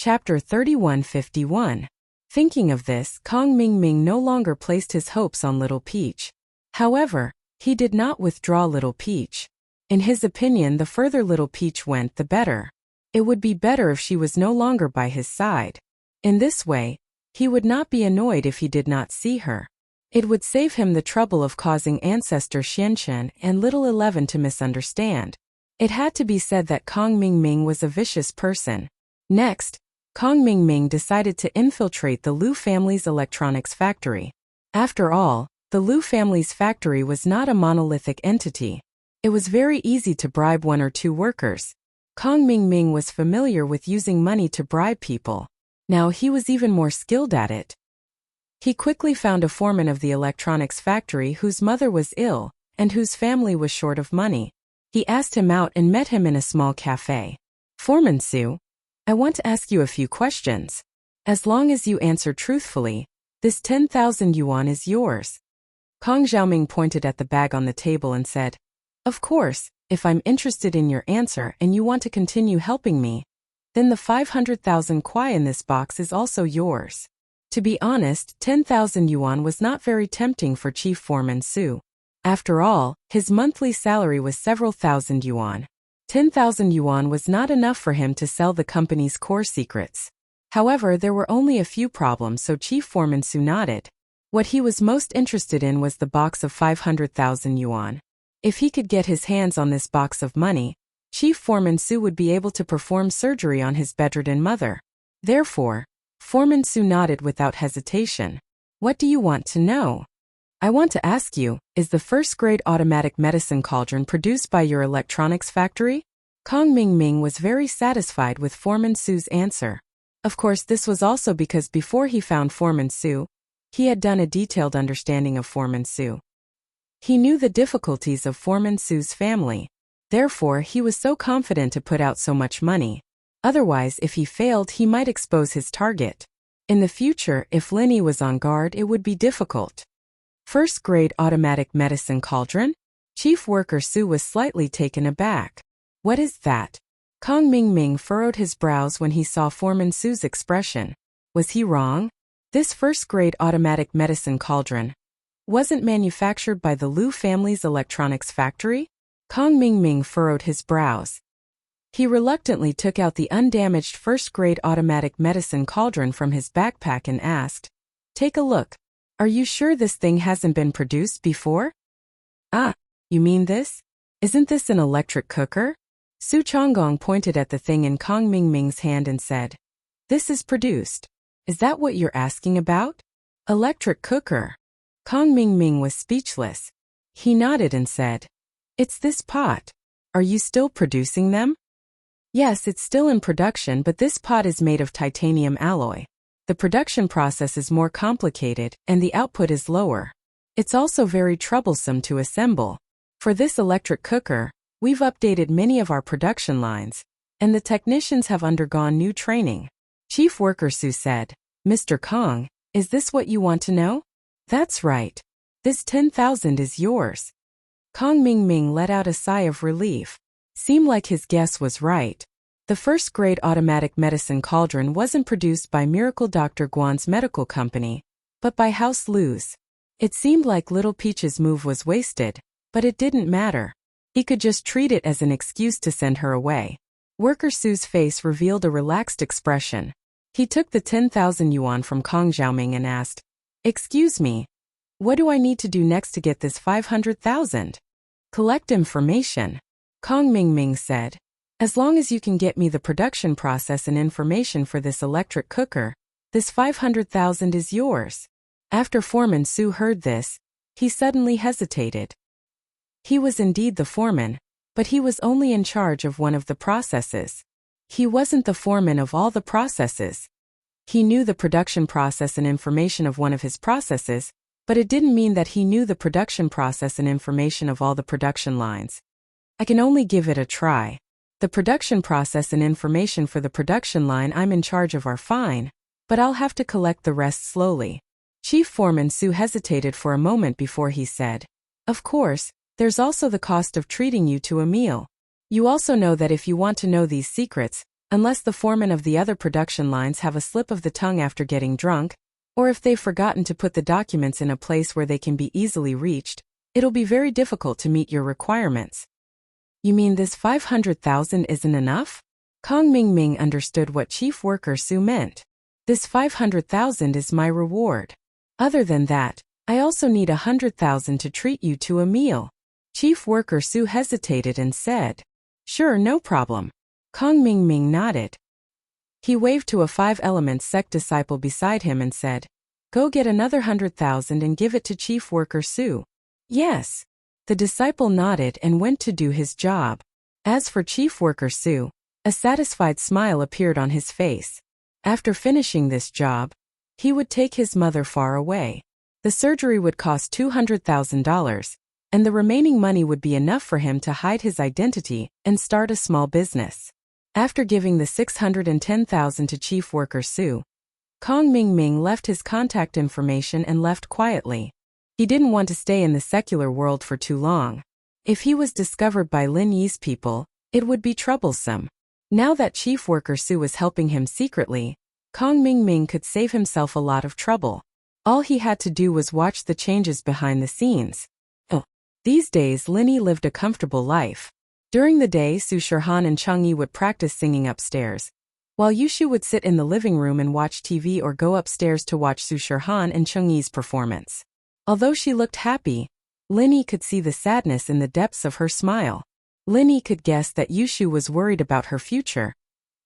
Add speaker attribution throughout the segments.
Speaker 1: Chapter 3151. Thinking of this, Kong Ming no longer placed his hopes on Little Peach. However, he did not withdraw Little Peach. In his opinion, the further Little Peach went, the better. It would be better if she was no longer by his side. In this way, he would not be annoyed if he did not see her. It would save him the trouble of causing Ancestor Xianchen and Little 11 to misunderstand. It had to be said that Kong Ming was a vicious person. Next, Kong Ming decided to infiltrate the Liu family's electronics factory. After all, the Liu family's factory was not a monolithic entity. It was very easy to bribe one or two workers. Kong Ming was familiar with using money to bribe people. Now he was even more skilled at it. He quickly found a foreman of the electronics factory whose mother was ill and whose family was short of money. He asked him out and met him in a small cafe. "Foreman Su, I want to ask you a few questions. As long as you answer truthfully, this 10,000 yuan is yours." Kong Xiaoming pointed at the bag on the table and said, "Of course, if I'm interested in your answer and you want to continue helping me, then the 500,000 kuai in this box is also yours." To be honest, 10,000 yuan was not very tempting for Chief Foreman Su. After all, his monthly salary was several thousand yuan. 10,000 yuan was not enough for him to sell the company's core secrets. However, there were only a few problems, so Chief Foreman Su nodded. What he was most interested in was the box of 500,000 yuan. If he could get his hands on this box of money, Chief Foreman Su would be able to perform surgery on his bedridden mother. Therefore, Foreman Su nodded without hesitation. "What do you want to know?" "I want to ask you, is the first-grade automatic medicine cauldron produced by your electronics factory?" Kong Ming was very satisfied with Foreman Su's answer. Of course, this was also because before he found Foreman Su, he had done a detailed understanding of Foreman Su. He knew the difficulties of Foreman Su's family. Therefore, he was so confident to put out so much money. Otherwise, if he failed, he might expose his target. In the future, if Linny was on guard, it would be difficult. First-grade automatic medicine cauldron? Chief Worker Su was slightly taken aback. "What is that?" Kong Ming furrowed his brows when he saw Foreman Su's expression. Was he wrong? This first-grade automatic medicine cauldron wasn't manufactured by the Liu family's electronics factory? Kong Ming furrowed his brows. He reluctantly took out the undamaged first-grade automatic medicine cauldron from his backpack and asked, "Take a look. Are you sure this thing hasn't been produced before?" "Ah, you mean this? Isn't this an electric cooker?" Su Chonggong pointed at the thing in Kong Ming's hand and said, "This is produced. Is that what you're asking about?" "Electric cooker." Kong Ming was speechless. He nodded and said, "It's this pot. Are you still producing them?" "Yes, it's still in production, but this pot is made of titanium alloy. The production process is more complicated, and the output is lower. It's also very troublesome to assemble. For this electric cooker, we've updated many of our production lines, and the technicians have undergone new training." Chief Worker Su said, "Mr. Kong, is this what you want to know?" "That's right. This 10,000 is yours." Kong Ming let out a sigh of relief. Seemed like his guess was right. The first-grade automatic medicine cauldron wasn't produced by Miracle Dr. Guan's medical company, but by House Liu's. It seemed like Little Peach's move was wasted, but it didn't matter. He could just treat it as an excuse to send her away. Worker Su's face revealed a relaxed expression. He took the 10,000 yuan from Kong Xiaoming and asked, "Excuse me, what do I need to do next to get this 500,000? "Collect information," Kong Ming said. "As long as you can get me the production process and information for this electric cooker, this 500,000 is yours." After Foreman Su heard this, he suddenly hesitated. He was indeed the foreman, but he was only in charge of one of the processes. He wasn't the foreman of all the processes. He knew the production process and information of one of his processes, but it didn't mean that he knew the production process and information of all the production lines. "I can only give it a try. The production process and information for the production line I'm in charge of are fine, but I'll have to collect the rest slowly." Chief Foreman Su hesitated for a moment before he said, "Of course, there's also the cost of treating you to a meal. You also know that if you want to know these secrets, unless the foreman of the other production lines have a slip of the tongue after getting drunk, or if they've forgotten to put the documents in a place where they can be easily reached, it'll be very difficult to meet your requirements. You mean this 500,000 isn't enough? Kong Ming Ming understood what Chief Worker Su meant. This 500,000 is my reward. Other than that, I also need 100,000 to treat you to a meal. Chief Worker Su hesitated and said, "Sure, no problem." Kong Ming Ming nodded. He waved to a Five Elements sect disciple beside him and said, "Go get another 100,000 and give it to Chief Worker Su." "Yes." The disciple nodded and went to do his job. As for Chief Worker Su, a satisfied smile appeared on his face. After finishing this job, he would take his mother far away. The surgery would cost $200,000, and the remaining money would be enough for him to hide his identity and start a small business. After giving the 610,000 to Chief Worker Su, Kong Ming Ming left his contact information and left quietly. He didn't want to stay in the secular world for too long. If he was discovered by Lin Yi's people, it would be troublesome. Now that Chief Worker Su was helping him secretly, Kong Ming Ming could save himself a lot of trouble. All he had to do was watch the changes behind the scenes. These days Lin Yi lived a comfortable life. During the day Su Shirhan and Cheng Yi would practice singing upstairs, while Yushu would sit in the living room and watch TV or go upstairs to watch Su Shirhan and Cheng Yi's performance. Although she looked happy, Lin Yi could see the sadness in the depths of her smile. Lin Yi could guess that Yushu was worried about her future,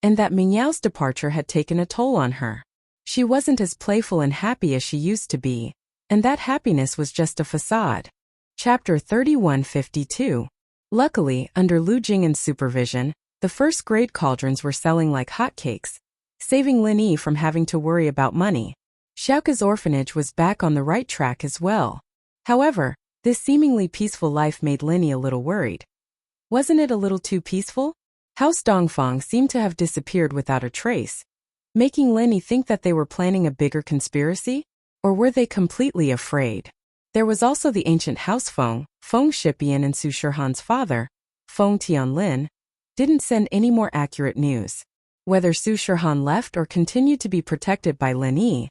Speaker 1: and that Ming Yao's departure had taken a toll on her. She wasn't as playful and happy as she used to be, and that happiness was just a facade. Chapter 3152. Luckily, under Lu Jing'an's supervision, the first-grade cauldrons were selling like hotcakes, saving Lin Yi from having to worry about money. Xiaoka's orphanage was back on the right track as well. However, this seemingly peaceful life made Lin Yi a little worried. Wasn't it a little too peaceful? House Dongfang seemed to have disappeared without a trace, making Lin Yi think that they were planning a bigger conspiracy? Or were they completely afraid? There was also the ancient House Feng Shipian, and Su Shirhan's father, Feng Tianlin, didn't send any more accurate news. Whether Su Shirhan left or continued to be protected by Lin Yi,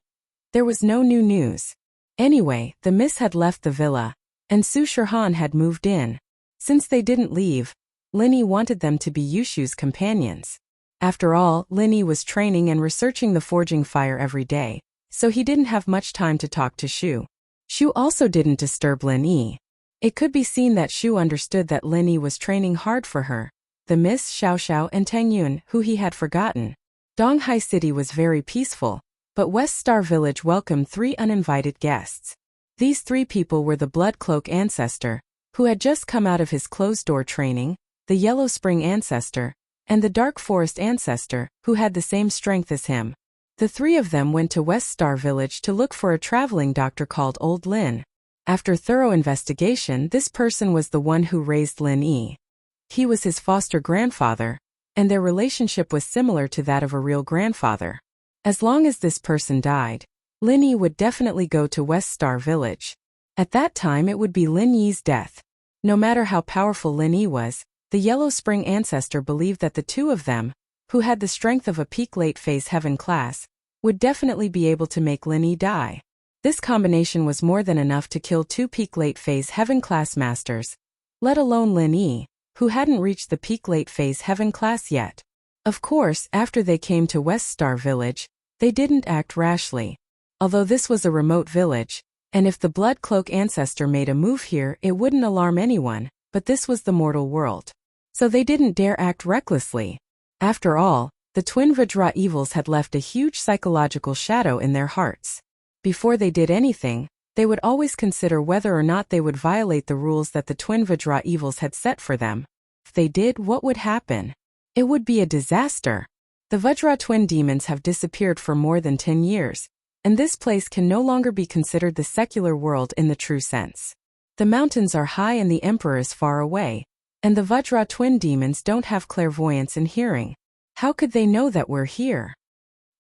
Speaker 1: there was no new news. Anyway, the Miss had left the villa, and Su Shirhan had moved in. Since they didn't leave, Lin Yi wanted them to be Yushu's companions. After all, Lin Yi was training and researching the forging fire every day, so he didn't have much time to talk to Shu. Shu also didn't disturb Lin Yi. It could be seen that Shu understood that Lin Yi was training hard for her, the Miss Xiao Xiao and Tang Yun, who he had forgotten. Donghai City was very peaceful, but West Star Village welcomed 3 uninvited guests. These 3 people were the Blood Cloak Ancestor, who had just come out of his closed-door training, the Yellow Spring Ancestor, and the Dark Forest Ancestor, who had the same strength as him. The 3 of them went to West Star Village to look for a traveling doctor called Old Lin. After thorough investigation, this person was the one who raised Lin Yi. He was his foster grandfather, and their relationship was similar to that of a real grandfather. As long as this person died, Lin Yi would definitely go to West Star Village. At that time it would be Lin Yi's death. No matter how powerful Lin Yi was, the Yellow Spring Ancestor believed that the 2 of them, who had the strength of a peak late phase heaven class, would definitely be able to make Lin Yi die. This combination was more than enough to kill 2 peak late phase heaven class masters, let alone Lin Yi, who hadn't reached the peak late phase heaven class yet. Of course, after they came to West Star Village, they didn't act rashly. Although this was a remote village, and if the Blood Cloak Ancestor made a move here it wouldn't alarm anyone, but this was the mortal world. So they didn't dare act recklessly. After all, the twin Vajra evils had left a huge psychological shadow in their hearts. Before they did anything, they would always consider whether or not they would violate the rules that the twin Vajra evils had set for them. If they did, what would happen? It would be a disaster. The Vajra twin demons have disappeared for more than 10 years, and this place can no longer be considered the secular world in the true sense. The mountains are high and the emperor is far away, and the Vajra twin demons don't have clairvoyance and hearing. How could they know that we're here?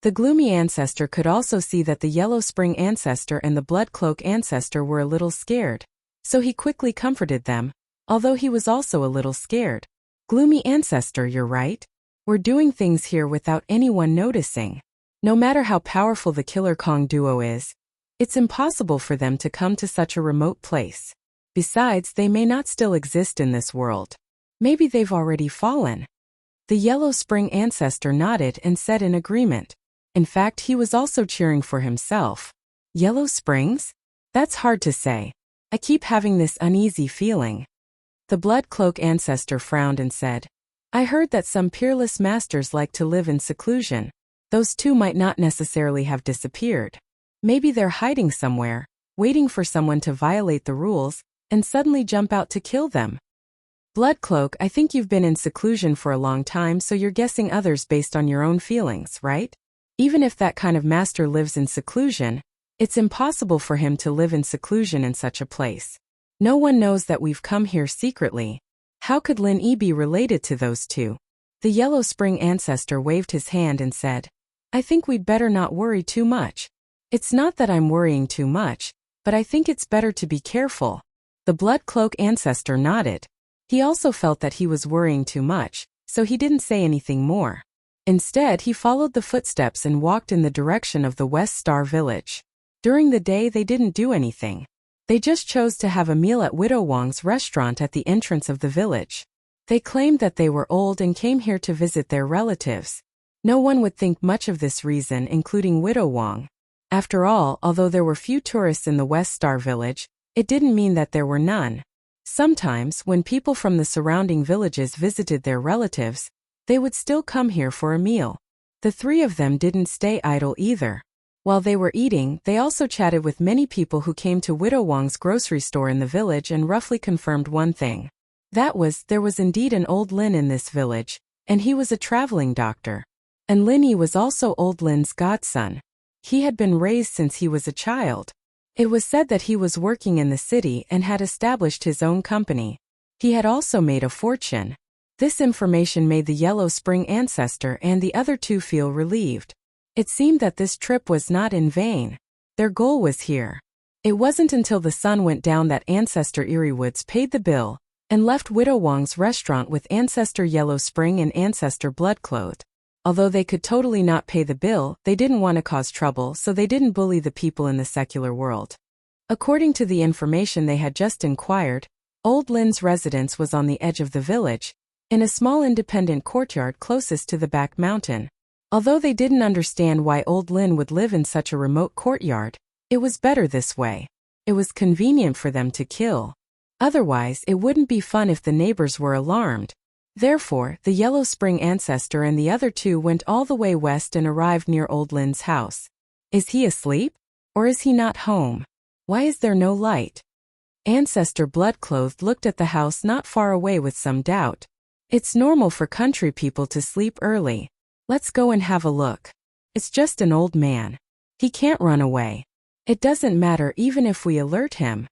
Speaker 1: The gloomy ancestor could also see that the Yellow Spring Ancestor and the Blood Cloak Ancestor were a little scared, so he quickly comforted them, although he was also a little scared. Gloomy Ancestor, you're right. We're doing things here without anyone noticing. No matter how powerful the Killer Kong duo is, it's impossible for them to come to such a remote place. Besides, they may not still exist in this world. Maybe they've already fallen. The Yellow Spring ancestor nodded and said in agreement. In fact, he was also cheering for himself. Yellow Springs? That's hard to say. I keep having this uneasy feeling. The Blood Cloak ancestor frowned and said, I heard that some peerless masters like to live in seclusion. Those two might not necessarily have disappeared. Maybe they're hiding somewhere, waiting for someone to violate the rules, and suddenly jump out to kill them. Bloodcloak, I think you've been in seclusion for a long time, so you're guessing others based on your own feelings, right? Even if that kind of master lives in seclusion, it's impossible for him to live in seclusion in such a place. No one knows that we've come here secretly. How could Lin Yi be related to those two? The Yellow Spring ancestor waved his hand and said, I think we'd better not worry too much. It's not that I'm worrying too much, but I think it's better to be careful. The Blood Cloak ancestor nodded. He also felt that he was worrying too much, so he didn't say anything more. Instead, he followed the footsteps and walked in the direction of the West Star Village. During the day, they didn't do anything. They just chose to have a meal at Widow Wang's restaurant at the entrance of the village. They claimed that they were old and came here to visit their relatives. No one would think much of this reason, including Widow Wang. After all, although there were few tourists in the West Star Village, it didn't mean that there were none. Sometimes, when people from the surrounding villages visited their relatives, they would still come here for a meal. The three of them didn't stay idle either. While they were eating, they also chatted with many people who came to Widow Wang's grocery store in the village and roughly confirmed one thing. That was, there was indeed an old Lin in this village, and he was a traveling doctor. And Lin Yi was also old Lin's godson. He had been raised since he was a child. It was said that he was working in the city and had established his own company. He had also made a fortune. This information made the Yellow Spring ancestor and the other two feel relieved. It seemed that this trip was not in vain. Their goal was here. It wasn't until the sun went down that Ancestor Eeriewoods paid the bill and left Widow Wang's restaurant with Ancestor Yellow Spring and Ancestor Bloodcloak. Although they could totally not pay the bill, they didn't want to cause trouble, so they didn't bully the people in the secular world. According to the information they had just inquired, Old Lin's residence was on the edge of the village, in a small independent courtyard closest to the back mountain. Although they didn't understand why Old Lin would live in such a remote courtyard, it was better this way. It was convenient for them to kill. Otherwise, it wouldn't be fun if the neighbors were alarmed. Therefore, the Yellow Spring ancestor and the other two went all the way west and arrived near Old Lin's house. Is he asleep? Or is he not home? Why is there no light? Ancestor Bloodclothed looked at the house not far away with some doubt. It's normal for country people to sleep early. Let's go and have a look. It's just an old man. He can't run away. It doesn't matter even if we alert him.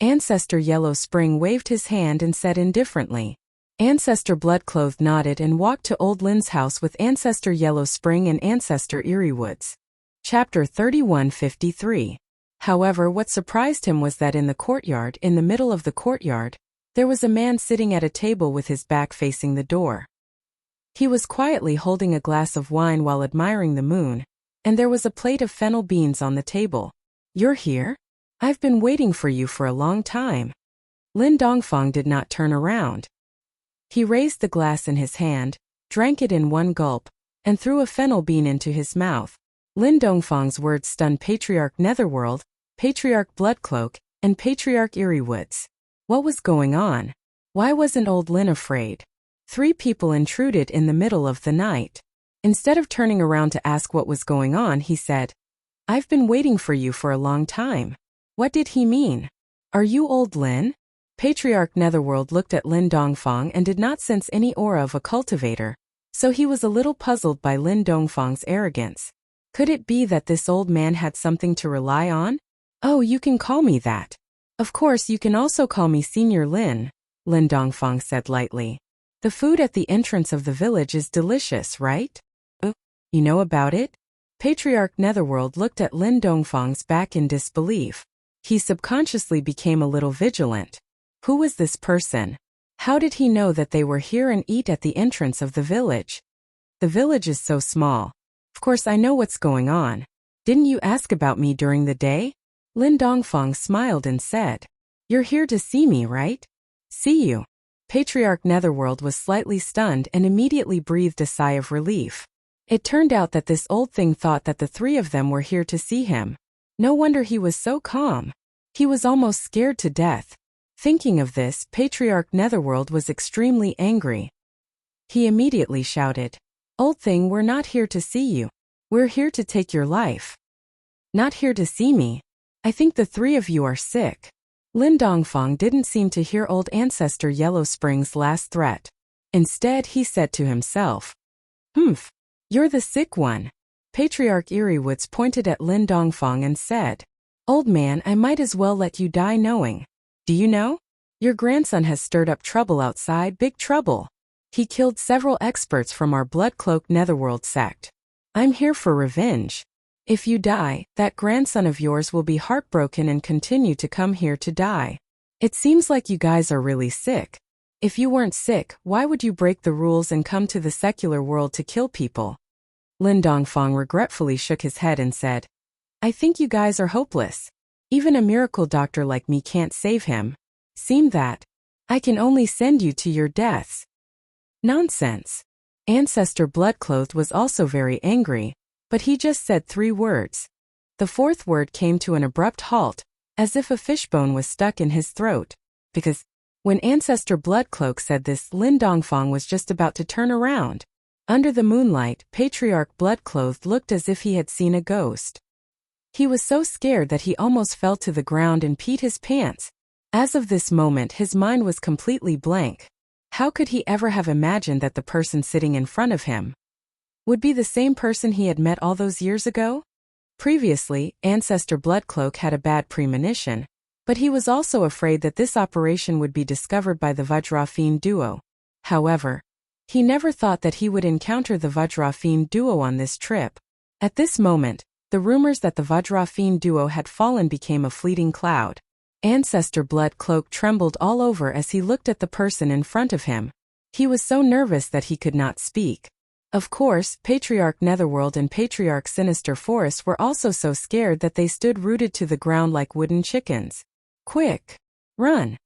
Speaker 1: Ancestor Yellow Spring waved his hand and said indifferently. Ancestor Bloodclothed nodded and walked to Old Lin's house with Ancestor Yellow Spring and Ancestor Eeriewoods. Chapter 3153. However, what surprised him was that in the courtyard, in the middle of the courtyard, there was a man sitting at a table with his back facing the door. He was quietly holding a glass of wine while admiring the moon, and there was a plate of fennel beans on the table. You're here? I've been waiting for you for a long time. Lin Dongfang did not turn around. He raised the glass in his hand, drank it in one gulp, and threw a fennel bean into his mouth. Lin Dongfang's words stunned Patriarch Netherworld, Patriarch Bloodcloak, and Patriarch Eeriewoods. What was going on? Why wasn't Old Lin afraid? Three people intruded in the middle of the night. Instead of turning around to ask what was going on, he said, I've been waiting for you for a long time. What did he mean? Are you Old Lin? Patriarch Netherworld looked at Lin Dongfang and did not sense any aura of a cultivator, so he was a little puzzled by Lin Dongfang's arrogance. Could it be that this old man had something to rely on? Oh, you can call me that. Of course, you can also call me Senior Lin, Lin Dongfang said lightly. The food at the entrance of the village is delicious, right? You know about it? Patriarch Netherworld looked at Lin Dongfang's back in disbelief. He subconsciously became a little vigilant. Who was this person? How did he know that they were here and eat at the entrance of the village? The village is so small. Of course I know what's going on. Didn't you ask about me during the day? Lin Dongfang smiled and said, "You're here to see me, right?" "See you." Patriarch Netherworld was slightly stunned and immediately breathed a sigh of relief. It turned out that this old thing thought that the three of them were here to see him. No wonder he was so calm. He was almost scared to death. Thinking of this, Patriarch Netherworld was extremely angry. He immediately shouted, "Old thing, we're not here to see you. We're here to take your life." "Not here to see me? I think the three of you are sick." Lin Dongfang didn't seem to hear old ancestor Yellow Spring's last threat. Instead, he said to himself, "Humph, you're the sick one." Patriarch Eeriewoods pointed at Lin Dongfang and said, "Old man, I might as well let you die knowing. Do you know? Your grandson has stirred up trouble outside, big trouble. He killed several experts from our Bloodcloak Netherworld sect. I'm here for revenge. If you die, that grandson of yours will be heartbroken and continue to come here to die. It seems like you guys are really sick. If you weren't sick, why would you break the rules and come to the secular world to kill people?" Lin Dongfang regretfully shook his head and said, "I think you guys are hopeless. Even a miracle doctor like me can't save him. Seem that. I can only send you to your deaths." "Nonsense." Ancestor Bloodclothed was also very angry, but he just said 3 words. The 4th word came to an abrupt halt, as if a fishbone was stuck in his throat, because when Ancestor Bloodcloak said this, Lin Dongfang was just about to turn around. Under the moonlight, Patriarch Bloodclothed looked as if he had seen a ghost. He was so scared that he almost fell to the ground and peed his pants. As of this moment, his mind was completely blank. How could he ever have imagined that the person sitting in front of him would be the same person he had met all those years ago? Previously, Ancestor Bloodcloak had a bad premonition, but he was also afraid that this operation would be discovered by the Vajrafiend duo. However, he never thought that he would encounter the Vajrafiend duo on this trip. At this moment, the rumors that the Vajrafiend duo had fallen became a fleeting cloud. Ancestor Bloodcloak trembled all over as he looked at the person in front of him. He was so nervous that he could not speak. Of course, Patriarch Netherworld and Patriarch Sinister Forest were also so scared that they stood rooted to the ground like wooden chickens. "Quick! Run!"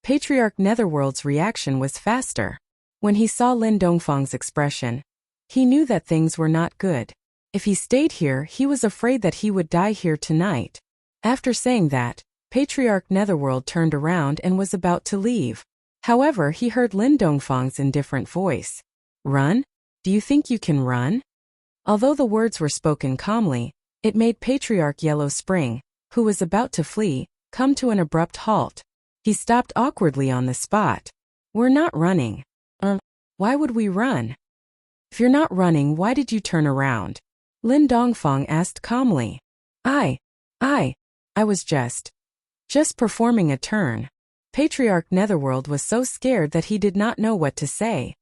Speaker 1: Patriarch Netherworld's reaction was faster. When he saw Lin Dongfang's expression, he knew that things were not good. If he stayed here, he was afraid that he would die here tonight. After saying that, Patriarch Netherworld turned around and was about to leave. However, he heard Lin Dongfang's indifferent voice. "Run? Do you think you can run?" Although the words were spoken calmly, it made Patriarch Yellow Spring, who was about to flee, come to an abrupt halt. He stopped awkwardly on the spot. "We're not running." Why would we run?" "If you're not running, why did you turn around?" Lin Dongfang asked calmly. I was just performing a turn." Patriarch Netherworld was so scared that he did not know what to say.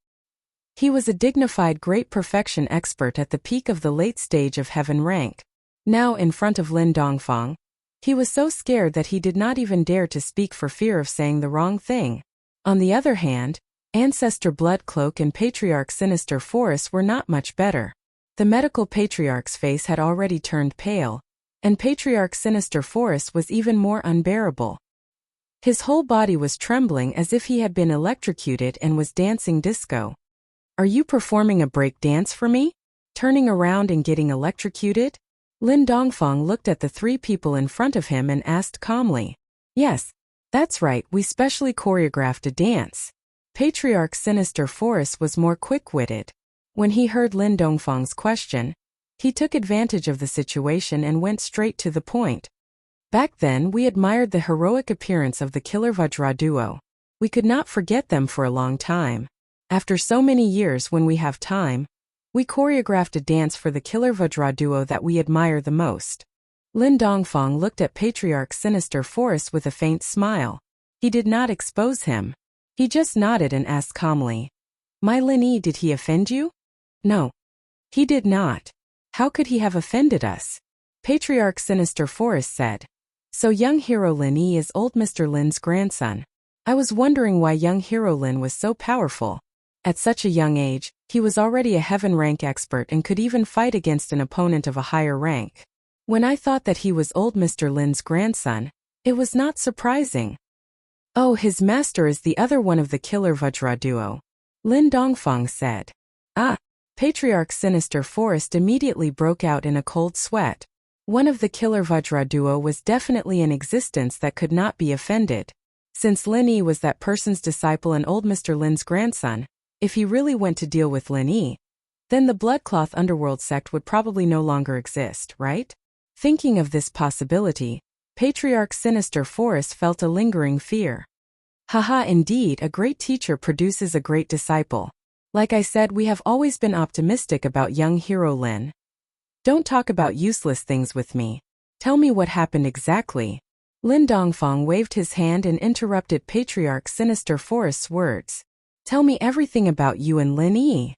Speaker 1: He was a dignified great perfection expert at the peak of the late stage of heaven rank. Now in front of Lin Dongfang, he was so scared that he did not even dare to speak for fear of saying the wrong thing. On the other hand, Ancestor Bloodcloak and Patriarch Sinister Forest were not much better. The medical patriarch's face had already turned pale, and Patriarch Sinister Forest was even more unbearable. His whole body was trembling as if he had been electrocuted and was dancing disco. "Are you performing a break dance for me? Turning around and getting electrocuted?" Lin Dongfang looked at the 3 people in front of him and asked calmly. "Yes, that's right, we specially choreographed a dance." Patriarch Sinister Forest was more quick-witted. When he heard Lin Dongfang's question, he took advantage of the situation and went straight to the point. "Back then, we admired the heroic appearance of the Killer Vajra duo. We could not forget them for a long time. After so many years, when we have time, we choreographed a dance for the Killer Vajra duo that we admire the most." Lin Dongfang looked at Patriarch Sinister Forest with a faint smile. He did not expose him. He just nodded and asked calmly, "My Lin Yi, did he offend you?" "No. He did not. How could he have offended us?" Patriarch Sinister Forest said. "So young hero Lin Yi is old Mr. Lin's grandson. I was wondering why young hero Lin was so powerful. At such a young age, He was already a heaven rank expert and could even fight against an opponent of a higher rank. When I thought that he was old Mr. Lin's grandson, it was not surprising. Oh, his master is the other one of the killer Vajra duo, Lin Dongfang said. Ah! Patriarch Sinister Forest immediately broke out in a cold sweat. One of the killer Vajra duo was definitely in existence that could not be offended. Since Lin Yi was that person's disciple and old Mr. Lin's grandson, if he really went to deal with Lin Yi, then the Bloodcloth Underworld sect would probably no longer exist, right? Thinking of this possibility, Patriarch Sinister Forest felt a lingering fear. Haha, indeed, a great teacher produces a great disciple. Like I said, we have always been optimistic about young hero Lin. Don't talk about useless things with me. Tell me what happened exactly. Lin Dongfang waved his hand and interrupted Patriarch Sinister Forest's words. Tell me everything about you and Lin Yi.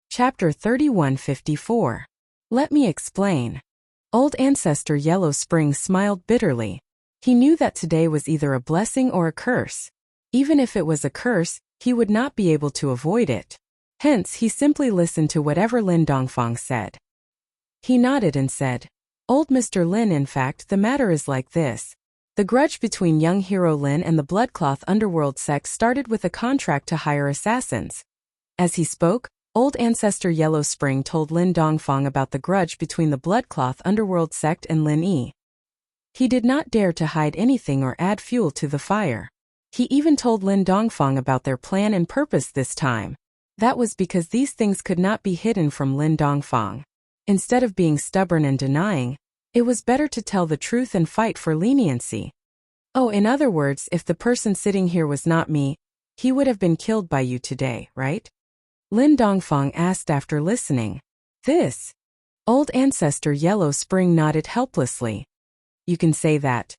Speaker 1: Chapter 3154. Let me explain. Old Ancestor Yellow Spring smiled bitterly. He knew that today was either a blessing or a curse. Even if it was a curse, he would not be able to avoid it. Hence, he simply listened to whatever Lin Dongfang said. He nodded and said, Old Mr. Lin, in fact, the matter is like this. The grudge between young hero Lin and the Bloodcloth Underworld sect started with a contract to hire assassins. As he spoke, Old Ancestor Yellow Spring told Lin Dongfang about the grudge between the Bloodcloth Underworld sect and Lin Yi. He did not dare to hide anything or add fuel to the fire. He even told Lin Dongfang about their plan and purpose this time. That was because these things could not be hidden from Lin Dongfang. Instead of being stubborn and denying, it was better to tell the truth and fight for leniency. Oh, in other words, if the person sitting here was not me, he would have been killed by you today, right? Lin Dongfang asked after listening. This. Old Ancestor Yellow Spring nodded helplessly. You can say that.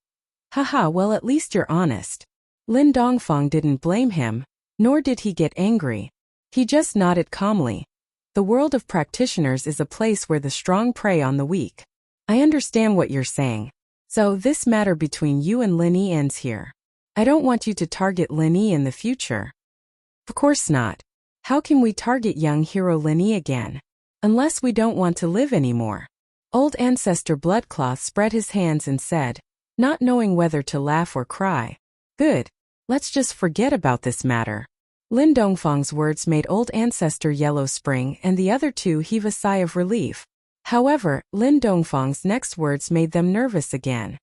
Speaker 1: Haha, well, at least you're honest. Lin Dongfang didn't blame him, nor did he get angry. He just nodded calmly. The world of practitioners is a place where the strong prey on the weak. I understand what you're saying. So this matter between you and Lin Yi ends here. I don't want you to target Lin Yi in the future. Of course not. How can we target young hero Lin Yi again? Unless we don't want to live anymore. Old Ancestor Bloodcloth spread his hands and said, not knowing whether to laugh or cry. Good. Let's just forget about this matter. Lin Dongfang's words made Old Ancestor Yellow Spring and the other two heave a sigh of relief. However, Lin Dongfang's next words made them nervous again.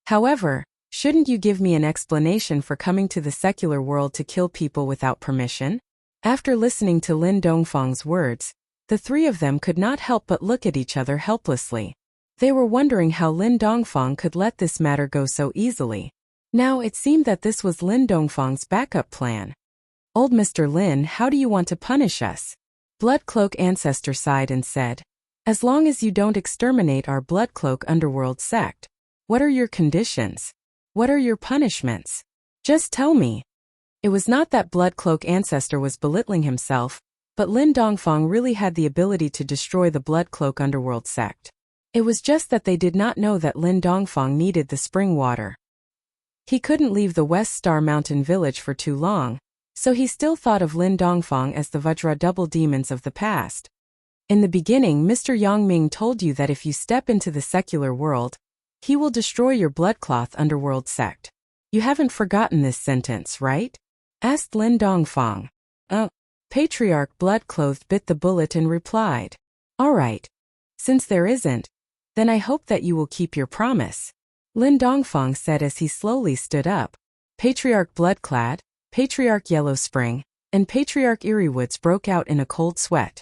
Speaker 1: However, shouldn't you give me an explanation for coming to the secular world to kill people without permission? After listening to Lin Dongfang's words, the three of them could not help but look at each other helplessly. They were wondering how Lin Dongfang could let this matter go so easily. Now it seemed that this was Lin Dongfang's backup plan. Old Mr. Lin, how do you want to punish us? Bloodcloak Ancestor sighed and said, as long as you don't exterminate our Bloodcloak Underworld sect. What are your conditions? What are your punishments? Just tell me. It was not that Bloodcloak Ancestor was belittling himself, but Lin Dongfang really had the ability to destroy the Bloodcloak Underworld sect. It was just that they did not know that Lin Dongfang needed the spring water. He couldn't leave the West Star Mountain village for too long, so he still thought of Lin Dongfang as the Vajra double demons of the past. In the beginning, Mr. Yangming told you that if you step into the secular world, he will destroy your Bloodcloth Underworld sect. You haven't forgotten this sentence, right? Asked Lin Dongfang. Patriarch Bloodcloth bit the bullet and replied. All right. Since there isn't, then I hope that you will keep your promise. Lin Dongfang said as he slowly stood up. Patriarch Bloodclad, Patriarch Yellow Spring, and Patriarch Eeriewoods broke out in a cold sweat.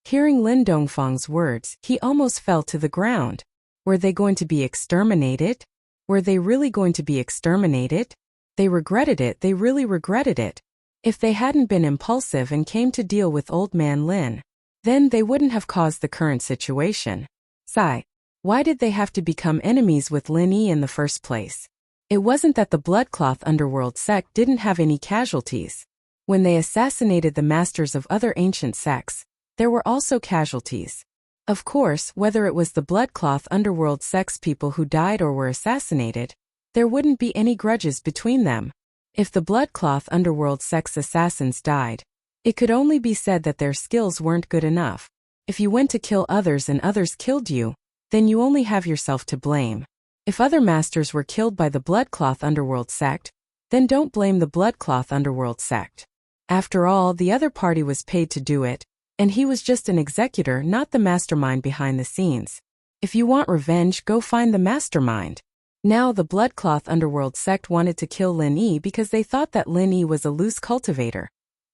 Speaker 1: Hearing Lin Dongfang's words, he almost fell to the ground. Were they going to be exterminated? Were they really going to be exterminated? They regretted it, they really regretted it. If they hadn't been impulsive and came to deal with Old Man Lin, then they wouldn't have caused the current situation. Sigh. Why did they have to become enemies with Lin Yi in the first place? It wasn't that the Bloodcloth Underworld sect didn't have any casualties. When they assassinated the masters of other ancient sects, there were also casualties. Of course, whether it was the Bloodcloth Underworld sect's people who died or were assassinated, there wouldn't be any grudges between them. If the Bloodcloth Underworld sect's assassins died, It could only be said that their skills weren't good enough. If you went to kill others and others killed you, then you only have yourself to blame. If other masters were killed by the Bloodcloth Underworld sect, then don't blame the Bloodcloth Underworld sect. After all, the other party was paid to do it, and he was just an executor, not the mastermind behind the scenes. If you want revenge, go find the mastermind. Now the Bloodcloth Underworld sect wanted to kill Lin Yi because they thought that Lin Yi was a loose cultivator,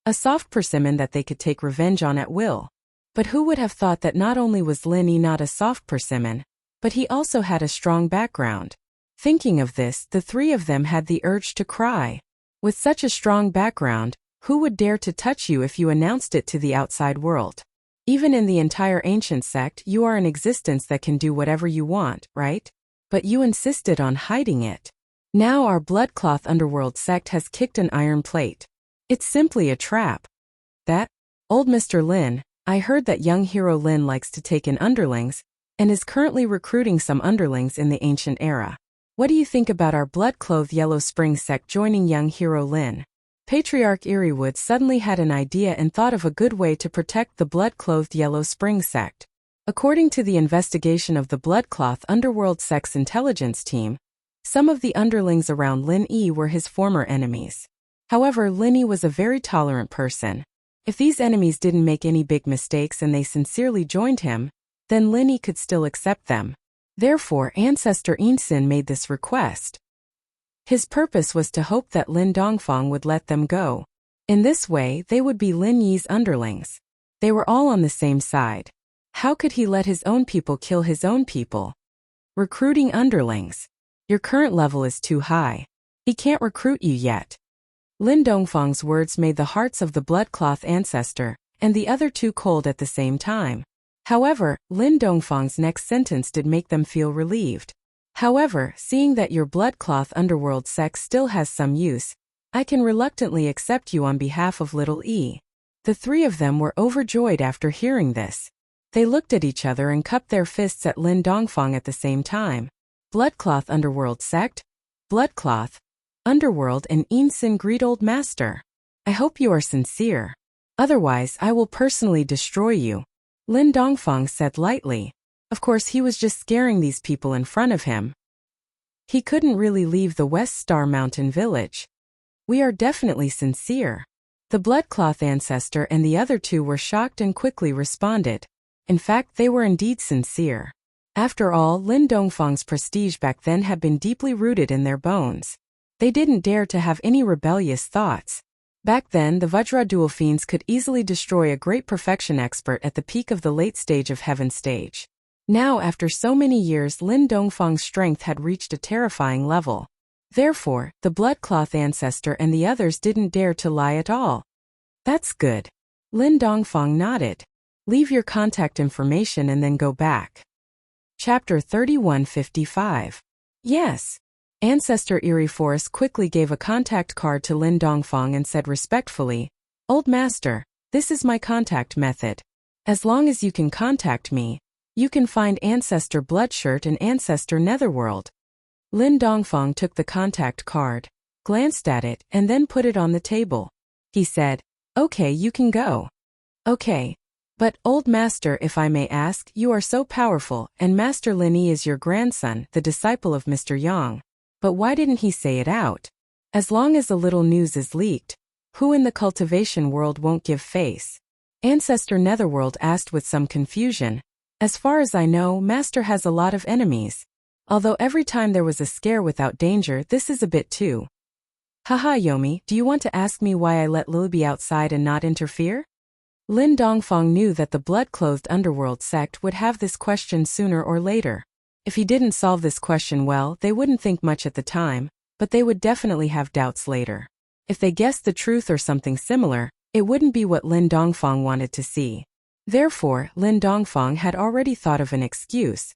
Speaker 1: a soft persimmon that they could take revenge on at will. But who would have thought that not only was Lin Yi not a soft persimmon, but he also had a strong background. Thinking of this, the three of them had the urge to cry. With such a strong background, who would dare to touch you if you announced it to the outside world? Even in the entire ancient sect, you are an existence that can do whatever you want, right? But you insisted on hiding it. Now our Bloodcloth Underworld sect has kicked an iron plate. It's simply a trap. That, old Mr. Lin, I heard that young hero Lin likes to take in underlings, and is currently recruiting some underlings in the ancient era. What do you think about our blood-clothed Yellow Spring sect joining young hero Lin? Patriarch Eriewood suddenly had an idea and thought of a good way to protect the blood-clothed Yellow Spring sect. According to the investigation of the Bloodcloth Underworld sect's intelligence team, some of the underlings around Lin Yi were his former enemies. However, Lin Yi was a very tolerant person. If these enemies didn't make any big mistakes and they sincerely joined him, then Lin Yi could still accept them. Therefore, Ancestor Yinsin made this request. His purpose was to hope that Lin Dongfang would let them go. In this way, they would be Lin Yi's underlings. They were all on the same side. How could he let his own people kill his own people? Recruiting underlings. Your current level is too high. He can't recruit you yet. Lin Dongfang's words made the hearts of the Bloodcloth ancestor and the other two cold at the same time. However, Lin Dongfang's next sentence did make them feel relieved. However, seeing that your Bloodcloth Underworld sect still has some use, I can reluctantly accept you on behalf of little E. The three of them were overjoyed after hearing this. They looked at each other and cupped their fists at Lin Dongfang at the same time. Bloodcloth Underworld sect? Bloodcloth Underworld and Yinsin greet old master. I hope you are sincere. Otherwise, I will personally destroy you. Lin Dongfang said lightly. Of course, he was just scaring these people in front of him. He couldn't really leave the West Star Mountain village. We are definitely sincere. The Bloodcloth ancestor and the other two were shocked and quickly responded. In fact, they were indeed sincere. After all, Lin Dongfang's prestige back then had been deeply rooted in their bones. They didn't dare to have any rebellious thoughts. Back then, the Vajra dual fiends could easily destroy a great perfection expert at the peak of the late stage of Heaven stage. Now, after so many years, Lin Dongfang's strength had reached a terrifying level. Therefore, the Bloodcloth ancestor and the others didn't dare to lie at all. That's good. Lin Dongfang nodded. Leave your contact information and then go back. Chapter 3155. Yes. Ancestor Eerie Forest quickly gave a contact card to Lin Dongfang and said respectfully, Old Master, this is my contact method. As long as you can contact me, you can find Ancestor Bloodshirt and Ancestor Netherworld. Lin Dongfang took the contact card, glanced at it, and then put it on the table. He said, Okay, you can go. Okay. But, Old Master, if I may ask, you are so powerful, and Master Lin Yi is your grandson, the disciple of Mr. Yang. But why didn't he say it out? As long as a little news is leaked, who in the cultivation world won't give face? Ancestor Netherworld asked with some confusion. As far as I know, Master has a lot of enemies. Although every time there was a scare without danger, this is a bit too. Haha, Yomi, do you want to ask me why I let Lil be outside and not interfere? Lin Dongfang knew that the blood-clothed underworld sect would have this question sooner or later. If he didn't solve this question well, they wouldn't think much at the time, but they would definitely have doubts later. If they guessed the truth or something similar, it wouldn't be what Lin Dongfang wanted to see. Therefore, Lin Dongfang had already thought of an excuse.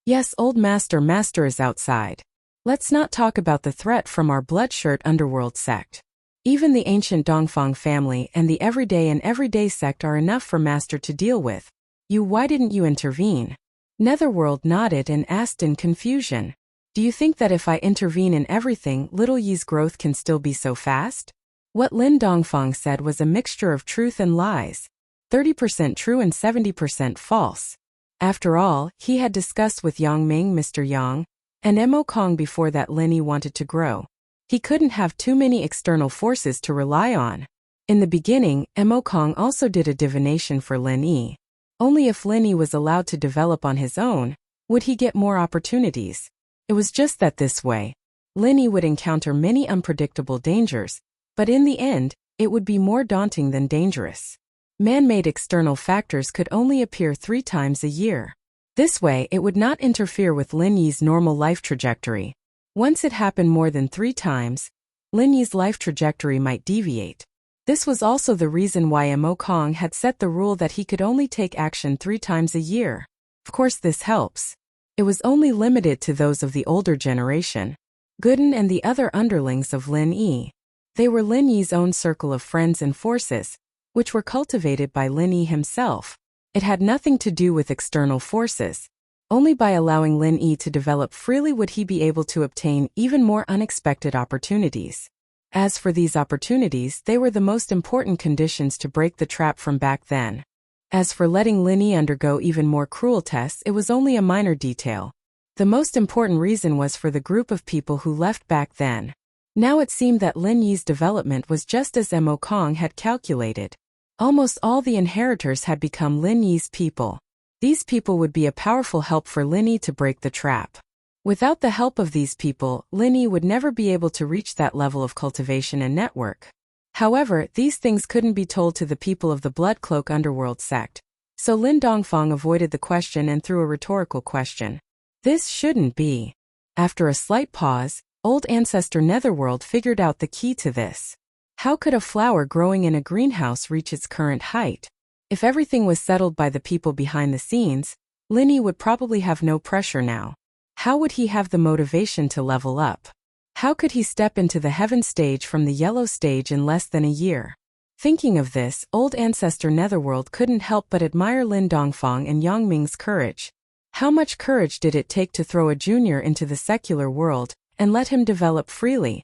Speaker 1: Yes, old master is outside. Let's not talk about the threat from our Bloodshirt underworld sect. Even the ancient Dongfang family and the everyday sect are enough for master to deal with. Why didn't you intervene? Netherworld nodded and asked in confusion. Do you think that if I intervene in everything, Little Yi's growth can still be so fast? What Lin Dongfang said was a mixture of truth and lies, 30% true and 70% false. After all, he had discussed with Yang Ming, Mr. Yang, and Mo Kong before that Lin Yi wanted to grow. He couldn't have too many external forces to rely on. In the beginning, Mo Kong also did a divination for Lin Yi. Only if Lin Yi was allowed to develop on his own, would he get more opportunities. It was just that this way, Lin Yi would encounter many unpredictable dangers, but in the end, it would be more daunting than dangerous. Man-made external factors could only appear 3 times a year. This way, it would not interfere with Lin Yi's normal life trajectory. Once it happened more than 3 times, Lin Yi's life trajectory might deviate. This was also the reason why Mo Kong had set the rule that he could only take action 3 times a year. Of course, this helps. It was only limited to those of the older generation, Gooden and the other underlings of Lin Yi. They were Lin Yi's own circle of friends and forces, which were cultivated by Lin Yi himself. It had nothing to do with external forces. Only by allowing Lin Yi to develop freely would he be able to obtain even more unexpected opportunities. As for these opportunities, they were the most important conditions to break the trap from back then. As for letting Lin Yi undergo even more cruel tests, it was only a minor detail. The most important reason was for the group of people who left back then. Now it seemed that Lin Yi's development was just as Mo Kong had calculated. Almost all the inheritors had become Lin Yi's people. These people would be a powerful help for Lin Yi to break the trap. Without the help of these people, Lin Yi would never be able to reach that level of cultivation and network. However, these things couldn't be told to the people of the Blood Cloak Underworld sect. So Lin Dongfang avoided the question and threw a rhetorical question. This shouldn't be. After a slight pause, Old Ancestor Netherworld figured out the key to this. How could a flower growing in a greenhouse reach its current height? If everything was settled by the people behind the scenes, Lin Yi would probably have no pressure now. How would he have the motivation to level up? How could he step into the heaven stage from the yellow stage in less than a year? Thinking of this, Old Ancestor Netherworld couldn't help but admire Lin Dongfang and Yang Ming's courage. How much courage did it take to throw a junior into the secular world and let him develop freely?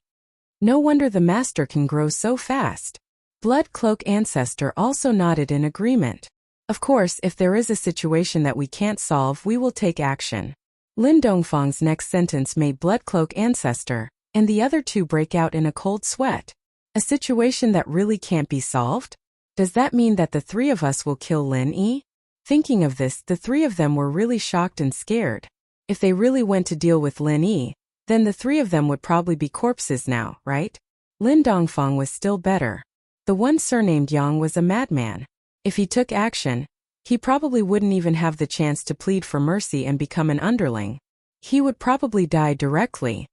Speaker 1: No wonder the master can grow so fast. Blood Cloak Ancestor also nodded in agreement. Of course, if there is a situation that we can't solve, we will take action. Lin Dongfang's next sentence made Blood Cloak Ancestor and the other 2 break out in a cold sweat. A situation that really can't be solved? Does that mean that the 3 of us will kill Lin Yi? Thinking of this, the 3 of them were really shocked and scared. If they really went to deal with Lin Yi, then the 3 of them would probably be corpses now, right? Lin Dongfang was still better. The one surnamed Yang was a madman. If he took action, he probably wouldn't even have the chance to plead for mercy and become an underling. He would probably die directly.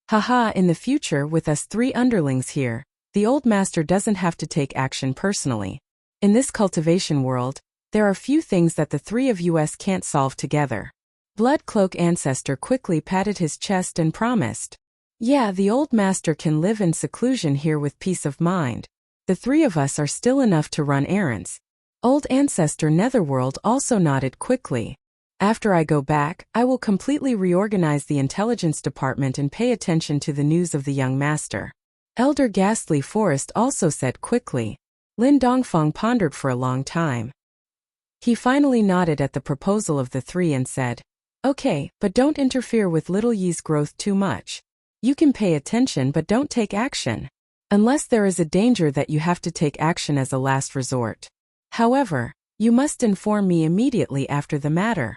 Speaker 1: Haha, in the future with us 3 underlings here, the old master doesn't have to take action personally. In this cultivation world, there are few things that the 3 of us can't solve together. Blood Cloak Ancestor quickly patted his chest and promised. Yeah, the old master can live in seclusion here with peace of mind. The 3 of us are still enough to run errands. Old Ancestor Netherworld also nodded quickly. After I go back, I will completely reorganize the intelligence department and pay attention to the news of the young master. Elder Ghastly Forest also said quickly. Lin Dongfang pondered for a long time. He finally nodded at the proposal of the 3 and said, Okay, but don't interfere with little Yi's growth too much. You can pay attention but don't take action. Unless there is a danger that you have to take action as a last resort. However, you must inform me immediately after the matter.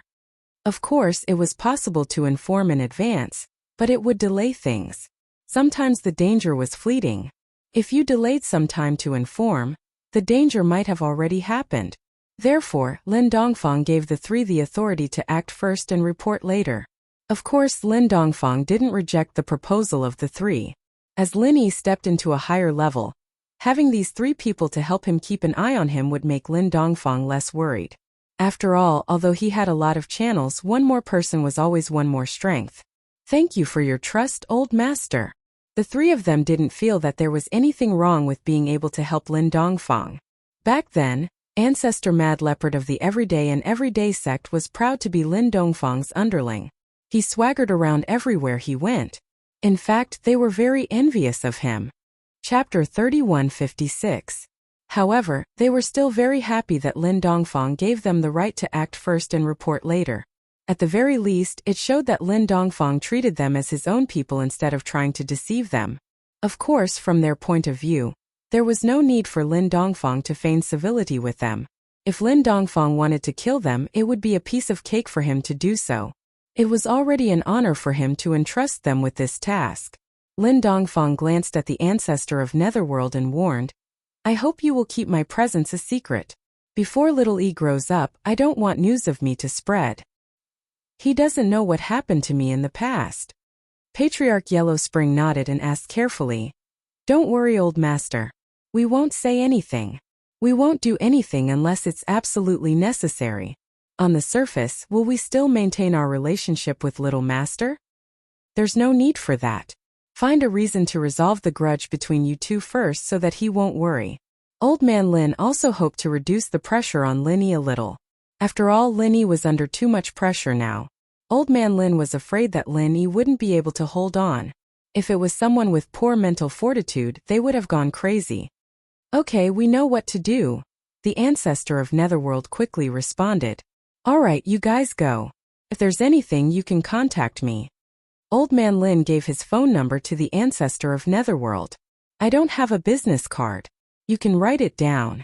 Speaker 1: Of course, it was possible to inform in advance, but it would delay things. Sometimes the danger was fleeting. If you delayed some time to inform, the danger might have already happened. Therefore, Lin Dongfang gave the 3 the authority to act first and report later. Of course, Lin Dongfang didn't reject the proposal of the 3. As Lin Yi stepped into a higher level, having these 3 people to help him keep an eye on him would make Lin Dongfang less worried. After all, although he had a lot of channels, one more person was always one more strength. Thank you for your trust, old master. The 3 of them didn't feel that there was anything wrong with being able to help Lin Dongfang. Back then, Ancestor Mad Leopard of the Everyday and Everyday sect was proud to be Lin Dongfang's underling. He swaggered around everywhere he went. In fact, they were very envious of him. Chapter 3156. However, they were still very happy that Lin Dongfang gave them the right to act first and report later. At the very least, it showed that Lin Dongfang treated them as his own people instead of trying to deceive them. Of course, from their point of view, there was no need for Lin Dongfang to feign civility with them. If Lin Dongfang wanted to kill them, it would be a piece of cake for him to do so. It was already an honor for him to entrust them with this task. Lin Dongfang glanced at the ancestor of Netherworld and warned, "I hope you will keep my presence a secret. Before little E grows up, I don't want news of me to spread. He doesn't know what happened to me in the past." Patriarch Yellow Spring nodded and asked carefully, "Don't worry, old master. We won't say anything. We won't do anything unless it's absolutely necessary. On the surface, will we still maintain our relationship with little master? There's no need for that. Find a reason to resolve the grudge between you two first so that he won't worry." Old Man Lin also hoped to reduce the pressure on Linny a little. After all, Linny was under too much pressure now. Old Man Lin was afraid that Linny wouldn't be able to hold on. If it was someone with poor mental fortitude, they would have gone crazy. "Okay, we know what to do," the ancestor of Netherworld quickly responded. "All right, you guys go. If there's anything, you can contact me." Old Man Lin gave his phone number to the ancestor of Netherworld. "I don't have a business card. You can write it down."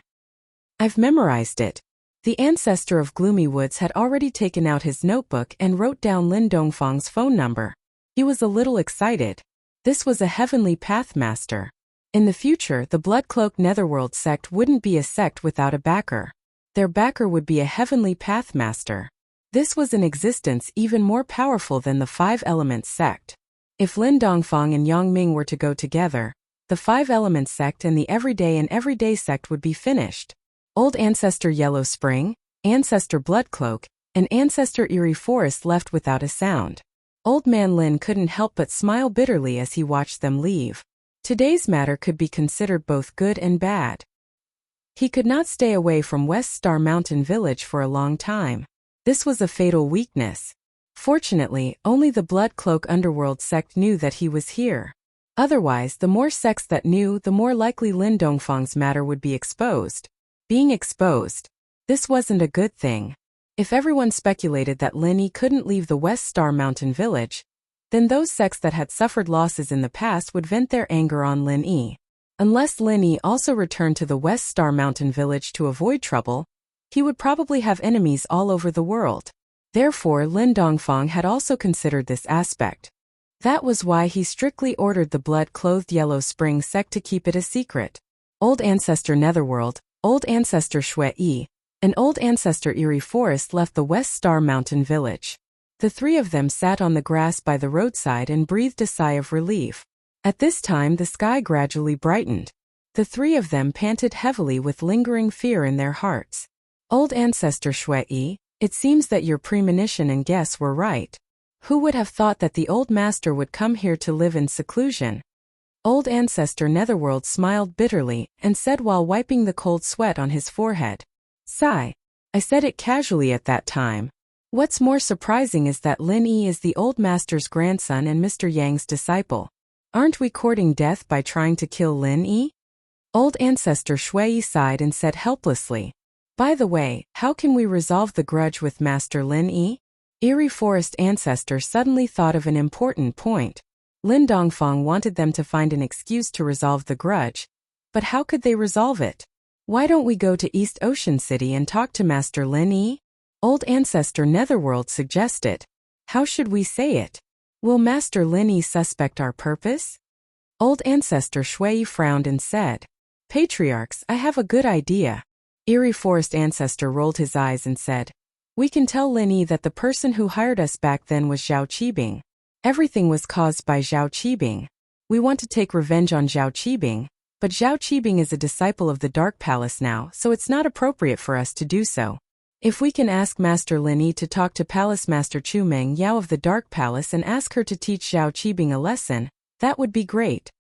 Speaker 1: "I've memorized it." The ancestor of Gloomy Woods had already taken out his notebook and wrote down Lin Dongfang's phone number. He was a little excited. This was a heavenly pathmaster. In the future, the Bloodcloak Netherworld sect wouldn't be a sect without a backer. Their backer would be a heavenly pathmaster. This was an existence even more powerful than the Five Elements sect. If Lin Dongfang and Yang Ming were to go together, the Five Elements sect and the Everyday sect would be finished. Old Ancestor Yellow Spring, Ancestor Bloodcloak, and Ancestor Eerie Forest left without a sound. Old Man Lin couldn't help but smile bitterly as he watched them leave. Today's matter could be considered both good and bad. He could not stay away from West Star Mountain Village for a long time. This was a fatal weakness. Fortunately, only the Bloodcloak Underworld sect knew that he was here. Otherwise, the more sects that knew, the more likely Lin Dongfang's matter would be exposed. Being exposed. This wasn't a good thing. If everyone speculated that Linny couldn't leave the West Star Mountain Village, then those sects that had suffered losses in the past would vent their anger on Lin E. Unless Lin E also returned to the West Star Mountain Village to avoid trouble, he would probably have enemies all over the world. Therefore, Lin Dongfang had also considered this aspect. That was why he strictly ordered the Blood-Clothed Yellow Spring sect to keep it a secret. Old Ancestor Netherworld, Old Ancestor Shui Yi, and Old Ancestor Eerie Forest left the West Star Mountain Village. The three of them sat on the grass by the roadside and breathed a sigh of relief. At this time, the sky gradually brightened. The three of them panted heavily with lingering fear in their hearts. "Old Ancestor Shui Yi, it seems that your premonition and guess were right. Who would have thought that the old master would come here to live in seclusion?" Old Ancestor Netherworld smiled bitterly and said while wiping the cold sweat on his forehead. "Sigh. I said it casually at that time. What's more surprising is that Lin E is the old master's grandson and Mr. Yang's disciple. Aren't we courting death by trying to kill Lin E?" Old Ancestor Shui Yi sighed and said helplessly, "By the way, how can we resolve the grudge with Master Lin E?" Eerie Forest Ancestor suddenly thought of an important point. Lin Dongfang wanted them to find an excuse to resolve the grudge, but how could they resolve it? "Why don't we go to East Ocean City and talk to Master Lin E?" Old Ancestor Netherworld suggested. "How should we say it? Will Master Lin E suspect our purpose?" Old Ancestor Shui Yi frowned and said, "Patriarchs, I have a good idea." Eerie Forest Ancestor rolled his eyes and said, "We can tell Lin E that the person who hired us back then was Zhao Qibing. Everything was caused by Zhao Qibing. We want to take revenge on Zhao Qibing, but Zhao Qibing is a disciple of the Dark Palace now, so it's not appropriate for us to do so. If we can ask Master Lin E to talk to Palace Master Chu Meng Yao of the Dark Palace and ask her to teach Zhao Qibing a lesson, that would be great."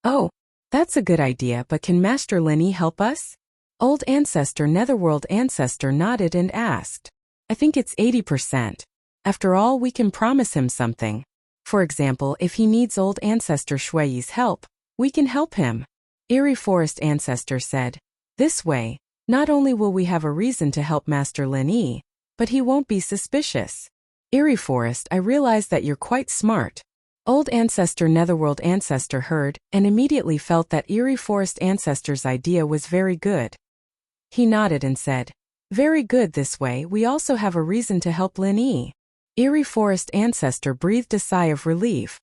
Speaker 1: "Oh, that's a good idea, but can Master Lin E help us?" Old Ancestor Netherworld Ancestor nodded and asked. "I think it's 80%. After all, we can promise him something. For example, if he needs Old Ancestor Shui Yi's help, We can help him. Eerie Forest Ancestor said. This way, not only will we have a reason to help Master Lin Yi, but he won't be suspicious. Eerie Forest, I realize that you're quite smart. Old Ancestor Netherworld Ancestor heard and immediately felt that Eerie Forest Ancestor's idea was very good. He nodded and said, very good, this way we also have a reason to help Lin Yi. Eerie Forest Ancestor breathed a sigh of relief.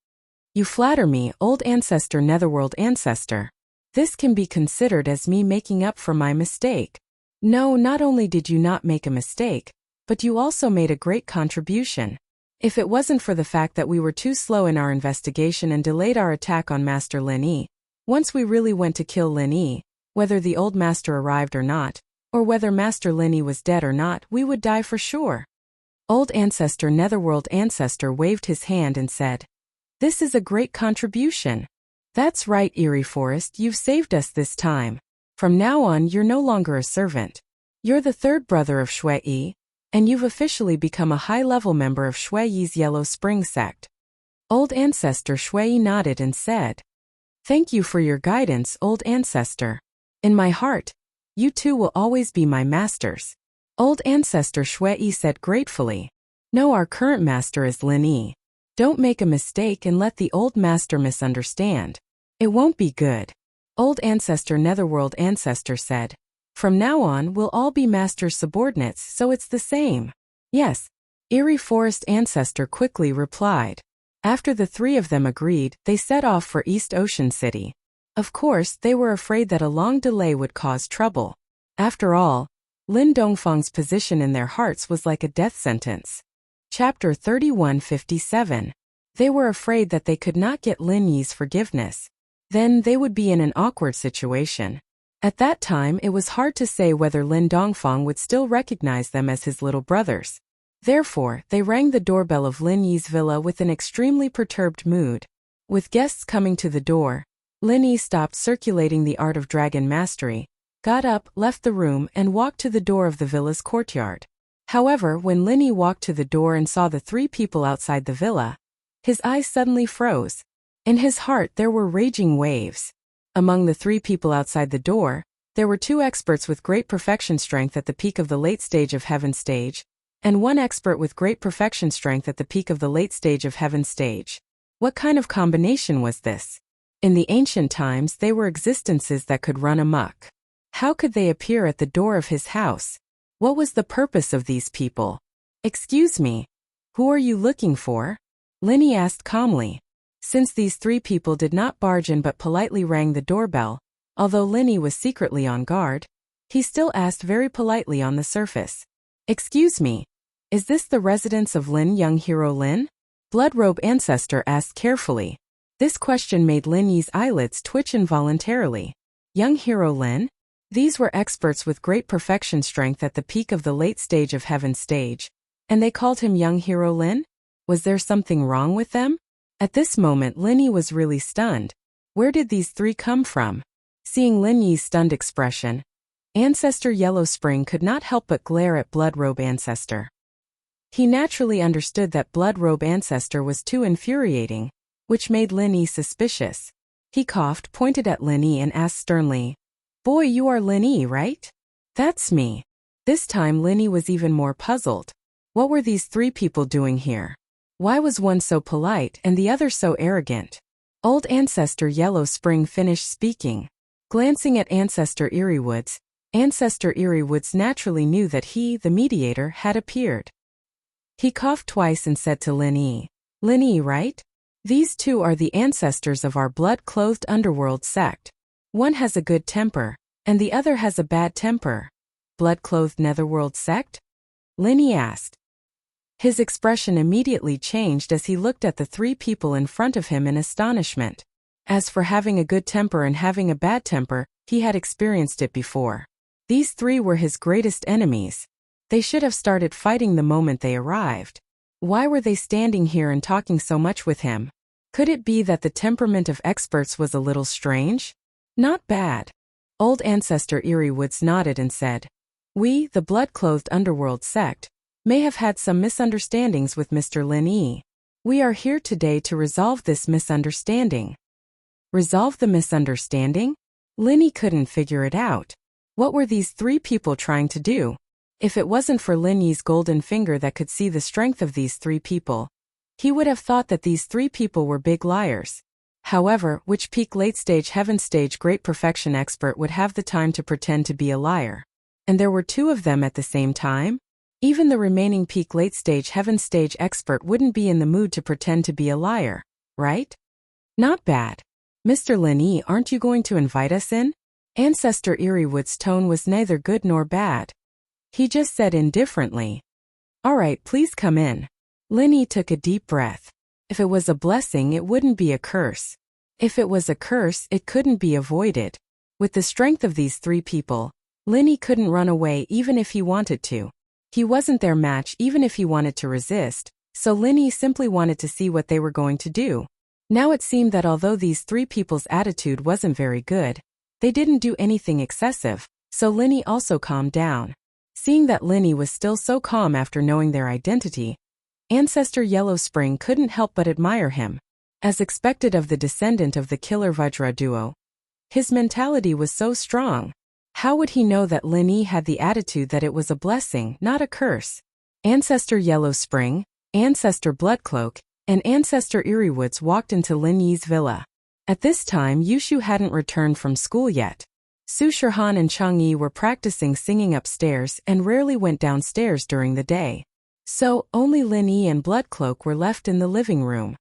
Speaker 1: You flatter me, Old Ancestor Netherworld Ancestor. This can be considered as me making up for my mistake. No, not only did you not make a mistake, but you also made a great contribution. If it wasn't for the fact that we were too slow in our investigation and delayed our attack on Master Lin Yi, once we really went to kill Lin Yi, whether the old master arrived or not, or whether Master Lin Yi was dead or not, we would die for sure. Old Ancestor Netherworld Ancestor waved his hand and said, this is a great contribution. That's right, Eerie Forest, you've saved us this time. From now on you're no longer a servant. You're the third brother of Shui Yi, and you've officially become a high-level member of Shui Yi's Yellow Spring sect. Old Ancestor Shui Yi nodded and said, thank you for your guidance, Old Ancestor. In my heart, you two will always be my masters. Old Ancestor Shui Yi said gratefully. No, our current master is Lin Yi. Don't make a mistake and let the old master misunderstand. It won't be good. Old Ancestor Netherworld Ancestor said. From now on we'll all be master's subordinates, so it's the same. Yes. Eerie Forest Ancestor quickly replied. After the three of them agreed, they set off for East Ocean City. Of course, they were afraid that a long delay would cause trouble. After all, Lin Dongfang's position in their hearts was like a death sentence. Chapter 3157. They were afraid that they could not get Lin Yi's forgiveness. Then they would be in an awkward situation. At that time it was hard to say whether Lin Dongfang would still recognize them as his little brothers. Therefore, they rang the doorbell of Lin Yi's villa with an extremely perturbed mood. With guests coming to the door, Lin Yi stopped circulating the art of dragon mastery, got up, left the room, and walked to the door of the villa's courtyard. However, when Lin Yi walked to the door and saw the three people outside the villa, his eyes suddenly froze. In his heart there were raging waves. Among the three people outside the door, there were two experts with great perfection strength at the peak of the late stage of Heaven stage, and one expert with great perfection strength at the peak of the late stage of Heaven stage. What kind of combination was this? In the ancient times they were existences that could run amok. How could they appear at the door of his house? What was the purpose of these people? Excuse me. Who are you looking for? Lin Yi asked calmly. Since these three people did not barge in but politely rang the doorbell, although Lin Yi was secretly on guard, he still asked very politely on the surface. Excuse me. Is this the residence of Lin Young Hero Lin? Bloodrobe Ancestor asked carefully. This question made Lin Yi's eyelids twitch involuntarily. Young Hero Lin? These were experts with great perfection strength at the peak of the late stage of Heaven stage, and they called him Young Hero Lin? Was there something wrong with them? At this moment Lin Yi was really stunned. Where did these three come from? Seeing Lin Yi's stunned expression, Ancestor Yellow Spring could not help but glare at Bloodrobe Ancestor. He naturally understood that Bloodrobe Ancestor was too infuriating, which made Lin Yi suspicious. He coughed, pointed at Lin Yi and asked sternly, Boy, you are Lin Yi, right? That's me. This time Lin Yi was even more puzzled. What were these three people doing here? Why was one so polite and the other so arrogant? Old Ancestor Yellow Spring finished speaking. Glancing at Ancestor Eeriewoods, Ancestor Eeriewoods naturally knew that he, the mediator, had appeared. He coughed twice and said to Lin Yi, Lin Yi, right? These two are the ancestors of our blood-clothed underworld sect. One has a good temper, and the other has a bad temper. Blood-clothed netherworld sect? Lin Yi asked. His expression immediately changed as he looked at the three people in front of him in astonishment. As for having a good temper and having a bad temper, he had experienced it before. These three were his greatest enemies. They should have started fighting the moment they arrived. Why were they standing here and talking so much with him? Could it be that the temperament of experts was a little strange? Not bad. Old Ancestor Eeriewoods nodded and said, We, the blood-clothed underworld sect, may have had some misunderstandings with Mr. Lin Yi. We are here today to resolve this misunderstanding. Resolve the misunderstanding? Linny couldn't figure it out. What were these three people trying to do? If it wasn't for Linny's golden finger that could see the strength of these three people, he would have thought that these three people were big liars. However, which peak late-stage heaven stage great perfection expert would have the time to pretend to be a liar? And there were two of them at the same time? Even the remaining peak late-stage heaven stage expert wouldn't be in the mood to pretend to be a liar, right? Not bad. Mr. Linny, aren't you going to invite us in? Ancestor Eriewood's tone was neither good nor bad. He just said indifferently, "All right, please come in." Linny took a deep breath. If it was a blessing, it wouldn't be a curse. If it was a curse, it couldn't be avoided. With the strength of these three people, Linny couldn't run away even if he wanted to. He wasn't their match even if he wanted to resist, so Linny simply wanted to see what they were going to do. Now it seemed that although these three people's attitude wasn't very good, they didn't do anything excessive, so Linny also calmed down. Seeing that Linny was still so calm after knowing their identity, Ancestor Yellow Spring couldn't help but admire him. As expected of the descendant of the killer Vajra duo, his mentality was so strong. How would he know that Linny had the attitude that it was a blessing, not a curse? Ancestor Yellow Spring, Ancestor Bloodcloak, and Ancestor Eriewoods walked into Lin Yi's villa. At this time, Yushu hadn't returned from school yet. Su Shirhan and Chang Yi were practicing singing upstairs and rarely went downstairs during the day. So, only Lin Yi and Bloodcloak were left in the living room.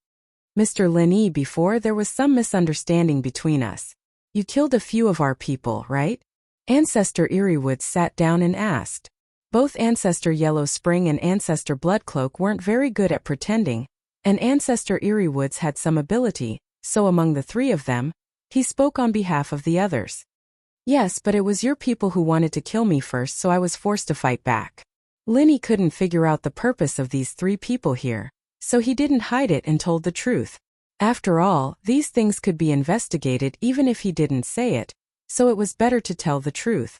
Speaker 1: "Mr. Lin Yi, before there was some misunderstanding between us. You killed a few of our people, right?" Ancestor Eriewoods sat down and asked. Both Ancestor Yellow Spring and Ancestor Bloodcloak weren't very good at pretending, and Ancestor Eriewoods had some ability, so among the three of them, he spoke on behalf of the others. "Yes, but it was your people who wanted to kill me first, so I was forced to fight back." Linny couldn't figure out the purpose of these three people here, so he didn't hide it and told the truth. After all, these things could be investigated even if he didn't say it, so it was better to tell the truth.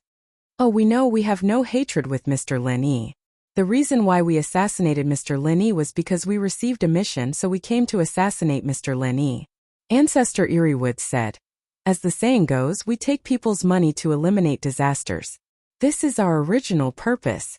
Speaker 1: "Oh, we know we have no hatred with Mr. Lin Yi. The reason why we assassinated Mr. Lin Yi was because we received a mission, so we came to assassinate Mr. Lin Yi," Ancestor Eriewoods said. "As the saying goes, we take people's money to eliminate disasters. This is our original purpose."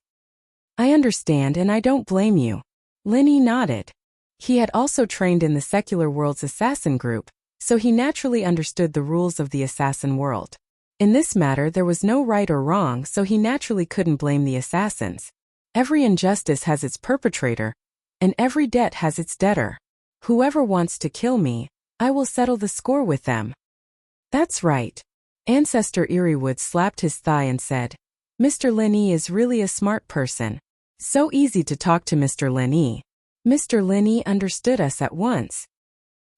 Speaker 1: "I understand and I don't blame you." Linny nodded. He had also trained in the secular world's assassin group, so he naturally understood the rules of the assassin world. In this matter there was no right or wrong, so he naturally couldn't blame the assassins. Every injustice has its perpetrator, and every debt has its debtor. Whoever wants to kill me, I will settle the score with them. "That's right." Ancestor Eriewoods slapped his thigh and said, "Mr. Lin Yi is really a smart person. So easy to talk to Mr. Lin Yi. Mr. Lin Yi understood us at once."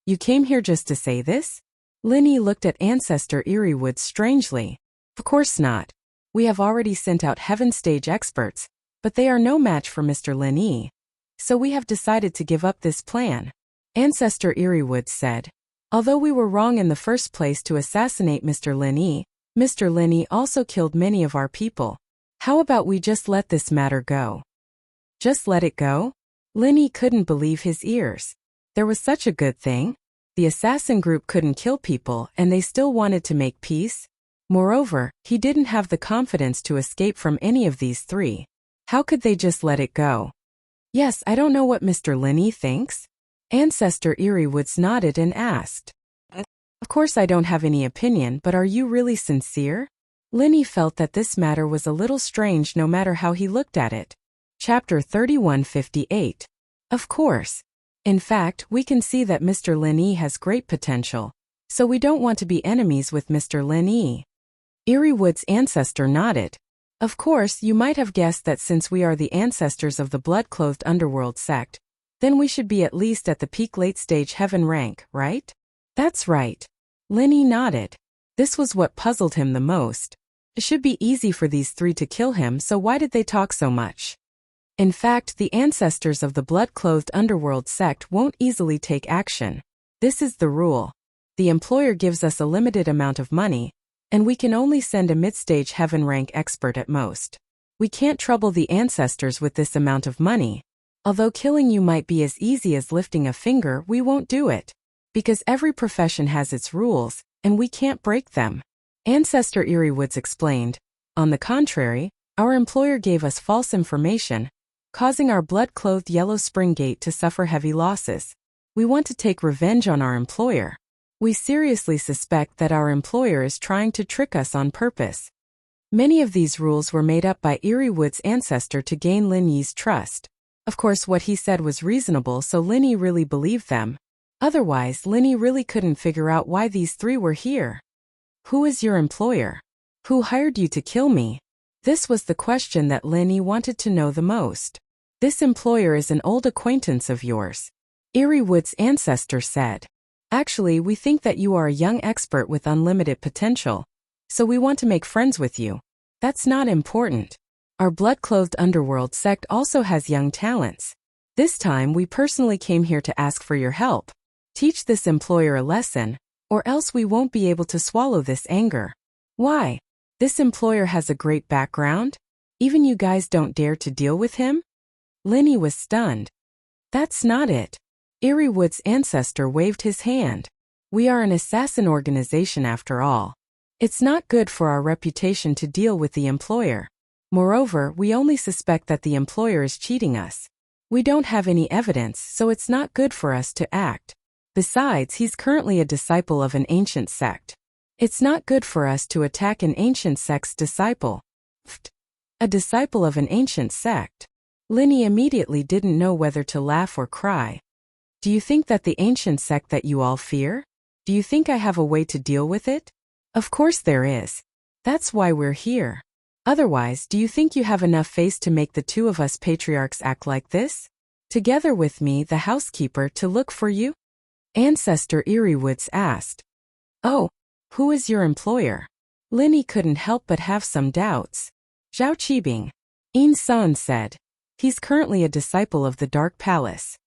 Speaker 1: "You came here just to say this?" Lin Yi looked at Ancestor Eriewoods strangely. "Of course not. We have already sent out heaven stage experts, but they are no match for Mr. Lin Yi. So we have decided to give up this plan," Ancestor Eriewoods said. "Although we were wrong in the first place to assassinate Mr. Lin Yi, Mr. Lin Yi also killed many of our people. How about we just let this matter go?" Just let it go? Lin Yi couldn't believe his ears. There was such a good thing? The assassin group couldn't kill people and they still wanted to make peace? Moreover, he didn't have the confidence to escape from any of these three. How could they just let it go? "Yes, I don't know what Mr. Lin Yi thinks." Ancestor Eriewoods nodded and asked. "Of course I don't have any opinion, but are you really sincere?" Lin Yi felt that this matter was a little strange no matter how he looked at it. Chapter 3158. Of course. In fact, we can see that Mr. Lin Yi has great potential, so we don't want to be enemies with Mr. Lin Yi. Eriewoods' ancestor nodded. "Of course, you might have guessed that since we are the ancestors of the blood-clothed underworld sect, then we should be at least at the peak late-stage heaven rank, right?" "That's right." Lin Yi nodded. This was what puzzled him the most. It should be easy for these three to kill him, so why did they talk so much? In fact, the ancestors of the blood-clothed underworld sect won't easily take action. This is the rule. The employer gives us a limited amount of money, and we can only send a mid-stage heaven rank expert at most. We can't trouble the ancestors with this amount of money. Although killing you might be as easy as lifting a finger, we won't do it. Because every profession has its rules, and we can't break them. Ancestor Eerie Woods explained. On the contrary, our employer gave us false information, causing our blood-clothed Yellow Spring Gate to suffer heavy losses. We want to take revenge on our employer. We seriously suspect that our employer is trying to trick us on purpose. Many of these rules were made up by Eerie Wood's ancestor to gain Lin Yi's trust. Of course, what he said was reasonable, so Lin Yi really believed them. Otherwise, Lin Yi really couldn't figure out why these three were here. Who is your employer? Who hired you to kill me? This was the question that Lin Yi wanted to know the most. This employer is an old acquaintance of yours. Eerie Wood's ancestor said. Actually, we think that you are a young expert with unlimited potential. So we want to make friends with you. That's not important. Our blood-clothed underworld sect also has young talents. This time we personally came here to ask for your help. Teach this employer a lesson, or else we won't be able to swallow this anger. Why? This employer has a great background? Even you guys don't dare to deal with him? Lin Yi was stunned. That's not it. Eerie Wood's ancestor waved his hand. We are an assassin organization after all. It's not good for our reputation to deal with the employer. Moreover, we only suspect that the employer is cheating us. We don't have any evidence, so it's not good for us to act. Besides, he's currently a disciple of an ancient sect. It's not good for us to attack an ancient sect's disciple. A disciple of an ancient sect. Lin Yi immediately didn't know whether to laugh or cry. Do you think that the ancient sect that you all fear? Do you think I have a way to deal with it? Of course there is. That's why we're here. Otherwise, do you think you have enough face to make the two of us patriarchs act like this? Together with me, the housekeeper, to look for you? Ancestor Eerie Woods asked. Oh, who is your employer? Lin Yi couldn't help but have some doubts. Zhao Qibing. In San said. He's currently a disciple of the Dark Palace.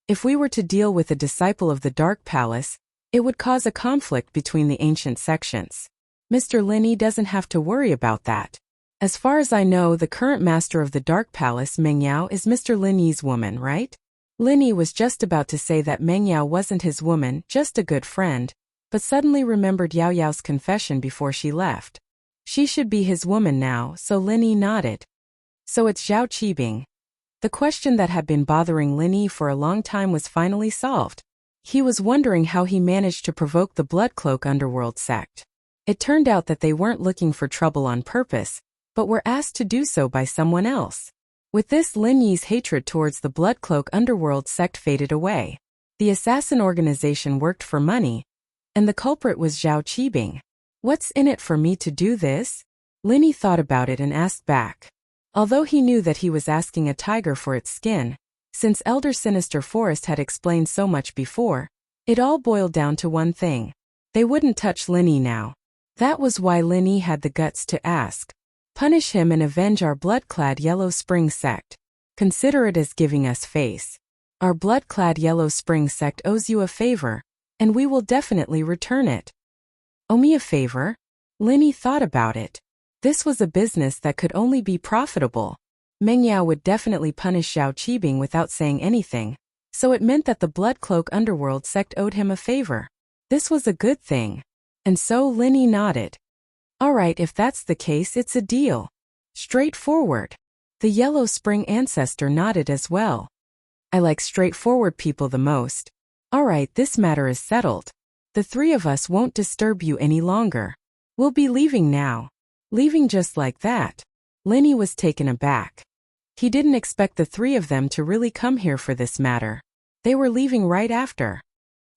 Speaker 1: If we were to deal with a disciple of the Dark Palace, it would cause a conflict between the ancient sections. Mr. Lin Yi doesn't have to worry about that. As far as I know, the current master of the Dark Palace, Meng Yao, is Mr. Lin Yi's woman, right? Lin Yi was just about to say that Meng Yao wasn't his woman, just a good friend, but suddenly remembered Yao Yao's confession before she left. She should be his woman now, so Lin Yi nodded. So it's Zhao Qibing. The question that had been bothering Lin Yi for a long time was finally solved. He was wondering how he managed to provoke the Bloodcloak Underworld sect. It turned out that they weren't looking for trouble on purpose, but were asked to do so by someone else. With this, Lin Yi's hatred towards the Bloodcloak Underworld sect faded away. The assassin organization worked for money, and the culprit was Zhao Qibing. What's in it for me to do this? Lin Yi thought about it and asked back. Although he knew that he was asking a tiger for its skin, since Elder Sinister Forest had explained so much before, it all boiled down to one thing. They wouldn't touch Lin Yi now. That was why Lin Yi had the guts to ask. Punish him and avenge our blood-clad Yellow Spring sect. Consider it as giving us face. Our blood-clad Yellow Spring sect owes you a favor, and we will definitely return it. Owe me a favor? Lin Yi thought about it. This was a business that could only be profitable. Meng Yao would definitely punish Zhao Qibing without saying anything, so it meant that the Bloodcloak Underworld sect owed him a favor. This was a good thing. And so Lin Yi nodded. Alright, if that's the case, it's a deal. Straightforward. The Yellow Spring ancestor nodded as well. I like straightforward people the most. Alright, this matter is settled. The three of us won't disturb you any longer. We'll be leaving now. Leaving just like that. Lin Yi was taken aback. He didn't expect the three of them to really come here for this matter. They were leaving right after.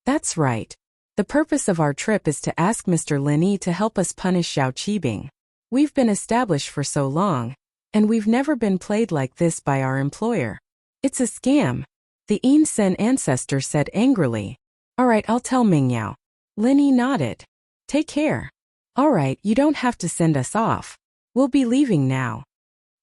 Speaker 1: That's right. The purpose of our trip is to ask Mr. Lin Yi to help us punish Zhao Qibing. We've been established for so long, and we've never been played like this by our employer. It's a scam. The Yin Sen ancestor said angrily. Alright, I'll tell Meng Yao. Lin Yi nodded. Take care. Alright, you don't have to send us off. We'll be leaving now.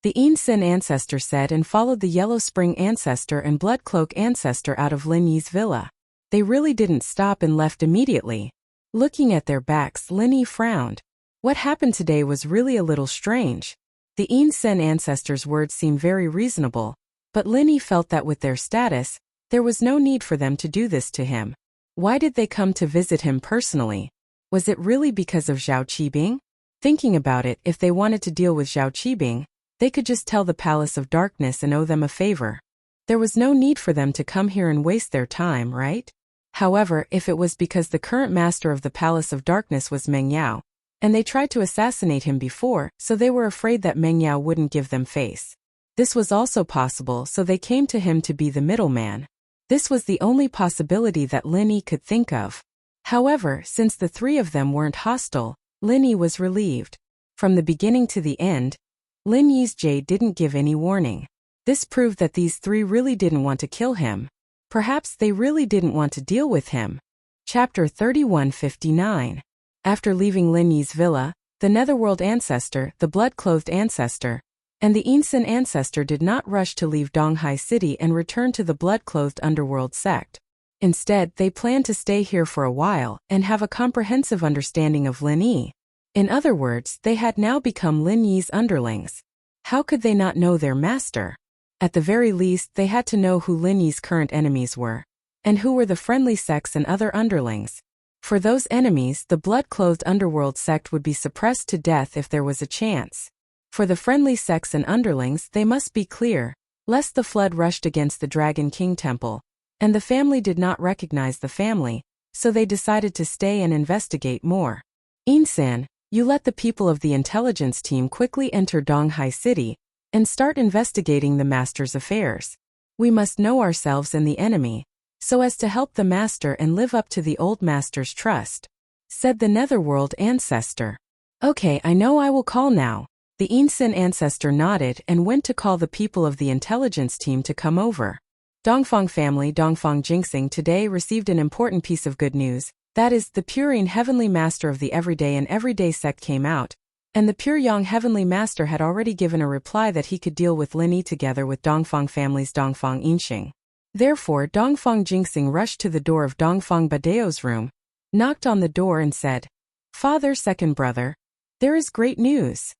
Speaker 1: The Yin Sen ancestor said and followed the Yellow Spring ancestor and Bloodcloak ancestor out of Lin Yi's villa. They really didn't stop and left immediately. Looking at their backs, Lin Yi frowned. What happened today was really a little strange. The Yin Sen ancestors' words seemed very reasonable, but Lin Yi felt that with their status, there was no need for them to do this to him. Why did they come to visit him personally? Was it really because of Zhao Qibing? Thinking about it, if they wanted to deal with Zhao Qibing, they could just tell the Palace of Darkness and owe them a favor. There was no need for them to come here and waste their time, right? However, if it was because the current master of the Palace of Darkness was Meng Yao, and they tried to assassinate him before, so they were afraid that Meng Yao wouldn't give them face. This was also possible, so they came to him to be the middleman. This was the only possibility that Lin Yi could think of. However, since the three of them weren't hostile, Lin Yi was relieved. From the beginning to the end, Lin Yi's jade didn't give any warning. This proved that these three really didn't want to kill him. Perhaps they really didn't want to deal with him. Chapter 3159. After leaving Lin Yi's villa, the Netherworld ancestor, the blood-clothed ancestor, and the Insin ancestor did not rush to leave Donghai City and return to the blood-clothed underworld sect. Instead, they planned to stay here for a while and have a comprehensive understanding of Lin Yi. In other words, they had now become Lin Yi's underlings. How could they not know their master? At the very least, they had to know who Lin Yi's current enemies were, and who were the friendly sects and other underlings. For those enemies, the blood-clothed underworld sect would be suppressed to death if there was a chance. For the friendly sects and underlings, they must be clear, lest the flood rushed against the Dragon King Temple, and the family did not recognize the family, so they decided to stay and investigate more. Insan, you let the people of the intelligence team quickly enter Donghai City and start investigating the master's affairs. We must know ourselves and the enemy, so as to help the master and live up to the old master's trust, said the Netherworld ancestor. Okay, I know, I will call now. The Insin ancestor nodded and went to call the people of the intelligence team to come over. Dongfang family, Dongfang Jinxing today received an important piece of good news. That is, the Purine Heavenly Master of the Everyday and Everyday sect came out, and the Pure Yang Heavenly Master had already given a reply that he could deal with Lin Yi together with Dongfang family's Dongfang Yinxing. Therefore, Dongfang Jinxing rushed to the door of Dongfang Badeo's room, knocked on the door and said, "Father, second brother, there is great news."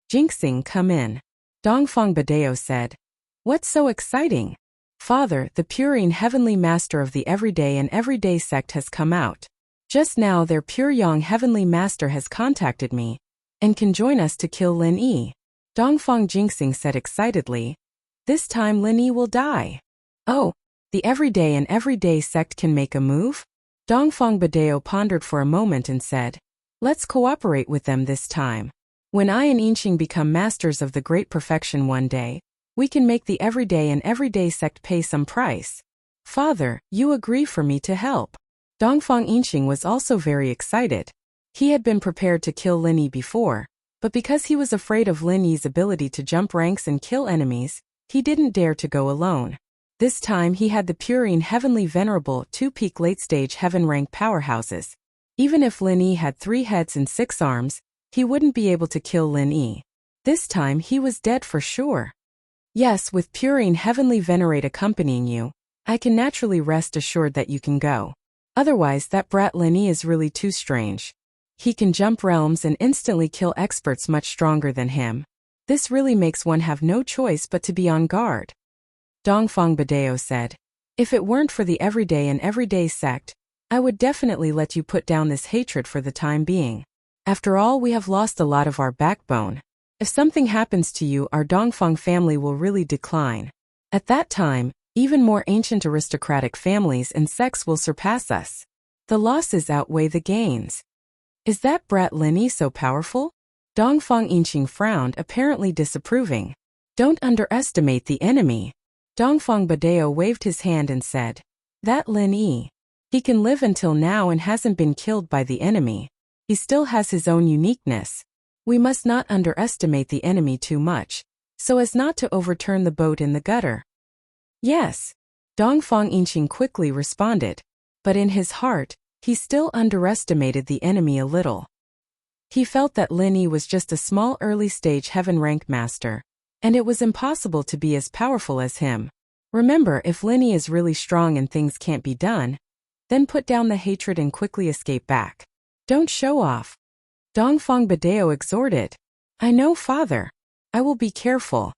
Speaker 1: Jinxing, come in. Dongfang Badeo said, "What's so exciting?" "Father, the Purine Heavenly Master of the Everyday and Everyday sect has come out. Just now their Pure Yang Heavenly Master has contacted me, and can join us to kill Lin Yi." Dongfang Jinxing said excitedly, "This time Lin Yi will die." "Oh, the Everyday and Everyday sect can make a move?" Dongfang Badeo pondered for a moment and said, "Let's cooperate with them this time. When I and Yinxing become masters of the great perfection one day, we can make the Everyday and Everyday sect pay some price. Father, you agree for me to help?" Dongfang Yinxing was also very excited. He had been prepared to kill Lin Yi before, but because he was afraid of Lin Yi's ability to jump ranks and kill enemies, he didn't dare to go alone. This time he had the Purine Heavenly Venerable two-peak late-stage heaven rank powerhouses. Even if Lin Yi had 3 heads and 6 arms, he wouldn't be able to kill Lin Yi. This time he was dead for sure. Yes, with Purine Heavenly Venerate accompanying you, I can naturally rest assured that you can go. Otherwise, that brat Lin Yi is really too strange. He can jump realms and instantly kill experts much stronger than him. This really makes one have no choice but to be on guard. Dongfang Badeo said, "If it weren't for the Everyday and Everyday sect, I would definitely let you put down this hatred for the time being. After all, we have lost a lot of our backbone. If something happens to you, our Dongfang family will really decline. At that time, even more ancient aristocratic families and sects will surpass us. The losses outweigh the gains." "Is that brat Lin Yi so powerful?" Dongfang Yinxing frowned, apparently disapproving. "Don't underestimate the enemy." Dongfang Badeo waved his hand and said, "That Lin Yi. He can live until now and hasn't been killed by the enemy. He still has his own uniqueness. We must not underestimate the enemy too much, so as not to overturn the boat in the gutter." "Yes," Dongfang Yinxing quickly responded, but in his heart, he still underestimated the enemy a little. He felt that Lin Yi was just a small early-stage heaven rank master, and it was impossible to be as powerful as him. Remember, if Lin Yi is really strong and things can't be done, then put down the hatred and quickly escape back. Don't show off. Dongfang Badeo exhorted. "I know, father. I will be careful."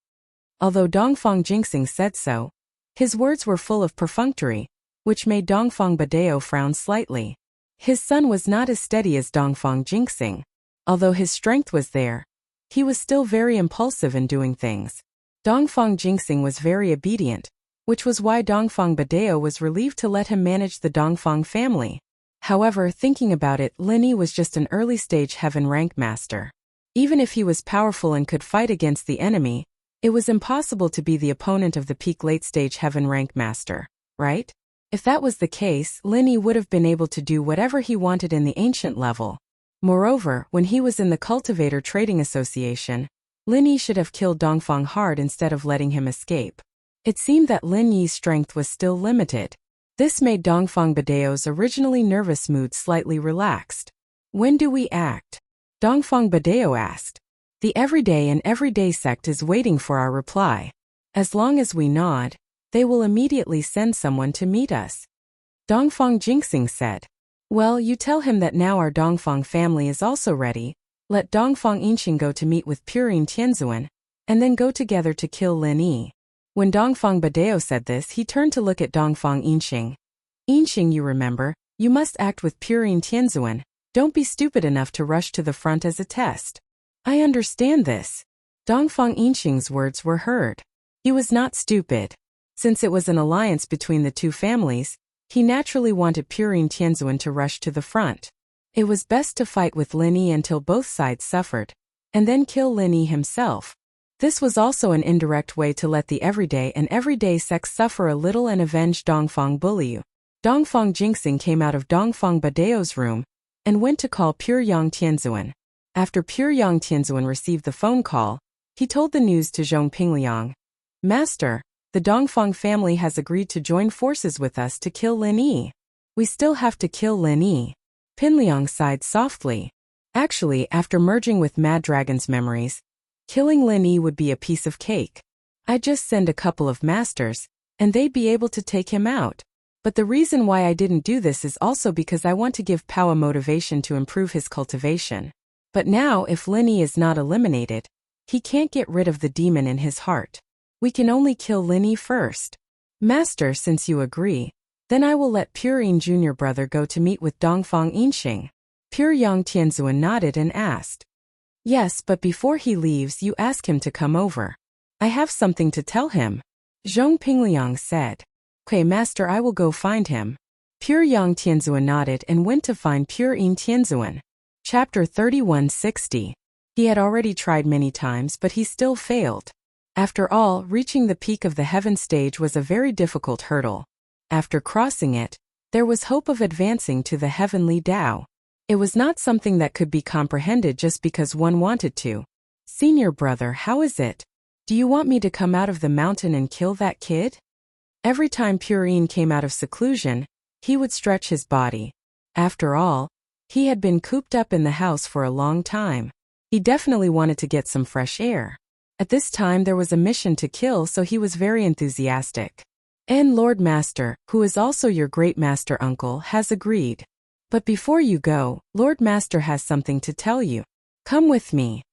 Speaker 1: Although Dongfang Jinxing said so, his words were full of perfunctory, which made Dongfang Badao frown slightly. His son was not as steady as Dongfang Jingxing. Although his strength was there, he was still very impulsive in doing things. Dongfang Jingxing was very obedient, which was why Dongfang Badao was relieved to let him manage the Dongfang family. However, thinking about it, Lin Yi was just an early-stage heaven rank master. Even if he was powerful and could fight against the enemy, it was impossible to be the opponent of the peak late-stage heaven rank master, right? If that was the case, Lin Yi would have been able to do whatever he wanted in the ancient level. Moreover, when he was in the Cultivator Trading Association, Lin Yi should have killed Dongfang hard instead of letting him escape. It seemed that Lin Yi's strength was still limited. This made Dongfang Badao's originally nervous mood slightly relaxed. When do we act? Dongfang Badao asked. The everyday and everyday sect is waiting for our reply. As long as we nod, they will immediately send someone to meet us. Dongfang Jingxing said. Well, you tell him that now our Dongfang family is also ready. Let Dongfang Yinxing go to meet with Purin Tianzuan, and then go together to kill Lin Yi. When Dongfang Badao said this, he turned to look at Dongfang Yinxing. Yinxing, you remember, you must act with Purin Tianzuan. Don't be stupid enough to rush to the front as a test. I understand this. Dongfang Yinxing's words were heard. He was not stupid. Since it was an alliance between the two families, he naturally wanted Purin Tianzuan to rush to the front. It was best to fight with Lin Yi until both sides suffered, and then kill Lin Yi himself. This was also an indirect way to let the everyday and everyday sects suffer a little and avenge Dongfang Buliu. Dongfang Jingxing came out of Dongfang Badao's room and went to call Puryang Tianzuan. After Puryang Tianzuan received the phone call, he told the news to Zhong Pingliang. Master, the Dongfang family has agreed to join forces with us to kill Lin Yi. We still have to kill Lin Yi. Pinliang sighed softly. Actually, after merging with Mad Dragon's memories, killing Lin Yi would be a piece of cake. I'd just send a couple of masters, and they'd be able to take him out. But the reason why I didn't do this is also because I want to give Pao a motivation to improve his cultivation. But now, if Lin Yi is not eliminated, he can't get rid of the demon in his heart. We can only kill Lin Yi first. Master, since you agree, then I will let Purin Junior Brother go to meet with Dongfang Yinxing. Puryang Tianzuan nodded and asked. Yes, but before he leaves, you ask him to come over. I have something to tell him. Zhong Pingliang said. Okay, master, I will go find him. Puryang Tianzuan nodded and went to find Purin Tianzuan. Chapter 3160. He had already tried many times, but he still failed. After all, reaching the peak of the heaven stage was a very difficult hurdle. After crossing it, there was hope of advancing to the heavenly Tao. It was not something that could be comprehended just because one wanted to. Senior brother, how is it? Do you want me to come out of the mountain and kill that kid? Every time Purin came out of seclusion, he would stretch his body. After all, he had been cooped up in the house for a long time. He definitely wanted to get some fresh air. At this time there was a mission to kill, so he was very enthusiastic. And Lord Master, who is also your great master uncle, has agreed. But before you go, Lord Master has something to tell you. Come with me.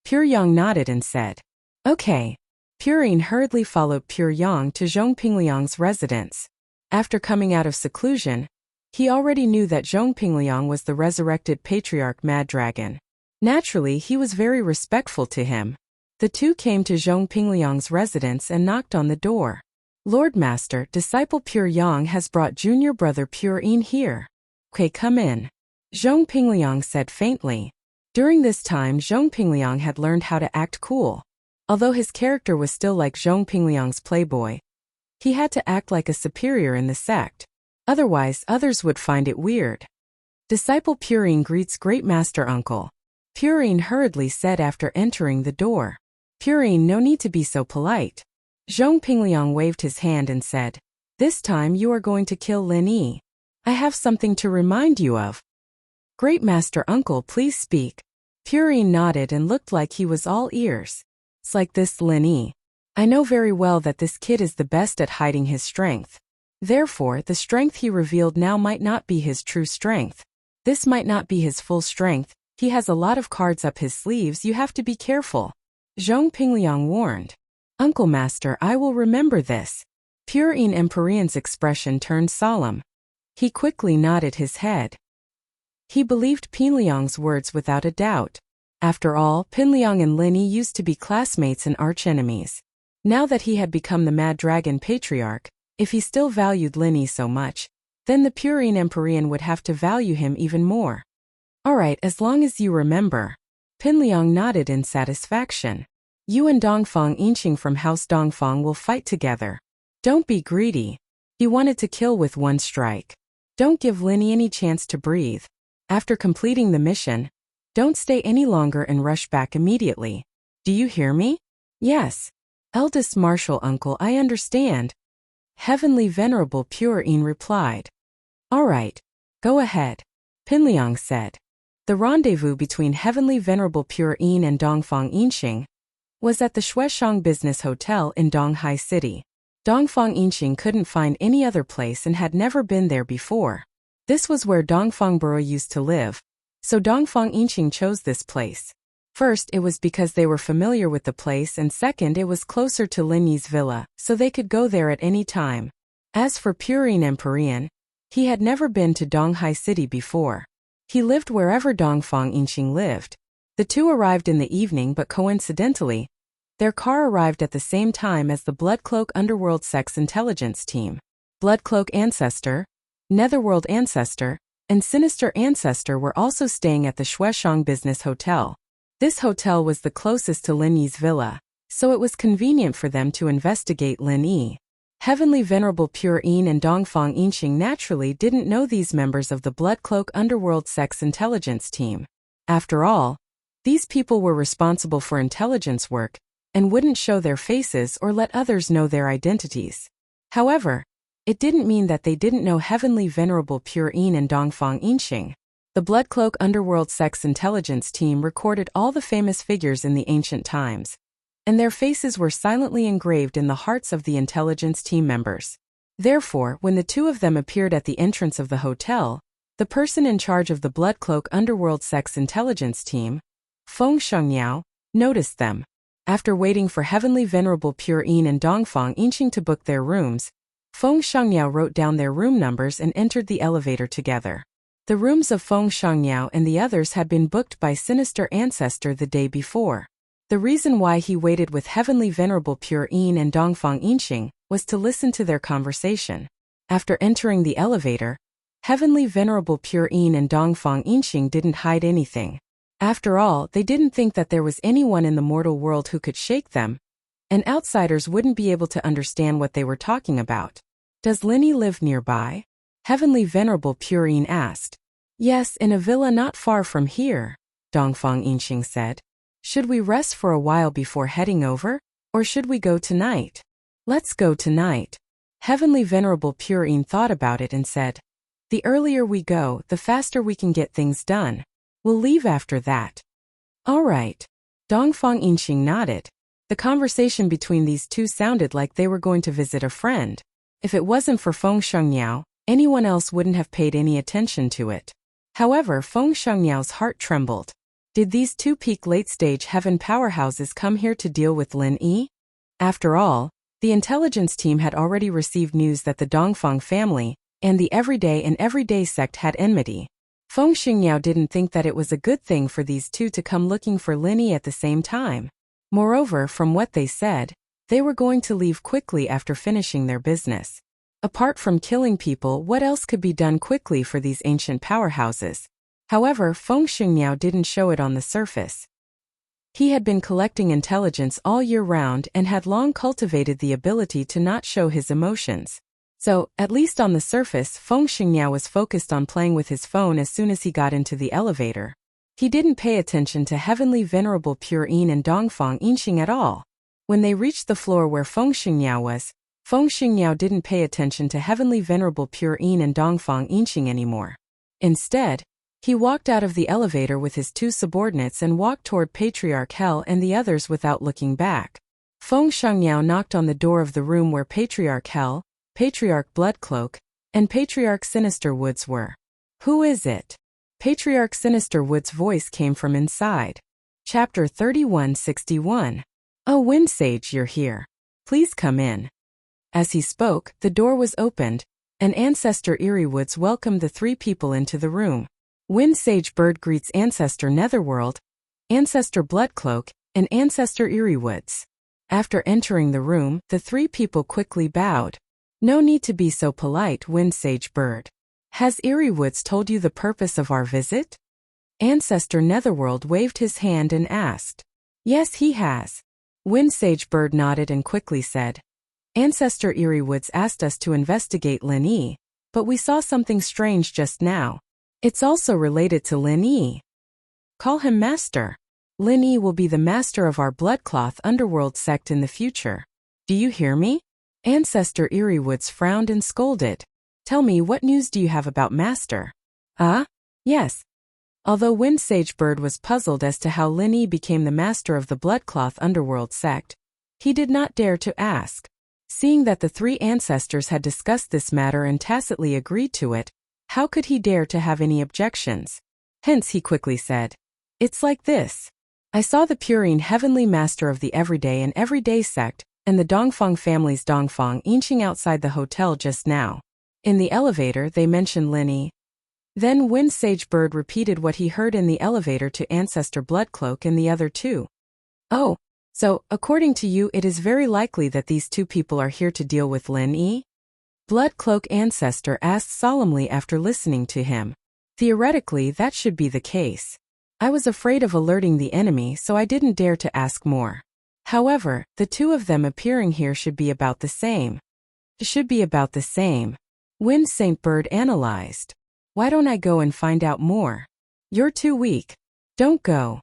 Speaker 1: Puryang nodded and said. Okay. Purin hurriedly followed Puryang to Zhong Pingliang's residence. After coming out of seclusion, he already knew that Zhong Pingliang was the resurrected patriarch Mad Dragon. Naturally, he was very respectful to him. The two came to Zhong Pingliang's residence and knocked on the door. Lord Master, disciple Puryang has brought junior brother Purin here. Okay, come in. Zhong Pingliang said faintly. During this time, Zhong Pingliang had learned how to act cool. Although his character was still like Zhong Pingliang's playboy, he had to act like a superior in the sect. Otherwise, others would find it weird. Disciple Purin greets great master uncle. Purin hurriedly said after entering the door. Purin, no need to be so polite. Zhong Pingliang waved his hand and said, this time you are going to kill Lin Yi. I have something to remind you of. Great master uncle, please speak. Purin nodded and looked like he was all ears. It's like this, Lin Yi. I know very well that this kid is the best at hiding his strength. Therefore, the strength he revealed now might not be his true strength. This might not be his full strength. He has a lot of cards up his sleeves, you have to be careful. Zhong Pingliang warned. Uncle Master, I will remember this. Purine Empyrean's expression turned solemn. He quickly nodded his head. He believed Pinliang's words without a doubt. After all, Pinliang and Lin Yi used to be classmates and archenemies. Now that he had become the Mad Dragon Patriarch, if he still valued Lin Yi so much, then the Purine Empyrean would have to value him even more. Alright, as long as you remember. Pinliang nodded in satisfaction. You and Dongfang Yinqing from House Dongfang will fight together. Don't be greedy. He wanted to kill with one strike. Don't give Lin Yi any chance to breathe. After completing the mission, don't stay any longer and rush back immediately. Do you hear me? Yes. Eldest Marshal Uncle, I understand. Heavenly Venerable Purine replied. Alright. Go ahead. Pinliang said. The rendezvous between Heavenly Venerable Purine and Dongfang Yinqing was at the Shueshang Business Hotel in Donghai City. Dongfang Yinqing couldn't find any other place and had never been there before. This was where Dongfang Buro used to live, so Dongfang Yinqing chose this place. First, it was because they were familiar with the place, and second, it was closer to Lin Yi's villa, so they could go there at any time. As for Purine Empyrean, he had never been to Donghai City before. He lived wherever Dongfang Yinqing lived. The two arrived in the evening, but coincidentally, their car arrived at the same time as the Bloodcloak Underworld Sex Intelligence Team. Bloodcloak Ancestor, Netherworld Ancestor, and Sinister Ancestor were also staying at the Shueshang Business Hotel. This hotel was the closest to Lin Yi's villa, so it was convenient for them to investigate Lin Yi. Heavenly Venerable Purine and Dongfang Yinqing naturally didn't know these members of the Bloodcloak Underworld Sex Intelligence Team. After all, these people were responsible for intelligence work and wouldn't show their faces or let others know their identities. However, it didn't mean that they didn't know Heavenly Venerable Purine and Dongfang Yinqing. The Bloodcloak Underworld Sex Intelligence Team recorded all the famous figures in the ancient times, and their faces were silently engraved in the hearts of the intelligence team members. Therefore, when the two of them appeared at the entrance of the hotel, the person in charge of the Bloodcloak Underworld Sex Intelligence Team, Feng Shengyao, noticed them. After waiting for Heavenly Venerable Purine and Dongfang Yinqing to book their rooms, Feng Shengyao wrote down their room numbers and entered the elevator together. The rooms of Feng Shengyao and the others had been booked by Sinister Ancestor the day before. The reason why he waited with Heavenly Venerable Purine and Dongfang Yinqing was to listen to their conversation. After entering the elevator, Heavenly Venerable Purine and Dongfang Yinqing didn't hide anything. After all, they didn't think that there was anyone in the mortal world who could shake them, and outsiders wouldn't be able to understand what they were talking about. Does Lin Yi live nearby? Heavenly Venerable Purine asked. Yes, in a villa not far from here, Dongfang Yinqing said. Should we rest for a while before heading over, or should we go tonight? Let's go tonight. Heavenly Venerable Purine thought about it and said, the earlier we go, the faster we can get things done. We'll leave after that. All right. Dongfang Yinqing nodded. The conversation between these two sounded like they were going to visit a friend. If it wasn't for Feng Shengyao, anyone else wouldn't have paid any attention to it. However, Feng Shengyao's heart trembled. Did these two peak late-stage heaven powerhouses come here to deal with Lin Yi? After all, the intelligence team had already received news that the Dongfang family and the Everyday sect had enmity. Feng Shengyao didn't think that it was a good thing for these two to come looking for Lin Yi at the same time. Moreover, from what they said, they were going to leave quickly after finishing their business. Apart from killing people, what else could be done quickly for these ancient powerhouses? However, Feng Shengyao didn't show it on the surface. He had been collecting intelligence all year round and had long cultivated the ability to not show his emotions. So, at least on the surface, Feng Shengyao was focused on playing with his phone as soon as he got into the elevator. He didn't pay attention to Heavenly Venerable Purine and Dongfang Yinqing at all. When they reached the floor where Feng Shengyao was, Feng Shengyao didn't pay attention to Heavenly Venerable Purine and Dongfang Yinqing anymore. Instead, he walked out of the elevator with his two subordinates and walked toward Patriarch Hell and the others without looking back. Feng Shengyao knocked on the door of the room where Patriarch Hell, Patriarch Bloodcloak, and Patriarch Sinister Woods were. Who is it? Patriarch Sinister Woods' voice came from inside. Chapter 3161. Oh, Windsage, you're here. Please come in. As he spoke, the door was opened, and Ancestor Eeriewoods welcomed the three people into the room. Wind Sage Bird greets Ancestor Netherworld, Ancestor Bloodcloak, and Ancestor Eeriewoods. After entering the room, the three people quickly bowed. No need to be so polite, Wind Sage Bird. Has Eeriewoods told you the purpose of our visit? Ancestor Netherworld waved his hand and asked. Yes, he has. Wind Sage Bird nodded and quickly said. Ancestor Eeriewoods asked us to investigate Lin Yi, but we saw something strange just now. It's also related to Lin Yi. Call him Master. Lin Yi will be the master of our Bloodcloth Underworld sect in the future. Do you hear me? Ancestor Eeriewoods frowned and scolded. Tell me, what news do you have about Master? Yes. Although Wind Sage Bird was puzzled as to how Lin Yi became the master of the Bloodcloth Underworld sect, he did not dare to ask. Seeing that the three ancestors had discussed this matter and tacitly agreed to it, how could he dare to have any objections? Hence he quickly said, It's like this. I saw the Purine Heavenly Master of the Everyday and Everyday sect, and the Dongfang family's Dongfang inching outside the hotel just now. In the elevator they mentioned Lin Yi. Then Wind Sage Bird repeated what he heard in the elevator to Ancestor Bloodcloak and the other two. Oh, so, according to you, it is very likely that these two people are here to deal with Lin Yi? Bloodcloak Ancestor asked solemnly after listening to him. Theoretically, that should be the case. I was afraid of alerting the enemy, so I didn't dare to ask more. However, the two of them appearing here should be about the same. Wind Saint Bird analyzed. Why don't I go and find out more? You're too weak. Don't go.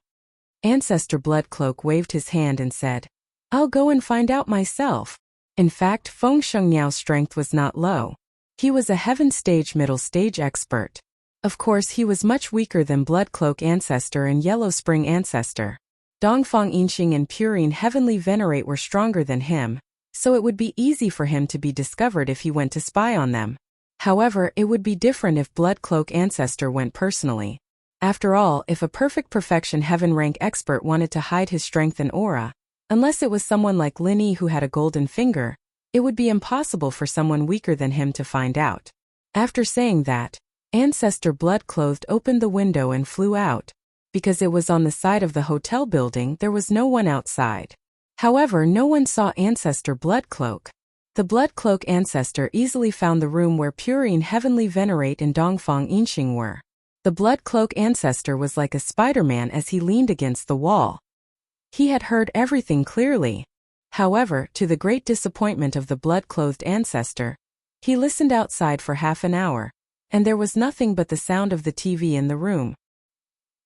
Speaker 1: Ancestor Bloodcloak waved his hand and said, I'll go and find out myself. In fact, Feng Shengniao's strength was not low. He was a Heaven Stage Middle Stage expert. Of course, he was much weaker than Bloodcloak Ancestor and Yellow Spring Ancestor. Dongfang Inxing and Purine Heavenly Venerate were stronger than him, so it would be easy for him to be discovered if he went to spy on them. However, it would be different if Bloodcloak Ancestor went personally. After all, if a perfect perfection heaven rank expert wanted to hide his strength and aura, unless it was someone like Lin Yi who had a golden finger, it would be impossible for someone weaker than him to find out. After saying that, Ancestor Bloodclothed opened the window and flew out. Because it was on the side of the hotel building, there was no one outside. However, no one saw Ancestor Bloodcloak. The Bloodcloak Ancestor easily found the room where Purine Heavenly Venerate and Dongfang Inxing were. The Bloodcloak Ancestor was like a Spider-Man as he leaned against the wall. He had heard everything clearly. However, to the great disappointment of the Bloodclothed Ancestor, he listened outside for half an hour, and there was nothing but the sound of the TV in the room.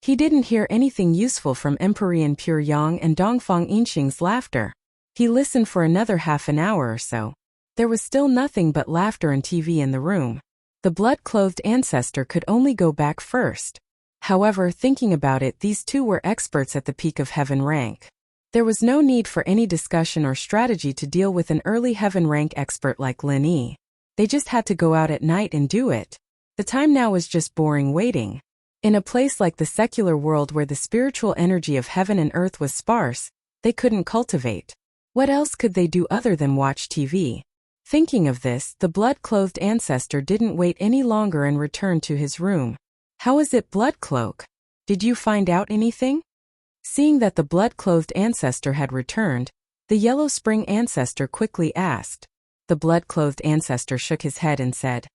Speaker 1: He didn't hear anything useful from Empyrean Pure Yang and Dongfang Inxing's laughter. He listened for another half an hour or so. There was still nothing but laughter and TV in the room. The blood-clothed ancestor could only go back first. However, thinking about it, these two were experts at the peak of heaven rank. There was no need for any discussion or strategy to deal with an early heaven rank expert like Lin Yi. They just had to go out at night and do it. The time now was just boring waiting. In a place like the secular world where the spiritual energy of heaven and earth was sparse, they couldn't cultivate. What else could they do other than watch TV? Thinking of this, the blood-clothed ancestor didn't wait any longer and returned to his room. How is it, Bloodcloak? Did you find out anything? Seeing that the blood-clothed ancestor had returned, the Yellow Spring ancestor quickly asked. The blood-clothed ancestor shook his head and said,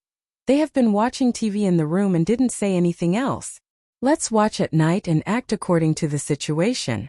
Speaker 1: "They have been watching TV in the room and didn't say anything else. Let's watch at night and act according to the situation.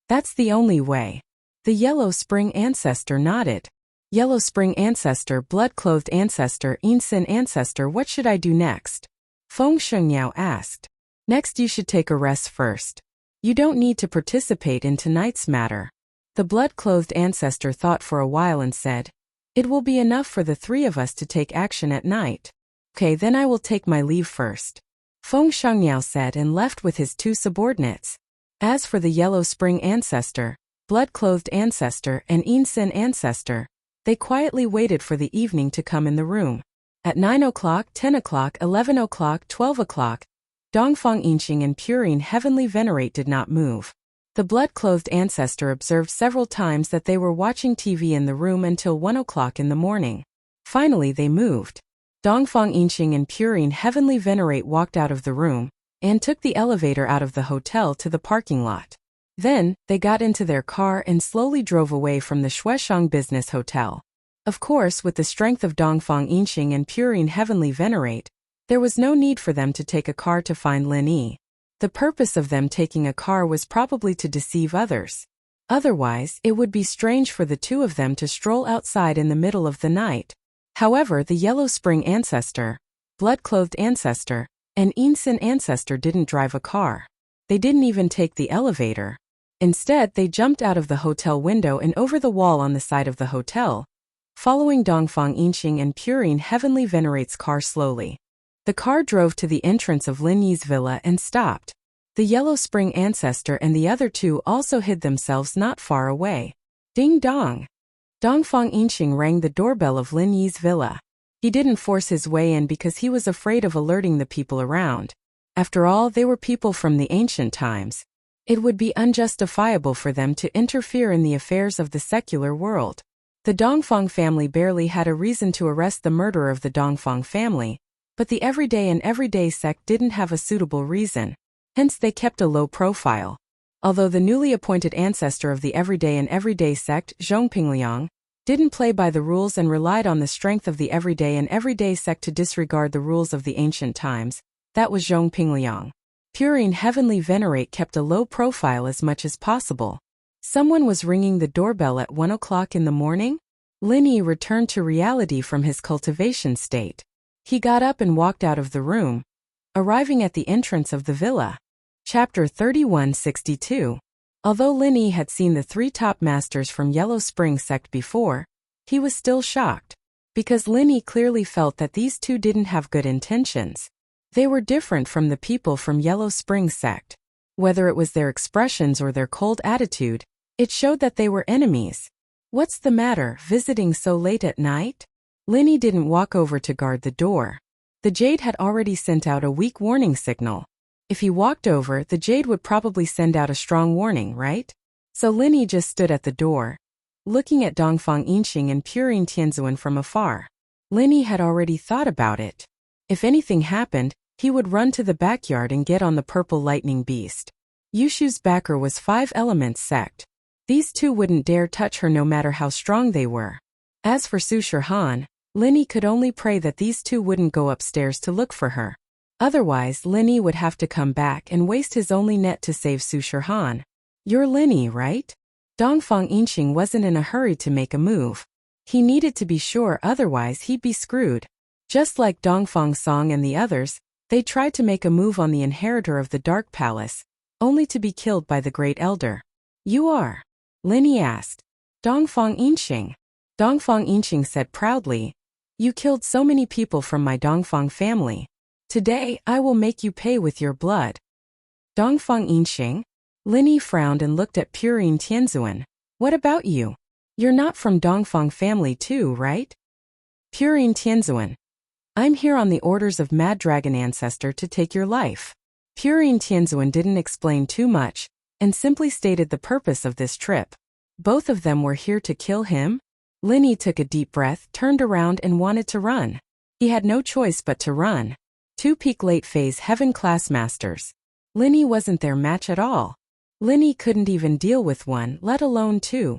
Speaker 1: That's the only way." The Yellow Spring ancestor nodded. Yellow Spring ancestor, blood-clothed ancestor, Insin ancestor, what should I do next? Feng Shengniao asked. Next you should take a rest first. You don't need to participate in tonight's matter. The blood-clothed ancestor thought for a while and said, "It will be enough for the three of us to take action at night." "Okay, then I will take my leave first," Feng Shengniao said and left with his two subordinates. As for the Yellow Spring ancestor, blood-clothed ancestor, and Insin ancestor, they quietly waited for the evening to come in the room. At 9 o'clock, 10 o'clock, 11 o'clock, 12 o'clock, Dongfang Inxing and Purine Heavenly Venerate did not move. The blood-clothed ancestor observed several times that they were watching TV in the room until 1 o'clock in the morning. Finally they moved. Dongfang Yinxing and Purine Heavenly Venerate walked out of the room and took the elevator out of the hotel to the parking lot. Then, they got into their car and slowly drove away from the Shueshang Business Hotel. Of course, with the strength of Dongfang Yinxing and Purine Heavenly Venerate, there was no need for them to take a car to find Lin Yi. The purpose of them taking a car was probably to deceive others. Otherwise, it would be strange for the two of them to stroll outside in the middle of the night. However, the Yellow Spring Ancestor, Blood-Clothed Ancestor, and Yinsen Ancestor didn't drive a car. They didn't even take the elevator. Instead, they jumped out of the hotel window and over the wall on the side of the hotel, following Dongfang Yinxing and Purine Heavenly Venerate's car slowly. The car drove to the entrance of Lin Yi's villa and stopped. The Yellow Spring Ancestor and the other two also hid themselves not far away. Ding dong! Dongfang Yinxing rang the doorbell of Lin Yi's villa. He didn't force his way in because he was afraid of alerting the people around. After all, they were people from the ancient times. It would be unjustifiable for them to interfere in the affairs of the secular world. The Dongfang family barely had a reason to arrest the murderer of the Dongfang family, but the everyday sect didn't have a suitable reason. Hence they kept a low profile. Although the newly appointed ancestor of the everyday sect, Zhongpingliang, didn't play by the rules and relied on the strength of the everyday sect to disregard the rules of the ancient times, that was Zhongpingliang. Purine Heavenly Venerate kept a low profile as much as possible. Someone was ringing the doorbell at 1 o'clock in the morning? Lin Yi returned to reality from his cultivation state. He got up and walked out of the room, arriving at the entrance of the villa. Chapter 3162. Although Lin Yi had seen the three top masters from Yellow Spring sect before, he was still shocked, because Lin Yi clearly felt that these two didn't have good intentions. They were different from the people from Yellow Spring sect. Whether it was their expressions or their cold attitude, it showed that they were enemies. What's the matter, visiting so late at night? Lin Yi didn't walk over to guard the door. The jade had already sent out a weak warning signal. If he walked over, the jade would probably send out a strong warning, right? So Lin Yi just stood at the door, looking at Dongfang Yinxing and Purine Tianzuan from afar. Lin Yi had already thought about it. If anything happened, he would run to the backyard and get on the purple lightning beast. Yushu's backer was 5 elements sect. These two wouldn't dare touch her no matter how strong they were. As for Su Shihan, Lin Yi could only pray that these two wouldn't go upstairs to look for her. Otherwise, Lin Yi would have to come back and waste his only net to save Su Shihan. You're Lin Yi, right? Dongfang Yinxing wasn't in a hurry to make a move. He needed to be sure, otherwise he'd be screwed. Just like Dongfang Song and the others, they tried to make a move on the inheritor of the Dark Palace, only to be killed by the Great Elder. You are? Lin Yi asked. Dongfang Yinxing. Dongfang Yinxing said proudly. You killed so many people from my Dongfang family. Today, I will make you pay with your blood. Dongfang Yinxing? Lin Yi frowned and looked at Purine Tianzuan. What about you? You're not from Dongfang family too, right? Purine Tianzuan. I'm here on the orders of Mad Dragon Ancestor to take your life. Purine Tianzuan didn't explain too much, and simply stated the purpose of this trip. Both of them were here to kill him? Lin Yi took a deep breath, turned around and wanted to run. He had no choice but to run. 2 peak late phase heaven class masters. Lin Yi wasn't their match at all. Lin Yi couldn't even deal with one, let alone 2.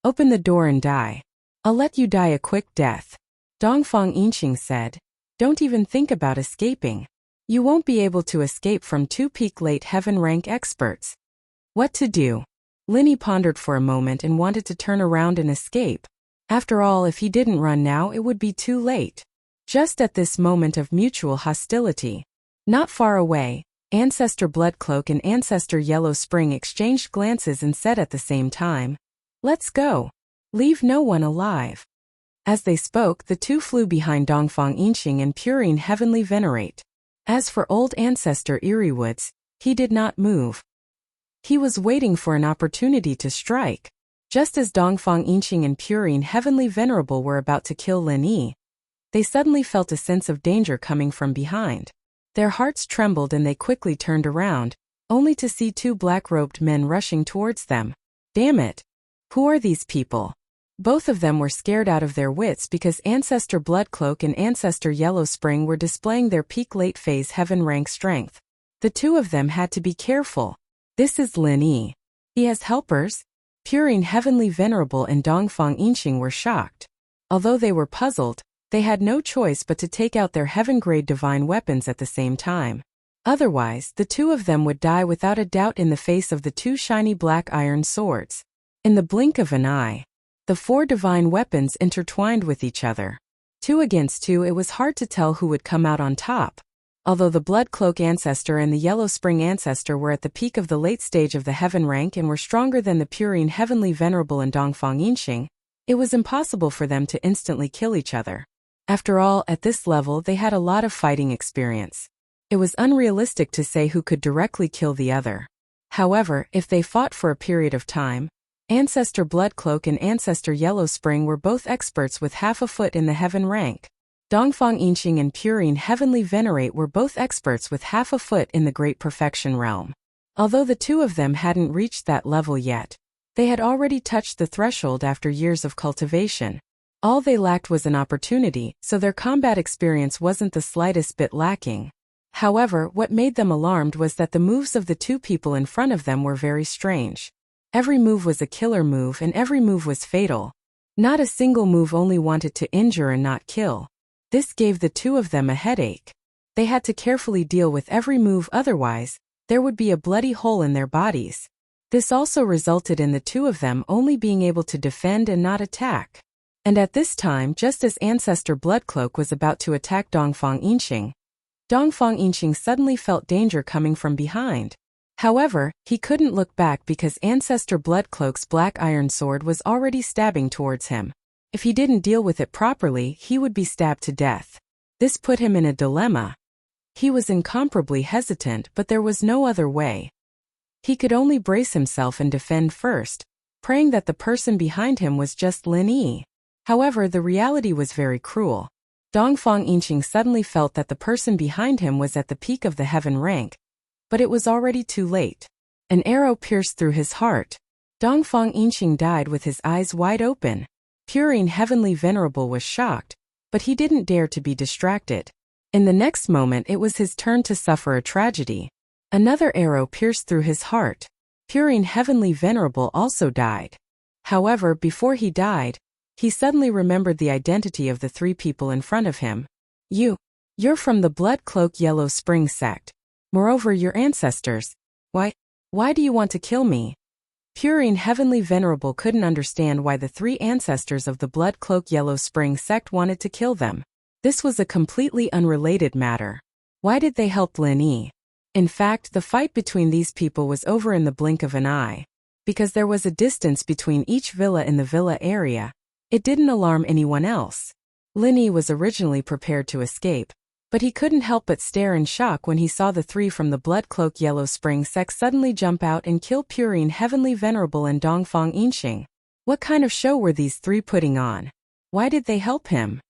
Speaker 1: Open the door and die. I'll let you die a quick death. Dongfang Yinxing said. Don't even think about escaping. You won't be able to escape from 2 peak late heaven rank experts. What to do? Lin Yi pondered for a moment and wanted to turn around and escape. After all, if he didn't run now, it would be too late. Just at this moment of mutual hostility. Not far away, Ancestor Bloodcloak and Ancestor Yellow Spring exchanged glances and said at the same time, Let's go. Leave no one alive. As they spoke, the two flew behind Dongfang Yinxing and Purine Heavenly Venerate. As for old Ancestor Eeriewoods, he did not move. He was waiting for an opportunity to strike. Just as Dongfang Yinxing and Purine Heavenly Venerable were about to kill Lin Yi, they suddenly felt a sense of danger coming from behind. Their hearts trembled and they quickly turned around, only to see two black-robed men rushing towards them. Damn it! Who are these people? Both of them were scared out of their wits because Ancestor Bloodcloak and Ancestor Yellow Spring were displaying their peak late-phase heaven rank strength. The two of them had to be careful. This is Lin Yi. He has helpers? Purine Heavenly Venerable and Dongfang Yinxing were shocked. Although they were puzzled, they had no choice but to take out their heaven-grade divine weapons at the same time. Otherwise, the two of them would die without a doubt in the face of the two shiny black iron swords. In the blink of an eye, the four divine weapons intertwined with each other. 2 against 2, it was hard to tell who would come out on top. Although the Bloodcloak Ancestor and the Yellow Spring Ancestor were at the peak of the late stage of the heaven rank and were stronger than the Purine Heavenly Venerable and Dongfang Yinxing, it was impossible for them to instantly kill each other. After all, at this level they had a lot of fighting experience. It was unrealistic to say who could directly kill the other. However, if they fought for a period of time, Ancestor Bloodcloak and Ancestor Yellow Spring were both experts with half a foot in the heaven rank. Dongfang Yinxing and Purine Heavenly Venerate were both experts with half a foot in the Great Perfection realm. Although the two of them hadn't reached that level yet, they had already touched the threshold after years of cultivation. All they lacked was an opportunity, so their combat experience wasn't the slightest bit lacking. However, what made them alarmed was that the moves of the two people in front of them were very strange. Every move was a killer move and every move was fatal. Not a single move only wanted to injure and not kill. This gave the two of them a headache. They had to carefully deal with every move, otherwise, there would be a bloody hole in their bodies. This also resulted in the two of them only being able to defend and not attack. And at this time, just as Ancestor Bloodcloak was about to attack Dongfang Yinxing suddenly felt danger coming from behind. However, he couldn't look back because Ancestor Bloodcloak's black iron sword was already stabbing towards him. If he didn't deal with it properly, he would be stabbed to death. This put him in a dilemma. He was incomparably hesitant, but there was no other way. He could only brace himself and defend first, praying that the person behind him was just Lin Yi. However, the reality was very cruel. Dongfang Yinxing suddenly felt that the person behind him was at the peak of the heaven rank, but it was already too late. An arrow pierced through his heart. Dongfang Yinxing died with his eyes wide open. Purine Heavenly Venerable was shocked, but he didn't dare to be distracted. In the next moment it was his turn to suffer a tragedy. Another arrow pierced through his heart. Purine Heavenly Venerable also died. However, before he died, he suddenly remembered the identity of the three people in front of him. You're from the Bloodcloak Yellow Spring sect. Moreover, your ancestors. Why do you want to kill me? Purine Heavenly Venerable couldn't understand why the three ancestors of the Bloodcloak Yellow Spring sect wanted to kill them. This was a completely unrelated matter. Why did they help Lin Yi? In fact, the fight between these people was over in the blink of an eye. Because there was a distance between each villa in the villa area, it didn't alarm anyone else. Lin Yi was originally prepared to escape, but he couldn't help but stare in shock when he saw the three from the Bloodcloak Yellow Spring sect suddenly jump out and kill Purine Heavenly Venerable and Dongfang Yinxing. What kind of show were these three putting on? Why did they help him?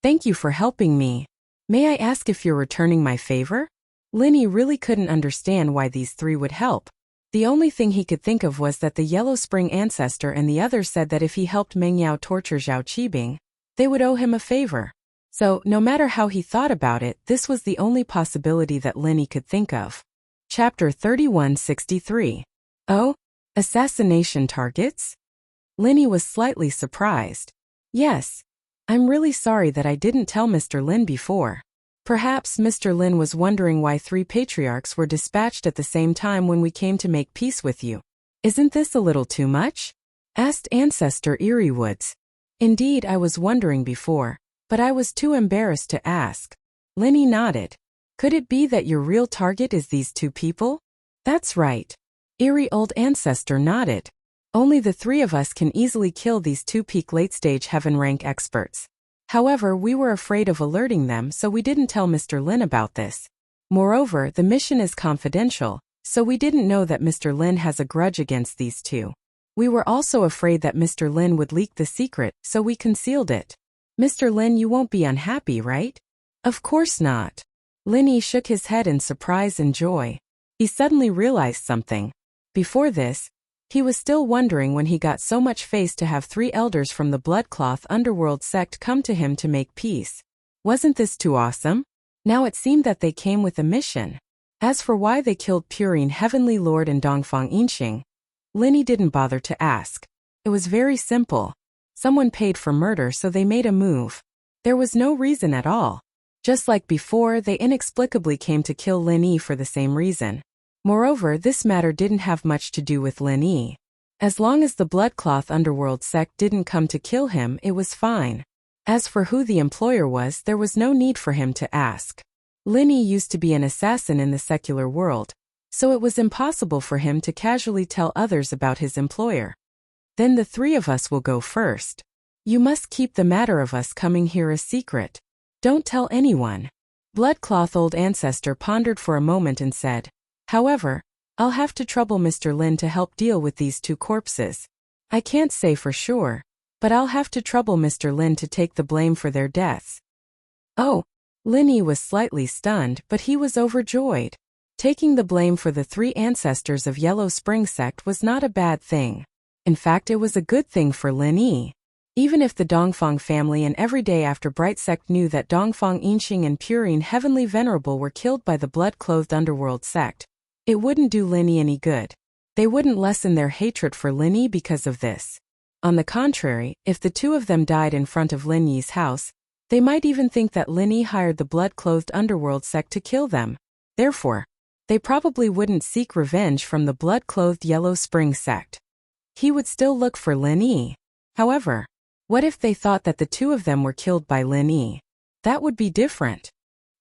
Speaker 1: Thank you for helping me. May I ask if you're returning my favor? Lin Yi really couldn't understand why these three would help. The only thing he could think of was that the Yellow Spring Ancestor and the other said that if he helped Meng Yao torture Zhao Qibing, they would owe him a favor. So, no matter how he thought about it, this was the only possibility that Lin Yi could think of. Chapter 3163. Oh? Assassination targets? Lin Yi was slightly surprised. Yes. I'm really sorry that I didn't tell Mr. Lin before. Perhaps Mr. Lin was wondering why 3 patriarchs were dispatched at the same time when we came to make peace with you. Isn't this a little too much? Asked Ancestor Eerie Woods. Indeed, I was wondering before, but I was too embarrassed to ask. Lin Yi nodded. Could it be that your real target is these 2 people? That's right. Eerie Old Ancestor nodded. Only the 3 of us can easily kill these 2 peak late-stage heaven rank experts. However, we were afraid of alerting them, so we didn't tell Mr. Lin about this. Moreover, the mission is confidential, so we didn't know that Mr. Lin has a grudge against these 2. We were also afraid that Mr. Lin would leak the secret, so we concealed it. Mr. Lin, you won't be unhappy, right? Of course not. Lin Yi shook his head in surprise and joy. He suddenly realized something. Before this, he was still wondering when he got so much face to have 3 elders from the Bloodcloth Underworld sect come to him to make peace. Wasn't this too awesome? Now it seemed that they came with a mission. As for why they killed Purine Heavenly Lord and Dongfang Yinxing, Linny didn't bother to ask. It was very simple. Someone paid for murder, so they made a move. There was no reason at all. Just like before, they inexplicably came to kill Lin Yi for the same reason. Moreover, this matter didn't have much to do with Lin Yi. As long as the Bloodcloth Underworld sect didn't come to kill him, it was fine. As for who the employer was, there was no need for him to ask. Lin Yi used to be an assassin in the secular world, so it was impossible for him to casually tell others about his employer. Then the 3 of us will go first. You must keep the matter of us coming here a secret. Don't tell anyone. Bloodcloth Old Ancestor pondered for a moment and said, however, I'll have to trouble Mr. Lin to help deal with these 2 corpses. I can't say for sure, but I'll have to trouble Mr. Lin to take the blame for their deaths. Oh, Lin Yi was slightly stunned, but he was overjoyed. Taking the blame for the 3 ancestors of Yellow Spring sect was not a bad thing. In fact, it was a good thing for Lin Yi. Even if the Dongfang family and Everyday After Bright sect knew that Dongfang Yinxing and Purine Heavenly Venerable were killed by the blood-clothed Underworld sect, it wouldn't do Lin Yi any good. They wouldn't lessen their hatred for Lin Yi because of this. On the contrary, if the 2 of them died in front of Lin Yi's house, they might even think that Lin Yi hired the blood-clothed Underworld sect to kill them. Therefore, they probably wouldn't seek revenge from the blood-clothed Yellow Spring sect. He would still look for Lin Yi. However, what if they thought that the 2 of them were killed by Lin Yi? That would be different.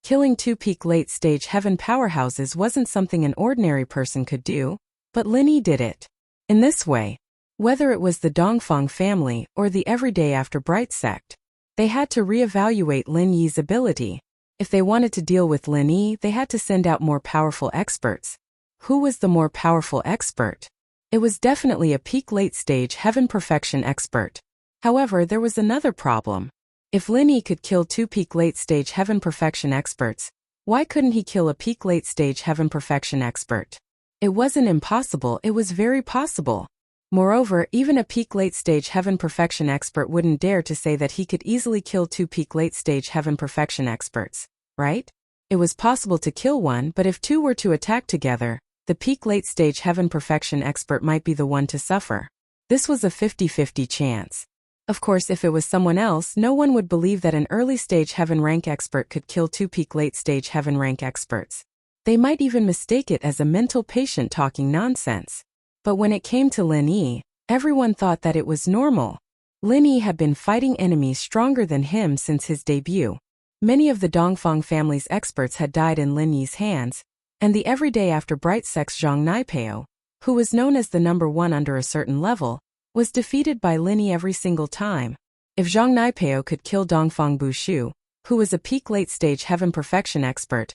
Speaker 1: Killing 2 peak late-stage heaven powerhouses wasn't something an ordinary person could do, but Lin Yi did it. In this way, whether it was the Dongfang family or the Everyday After Bright sect, they had to reevaluate Lin Yi's ability. If they wanted to deal with Lin Yi, they had to send out more powerful experts. Who was the more powerful expert? It was definitely a peak late-stage heaven perfection expert. However, there was another problem. If Lin Yi could kill 2 peak late-stage heaven perfection experts, why couldn't he kill a peak late-stage heaven perfection expert? It wasn't impossible, it was very possible. Moreover, even a peak late-stage heaven perfection expert wouldn't dare to say that he could easily kill 2 peak late-stage heaven perfection experts, right? It was possible to kill one, but if 2 were to attack together, the peak late-stage heaven perfection expert might be the one to suffer. This was a 50-50 chance. Of course, if it was someone else, no one would believe that an early-stage heaven rank expert could kill 2 peak late-stage heaven rank experts. They might even mistake it as a mental patient talking nonsense. But when it came to Lin Yi, everyone thought that it was normal. Lin Yi had been fighting enemies stronger than him since his debut. Many of the Dongfang family's experts had died in Lin Yi's hands, and the Everyday After Bright sect's Zhang Naipeo, who was known as the number 1 under a certain level, was defeated by Lin Yi every single time. If Zhang Naipeo could kill Dongfang Bushu, who was a peak late-stage heaven perfection expert,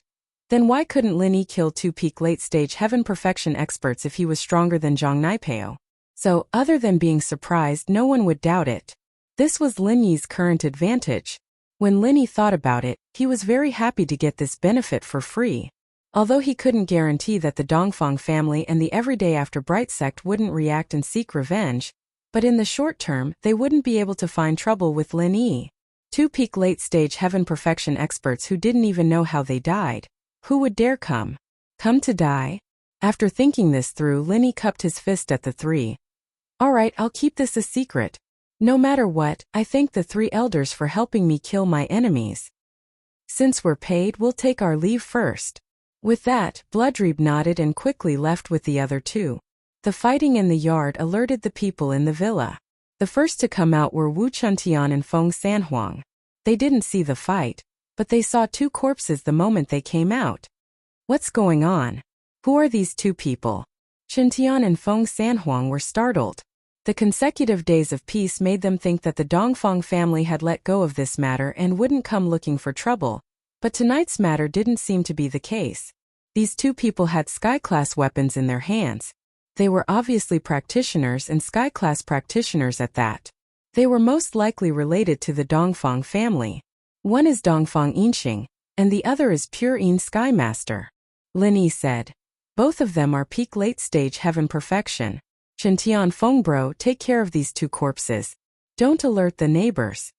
Speaker 1: then why couldn't Lin Yi kill 2 peak late-stage heaven perfection experts if he was stronger than Zhang Naipeo? So, other than being surprised, no one would doubt it. This was Lin Yi's current advantage. When Lin Yi thought about it, he was very happy to get this benefit for free. Although he couldn't guarantee that the Dongfang family and the Everyday After Bright sect wouldn't react and seek revenge, but in the short term, they wouldn't be able to find trouble with Lin Yi. 2 peak late-stage heaven perfection experts who didn't even know how they died. Who would dare come to die? After thinking this through, Lin Yi cupped his fist at the 3. Alright, I'll keep this a secret. No matter what, I thank the 3 elders for helping me kill my enemies. Since we're paid, we'll take our leave first. With that, Bloodreeb nodded and quickly left with the other 2. The fighting in the yard alerted the people in the villa. The first to come out were Wu Chuntian and Feng Sanhuang. They didn't see the fight, but they saw 2 corpses the moment they came out. What's going on? Who are these 2 people? Chuntian and Feng Sanhuang were startled. The consecutive days of peace made them think that the Dongfang family had let go of this matter and wouldn't come looking for trouble, but tonight's matter didn't seem to be the case. These 2 people had sky-class weapons in their hands. They were obviously practitioners and sky-class practitioners at that. They were most likely related to the Dongfang family. One is Dongfang Yinxing, and the other is Pure Yin Sky Master. Lin Yi said. Both of them are peak late-stage heaven perfection. Chen Feng bro, take care of these 2 corpses. Don't alert the neighbors.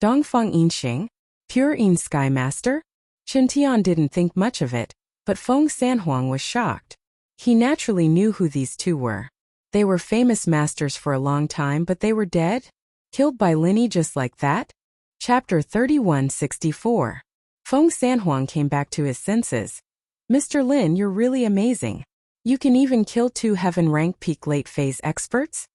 Speaker 1: Dongfang Yinxing? Pure Yin Sky Master? Chen didn't think much of it, but Feng Sanhuang was shocked. He naturally knew who these 2 were. They were famous masters for a long time, but they were dead? Killed by Linny just like that? Chapter 3164. Feng Sanhuang came back to his senses. Mr. Lin, you're really amazing. You can even kill 2 heaven-rank peak late-phase experts?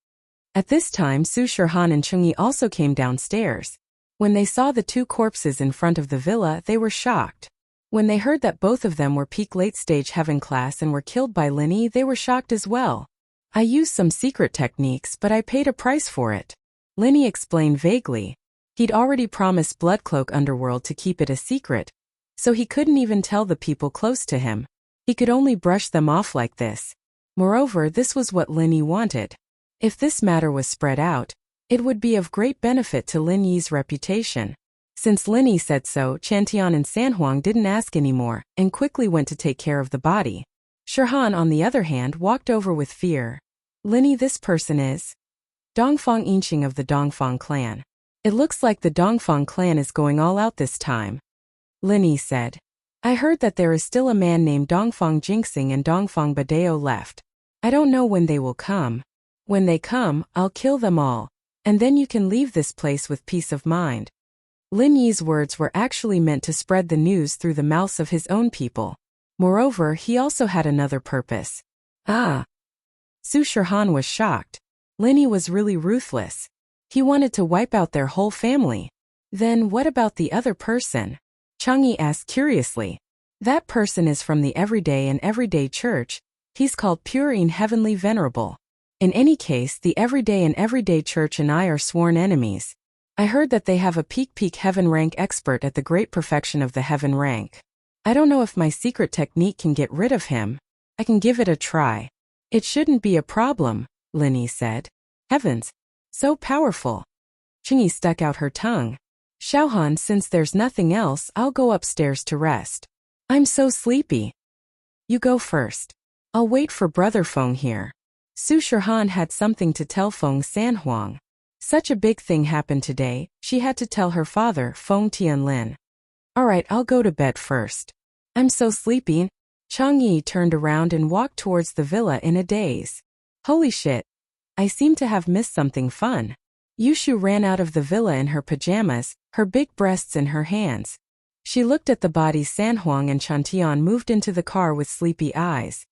Speaker 1: At this time, Su Shirhan and Chengyi also came downstairs. When they saw the 2 corpses in front of the villa, they were shocked. When they heard that both of them were peak late-stage heaven class and were killed by Linny, they were shocked as well. I used some secret techniques, but I paid a price for it. Linny explained vaguely. He'd already promised Bloodcloak Underworld to keep it a secret, so he couldn't even tell the people close to him. He could only brush them off like this. Moreover, this was what Linny wanted. If this matter was spread out, it would be of great benefit to Lin Yi's reputation. Since Linny said so, Chantian and Sanhuang didn't ask anymore and quickly went to take care of the body. Shirhan, on the other hand, walked over with fear. Linny, this person is Dongfang Yinxing of the Dongfang clan. It looks like the Dongfang clan is going all out this time. Linny said. I heard that there is still a man named Dongfang Jinxing and Dongfang Badeo left. I don't know when they will come. When they come, I'll kill them all, and then you can leave this place with peace of mind. Lin Yi's words were actually meant to spread the news through the mouths of his own people. Moreover, he also had another purpose. Ah! Su Shirhan was shocked. Linny was really ruthless. He wanted to wipe out their whole family. Then what about the other person? Changyi asked curiously. That person is from the Everyday and Everyday Church. He's called Pure and Heavenly Venerable. In any case, the Everyday and Everyday Church and I are sworn enemies. I heard that they have a peak heaven rank expert at the great perfection of the heaven rank. I don't know if my secret technique can get rid of him. I can give it a try. It shouldn't be a problem, Linny said. Heavens! So powerful. Changyi stuck out her tongue. Xiaohan, since there's nothing else, I'll go upstairs to rest. I'm so sleepy. You go first. I'll wait for Brother Feng here. Su Shirhan had something to tell Feng Sanhuang. Such a big thing happened today, she had to tell her father, Feng Tianlin. Alright, I'll go to bed first. I'm so sleepy. Changyi turned around and walked towards the villa in a daze. Holy shit. I seem to have missed something fun. Yushu ran out of the villa in her pajamas, her big breasts in her hands. She looked at the bodies. Sanhuang and Chantian moved into the car with sleepy eyes.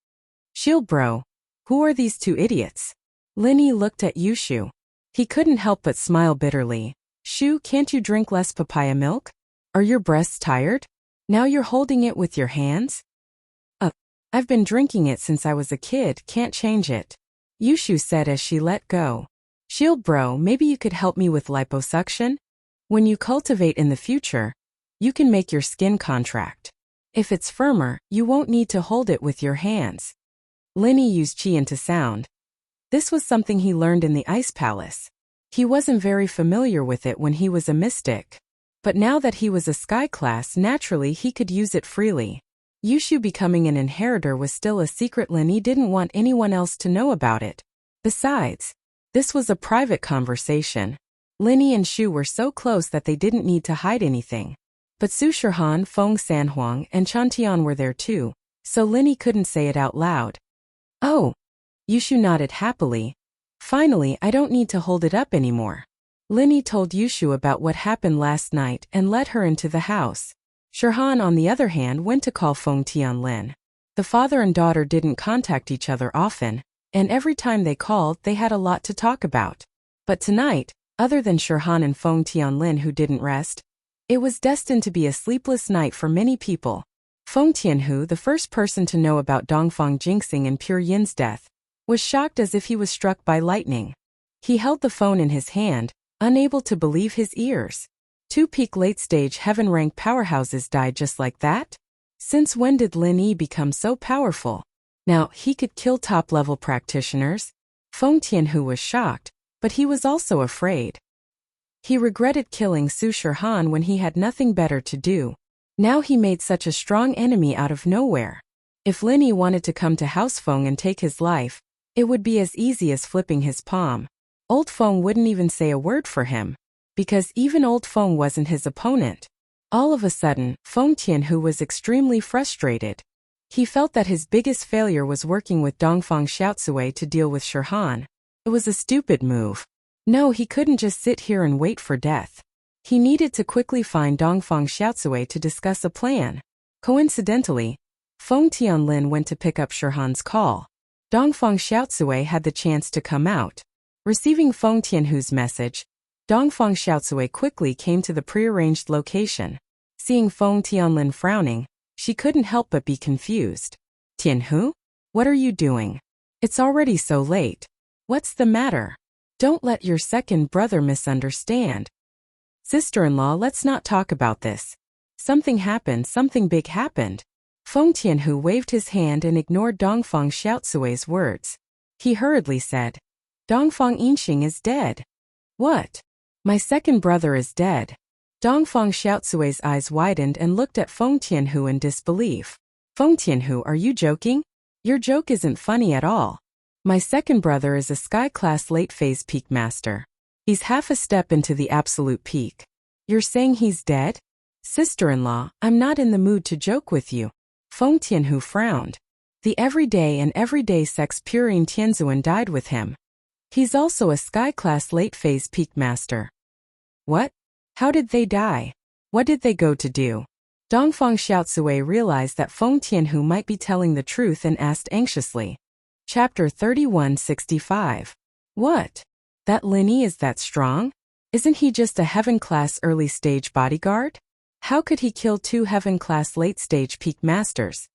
Speaker 1: Shield bro. Who are these 2 idiots? Linny looked at Yushu. He couldn't help but smile bitterly. Shu, can't you drink less papaya milk? Are your breasts tired? Now you're holding it with your hands? I've been drinking it since I was a kid, can't change it. Yushu said as she let go. Shield bro, maybe you could help me with liposuction? When you cultivate in the future, you can make your skin contract. If it's firmer, you won't need to hold it with your hands. Linny used chi into sound. This was something he learned in the Ice Palace. He wasn't very familiar with it when he was a mystic. But now that he was a sky class, naturally he could use it freely. Yushu becoming an inheritor was still a secret. Linny didn't want anyone else to know about it. Besides, this was a private conversation. Linny and Shu were so close that they didn't need to hide anything. But Su Shirhan, Feng Sanhuang, and Chantian were there too, so Linny couldn't say it out loud. Oh! Yushu nodded happily. Finally, I don't need to hold it up anymore. Linny told Yushu about what happened last night and led her into the house. Shirhan, on the other hand, went to call Feng Tianlin. The father and daughter didn't contact each other often, and every time they called, they had a lot to talk about. But tonight, other than Shirhan and Feng Tianlin who didn't rest, it was destined to be a sleepless night for many people. Feng Tianhu, the first person to know about Dongfang Jinxing and Pure Yin's death, was shocked as if he was struck by lightning. He held the phone in his hand, unable to believe his ears. 2 peak late-stage heaven-rank powerhouses died just like that? Since when did Lin Yi become so powerful? Now, he could kill top-level practitioners? Feng Tianhu was shocked, but he was also afraid. He regretted killing Su Shirhan when he had nothing better to do. Now he made such a strong enemy out of nowhere. If Lin Yi wanted to come to House Feng and take his life, it would be as easy as flipping his palm. Old Feng wouldn't even say a word for him, because even Old Feng wasn't his opponent. All of a sudden, Feng Tianhu was extremely frustrated. He felt that his biggest failure was working with Dongfang Xiaocui to deal with Shirhan. It was a stupid move. No, he couldn't just sit here and wait for death. He needed to quickly find Dongfang Xiaocui to discuss a plan. Coincidentally, Feng Tianlin went to pick up Shirhan's call. Dongfang Xiaocui had the chance to come out. Receiving Feng Tianhu's message, Dongfang Xiaocui quickly came to the prearranged location. Seeing Feng Tianlin frowning, she couldn't help but be confused. Tianhu? What are you doing? It's already so late. What's the matter? Don't let your second brother misunderstand. Sister-in-law, let's not talk about this. Something happened, something big happened. Feng Tianhu waved his hand and ignored Dongfang Xiaocui's words. He hurriedly said, Dongfang Yinxing is dead. What? My second brother is dead. Dongfang Xiaocui's eyes widened and looked at Feng Tianhu in disbelief. Feng Tianhu, are you joking? Your joke isn't funny at all. My second brother is a sky-class late-phase peak master. He's half a step into the absolute peak. You're saying he's dead? Sister-in-law, I'm not in the mood to joke with you. Feng Tianhu frowned. The everyday sex Purine Tianzuan died with him. He's also a sky-class late-phase peak master. What? How did they die? What did they go to do? Dongfang Xiaocui realized that Feng Tianhu might be telling the truth and asked anxiously. Chapter 3165. What? That Lin Yi is that strong? Isn't he just a heaven-class early-stage bodyguard? How could he kill 2 heaven-class late-stage peak masters?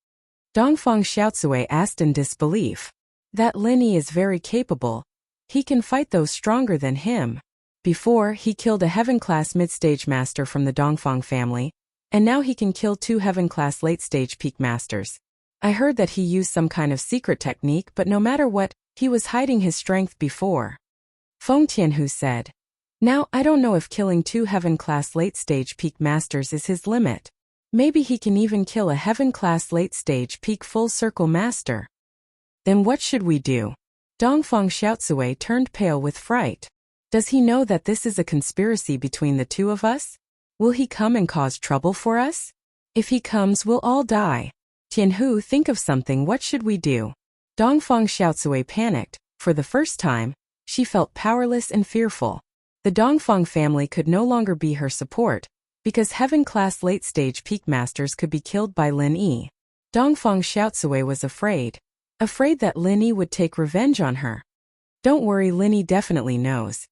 Speaker 1: Dongfang Xiaocui asked in disbelief. That Lin Yi is very capable. He can fight those stronger than him. Before, he killed a heaven-class mid-stage master from the Dongfang family, and now he can kill 2 heaven-class late-stage peak masters. I heard that he used some kind of secret technique, but no matter what, he was hiding his strength before. Feng Tianhu said. Now, I don't know if killing 2 heaven-class late-stage peak masters is his limit. Maybe he can even kill a heaven-class late-stage peak full-circle master. Then what should we do? Dongfang Xiaocui turned pale with fright. Does he know that this is a conspiracy between the 2 of us? Will he come and cause trouble for us? If he comes, we'll all die. Tianhu, think of something. What should we do? Dongfang Xiaocui panicked. For the first time, she felt powerless and fearful. The Dongfang family could no longer be her support, because heaven-class late-stage peak masters could be killed by Lin Yi. Dongfang Xiaocui was afraid that Lin Yi would take revenge on her. Don't worry, Lin Yi definitely knows.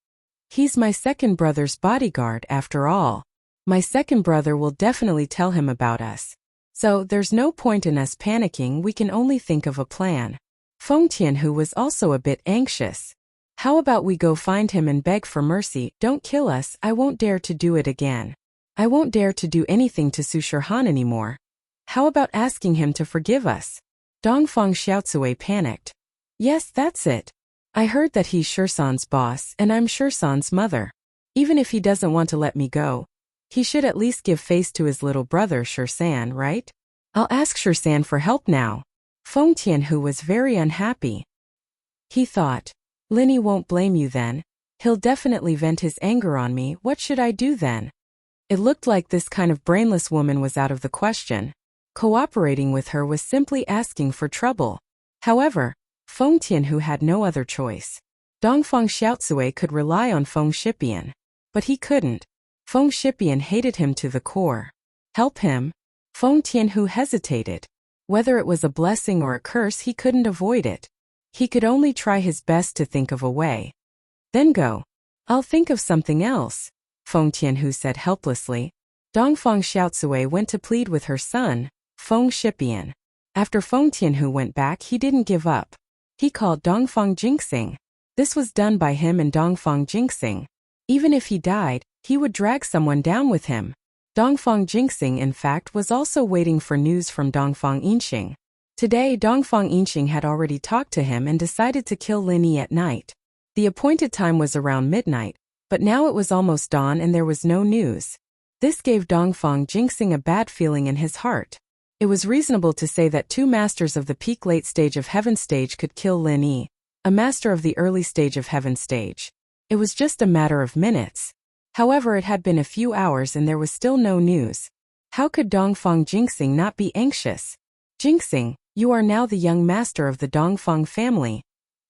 Speaker 1: He's my second brother's bodyguard after all. My second brother will definitely tell him about us. So there's no point in us panicking, we can only think of a plan. Feng Tianhu was also a bit anxious. How about we go find him and beg for mercy? Don't kill us, I won't dare to do it again. I won't dare to do anything to Su Shirhan anymore. How about asking him to forgive us? Dongfang Xiaocui panicked. Yes, that's it. I heard that he's Shirsan's boss and I'm Shirsan's mother. Even if he doesn't want to let me go, he should at least give face to his little brother Shirsan, right? I'll ask Shirsan for help now. Feng Tianhu was very unhappy. He thought, Lin Yi won't blame you then. He'll definitely vent his anger on me. What should I do then? It looked like this kind of brainless woman was out of the question. Cooperating with her was simply asking for trouble. However, Feng Tianhu had no other choice. Dongfang Xiaocui could rely on Feng Shipian. But he couldn't. Feng Shipian hated him to the core. Help him? Feng Tianhu hesitated. Whether it was a blessing or a curse, he couldn't avoid it. He could only try his best to think of a way. Then go. I'll think of something else, Feng Tianhu said helplessly. Dongfang Xiaocui went to plead with her son, Feng Shipian. After Feng Tianhu went back, he didn't give up. He called Dongfang Jinxing. This was done by him and Dongfang Jinxing. Even if he died, he would drag someone down with him. Dongfang Jinxing, in fact, was also waiting for news from Dongfang Yinxing. Today, Dongfang Yinxing had already talked to him and decided to kill Lin Yi at night. The appointed time was around midnight, but now it was almost dawn and there was no news. This gave Dongfang Jinxing a bad feeling in his heart. It was reasonable to say that two masters of the peak late stage of heaven stage could kill Lin Yi, a master of the early stage of heaven stage. It was just a matter of minutes. However, it had been a few hours and there was still no news. How could Dongfang Jingxing not be anxious? Jingxing, you are now the young master of the Dongfang family.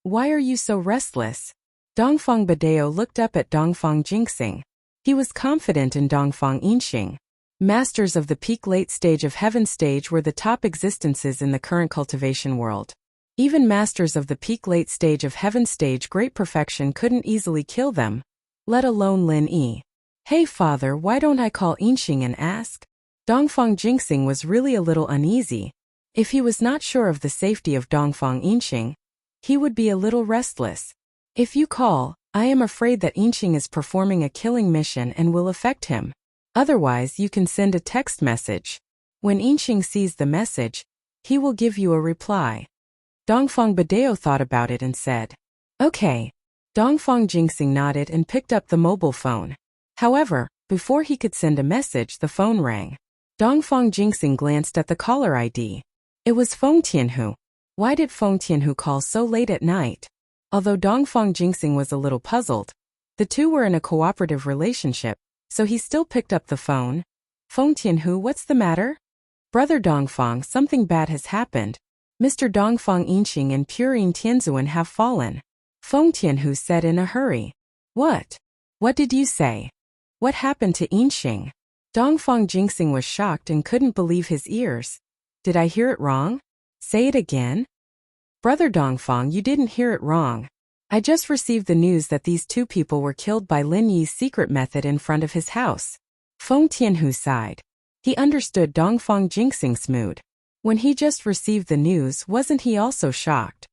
Speaker 1: Why are you so restless? Dongfang Badeo looked up at Dongfang Jingxing. He was confident in Dongfang Yinxing. Masters of the peak late stage of heaven stage were the top existences in the current cultivation world. Even masters of the peak late stage of heaven stage great perfection couldn't easily kill them, let alone Lin Yi. Hey father, why don't I call Yinxing and ask? Dongfang Jingxing was really a little uneasy. If he was not sure of the safety of Dongfang Yinxing, he would be a little restless. If you call, I am afraid that Yinxing is performing a killing mission and will affect him. Otherwise, you can send a text message. When Yinxing sees the message, he will give you a reply. Dongfang Badeo thought about it and said, okay. Dongfang Jingxing nodded and picked up the mobile phone. However, before he could send a message, the phone rang. Dongfang Jingxing glanced at the caller ID. It was Feng Tianhu. Why did Feng Tianhu call so late at night? Although Dongfang Jingxing was a little puzzled, the two were in a cooperative relationship, so he still picked up the phone. Feng Tianhu, what's the matter? Brother Dongfang, something bad has happened. Mr. Dongfang Yinxing and Purin Tianzuan have fallen. Feng Tianhu said in a hurry. What? What did you say? What happened to Yinxing? Dongfang Jingxing was shocked and couldn't believe his ears. Did I hear it wrong? Say it again? Brother Dongfang, you didn't hear it wrong. I just received the news that these two people were killed by Lin Yi's secret method in front of his house. Feng Tianhu sighed. He understood Dongfang Jingxing's mood. When he just received the news, wasn't he also shocked?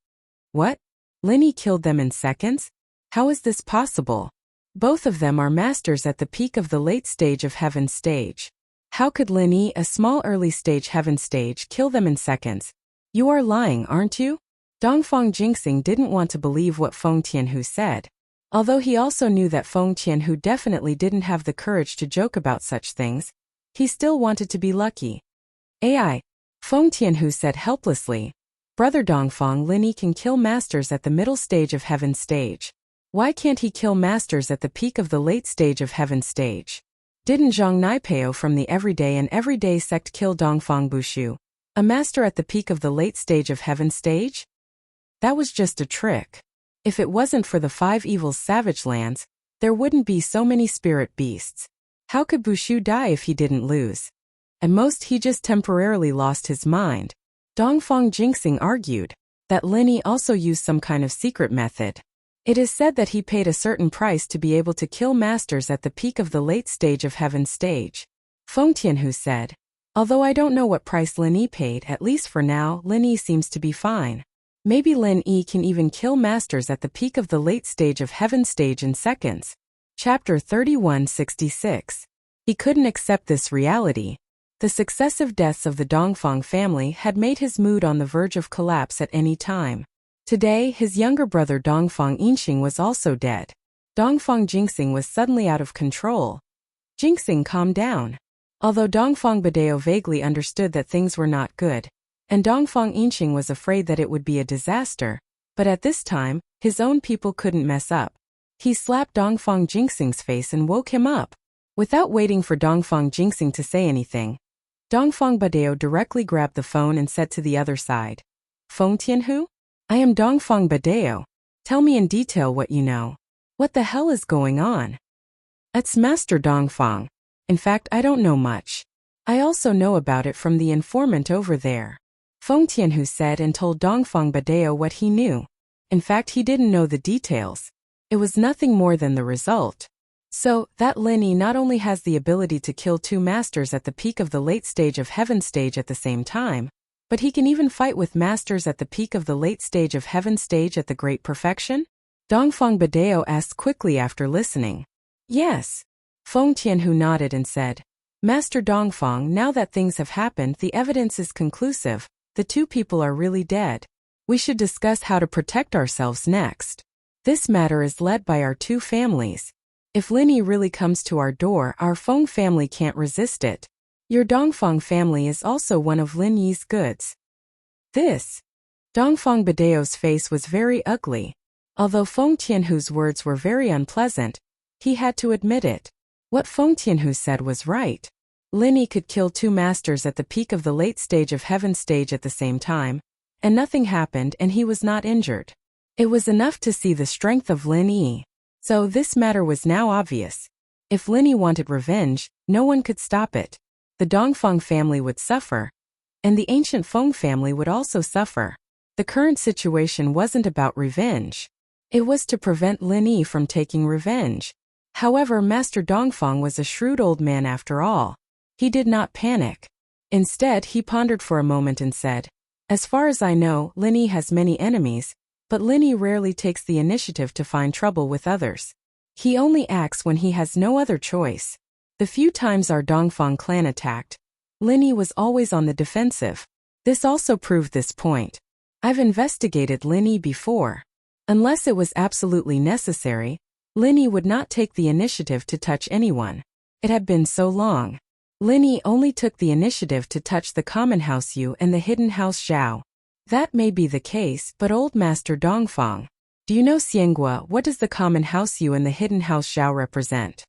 Speaker 1: What? Lin Yi killed them in seconds? How is this possible? Both of them are masters at the peak of the late stage of heaven stage. How could Lin Yi, a small early stage heaven stage, kill them in seconds? You are lying, aren't you? Dongfang Jingxing didn't want to believe what Feng Tianhu said. Although he also knew that Feng Tianhu definitely didn't have the courage to joke about such things, he still wanted to be lucky. AI, Feng Tianhu said helplessly. Brother Dongfang, Lin Yi can kill masters at the middle stage of heaven stage. Why can't he kill masters at the peak of the late stage of heaven stage? Didn't Zhang Naipeo from the Everyday sect kill Dongfang Bushu, a master at the peak of the late stage of heaven stage? That was just a trick. If it wasn't for the 5 evils savage lands, there wouldn't be so many spirit beasts. How could Bushu die if he didn't lose? At most he just temporarily lost his mind. Dongfang Jingxing argued that Lin Yi also used some kind of secret method. It is said that he paid a certain price to be able to kill masters at the peak of the late stage of heaven stage. Feng Tianhu said, although I don't know what price Lin Yi paid, at least for now, Lin Yi seems to be fine. Maybe Lin Yi can even kill masters at the peak of the late stage of heaven stage in seconds. Chapter 3166. He couldn't accept this reality. The successive deaths of the Dongfang family had made his mood on the verge of collapse at any time. Today, his younger brother Dongfang Yinxing was also dead. Dongfang Jingxing was suddenly out of control. Jingxing, calm down. Although Dongfang Badeo vaguely understood that things were not good, and Dongfang Yinxing was afraid that it would be a disaster, but at this time, his own people couldn't mess up. He slapped Dongfang Jingxing's face and woke him up. Without waiting for Dongfang Jingxing to say anything, Dongfang Badeo directly grabbed the phone and said to the other side, Feng Tianhu? I am Dongfang Badeo. Tell me in detail what you know. What the hell is going on? It's Master Dongfang. In fact, I don't know much. I also know about it from the informant over there. Feng Tianhu said and told Dongfang Badeo what he knew. In fact, he didn't know the details. It was nothing more than the result. So, that Lin Yi not only has the ability to kill 2 masters at the peak of the late stage of heaven stage at the same time, but he can even fight with masters at the peak of the late stage of heaven stage at the great perfection? Dongfang Badeo asked quickly after listening. Yes. Feng Tianhu nodded and said, Master Dongfang, now that things have happened, the evidence is conclusive. The 2 people are really dead. We should discuss how to protect ourselves next. This matter is led by our 2 families. If Lin Yi really comes to our door, our Feng family can't resist it. Your Dongfang family is also one of Lin Yi's goods. This. Dongfang Badeo's face was very ugly. Although Feng Tianhu's words were very unpleasant, he had to admit it. What Feng Tianhu said was right. Lin Yi could kill 2 masters at the peak of the late stage of heaven stage at the same time, and nothing happened and he was not injured. It was enough to see the strength of Lin Yi. So this matter was now obvious. If Lin Yi wanted revenge, no one could stop it. The Dongfang family would suffer, and the ancient Feng family would also suffer. The current situation wasn't about revenge. It was to prevent Lin Yi from taking revenge. However, Master Dongfang was a shrewd old man after all. He did not panic. Instead, he pondered for a moment and said, "As far as I know, Lin Yi has many enemies, but Lin Yi rarely takes the initiative to find trouble with others. He only acts when he has no other choice. The few times our Dongfang clan attacked, Lin Yi was always on the defensive. This also proved this point. I've investigated Lin Yi before. Unless it was absolutely necessary, Lin Yi would not take the initiative to touch anyone. It had been so long. Lin Yi only took the initiative to touch the common house Yu and the hidden house Zhao. That may be the case, but old Master Dongfang, do you know Xianghua, what does the common house Yu and the hidden house Zhao represent?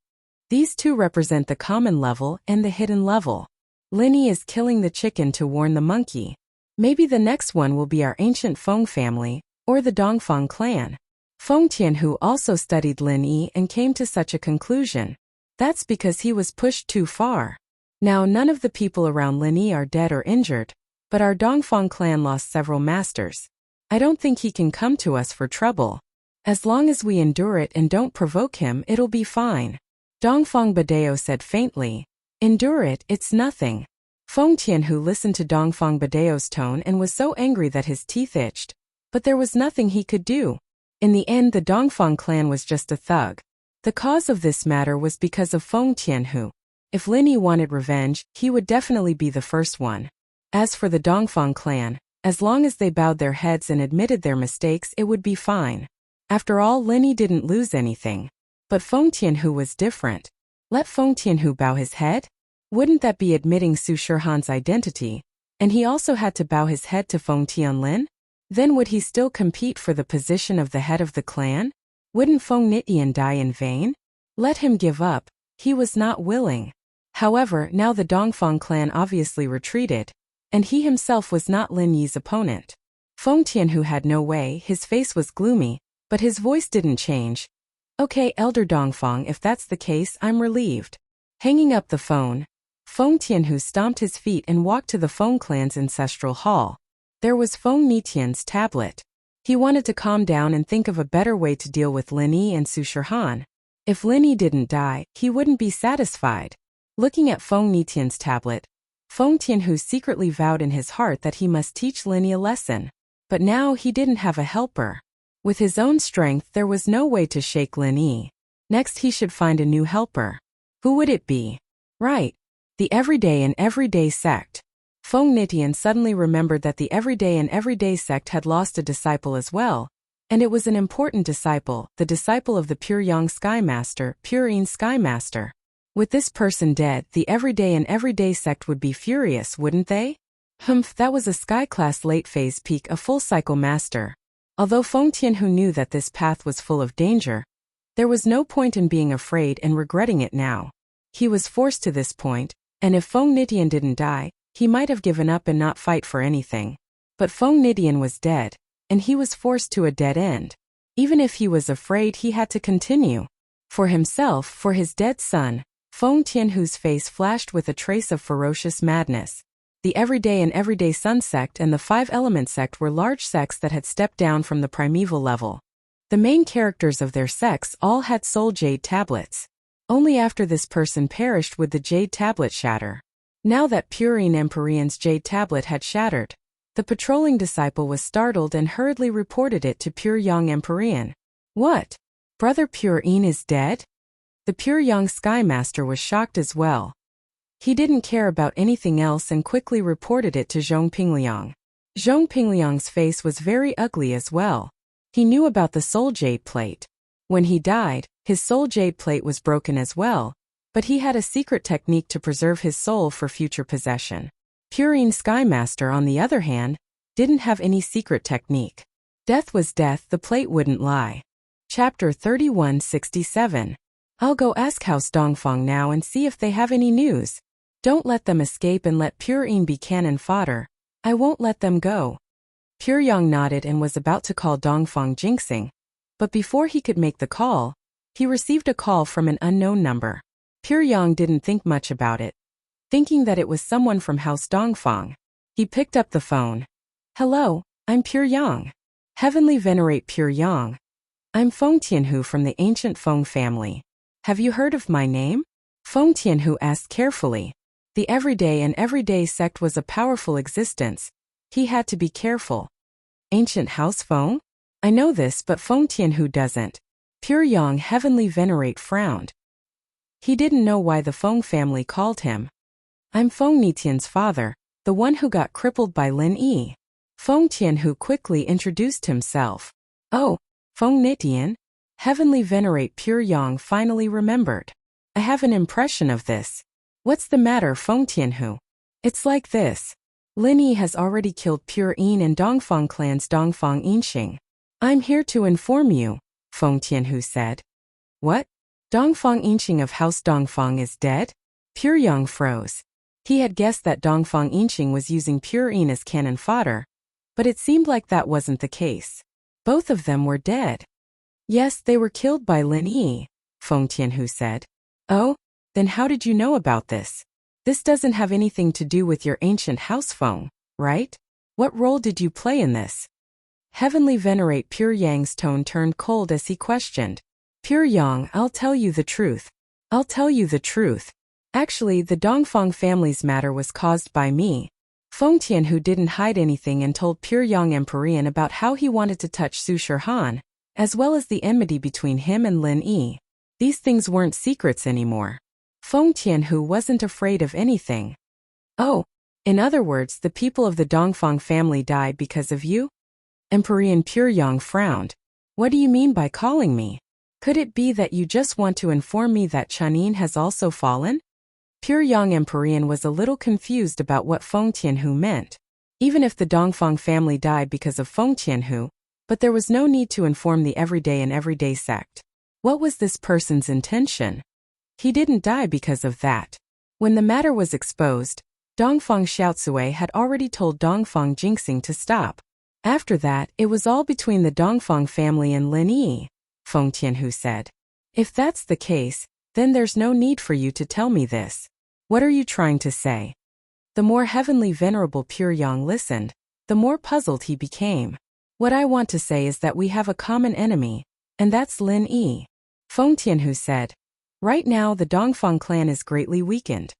Speaker 1: These 2 represent the common level and the hidden level. Lin Yi is killing the chicken to warn the monkey. Maybe the next one will be our ancient Feng family, or the Dongfang clan." Feng Tianhu also studied Lin Yi and came to such a conclusion. That's because he was pushed too far. Now none of the people around Lin Yi are dead or injured, but our Dongfang clan lost several masters. I don't think he can come to us for trouble. As long as we endure it and don't provoke him, it'll be fine. Dongfang Badeo said faintly. Endure it, it's nothing. Feng Tianhu listened to Dongfang Badeo's tone and was so angry that his teeth itched. But there was nothing he could do. In the end, the Dongfang clan was just a thug. The cause of this matter was because of Feng Tianhu. If Lin Yi wanted revenge, he would definitely be the first one. As for the Dongfang clan, as long as they bowed their heads and admitted their mistakes, it would be fine. After all, Lin Yi didn't lose anything. But Feng Tianhu was different. Let Feng Tianhu bow his head? Wouldn't that be admitting Su Shihan's identity? And he also had to bow his head to Feng Tianlin? Then would he still compete for the position of the head of the clan? Wouldn't Feng Nitian die in vain? Let him give up. He was not willing. However, now the Dongfang clan obviously retreated, and he himself was not Lin Yi's opponent. Feng Tianhu had no way, his face was gloomy, but his voice didn't change. Okay, Elder Dongfang, if that's the case, I'm relieved. Hanging up the phone, Feng Tianhu stomped his feet and walked to the Feng clan's ancestral hall. There was Feng Nitian's tablet. He wanted to calm down and think of a better way to deal with Lin Yi and Su Shihan. If Lin Yi didn't die, he wouldn't be satisfied. Looking at Feng Nitian's tablet, Feng Tianhu secretly vowed in his heart that he must teach Lin Yi a lesson. But now he didn't have a helper. With his own strength, there was no way to shake Lin Yi. Next, he should find a new helper. Who would it be? Right. The Everyday and Everyday sect. Feng Nitian suddenly remembered that the Everyday and Everyday sect had lost a disciple as well, and it was an important disciple, the disciple of the Pure Yang Sky Master, Purine Sky Master. With this person dead, the Everyday and Everyday sect would be furious, wouldn't they? Humph, that was a Sky Class late phase peak, a full cycle master. Although Feng Tianhu knew that this path was full of danger, there was no point in being afraid and regretting it now. He was forced to this point, and if Feng Nitian didn't die, he might have given up and not fight for anything. But Feng Nitian was dead, and he was forced to a dead end. Even if he was afraid, he had to continue. For himself, for his dead son, Feng Tianhu's face flashed with a trace of ferocious madness. The Everyday and Everyday Sun sect and the Five Element sect were large sects that had stepped down from the primeval level. The main characters of their sects all had soul jade tablets. Only after this person perished would the jade tablet shatter. Now that Purine Empyrean's jade tablet had shattered, the patrolling disciple was startled and hurriedly reported it to Pure Yang Empyrean. What? Brother Purine is dead? The Pure Yang Sky Master was shocked as well. He didn't care about anything else and quickly reported it to Zhong Pingliang. Zhong Pingliang's face was very ugly as well. He knew about the soul jade plate. When he died, his soul jade plate was broken as well, but he had a secret technique to preserve his soul for future possession. Purine Skymaster, on the other hand, didn't have any secret technique. Death was death, the plate wouldn't lie. Chapter 3167. I'll go ask House Dongfang now and see if they have any news. Don't let them escape and let Purine be cannon fodder. I won't let them go. Pure Yang nodded and was about to call Dongfang jinxing. But before he could make the call, he received a call from an unknown number. Pure Yang didn't think much about it. Thinking that it was someone from House Dongfang, he picked up the phone. Hello, I'm Pure Yang. Heavenly Venerate Pure Yang. I'm Feng Tianhu from the ancient Feng family. Have you heard of my name? Feng Tianhu asked carefully. The everyday sect was a powerful existence. He had to be careful. Ancient House Feng? I know this, but Feng Tianhu doesn't. Pure Yang Heavenly Venerate frowned. He didn't know why the Feng family called him. I'm Feng Nitian's father, the one who got crippled by Lin Yi. Feng Tianhu quickly introduced himself. Oh, Feng Nitian? Heavenly Venerate Pure Yang finally remembered. I have an impression of this. What's the matter, Feng Tianhu? It's like this. Lin Yi has already killed Pure Yin and Dongfang clan's Dongfang Yinxing. I'm here to inform you, Feng Tianhu said. What? Dongfang Yinxing of House Dongfang is dead? Pure Yang froze. He had guessed that Dongfang Yinxing was using Pure Yin as cannon fodder, but it seemed like that wasn't the case. Both of them were dead. Yes, they were killed by Lin Yi, Feng Tianhu said. Oh, then how did you know about this? This doesn't have anything to do with your ancient house Feng, right? What role did you play in this? Heavenly Venerate Pure Yang's tone turned cold as he questioned. Pure Yang, I'll tell you the truth. I'll tell you the truth. Actually, the Dongfang family's matter was caused by me. Feng Tianhu didn't hide anything and told Pure Yang Emperor about how he wanted to touch Su Shihan, as well as the enmity between him and Lin Yi. These things weren't secrets anymore. Feng Tianhu wasn't afraid of anything. Oh, in other words, the people of the Dongfang family died because of you? Emperor Pure Yang frowned. What do you mean by calling me? Could it be that you just want to inform me that Chanin has also fallen? Pure Yang Emperor was a little confused about what Feng Tianhu meant. Even if the Dongfang family died because of Feng Tianhu, but there was no need to inform the everyday sect. What was this person's intention? He didn't die because of that. When the matter was exposed, Dongfang Xiaocui had already told Dongfang Jinxing to stop. After that, it was all between the Dongfang family and Lin Yi, Feng Tianhu said. If that's the case, then there's no need for you to tell me this. What are you trying to say? The more Heavenly Venerable Pure Yang listened, the more puzzled he became. What I want to say is that we have a common enemy, and that's Lin Yi, Feng Tianhu said. Right now the Dongfang clan is greatly weakened.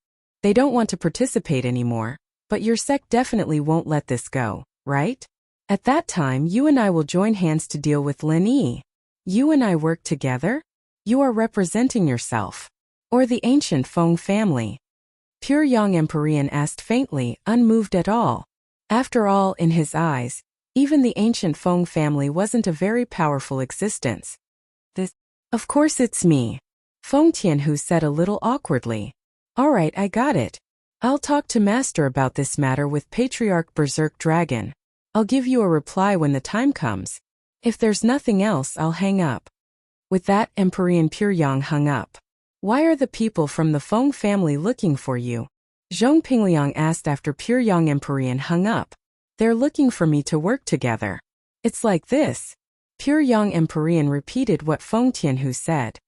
Speaker 1: They don't want to participate anymore, but your sect definitely won't let this go, right? At that time you and I will join hands to deal with Lin Yi. You and I work together? You are representing yourself. Or the ancient Feng family. Pure Yang Emperor asked faintly, unmoved at all. After all, in his eyes, even the ancient Feng family wasn't a very powerful existence. Of course it's me. Feng Tianhu said a little awkwardly. Alright, I got it. I'll talk to Master about this matter with Patriarch Berserk Dragon. I'll give you a reply when the time comes. If there's nothing else, I'll hang up. With that, Emperor Pure Yang hung up. Why are the people from the Feng family looking for you? Zhong Pingliang asked after Pure Yang Emperor hung up. They're looking for me to work together. It's like this. Pure Yang Emperor repeated what Feng Tianhu said.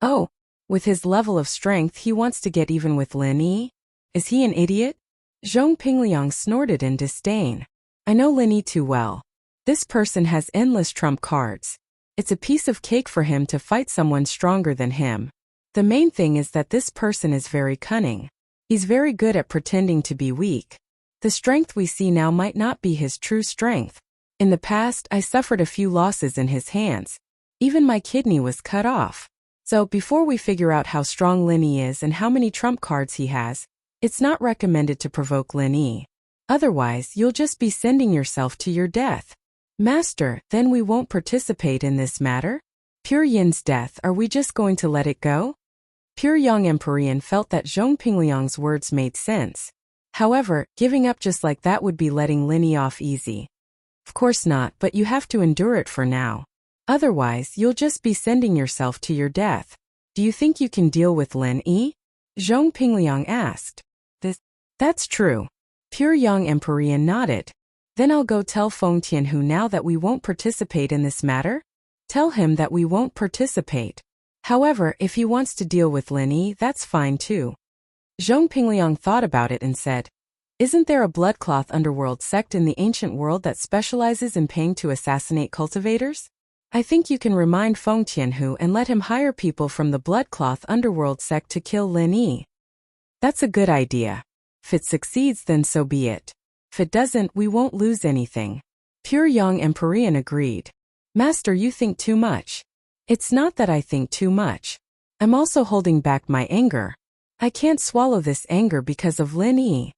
Speaker 1: Oh, with his level of strength he wants to get even with Lin Yi? Is he an idiot? Zhong Pingliang snorted in disdain. I know Lin Yi too well. This person has endless trump cards. It's a piece of cake for him to fight someone stronger than him. The main thing is that this person is very cunning. He's very good at pretending to be weak. The strength we see now might not be his true strength. In the past, I suffered a few losses in his hands. Even my kidney was cut off. So before we figure out how strong Lin Yi is and how many trump cards he has, it's not recommended to provoke Lin Yi. Otherwise, you'll just be sending yourself to your death. Master, then we won't participate in this matter? Pure Yin's death, are we just going to let it go? Pure Yang Empyrean felt that Zhong Pingliang's words made sense. However, giving up just like that would be letting Lin Yi off easy. Of course not, but you have to endure it for now. Otherwise, you'll just be sending yourself to your death. Do you think you can deal with Lin Yi? Zhong Pingliang asked. That's true. Pure Yang Empyrean nodded. Then I'll go tell Feng Tianhu now that we won't participate in this matter? Tell him that we won't participate. However, if he wants to deal with Lin Yi, that's fine too. Zhong Pingliang thought about it and said, isn't there a bloodcloth underworld sect in the ancient world that specializes in paying to assassinate cultivators? I think you can remind Feng Tianhu and let him hire people from the bloodcloth underworld sect to kill Lin Yi. That's a good idea. If it succeeds, then so be it. If it doesn't, we won't lose anything. Pure Yang Empyrean agreed. Master, you think too much. It's not that I think too much. I'm also holding back my anger. I can't swallow this anger because of Lin Yi.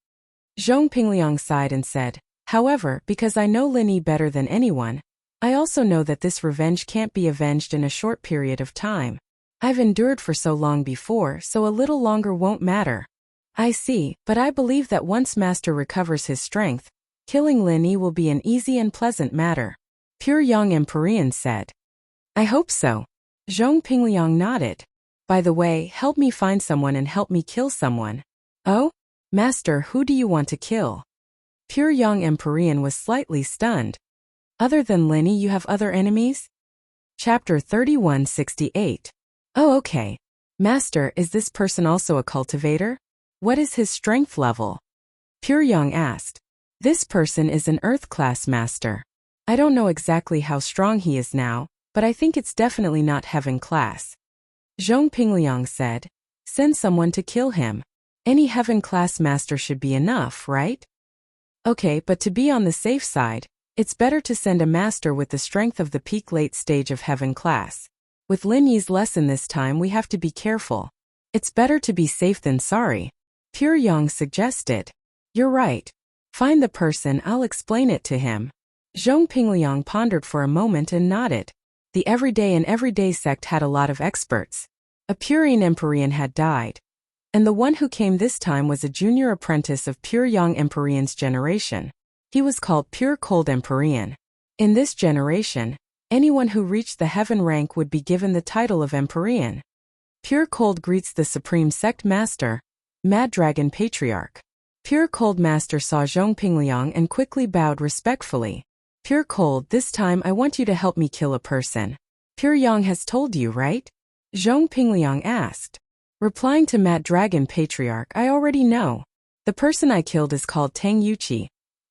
Speaker 1: Zhong Pingliang sighed and said, however, because I know Lin Yi better than anyone, I also know that this revenge can't be avenged in a short period of time. I've endured for so long before, so a little longer won't matter. I see, but I believe that once Master recovers his strength, killing Lin Yi will be an easy and pleasant matter. Pure Yang Empyrean said. I hope so. Zhong Pingliang nodded. By the way, help me find someone and help me kill someone. Oh? Master, who do you want to kill? Pure Yang Empyrean was slightly stunned. Other than Lin Yi, you have other enemies? Chapter 3168. Oh, okay. Master, is this person also a cultivator? What is his strength level? Pure Yang asked. This person is an Earth class master. I don't know exactly how strong he is now, but I think it's definitely not Heaven class. Zhong Pingliang said, send someone to kill him. Any Heaven class master should be enough, right? Okay, but to be on the safe side, it's better to send a master with the strength of the peak late stage of Heaven class. With Lin Yi's lesson this time, we have to be careful. It's better to be safe than sorry. Pure Yang suggested. You're right. Find the person, I'll explain it to him. Zhong Pingliang pondered for a moment and nodded. The Everyday and Everyday sect had a lot of experts. A Pure Yang Empyrean had died. And the one who came this time was a junior apprentice of Pure Yang Empyrean's generation. He was called Pure Cold Empyrean. In this generation, anyone who reached the Heaven rank would be given the title of Empyrean. Pure Cold greets the Supreme Sect Master, Mad Dragon Patriarch. Pure Cold Master saw Zhong Pingliang and quickly bowed respectfully. Pure Cold, this time I want you to help me kill a person. Pure Yang has told you, right? Zhong Pingliang asked. Replying to Mad Dragon Patriarch, I already know. The person I killed is called Tang Yuqi,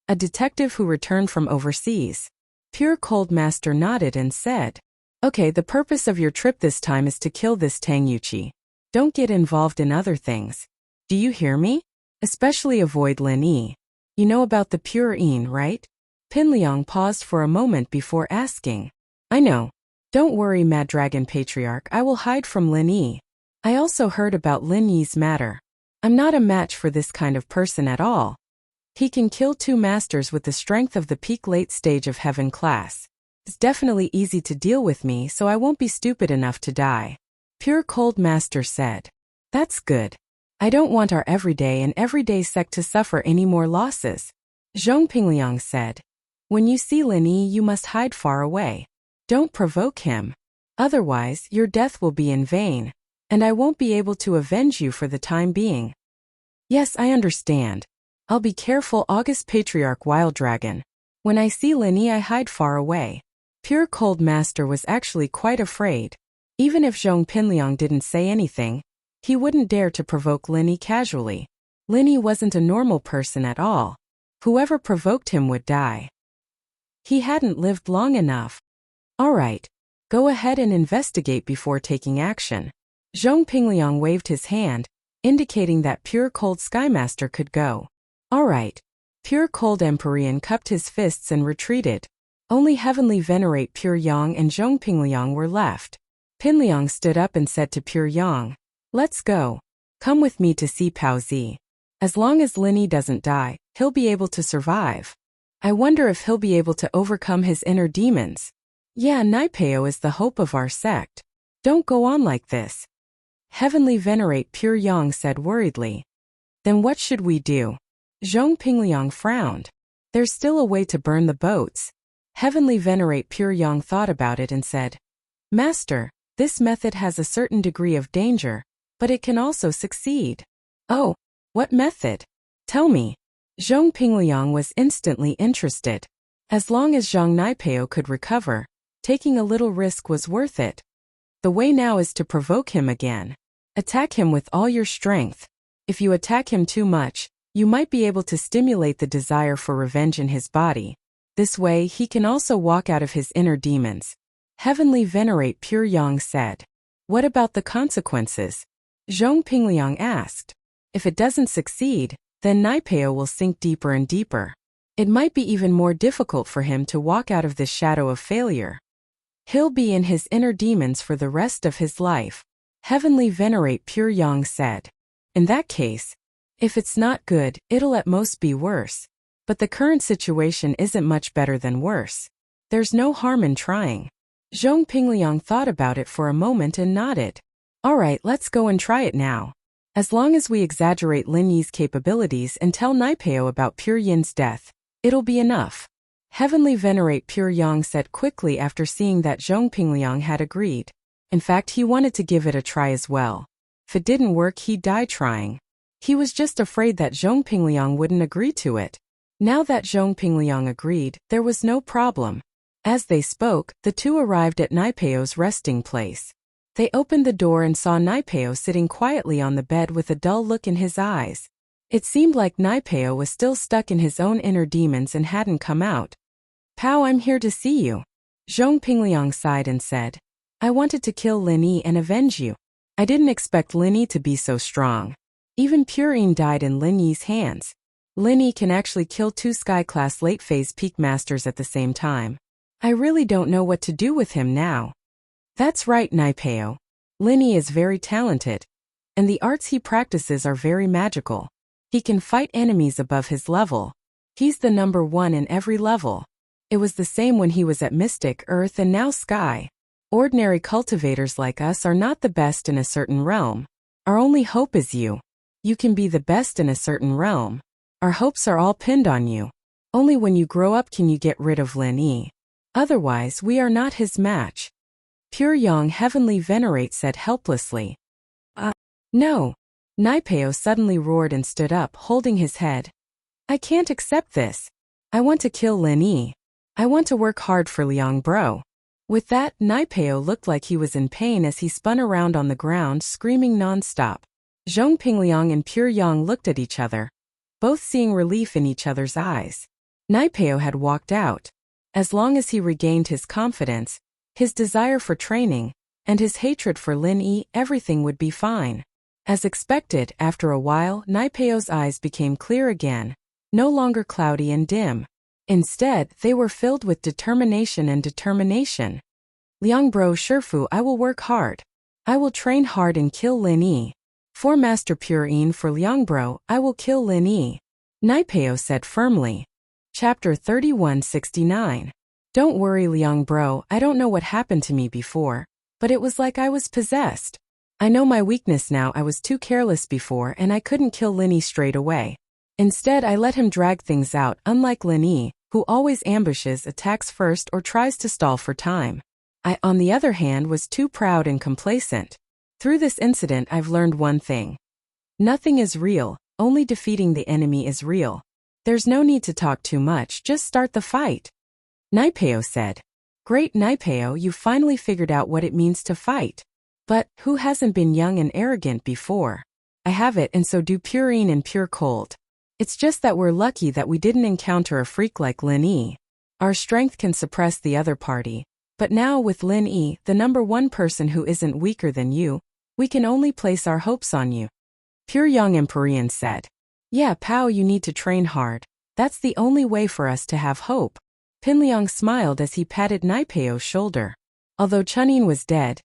Speaker 1: a detective who returned from overseas. Pure Cold Master nodded and said, okay, the purpose of your trip this time is to kill this Tang Yuqi. Don't get involved in other things. Do you hear me? Especially avoid Lin Yi. You know about the Pure Yin, right? Pingliang paused for a moment before asking. I know. Don't worry, Mad Dragon Patriarch, I will hide from Lin Yi. I also heard about Lin Yi's matter. I'm not a match for this kind of person at all. He can kill 2 masters with the strength of the peak late stage of Heaven class. It's definitely easy to deal with me, so I won't be stupid enough to die. Pure Cold Master said. That's good. I don't want our Everyday and Everyday sect to suffer any more losses. Zhong Pingliang said. When you see Lin Yi, you must hide far away. Don't provoke him. Otherwise, your death will be in vain. And I won't be able to avenge you for the time being. Yes, I understand. I'll be careful, August Patriarch Wild Dragon. When I see Lin Yi, I hide far away. Pure Cold Master was actually quite afraid. Even if Zhong Pingliang didn't say anything, he wouldn't dare to provoke Lin Yi casually. Lin Yi wasn't a normal person at all. Whoever provoked him would die. He hadn't lived long enough. All right. Go ahead and investigate before taking action. Zhong Pingliang waved his hand, indicating that Pure Cold Skymaster could go. All right. Pure Cold Empyrean cupped his fists and retreated. Only Heavenly Venerate Pure Yang and Zhong Pingliang were left. Pingliang stood up and said to Pure Yang, let's go. Come with me to see Pao Zi. As long as Lin Yi doesn't die, he'll be able to survive. I wonder if he'll be able to overcome his inner demons. Yeah, Naipeo is the hope of our sect. Don't go on like this. Heavenly Venerate Pure Yang said worriedly. Then what should we do? Zhong Pingliang frowned. There's still a way to burn the boats. Heavenly Venerate Pure Yang thought about it and said, Master, this method has a certain degree of danger, but it can also succeed. Oh, what method? Tell me. Zhong Pingliang was instantly interested. As long as Zhang Naipeo could recover, taking a little risk was worth it. The way now is to provoke him again. Attack him with all your strength. If you attack him too much, you might be able to stimulate the desire for revenge in his body. This way he can also walk out of his inner demons. Heavenly Venerate Pure Yang said. What about the consequences? Zhong Pingliang asked. If it doesn't succeed, then Naipeo will sink deeper and deeper. It might be even more difficult for him to walk out of this shadow of failure. He'll be in his inner demons for the rest of his life. Heavenly Venerate Pure Yang said. In that case, if it's not good, it'll at most be worse. But the current situation isn't much better than worse. There's no harm in trying. Zhong Pingliang thought about it for a moment and nodded. Alright, let's go and try it now. As long as we exaggerate Lin Yi's capabilities and tell Naipeo about Pure Yin's death, it'll be enough. Heavenly Venerate Pure Yang said quickly after seeing that Zhong Pingliang had agreed. In fact, he wanted to give it a try as well. If it didn't work, he'd die trying. He was just afraid that Zhong Pingliang wouldn't agree to it. Now that Zhong Pingliang agreed, there was no problem. As they spoke, the two arrived at Naipeo's resting place. They opened the door and saw Naipeo sitting quietly on the bed with a dull look in his eyes. It seemed like Naipeo was still stuck in his own inner demons and hadn't come out. Pao, I'm here to see you. Zhong Pingliang sighed and said, I wanted to kill Lin Yi and avenge you. I didn't expect Lin Yi to be so strong. Even Pure Yin died in Lin Yi's hands. Lin Yi can actually kill 2 Sky-class late-phase peak masters at the same time. I really don't know what to do with him now. That's right, Naipeo. Lin Yi is very talented, and the arts he practices are very magical. He can fight enemies above his level. He's the number 1 in every level. It was the same when he was at Mystic Earth and now Sky. Ordinary cultivators like us are not the best in a certain realm. Our only hope is you. You can be the best in a certain realm. Our hopes are all pinned on you. Only when you grow up can you get rid of Lin Yi. Otherwise, we are not his match. Pure Yang Heavenly Venerate said helplessly. No. Naipeo suddenly roared and stood up, holding his head. I can't accept this. I want to kill Lin Yi. I want to work hard for Liang Bro. With that, Naipeo looked like he was in pain as he spun around on the ground, screaming non-stop. Zhong Pingliang and Pure Yang looked at each other, both seeing relief in each other's eyes. Naipeo had walked out. As long as he regained his confidence, his desire for training, and his hatred for Lin Yi, everything would be fine. As expected, after a while, Naipeo's eyes became clear again, no longer cloudy and dim. Instead, they were filled with determination and determination. Liang Bro Shifu, I will work hard. I will train hard and kill Lin Yi. For Master Pure Yin, for Liang Bro, I will kill Lin Yi. Naipeo said firmly. Chapter 3169. Don't worry, Liang Bro, I don't know what happened to me before, but it was like I was possessed. I know my weakness now. I was too careless before and I couldn't kill Lin Yi straight away. Instead, I let him drag things out, unlike Lin Yi, who always ambushes, attacks first, or tries to stall for time. I, on the other hand, was too proud and complacent. Through this incident, I've learned one thing. Nothing is real, only defeating the enemy is real. There's no need to talk too much, just start the fight. Naipeo said. Great, Naipeo, you finally figured out what it means to fight. But, who hasn't been young and arrogant before? I have it, and so do Pure Yin and Pure Cold. It's just that we're lucky that we didn't encounter a freak like Lin Yi. Our strength can suppress the other party. But now with Lin Yi, the number 1 person who isn't weaker than you, we can only place our hopes on you. Pure Yang Empyrean said. Yeah, Pao, you need to train hard. That's the only way for us to have hope. Pinliang smiled as he patted Naipeo's shoulder. Although Chunin was dead,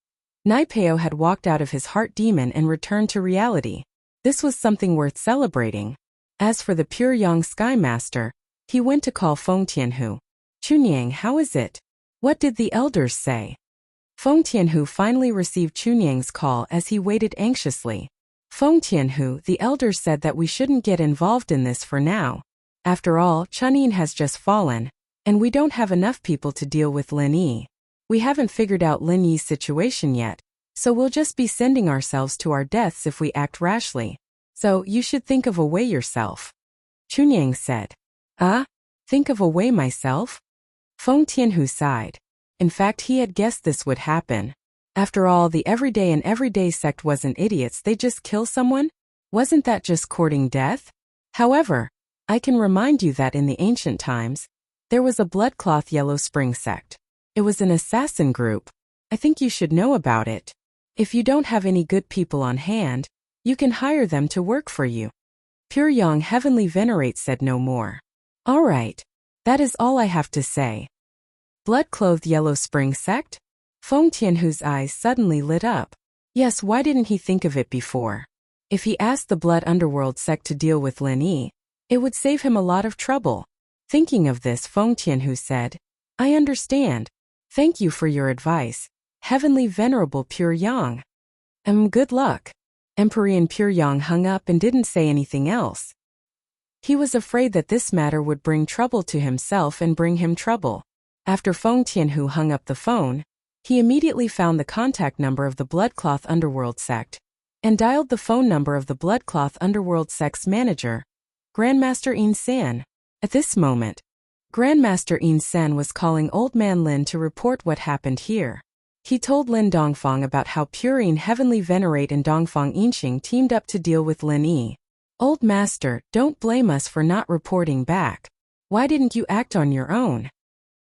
Speaker 1: Naipeo had walked out of his heart demon and returned to reality. This was something worth celebrating. As for the Pure Yang Sky Master, he went to call Feng Tianhu. Chunyang, how is it? What did the elders say? Feng Tianhu finally received Chunyang's call as he waited anxiously. Feng Tianhu, the elders said that we shouldn't get involved in this for now. After all, Chunying has just fallen, and we don't have enough people to deal with Lin Yi. We haven't figured out Lin Yi's situation yet, so we'll just be sending ourselves to our deaths if we act rashly. So you should think of a way yourself. Chunyang said. Think of a way myself? Feng Tianhu sighed. In fact, he had guessed this would happen. After all, the everyday sect wasn't idiots, they just kill someone? Wasn't that just courting death? However, I can remind you that in the ancient times, there was a bloodcloth Yellow Spring sect. It was an assassin group. I think you should know about it. If you don't have any good people on hand, you can hire them to work for you. Pure Yang Heavenly Venerate said no more. All right. That is all I have to say. Blood-clothed Yellow Spring sect? Feng Tianhu's eyes suddenly lit up. Yes, why didn't he think of it before? If he asked the Blood Underworld sect to deal with Lin Yi, it would save him a lot of trouble. Thinking of this, Feng Tianhu said, I understand. Thank you for your advice, Heavenly Venerable Pure Yang. Good luck. Emperor Pure Yang hung up and didn't say anything else. He was afraid that this matter would bring trouble to himself and bring him trouble. After Feng Tianhu hung up the phone, he immediately found the contact number of the Bloodcloth Underworld sect and dialed the phone number of the Bloodcloth Underworld sect's manager, Grandmaster Yin San. At this moment, Grandmaster Yin San was calling Old Man Lin to report what happened here. He told Lin Dongfang about how Pure Yin Heavenly Venerate and Dongfang Yinxing teamed up to deal with Lin Yi. Old Master, don't blame us for not reporting back. Why didn't you act on your own?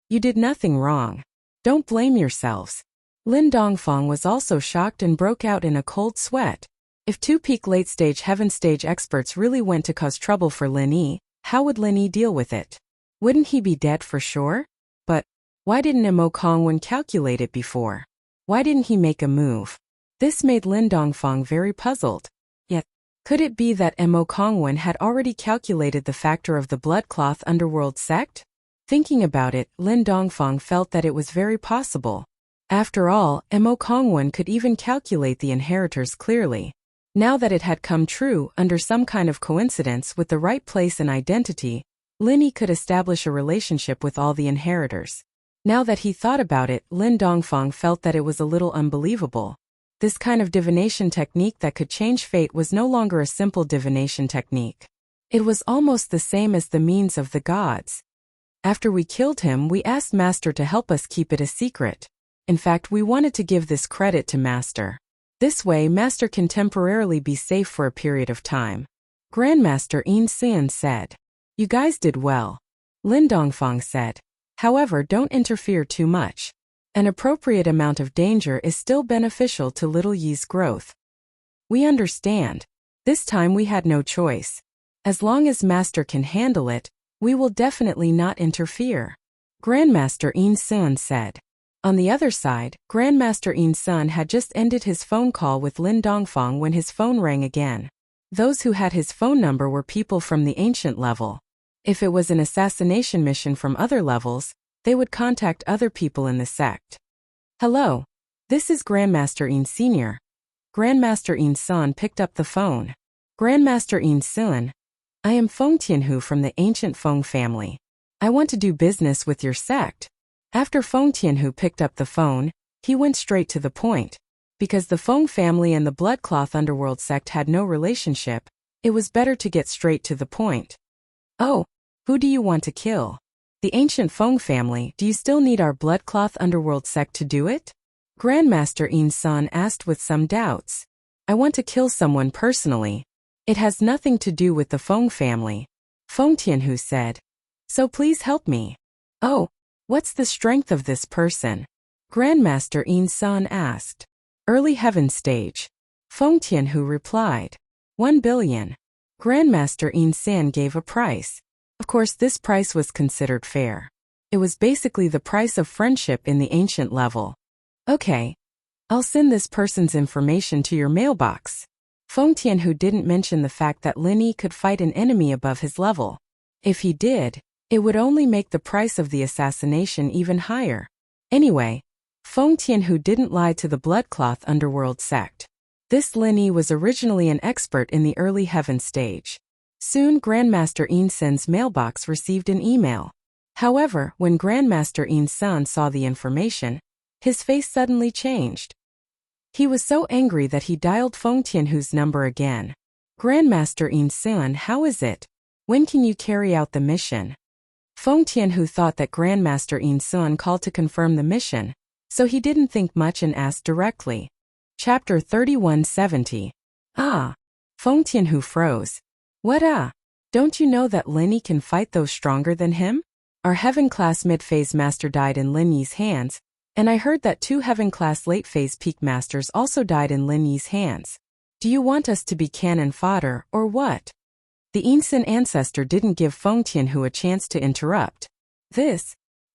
Speaker 1: You did nothing wrong. Don't blame yourselves. Lin Dongfang was also shocked and broke out in a cold sweat. If two peak late-stage heaven stage experts really went to cause trouble for Lin Yi, how would Lin Yi deal with it? Wouldn't he be dead for sure? But why didn't Mo Kongwen calculate it before? Why didn't he make a move? This made Lin Dongfang very puzzled. Yet, could it be that Mo Kongwen had already calculated the factor of the Bloodcloth Underworld sect? Thinking about it, Lin Dongfang felt that it was very possible. After all, Mo Kongwen could even calculate the inheritors clearly. Now that it had come true, under some kind of coincidence with the right place and identity, Lin Yi could establish a relationship with all the inheritors. Now that he thought about it, Lin Dongfang felt that it was a little unbelievable. This kind of divination technique that could change fate was no longer a simple divination technique. It was almost the same as the means of the gods. After we killed him, we asked Master to help us keep it a secret. In fact, we wanted to give this credit to Master. This way, Master can temporarily be safe for a period of time. Grandmaster Yin San said. You guys did well. Lin Dongfang said. However, don't interfere too much. An appropriate amount of danger is still beneficial to little Yi's growth. We understand. This time we had no choice. As long as Master can handle it, we will definitely not interfere. Grandmaster Yin San said. On the other side, Grandmaster Yin San had just ended his phone call with Lin Dongfang when his phone rang again. Those who had his phone number were people from the ancient level. If it was an assassination mission from other levels, they would contact other people in the sect. Hello. This is Grandmaster Yin Sr. Grandmaster Yin San picked up the phone. Grandmaster Yin San. I am Feng Tianhu from the ancient Feng family. I want to do business with your sect. After Feng Tianhu picked up the phone, he went straight to the point. Because the Feng family and the Bloodcloth Underworld sect had no relationship, it was better to get straight to the point. Oh, who do you want to kill? The ancient Feng family. Do you still need our Bloodcloth Underworld sect to do it? Grandmaster Yin San asked with some doubts. I want to kill someone personally. It has nothing to do with the Feng family. Feng Tianhu said. So please help me. Oh, what's the strength of this person? Grandmaster Yin San asked. Early heaven stage. Feng Tianhu replied. 1 billion. Grandmaster Yin San gave a price. Of course, this price was considered fair. It was basically the price of friendship in the ancient level. Okay. I'll send this person's information to your mailbox. Feng Tianhu didn't mention the fact that Lin Yi could fight an enemy above his level. If he did, it would only make the price of the assassination even higher. Anyway, Feng Tianhu didn't lie to the bloodcloth underworld sect. This Lin Yi was originally an expert in the early heaven stage. Soon Grandmaster Yin Sen's mailbox received an email. However, when Grandmaster Yin Sen saw the information, his face suddenly changed. He was so angry that he dialed Feng Tianhu's number again. Grandmaster Yin Sen, how is it? When can you carry out the mission? Feng Tianhu thought that Grandmaster Yin Sen called to confirm the mission, so he didn't think much and asked directly. Chapter 3170. Ah. Feng Tianhu froze. What Don't you know that Lin Yi can fight those stronger than him? Our heaven-class mid-phase master died in Lin Yi's hands, and I heard that 2 heaven-class late-phase peak masters also died in Lin Yi's hands. Do you want us to be cannon fodder, or what? The Yinsen ancestor didn't give Feng Tianhu a chance to interrupt.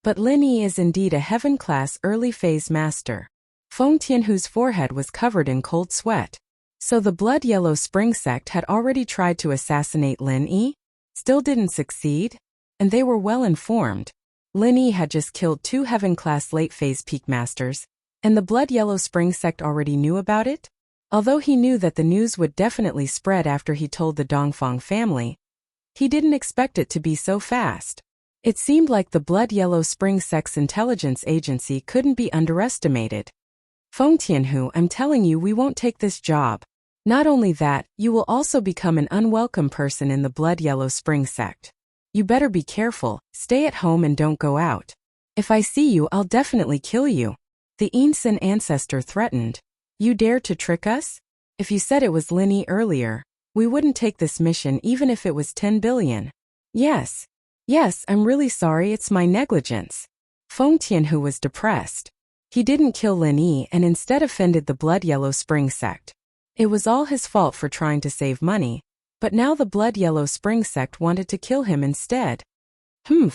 Speaker 1: But Lin Yi is indeed a heaven-class early-phase master. Feng Tianhu's forehead was covered in cold sweat. So the Blood Yellow Spring sect had already tried to assassinate Lin Yi? Still didn't succeed? And they were well informed. Lin Yi had just killed 2 heaven-class late-phase peak masters, and the Blood Yellow Spring sect already knew about it? Although he knew that the news would definitely spread after he told the Dongfang family, he didn't expect it to be so fast. It seemed like the Blood Yellow Spring sect's intelligence agency couldn't be underestimated. Feng Tianhu, I'm telling you, we won't take this job. Not only that, you will also become an unwelcome person in the Blood Yellow Spring sect. You better be careful, stay at home and don't go out. If I see you, I'll definitely kill you. The Yinsen ancestor threatened. You dare to trick us? If you said it was Lin Yi earlier, we wouldn't take this mission even if it was 10 billion. Yes, I'm really sorry, it's my negligence. Feng Tianhu was depressed. He didn't kill Lin Yi and instead offended the Blood Yellow Spring sect. It was all his fault for trying to save money, but now the Blood Yellow Spring sect wanted to kill him instead. The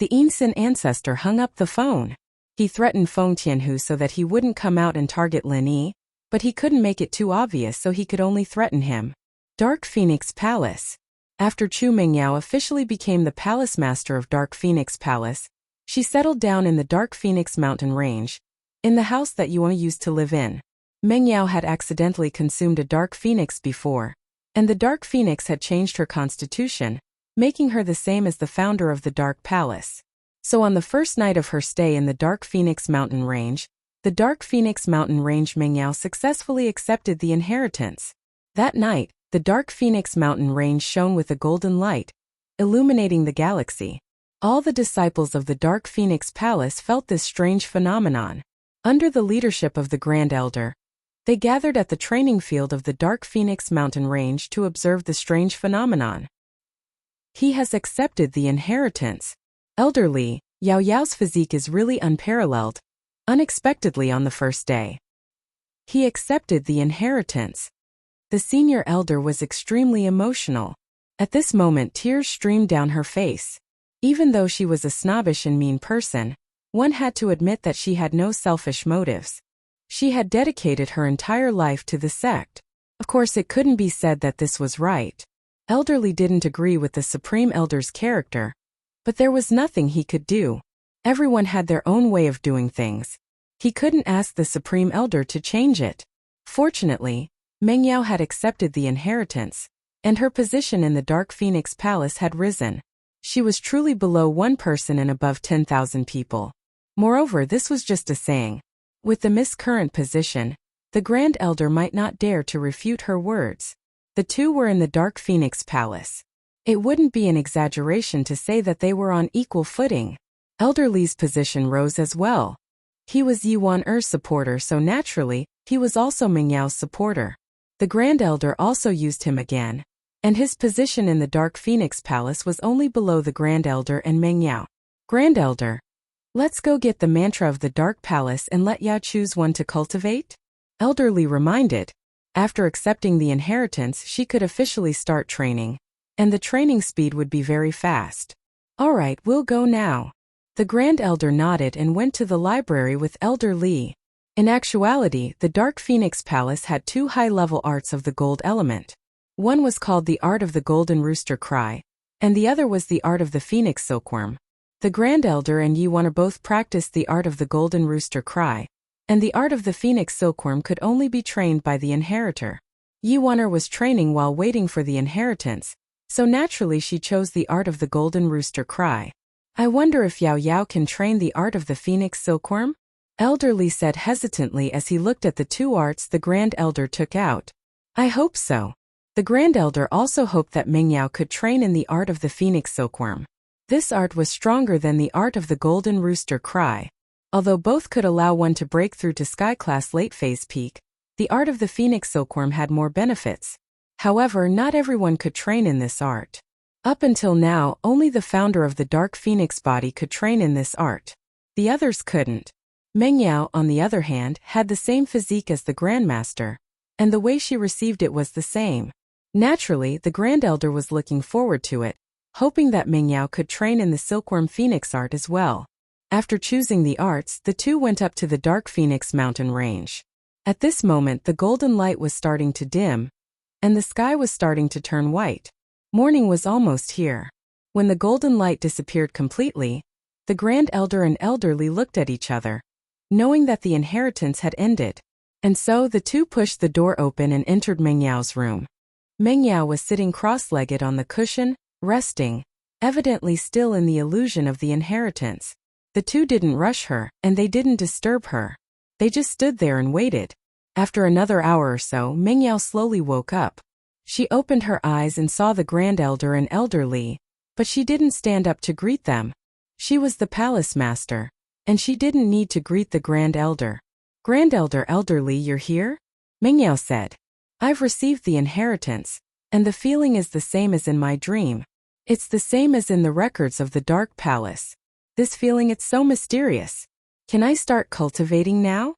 Speaker 1: Yinsen ancestor hung up the phone. He threatened Feng Tianhu so that he wouldn't come out and target Lin Yi, but he couldn't make it too obvious, so he could only threaten him. Dark Phoenix Palace. After Chu Mingyao officially became the palace master of Dark Phoenix Palace, she settled down in the Dark Phoenix mountain range, in the house that Yuan used to live in. Mingyao had accidentally consumed a Dark Phoenix before, and the Dark Phoenix had changed her constitution, making her the same as the founder of the Dark Palace. So on the first night of her stay in the Dark Phoenix mountain range, the Dark Phoenix mountain range Mingyao successfully accepted the inheritance. That night, the Dark Phoenix mountain range shone with a golden light, illuminating the galaxy. All the disciples of the Dark Phoenix Palace felt this strange phenomenon. Under the leadership of the Grand Elder, they gathered at the training field of the Dark Phoenix mountain range to observe the strange phenomenon. He has accepted the inheritance. Elder Li, Yao Yao's physique is really unparalleled. Unexpectedly on the first day, he accepted the inheritance. The senior elder was extremely emotional. At this moment, tears streamed down her face. Even though she was a snobbish and mean person, one had to admit that she had no selfish motives. She had dedicated her entire life to the sect. Of course, it couldn't be said that this was right. Elder Li didn't agree with the Supreme Elder's character, but there was nothing he could do. Everyone had their own way of doing things. He couldn't ask the Supreme Elder to change it. Fortunately, Mingyao had accepted the inheritance, and her position in the Dark Phoenix Palace had risen. She was truly below one person and above 10,000 people. Moreover, this was just a saying. With the miscurrent position, the Grand Elder might not dare to refute her words. The two were in the Dark Phoenix Palace. It wouldn't be an exaggeration to say that they were on equal footing. Elder Li's position rose as well. He was Yuan Er's supporter, so naturally, he was also Mingyao's supporter. The Grand Elder also used him again, and his position in the Dark Phoenix Palace was only below the Grand Elder and Mingyao. Grand Elder, let's go get the mantra of the Dark Palace and let Yao choose one to cultivate? Elder Li reminded. After accepting the inheritance, she could officially start training, and the training speed would be very fast. All right, we'll go now. The Grand Elder nodded and went to the library with Elder Li. In actuality, the Dark Phoenix Palace had two high-level arts of the gold element. One was called the Art of the Golden Rooster Cry, and the other was the Art of the Phoenix Silkworm. The Grand Elder and Yuan both practiced the art of the golden rooster cry, and the art of the phoenix silkworm could only be trained by the inheritor. Yuan was training while waiting for the inheritance, so naturally she chose the art of the golden rooster cry. I wonder if Yao Yao can train the art of the phoenix silkworm? Elderly said hesitantly as he looked at the two arts the Grand Elder took out. I hope so. The Grand Elder also hoped that Mengyao could train in the art of the phoenix silkworm. This art was stronger than the art of the golden rooster cry. Although both could allow one to break through to sky class late phase peak, the art of the phoenix silkworm had more benefits. However, not everyone could train in this art. Up until now, only the founder of the Dark Phoenix body could train in this art. The others couldn't. Mengyao, on the other hand, had the same physique as the Grandmaster, and the way she received it was the same. Naturally, the Grand Elder was looking forward to it, hoping that Mengyao could train in the Silkworm Phoenix art as well. After choosing the arts, the two went up to the Dark Phoenix mountain range. At this moment the golden light was starting to dim, and the sky was starting to turn white. Morning was almost here. When the golden light disappeared completely, the Grand Elder and Elderly looked at each other, knowing that the inheritance had ended. And so the two pushed the door open and entered Mengyao's room. Mengyao was sitting cross-legged on the cushion, resting, evidently still in the illusion of the inheritance. The two didn't rush her, and they didn't disturb her. They just stood there and waited. After another hour or so, Mengyao slowly woke up. She opened her eyes and saw the Grand Elder and Elderly, but she didn't stand up to greet them. She was the palace master, and she didn't need to greet the Grand Elder. Grand Elder Elderly, you're here? Mengyao said. I've received the inheritance, and the feeling is the same as in my dream. It's the same as in the records of the Dark Palace. This feeling, it's so mysterious. Can I start cultivating now?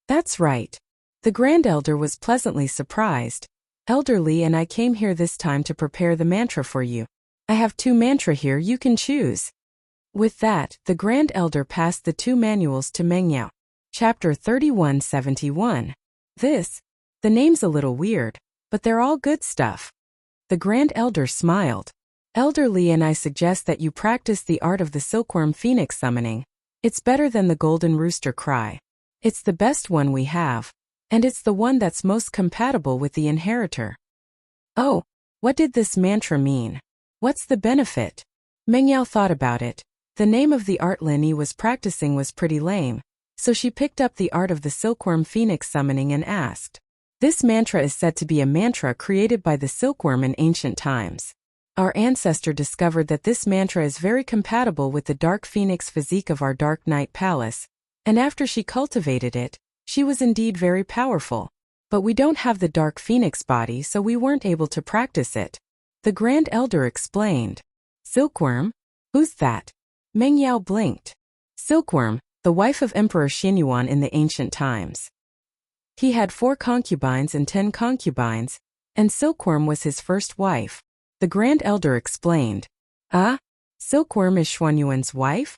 Speaker 1: That's right. The Grand Elder was pleasantly surprised. Elderly and I came here this time to prepare the mantra for you. I have 2 mantra here, you can choose. With that, the Grand Elder passed the 2 manuals to Mengyao. Chapter 3171. The name's a little weird, but they're all good stuff. The Grand Elder smiled. Elderly and I suggest that you practice the art of the Silkworm Phoenix summoning. It's better than the Golden Rooster Cry. It's the best one we have, and it's the one that's most compatible with the inheritor. Oh, what did this mantra mean? What's the benefit? Mengyao thought about it. The name of the art Lin Yi was practicing was pretty lame, so she picked up the art of the Silkworm Phoenix summoning and asked. This mantra is said to be a mantra created by the silkworm in ancient times. Our ancestor discovered that this mantra is very compatible with the Dark Phoenix physique of our Dark Knight Palace, and after she cultivated it, she was indeed very powerful. But we don't have the Dark Phoenix body, so we weren't able to practice it. The Grand Elder explained. Silkworm? Who's that? Mengyao blinked. Silkworm, the wife of Emperor Xinyuan in the ancient times. He had 4 concubines and 10 concubines, and Silkworm was his first wife. The Grand Elder explained. Ah? Silkworm is Xuanyuan's wife?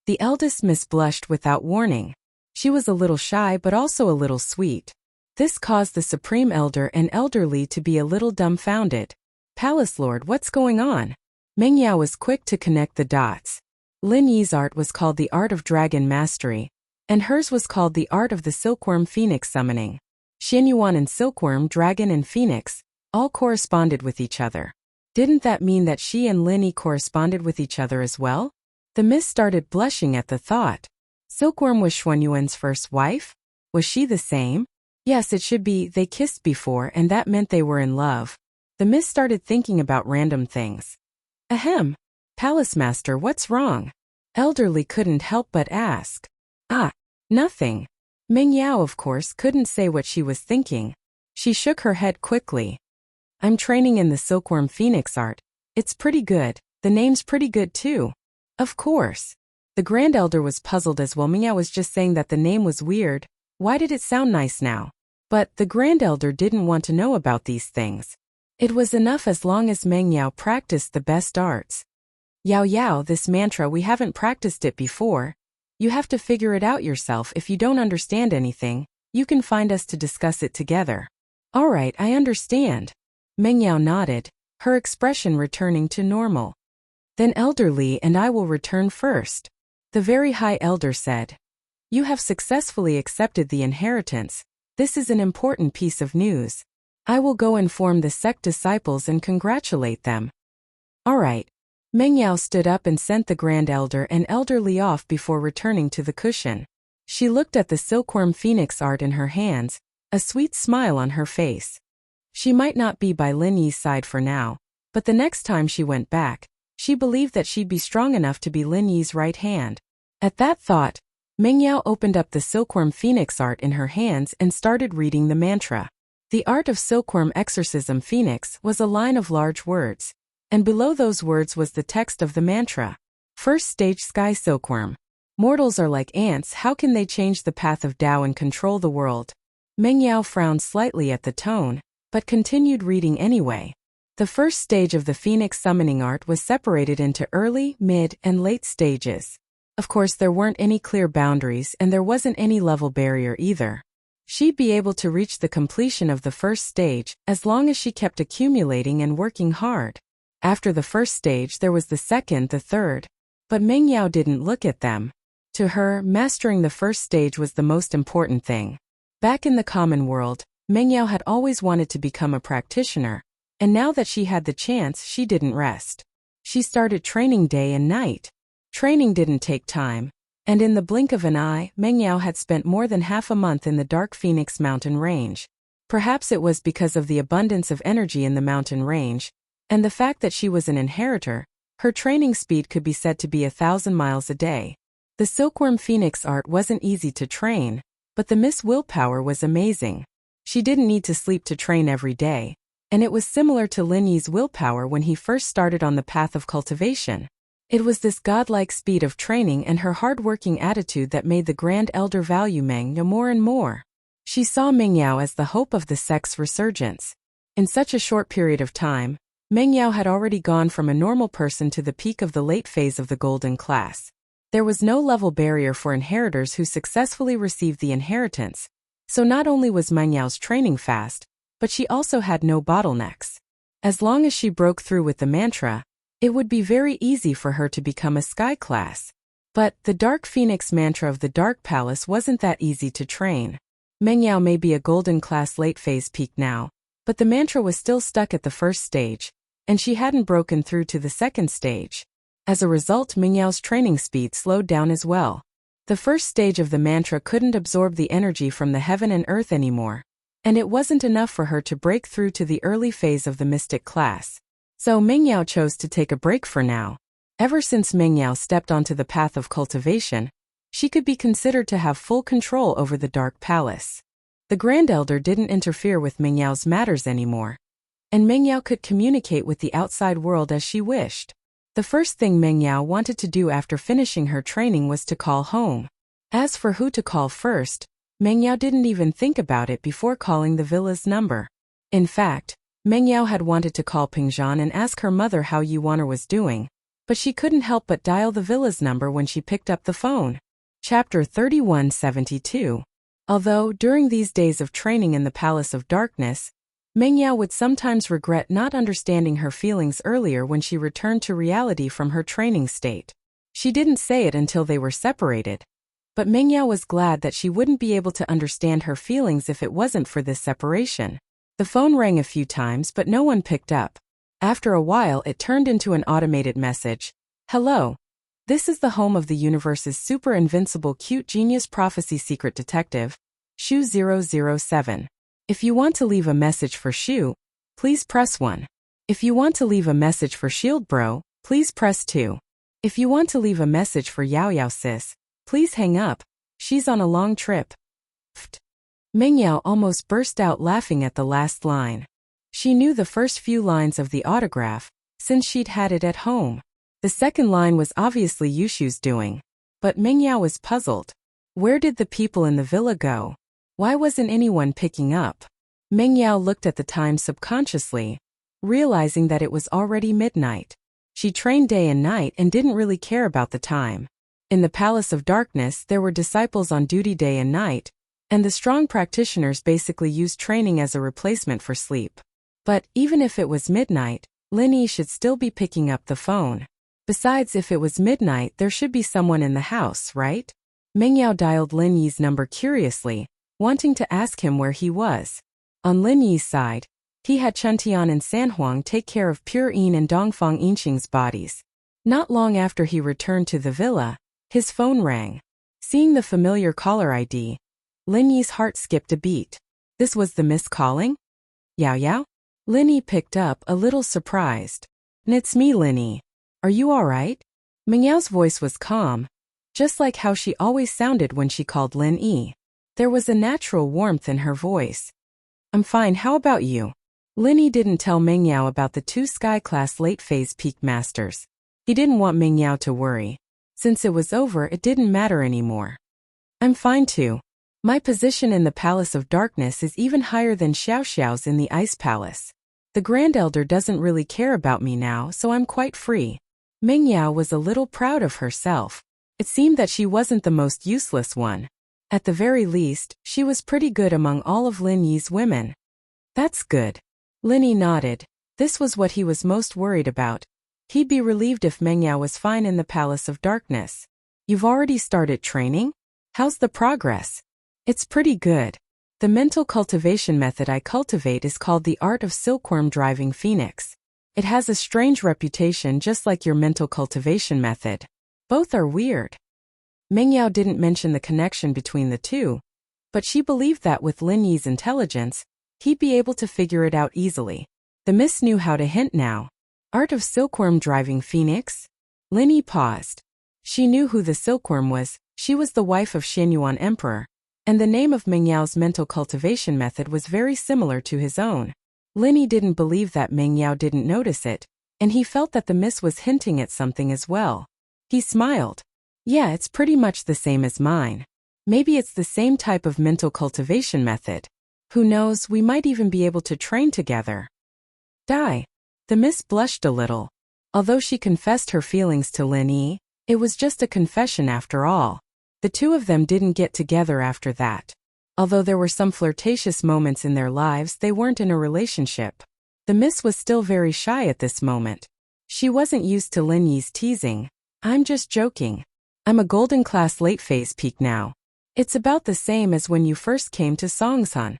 Speaker 1: The eldest miss blushed without warning. She was a little shy but also a little sweet. This caused the Supreme Elder and Elderly to be a little dumbfounded. Palace Lord, what's going on? Mengyao was quick to connect the dots. Lin Yi's art was called the Art of Dragon Mastery, and hers was called the Art of the Silkworm Phoenix Summoning. Xinyuan and Silkworm, Dragon and Phoenix, all corresponded with each other. Didn't that mean that she and Lin Yi corresponded with each other as well? The miss started blushing at the thought. Silkworm was Xuanyuan's first wife? Was she the same? Yes, it should be. They kissed before and that meant they were in love. The miss started thinking about random things. Ahem. Palace Master, what's wrong? Elderly couldn't help but ask. Ah, nothing. Mengyao, of course, couldn't say what she was thinking. She shook her head quickly. I'm training in the Silkworm Phoenix art. It's pretty good. The name's pretty good too. Of course. The Grand Elder was puzzled as well. Mengyao was just saying that the name was weird. Why did it sound nice now? But the Grand Elder didn't want to know about these things. It was enough as long as Mengyao practiced the best arts. Yao Yao, this mantra, we haven't practiced it before. You have to figure it out yourself. If you don't understand anything, you can find us to discuss it together. All right, I understand. Mengyao nodded, her expression returning to normal. Then Elder Li and I will return first. The very high elder said. You have successfully accepted the inheritance. This is an important piece of news. I will go inform the sect disciples and congratulate them. All right. Meng Yao stood up and sent the Grand Elder and Elder Li off before returning to the cushion. She looked at the silkworm phoenix art in her hands, a sweet smile on her face. She might not be by Lin Yi's side for now, but the next time she went back, she believed that she'd be strong enough to be Lin Yi's right hand. At that thought, Meng Yao opened up the silkworm phoenix art in her hands and started reading the mantra. The art of silkworm exorcism phoenix was a line of large words, and below those words was the text of the mantra. First stage sky silkworm. Mortals are like ants, how can they change the path of Tao and control the world? Meng Yao frowned slightly at the tone, but continued reading anyway. The first stage of the phoenix summoning art was separated into early, mid, and late stages. Of course, there weren't any clear boundaries and there wasn't any level barrier either. She'd be able to reach the completion of the first stage as long as she kept accumulating and working hard. After the first stage, there was the second, the third. But Meng Yao didn't look at them. To her, mastering the first stage was the most important thing. Back in the common world, Meng Yao had always wanted to become a practitioner, and now that she had the chance, she didn't rest. She started training day and night. Training didn't take time, and in the blink of an eye, Meng Yao had spent more than half a month in the Dark Phoenix mountain range. Perhaps it was because of the abundance of energy in the mountain range, and the fact that she was an inheritor, her training speed could be said to be 1,000 miles a day. The silkworm phoenix art wasn't easy to train, but the Miss Willpower was amazing. She didn't need to sleep to train every day, and it was similar to Lin Yi's willpower when he first started on the path of cultivation. It was this godlike speed of training and her hard-working attitude that made the Grand Elder value Meng Yao more and more. She saw Meng Yao as the hope of the sect's resurgence. In such a short period of time, Meng Yao had already gone from a normal person to the peak of the late phase of the golden class. There was no level barrier for inheritors who successfully received the inheritance, so not only was Meng Yao's training fast, but she also had no bottlenecks. As long as she broke through with the mantra, it would be very easy for her to become a sky class. But the Dark Phoenix mantra of the Dark Palace wasn't that easy to train. Meng Yao may be a golden class late phase peak now, but the mantra was still stuck at the first stage, and she hadn't broken through to the second stage. As a result, Meng Yao's training speed slowed down as well. The first stage of the mantra couldn't absorb the energy from the heaven and earth anymore, and it wasn't enough for her to break through to the early phase of the mystic class. So Meng Yao chose to take a break for now. Ever since Meng Yao stepped onto the path of cultivation, she could be considered to have full control over the Dark Palace. The Grand Elder didn't interfere with Meng Yao's matters anymore, and Meng Yao could communicate with the outside world as she wished. The first thing Meng Yao wanted to do after finishing her training was to call home. As for who to call first, Meng Yao didn't even think about it before calling the villa's number. In fact, Meng Yao had wanted to call Pingzhan and ask her mother how Yuaner was doing, but she couldn't help but dial the villa's number when she picked up the phone. Chapter 3172. Although, during these days of training in the Palace of Darkness, Meng Yao would sometimes regret not understanding her feelings earlier when she returned to reality from her training state. She didn't say it until they were separated, but Meng Yao was glad that she wouldn't be able to understand her feelings if it wasn't for this separation. The phone rang a few times but no one picked up. After a while it turned into an automated message. Hello. This is the home of the universe's super invincible cute genius prophecy secret detective, Shu 007. If you want to leave a message for Shu, please press 1. If you want to leave a message for Shield Bro, please press 2. If you want to leave a message for Yao Yao Sis, please hang up. She's on a long trip. Pfft. Meng Yao almost burst out laughing at the last line. She knew the first few lines of the autograph, since she'd had it at home. The second line was obviously Yushu's doing. But Meng Yao was puzzled. Where did the people in the villa go? Why wasn't anyone picking up? Meng Yao looked at the time subconsciously, realizing that it was already midnight. She trained day and night and didn't really care about the time. In the Palace of Darkness there were disciples on duty day and night, and the strong practitioners basically used training as a replacement for sleep. But even if it was midnight, Lin Yi should still be picking up the phone. Besides, if it was midnight, there should be someone in the house, right? Meng Yao dialed Lin Yi's number curiously, wanting to ask him where he was. On Lin Yi's side, he had Chuntian and Sanhuang take care of Pure Yin and Dongfang Yinqing's bodies. Not long after he returned to the villa, his phone rang. Seeing the familiar caller ID, Lin Yi's heart skipped a beat. This was the miss calling? Yao Yao? Lin Yi picked up, a little surprised. It's me, Lin Yi. Are you alright? Meng Yao's voice was calm, just like how she always sounded when she called Lin Yi. There was a natural warmth in her voice. I'm fine, how about you? Lin Yi didn't tell Meng Yao about the 2 Sky-class late-phase peak masters. He didn't want Meng Yao to worry. Since it was over, it didn't matter anymore. I'm fine too. My position in the Palace of Darkness is even higher than Xiao Xiao's in the Ice Palace. The Grand Elder doesn't really care about me now, so I'm quite free. Meng Yao was a little proud of herself. It seemed that she wasn't the most useless one. At the very least, she was pretty good among all of Lin Yi's women. That's good. Lin Yi nodded. This was what he was most worried about. He'd be relieved if Meng Yao was fine in the Palace of Darkness. You've already started training? How's the progress? It's pretty good. The mental cultivation method I cultivate is called the art of silkworm driving phoenix. It has a strange reputation just like your mental cultivation method. Both are weird. Meng Yao didn't mention the connection between the two, but she believed that with Lin Yi's intelligence, he'd be able to figure it out easily. The miss knew how to hint now. Art of silkworm driving phoenix? Lin Yi paused. She knew who the silkworm was. She was the wife of Xianyuan Emperor, and the name of Meng Yao's mental cultivation method was very similar to his own. Lin Yi didn't believe that Meng Yao didn't notice it, and he felt that the miss was hinting at something as well. He smiled. Yeah, it's pretty much the same as mine. Maybe it's the same type of mental cultivation method. Who knows, we might even be able to train together. Die. The miss blushed a little. Although she confessed her feelings to Lin Yi, it was just a confession after all. The two of them didn't get together after that. Although there were some flirtatious moments in their lives, they weren't in a relationship. The miss was still very shy at this moment. She wasn't used to Lin Yi's teasing. I'm just joking. I'm a golden class late phase peak now. It's about the same as when you first came to Songsan.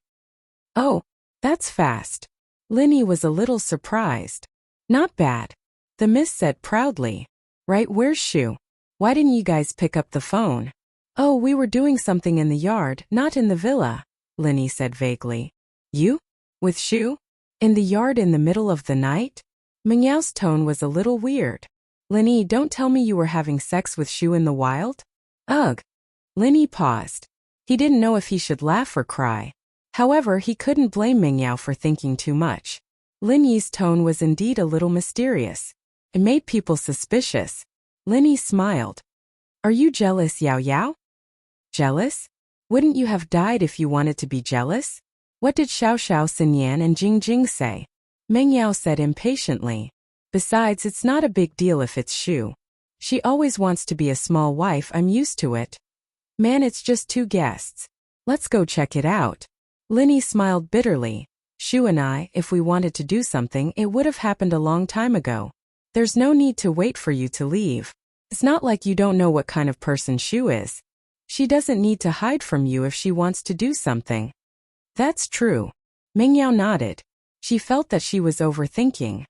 Speaker 1: Oh, that's fast. Lin Yi was a little surprised. Not bad. The miss said proudly. Right, where's Shu? Why didn't you guys pick up the phone? Oh, we were doing something in the yard, not in the villa, Lin Yi said vaguely. You? With Shu? In the yard in the middle of the night? Meng Yao's tone was a little weird. Lin Yi, don't tell me you were having sex with Shu in the wild? Ugh. Lin Yi paused. He didn't know if he should laugh or cry. However, he couldn't blame Meng Yao for thinking too much. Lin Yi's tone was indeed a little mysterious. It made people suspicious. Lin Yi smiled. Are you jealous, Yao Yao? Jealous? Wouldn't you have died if you wanted to be jealous? What did Xiao Xiao, Xinyan and Jing Jing say? Meng Yao said impatiently. Besides, it's not a big deal if it's Shu. She always wants to be a small wife, I'm used to it. Man, it's just 2 guests. Let's go check it out. Lin Yi smiled bitterly. Shu and I, if we wanted to do something, it would have happened a long time ago. There's no need to wait for you to leave. It's not like you don't know what kind of person Shu is. She doesn't need to hide from you if she wants to do something. That's true. Meng Yao nodded. She felt that she was overthinking.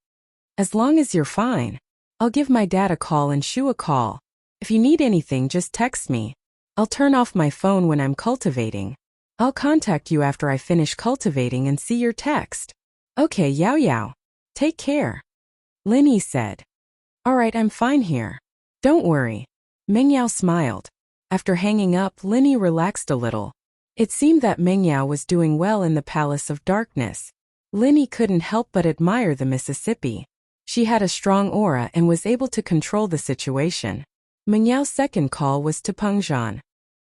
Speaker 1: As long as you're fine. I'll give my dad a call and Shu a call. If you need anything, just text me. I'll turn off my phone when I'm cultivating. I'll contact you after I finish cultivating and see your text. Okay, Yao Yao. Take care. Lin Yi said. Alright, I'm fine here. Don't worry. Meng Yao smiled. After hanging up, Lin Yi relaxed a little. It seemed that Meng Yao was doing well in the Palace of Darkness. Lin Yi couldn't help but admire the Mississippi. She had a strong aura and was able to control the situation. Meng Yao's second call was to Peng Zhan.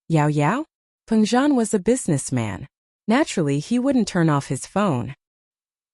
Speaker 1: Yao Yao? Peng Zhan was a businessman. Naturally, he wouldn't turn off his phone.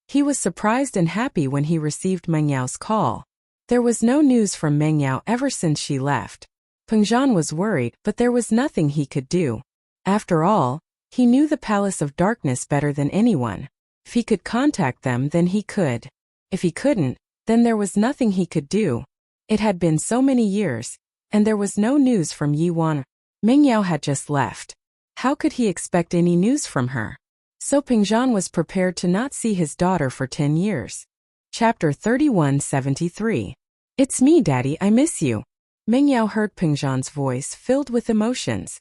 Speaker 1: He was surprised and happy when he received Meng Yao's call. There was no news from Meng Yao ever since she left. Peng Zhan was worried, but there was nothing he could do. After all, he knew the Palace of Darkness better than anyone. If he could contact them, then he could. If he couldn't, then there was nothing he could do. It had been so many years, and there was no news from Yi Wan. Meng Yao had just left. How could he expect any news from her? So Pengzhan was prepared to not see his daughter for 10 years. Chapter 3173. It's me, Daddy, I miss you. Meng Yao heard Pengzhan's voice filled with emotions.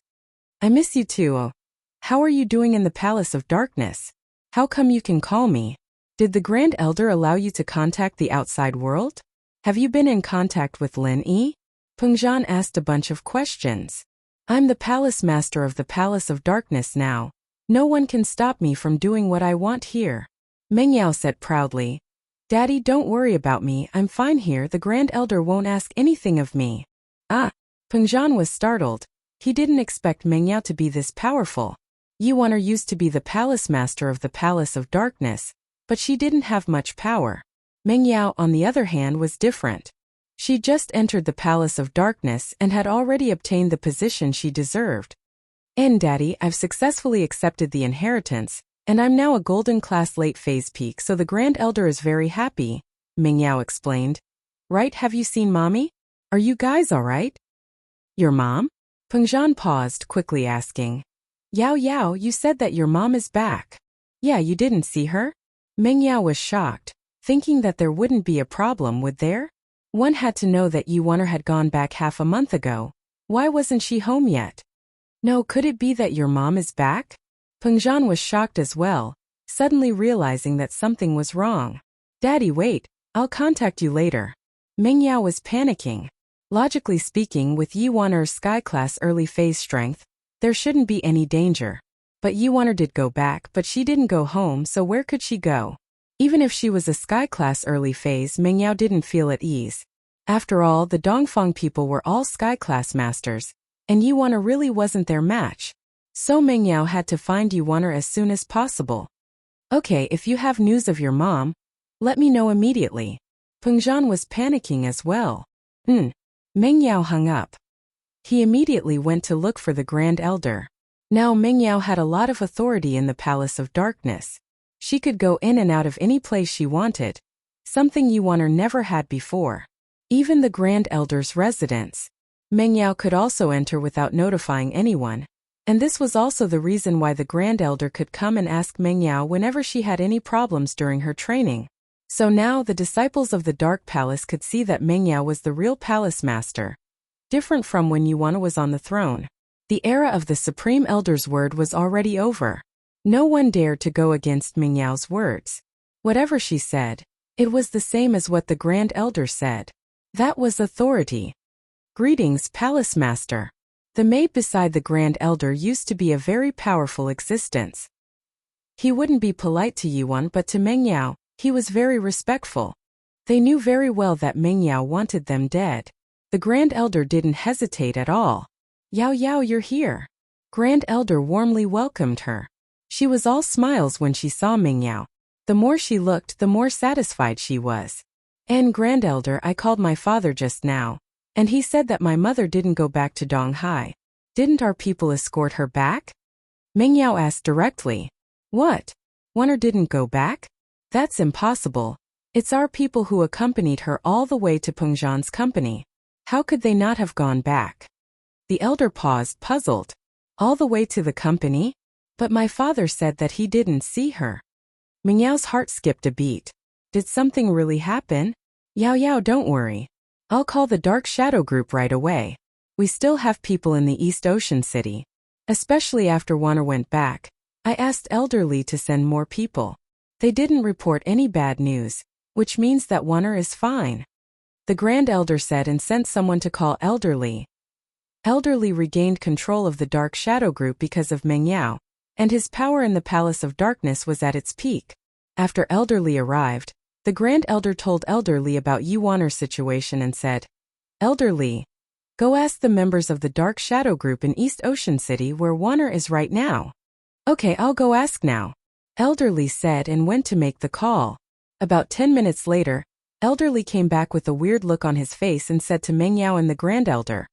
Speaker 1: I miss you too, oh. How are you doing in the Palace of Darkness? How come you can call me? Did the Grand Elder allow you to contact the outside world? Have you been in contact with Lin Yi? Pengzhan asked a bunch of questions. I'm the Palace Master of the Palace of Darkness now. No one can stop me from doing what I want here. Meng Yao said proudly. Daddy, don't worry about me, I'm fine here, the Grand Elder won't ask anything of me. Ah! Pengzhan was startled. He didn't expect Meng Yao to be this powerful. Yi Wan used to be the Palace Master of the Palace of Darkness, but she didn't have much power. Meng Yao, on the other hand, was different. She just entered the Palace of Darkness and had already obtained the position she deserved. And Daddy, I've successfully accepted the inheritance, and I'm now a golden class late phase peak, so the Grand Elder is very happy, Meng Yao explained. Right, have you seen Mommy? Are you guys alright? Your mom? Pengzhan paused, quickly asking. Yao Yao, you said that your mom is back. Yeah, you didn't see her? Meng Yao was shocked, thinking that there wouldn't be a problem, would there? One had to know that Yi Wan had gone back half a month ago. Why wasn't she home yet? No, could it be that your mom is back? Pengzhan was shocked as well, suddenly realizing that something was wrong. Daddy, wait, I'll contact you later. Meng Yao was panicking. Logically speaking, with Yi Wan's sky-class early phase strength, there shouldn't be any danger. But Yi Wan did go back, but she didn't go home, so where could she go? Even if she was a sky-class early phase, Meng Yao didn't feel at ease. After all, the Dongfang people were all sky-class masters, and Yi Wan really wasn't their match. So Meng Yao had to find Yi Wan as soon as possible. Okay, if you have news of your mom, let me know immediately. Pengzhan was panicking as well. Meng Yao hung up. He immediately went to look for the Grand Elder. Now Meng Yao had a lot of authority in the Palace of Darkness. She could go in and out of any place she wanted, something Yi Wan never had before. Even the Grand Elder's residence. Meng Yao could also enter without notifying anyone, and this was also the reason why the Grand Elder could come and ask Meng Yao whenever she had any problems during her training. So now the disciples of the Dark Palace could see that Meng Yao was the real Palace Master, different from when Yi Wan was on the throne. The era of the Supreme Elder's word was already over. No one dared to go against Meng Yao's words. Whatever she said, it was the same as what the Grand Elder said. That was authority. Greetings, Palace Master. The maid beside the Grand Elder used to be a very powerful existence. He wouldn't be polite to Yi Wan, but to Meng Yao, he was very respectful. They knew very well that Meng Yao wanted them dead. The Grand Elder didn't hesitate at all. Yao Yao, you're here. Grand Elder warmly welcomed her. She was all smiles when she saw Meng Yao. The more she looked, the more satisfied she was. And Grand Elder, I called my father just now, and he said that my mother didn't go back to Donghai. Didn't our people escort her back? Meng Yao asked directly. What? Wanner didn't go back? That's impossible. It's our people who accompanied her all the way to Pengzhan's company. How could they not have gone back? The elder paused, puzzled. All the way to the company? But my father said that he didn't see her. Meng Yao's heart skipped a beat. Did something really happen? Yao Yao, don't worry. I'll call the Dark Shadow Group right away. We still have people in the East Ocean City. Especially after Wanner went back, I asked Elder Li to send more people. They didn't report any bad news, which means that Wanner is fine. The Grand Elder said and sent someone to call Elder Li. Elder Li regained control of the Dark Shadow Group because of Meng Yao, and his power in the Palace of Darkness was at its peak. After Elder Li arrived, the Grand Elder told Elder Li about Yi Wanner's situation and said, Elder Li, go ask the members of the Dark Shadow Group in East Ocean City where Wanner is right now. Okay, I'll go ask now, Elder Li said and went to make the call. About 10 minutes later, Elder Li came back with a weird look on his face and said to Meng Yao and the Grand Elder,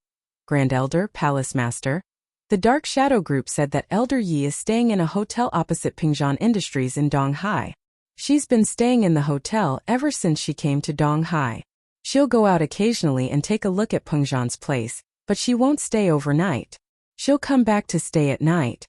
Speaker 1: Grand Elder, Palace Master, the Dark Shadow Group said that Elder Yi is staying in a hotel opposite Pengzhan Industries in Donghai. She's been staying in the hotel ever since she came to Donghai. She'll go out occasionally and take a look at Pengzhan's place, but she won't stay overnight. She'll come back to stay at night.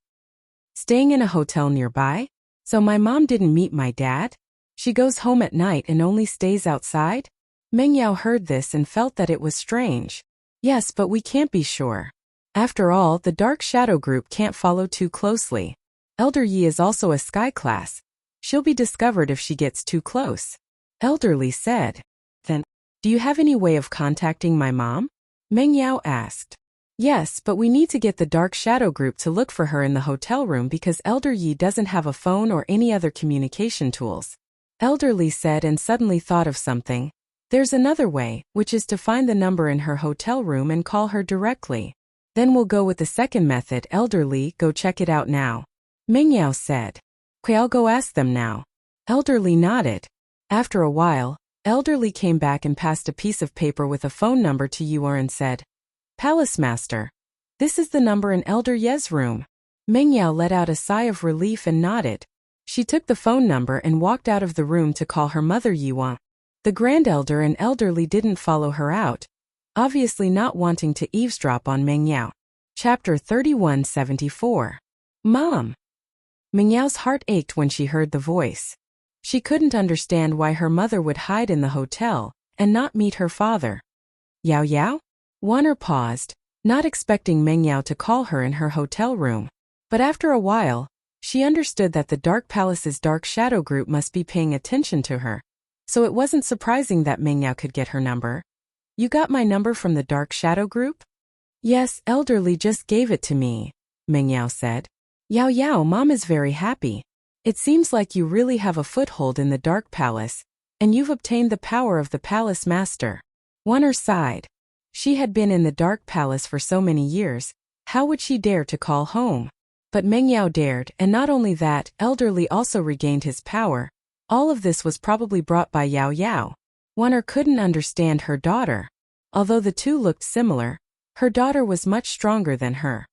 Speaker 1: Staying in a hotel nearby? So my mom didn't meet my dad? She goes home at night and only stays outside? Meng Yao heard this and felt that it was strange. Yes, but we can't be sure. After all, the Dark Shadow group can't follow too closely. Elder Yi is also a sky class. She'll be discovered if she gets too close. Elderly said. Then, do you have any way of contacting my mom? Meng Yao asked. Yes, but we need to get the Dark Shadow group to look for her in the hotel room because Elder Yi doesn't have a phone or any other communication tools. Elderly said and suddenly thought of something. There's another way, which is to find the number in her hotel room and call her directly. Then we'll go with the second method. Elderly, go check it out now. Meng Yao said. Okay, I'll go ask them now. Elderly nodded. After a while, Elderly came back and passed a piece of paper with a phone number to Yuer and said, Palace Master. This is the number in Elder Ye's room. Meng Yao let out a sigh of relief and nodded. She took the phone number and walked out of the room to call her mother Yuan. The Grand Elder and Elderly didn't follow her out, obviously not wanting to eavesdrop on Meng Yao. Chapter 3174. Mom. Meng Yao's heart ached when she heard the voice. She couldn't understand why her mother would hide in the hotel and not meet her father. Yao Yao? Wanner paused, not expecting Meng Yao to call her in her hotel room. But after a while, she understood that the Dark Palace's Dark Shadow group must be paying attention to her. So it wasn't surprising that Meng Yao could get her number. You got my number from the Dark Shadow group? Yes, Elderly just gave it to me, Meng Yao said. Yao Yao, Mom is very happy. It seems like you really have a foothold in the Dark Palace, and you've obtained the power of the Palace Master. Wanner sighed. She had been in the Dark Palace for so many years, how would she dare to call home? But Meng Yao dared, and not only that, Elderly also regained his power. All of this was probably brought by Yao Yao. Wanner couldn't understand her daughter. Although the two looked similar, her daughter was much stronger than her.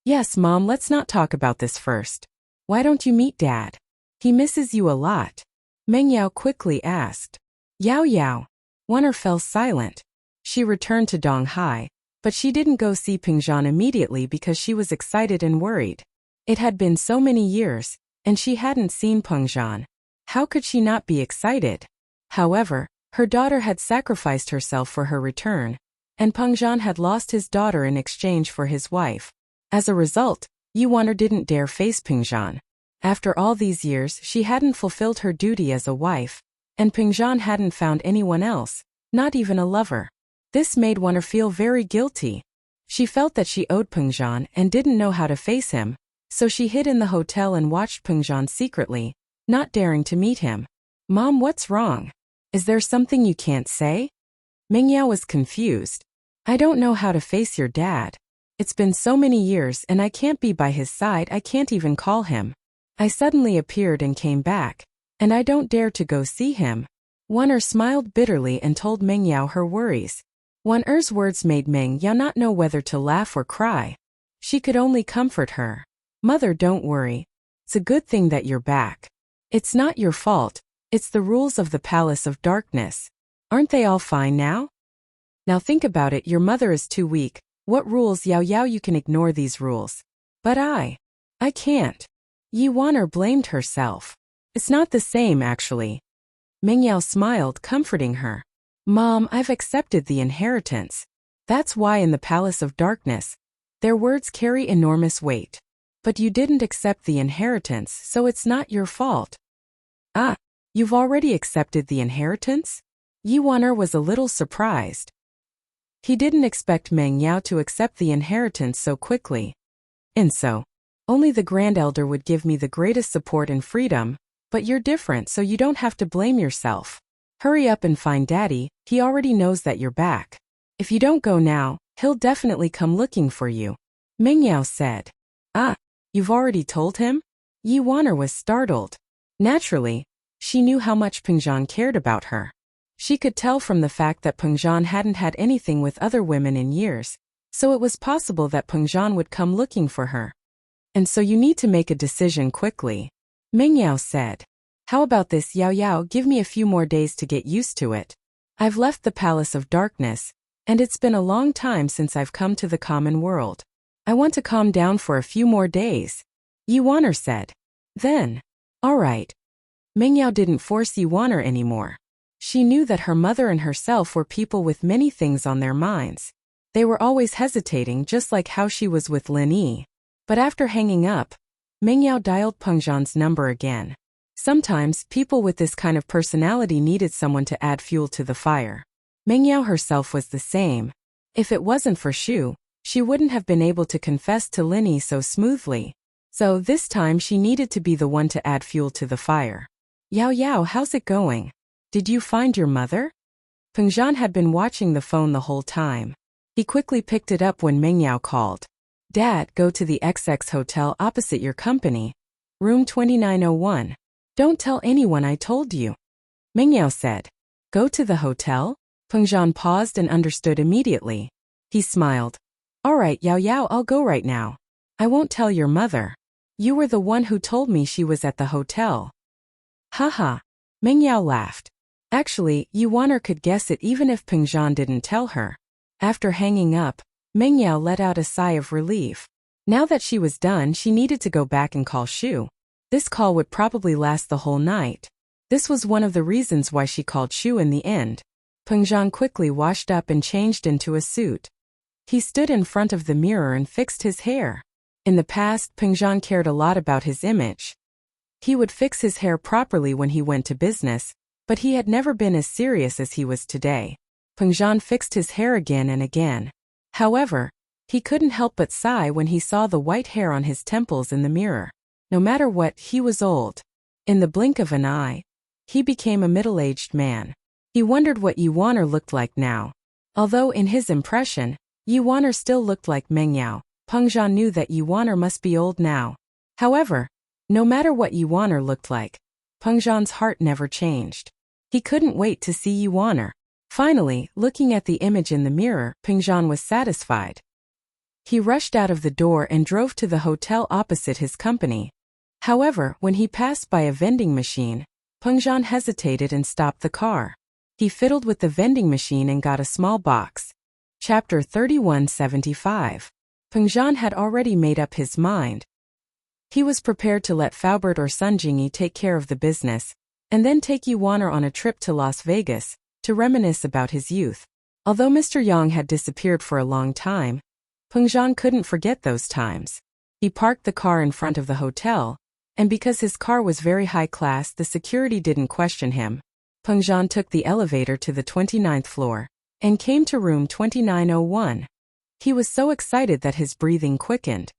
Speaker 1: Yes, Mom, let's not talk about this first. Why don't you meet Dad? He misses you a lot. Meng Yao quickly asked. Yao Yao. Wanner fell silent. She returned to Donghai, but she didn't go see Pengzhan immediately because she was excited and worried. It had been so many years, and she hadn't seen Pengzhan. How could she not be excited? However, her daughter had sacrificed herself for her return, and Pengzhan had lost his daughter in exchange for his wife. As a result, Yuwanner didn't dare face Pengzhan. After all these years, she hadn't fulfilled her duty as a wife, and Pengzhan hadn't found anyone else, not even a lover. This made Wanner feel very guilty. She felt that she owed Pengzhan and didn't know how to face him, so she hid in the hotel and watched Pengzhan secretly, not daring to meet him. Mom, what's wrong? Is there something you can't say? Meng Yao was confused. I don't know how to face your dad. It's been so many years and I can't be by his side, I can't even call him. I suddenly appeared and came back, and I don't dare to go see him. Wanner smiled bitterly and told Meng Yao her worries. Wanner's words made Meng Yao not know whether to laugh or cry. She could only comfort her. Mother, don't worry. It's a good thing that you're back. It's not your fault, it's the rules of the Palace of Darkness. Aren't they all fine now? Now think about it, your mother is too weak. What rules, Yao Yao? You can ignore these rules. But I can't. Yi Wanner blamed herself. It's not the same, actually. Meng Yao smiled, comforting her. Mom, I've accepted the inheritance. That's why in the Palace of Darkness, their words carry enormous weight. But you didn't accept the inheritance, so it's not your fault. Ah, you've already accepted the inheritance? Yi Wanner was a little surprised. He didn't expect Meng Yao to accept the inheritance so quickly. And so, only the Grand Elder would give me the greatest support and freedom, but you're different, so you don't have to blame yourself. Hurry up and find Daddy, he already knows that you're back. If you don't go now, he'll definitely come looking for you. Meng Yao said. Ah, you've already told him? Yi Wanner was startled. Naturally, she knew how much Pengzhan cared about her. She could tell from the fact that Pengzhan hadn't had anything with other women in years, so it was possible that Pengzhan would come looking for her. And so you need to make a decision quickly. Meng Yao said. How about this, Yao Yao, give me a few more days to get used to it. I've left the Palace of Darkness, and it's been a long time since I've come to the common world. I want to calm down for a few more days, Yuaner said. Then, all right. Mengyao didn't force Yuaner anymore. She knew that her mother and herself were people with many things on their minds. They were always hesitating, just like how she was with Lin Yi. But after hanging up, Mengyao dialed Peng Zhan's number again. Sometimes, people with this kind of personality needed someone to add fuel to the fire. Mengyao herself was the same. If it wasn't for Shu, she wouldn't have been able to confess to Lin Yi so smoothly. So this time she needed to be the one to add fuel to the fire. Yao Yao, how's it going? Did you find your mother? Peng Zhan had been watching the phone the whole time. He quickly picked it up when Mengyao called. Dad, go to the XX hotel opposite your company. Room 2901. Don't tell anyone I told you. Mengyao said. Go to the hotel? Peng Zhan paused and understood immediately. He smiled. All right, Yao Yao, I'll go right now. I won't tell your mother. You were the one who told me she was at the hotel. Haha. Mengyao laughed. Actually, Yuaner could guess it even if Peng Zhan didn't tell her. After hanging up, Mengyao let out a sigh of relief. Now that she was done, she needed to go back and call Shu. This call would probably last the whole night. This was one of the reasons why she called Shu in the end. Peng Zhan quickly washed up and changed into a suit. He stood in front of the mirror and fixed his hair. In the past, Peng Zhan cared a lot about his image. He would fix his hair properly when he went to business, but he had never been as serious as he was today. Peng Zhan fixed his hair again and again. However, he couldn't help but sigh when he saw the white hair on his temples in the mirror. No matter what, he was old. In the blink of an eye, he became a middle-aged man. He wondered what Yuaner looked like now. Although in his impression, Yuaner still looked like Mengyao, Peng Zhan knew that Yuaner must be old now. However, no matter what Yuaner looked like, Peng Zhan's heart never changed. He couldn't wait to see Yuaner. Finally, looking at the image in the mirror, Peng Zhan was satisfied. He rushed out of the door and drove to the hotel opposite his company. However, when he passed by a vending machine, Peng Zhan hesitated and stopped the car. He fiddled with the vending machine and got a small box. Chapter 3175. Peng Zhan had already made up his mind. He was prepared to let Faubert or Sun Jingyi take care of the business, and then take Yuaner on a trip to Las Vegas, to reminisce about his youth. Although Mr. Yang had disappeared for a long time, Peng Zhan couldn't forget those times. He parked the car in front of the hotel, and because his car was very high class, the security didn't question him. Peng Zhan took the elevator to the 29th floor, and came to room 2901. He was so excited that his breathing quickened.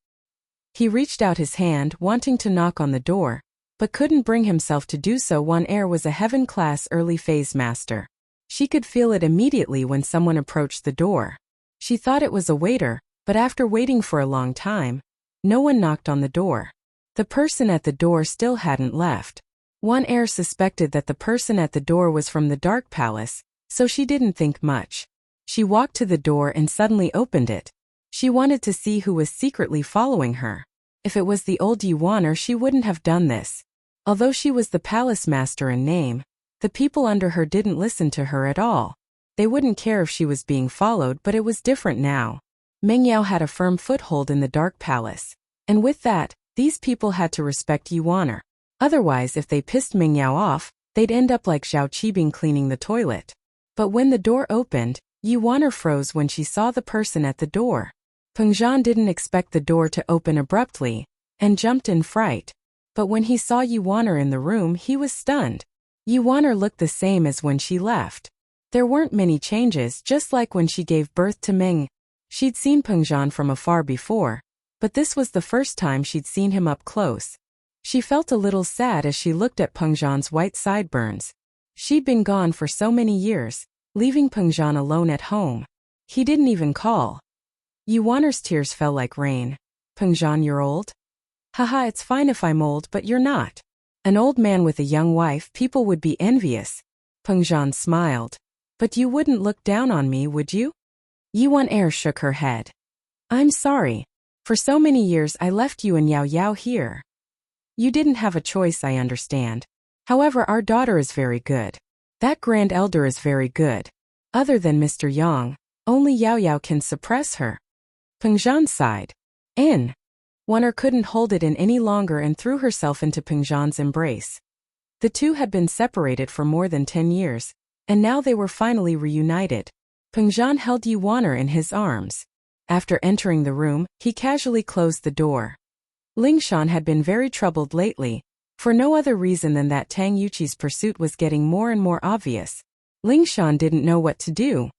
Speaker 1: He reached out his hand, wanting to knock on the door, but couldn't bring himself to do so. Wan Er was a heaven-class early phase master. She could feel it immediately when someone approached the door. She thought it was a waiter, but after waiting for a long time, no one knocked on the door. The person at the door still hadn't left. Wan Er suspected that the person at the door was from the Dark Palace, so she didn't think much. She walked to the door and suddenly opened it. She wanted to see who was secretly following her. If it was the old Yuaner, she wouldn't have done this. Although she was the palace master in name, the people under her didn't listen to her at all. They wouldn't care if she was being followed, but it was different now. Mengyao had a firm foothold in the Dark Palace. And with that, these people had to respect Yuaner. Otherwise, if they pissed Mengyao off, they'd end up like Zhao Qibing cleaning the toilet. But when the door opened, Yuaner froze when she saw the person at the door. Peng Zhan didn't expect the door to open abruptly, and jumped in fright. But when he saw Yuaner in the room, he was stunned. Yuaner looked the same as when she left. There weren't many changes, just like when she gave birth to Meng. She'd seen Peng Zhan from afar before, but this was the first time she'd seen him up close. She felt a little sad as she looked at Peng Zhan's white sideburns. She'd been gone for so many years, leaving Peng Zhan alone at home. He didn't even call. Yuaner's tears fell like rain. Peng Zhan, you're old? Haha, it's fine if I'm old, but you're not. An old man with a young wife, people would be envious. Peng Zhan smiled. But you wouldn't look down on me, would you? Yuaner shook her head. I'm sorry. For so many years I left you and Yao Yao here. You didn't have a choice, I understand. However, our daughter is very good. That grand elder is very good. Other than Mr. Yang, only Yao Yao can suppress her. Peng Zhan sighed. Wan'er couldn't hold it in any longer and threw herself into Peng Zhan's embrace. The two had been separated for more than 10 years, and now they were finally reunited. Peng Zhan held Yuaner in his arms. After entering the room, he casually closed the door. Ling Shan had been very troubled lately, for no other reason than that Tang Yuqi's pursuit was getting more and more obvious. Ling Shan didn't know what to do.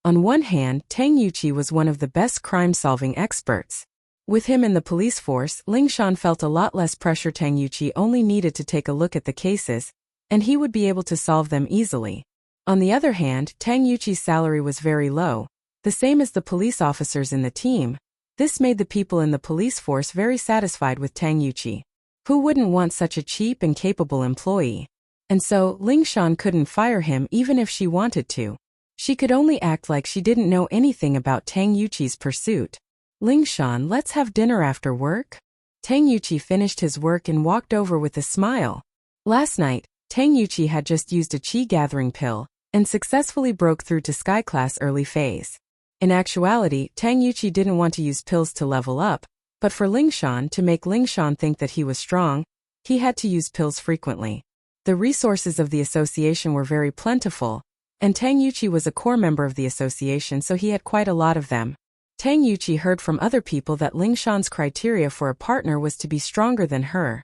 Speaker 1: On one hand, Tang Yuqi was one of the best crime-solving experts. With him in the police force, Ling Shan felt a lot less pressure. Tang Yuqi only needed to take a look at the cases, and he would be able to solve them easily. On the other hand, Tang Yuqi's salary was very low, the same as the police officers in the team. This made the people in the police force very satisfied with Tang Yuqi. Who wouldn't want such a cheap and capable employee? And so, Ling Shan couldn't fire him even if she wanted to. She could only act like she didn't know anything about Tang Yuqi's pursuit. Ling Shan, let's have dinner after work? Tang Yuqi finished his work and walked over with a smile. Last night, Tang Yuqi had just used a qi gathering pill, and successfully broke through to Sky Class early phase. In actuality, Tang Yuqi didn't want to use pills to level up, but for Ling Shan to make Ling Shan think that he was strong, he had to use pills frequently. The resources of the association were very plentiful, and Tang Yuqi was a core member of the association, so he had quite a lot of them. Tang Yuqi heard from other people that Ling Shan's criteria for a partner was to be stronger than her.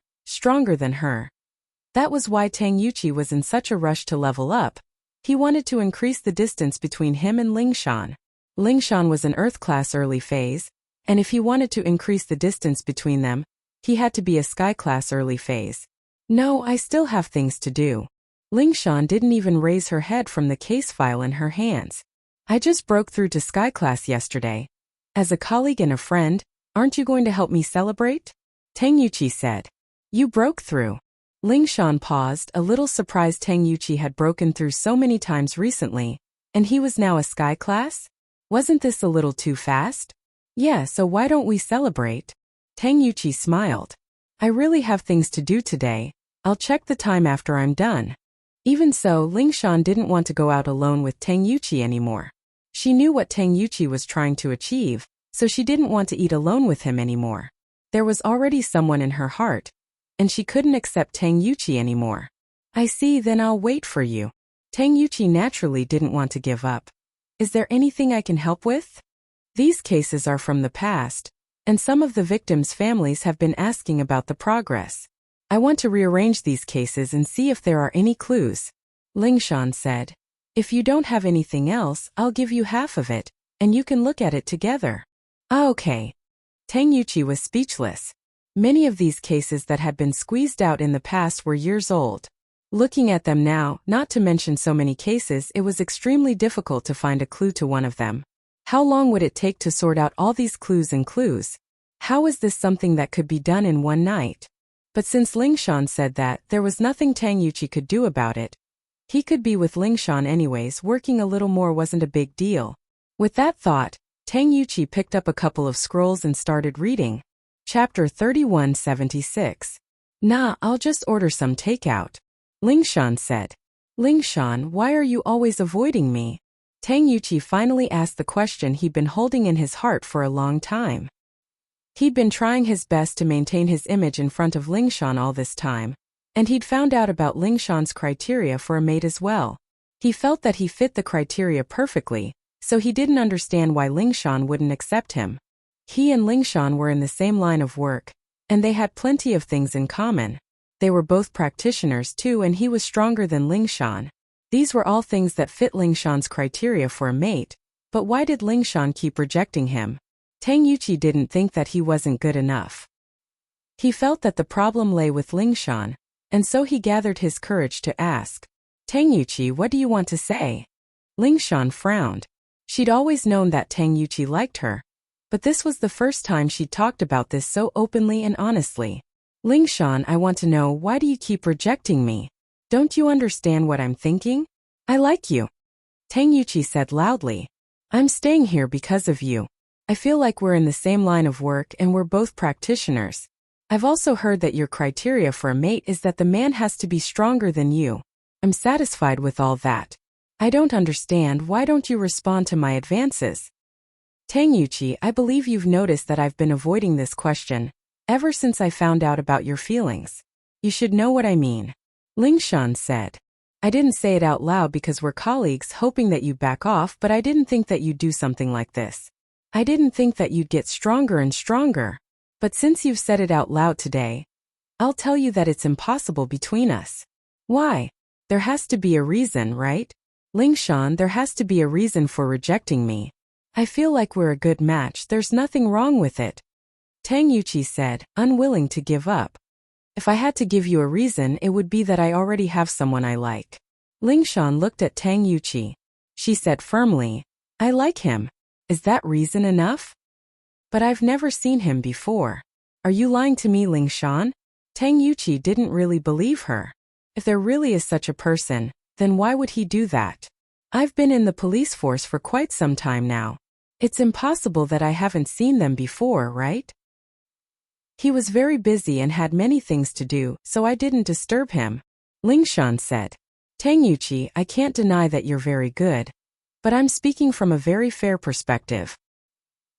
Speaker 1: That was why Tang Yuqi was in such a rush to level up. He wanted to increase the distance between him and Ling Shan. Ling Shan was an Earth Class early phase, and if he wanted to increase the distance between them, he had to be a Sky Class early phase. No, I still have things to do. Ling Shan didn't even raise her head from the case file in her hands. I just broke through to Sky Class yesterday. As a colleague and a friend, aren't you going to help me celebrate? Tang Yuqi said. You broke through. Ling Shan paused, a little surprised Tang Yuqi had broken through so many times recently, and he was now a Sky Class? Wasn't this a little too fast? Yeah, so why don't we celebrate? Tang Yuqi smiled. I really have things to do today. I'll check the time after I'm done. Even so, Ling Shan didn't want to go out alone with Tang Yuqi anymore. She knew what Tang Yuqi was trying to achieve, so she didn't want to eat alone with him anymore. There was already someone in her heart, and she couldn't accept Tang Yuqi anymore. I see, then I'll wait for you. Tang Yuqi naturally didn't want to give up. Is there anything I can help with? These cases are from the past, and some of the victims' families have been asking about the progress. I want to rearrange these cases and see if there are any clues. Ling Shan said. If you don't have anything else, I'll give you half of it, and you can look at it together. Ah, okay. Tang Yuqi was speechless. Many of these cases that had been squeezed out in the past were years old. Looking at them now, not to mention so many cases, it was extremely difficult to find a clue to one of them. How long would it take to sort out all these clues? How is this something that could be done in one night? But since Ling Shan said that, there was nothing Tang Yuqi could do about it. He could be with Ling Shan anyways, working a little more wasn't a big deal. With that thought, Tang Yuqi picked up a couple of scrolls and started reading. Chapter 3176. Nah, I'll just order some takeout. Ling Shan said. Ling Shan, why are you always avoiding me? Tang Yuqi finally asked the question he'd been holding in his heart for a long time. He'd been trying his best to maintain his image in front of Ling Shan all this time, and he'd found out about Ling Shan's criteria for a mate as well. He felt that he fit the criteria perfectly, so he didn't understand why Ling Shan wouldn't accept him. He and Ling Shan were in the same line of work, and they had plenty of things in common. They were both practitioners too, and he was stronger than Ling Shan. These were all things that fit Ling Shan's criteria for a mate, but why did Ling Shan keep rejecting him? Tang Yuqi didn't think that he wasn't good enough. He felt that the problem lay with Ling Shan, and so he gathered his courage to ask. Tang Yuqi, what do you want to say? Ling Shan frowned. She'd always known that Tang Yuqi liked her, but this was the first time she'd talked about this so openly and honestly. Ling Shan, I want to know, why do you keep rejecting me? Don't you understand what I'm thinking? I like you. Tang Yuqi said loudly. I'm staying here because of you. I feel like we're in the same line of work and we're both practitioners. I've also heard that your criteria for a mate is that the man has to be stronger than you. I'm satisfied with all that. I don't understand, why don't you respond to my advances? Tang Yuqi, I believe you've noticed that I've been avoiding this question ever since I found out about your feelings. You should know what I mean. Ling Shan said. I didn't say it out loud because we're colleagues, hoping that you'd back off, but I didn't think that you'd do something like this. I didn't think that you'd get stronger and stronger. But since you've said it out loud today, I'll tell you that it's impossible between us. Why? There has to be a reason, right? Ling Shan, there has to be a reason for rejecting me. I feel like we're a good match, there's nothing wrong with it. Tang Yuqi said, unwilling to give up. If I had to give you a reason, it would be that I already have someone I like. Ling Shan looked at Tang Yuqi. She said firmly, I like him. Is that reason enough? But I've never seen him before. Are you lying to me, Ling Shan? Tang Yuqi didn't really believe her. If there really is such a person, then why would he do that? I've been in the police force for quite some time now. It's impossible that I haven't seen them before, right? He was very busy and had many things to do, so I didn't disturb him. Ling Shan said. Tang Yuqi, I can't deny that you're very good. But I'm speaking from a very fair perspective.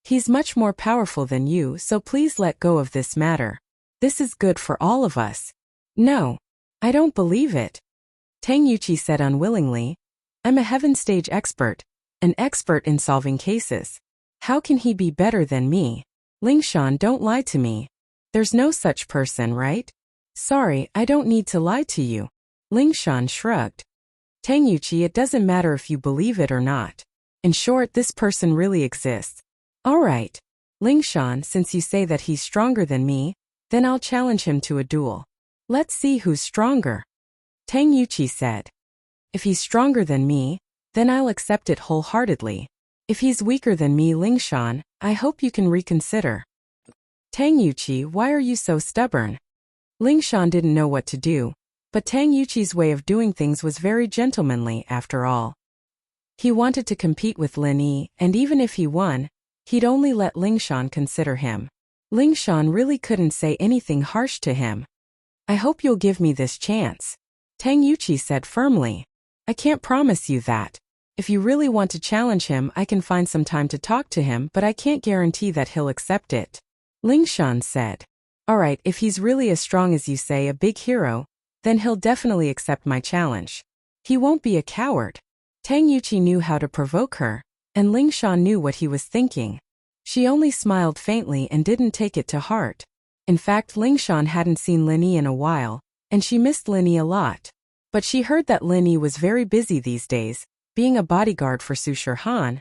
Speaker 1: He's much more powerful than you, so please let go of this matter. This is good for all of us. No. I don't believe it. Tang Yuqi said unwillingly. I'm a heaven stage expert, an expert in solving cases. How can he be better than me? Ling Shan, don't lie to me. There's no such person, right? Sorry, I don't need to lie to you. Ling Shan shrugged. Tang Yuqi, it doesn't matter if you believe it or not. In short, this person really exists. All right. Ling Shan, since you say that he's stronger than me, then I'll challenge him to a duel. Let's see who's stronger. Tang Yuqi said. If he's stronger than me, then I'll accept it wholeheartedly. If he's weaker than me, Ling Shan, I hope you can reconsider. Tang Yuqi, why are you so stubborn? Ling Shan didn't know what to do, but Tang Yuqi's way of doing things was very gentlemanly after all. He wanted to compete with Lin Yi, and even if he won, he'd only let Ling Shan consider him. Ling Shan really couldn't say anything harsh to him. I hope you'll give me this chance. Tang Yuqi said firmly. I can't promise you that. If you really want to challenge him, I can find some time to talk to him, but I can't guarantee that he'll accept it. Ling Shan said. Alright, if he's really as strong as you say, a big hero, then he'll definitely accept my challenge. He won't be a coward. Tang Yuqi knew how to provoke her, and Ling Shan knew what he was thinking. She only smiled faintly and didn't take it to heart. In fact, Ling Shan hadn't seen Lin Yi in a while, and she missed Lin Yi a lot. But she heard that Lin Yi was very busy these days, being a bodyguard for Su Shihan,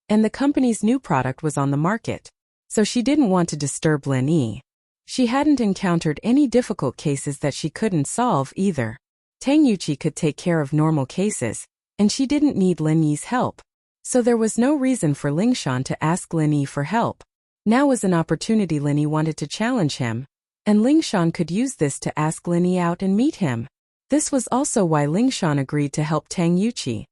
Speaker 1: and the company's new product was on the market. So she didn't want to disturb Lin Yi. She hadn't encountered any difficult cases that she couldn't solve either. Tang Yuqi could take care of normal cases, and she didn't need Lin Yi's help. So there was no reason for Ling Shan to ask Lin Yi for help. Now was an opportunity. Lin Yi wanted to challenge him, and Ling Shan could use this to ask Lin Yi out and meet him. This was also why Ling Shan agreed to help Tang Yuqi.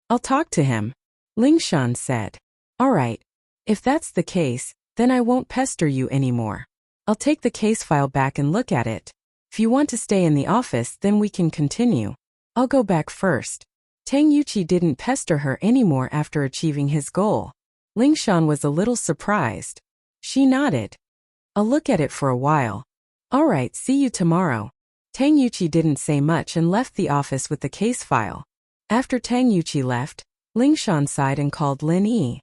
Speaker 1: I'll talk to him, Ling Shan said. Alright. If that's the case, then I won't pester you anymore. I'll take the case file back and look at it. If you want to stay in the office, then we can continue. I'll go back first. Tang Yuqi didn't pester her anymore after achieving his goal. Ling Shan was a little surprised. She nodded. I'll look at it for a while. Alright, see you tomorrow. Tang Yuqi didn't say much and left the office with the case file. After Tang Yuqi left, Ling Shan sighed and called Lin Yi.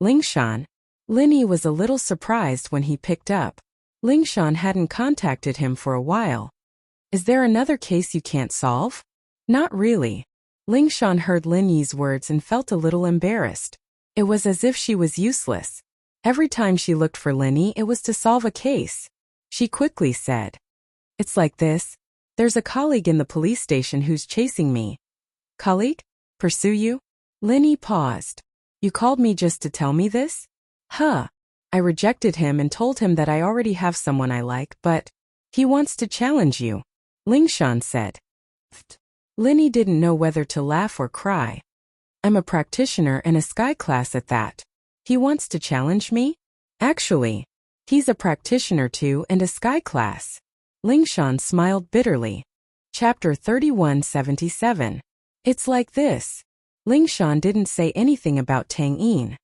Speaker 1: Ling Shan. Lin Yi was a little surprised when he picked up. Ling Shan hadn't contacted him for a while. Is there another case you can't solve? Not really. Ling Shan heard Lin Yi's words and felt a little embarrassed. It was as if she was useless. Every time she looked for Lin Yi, it was to solve a case. She quickly said. It's like this. There's a colleague in the police station who's chasing me. Colleague? Pursue you? Lin Yi paused. You called me just to tell me this? Huh. I rejected him and told him that I already have someone I like, but he wants to challenge you, Ling Shan said. Lin Yi didn't know whether to laugh or cry. I'm a practitioner and a sky class at that. He wants to challenge me? Actually, he's a practitioner too and a sky class. Ling Shan smiled bitterly. Chapter 3177. It's like this. Lingshan didn't say anything about Tang Yin.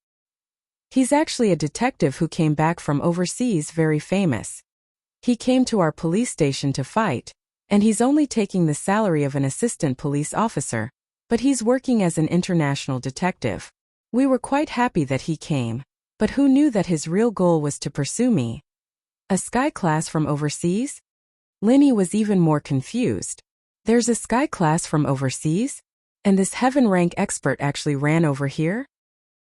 Speaker 1: He's actually a detective who came back from overseas, very famous. He came to our police station to fight, and he's only taking the salary of an assistant police officer, but he's working as an international detective. We were quite happy that he came, but who knew that his real goal was to pursue me? A sky class from overseas? Linny was even more confused. There's a sky class from overseas? And this heaven rank expert actually ran over here?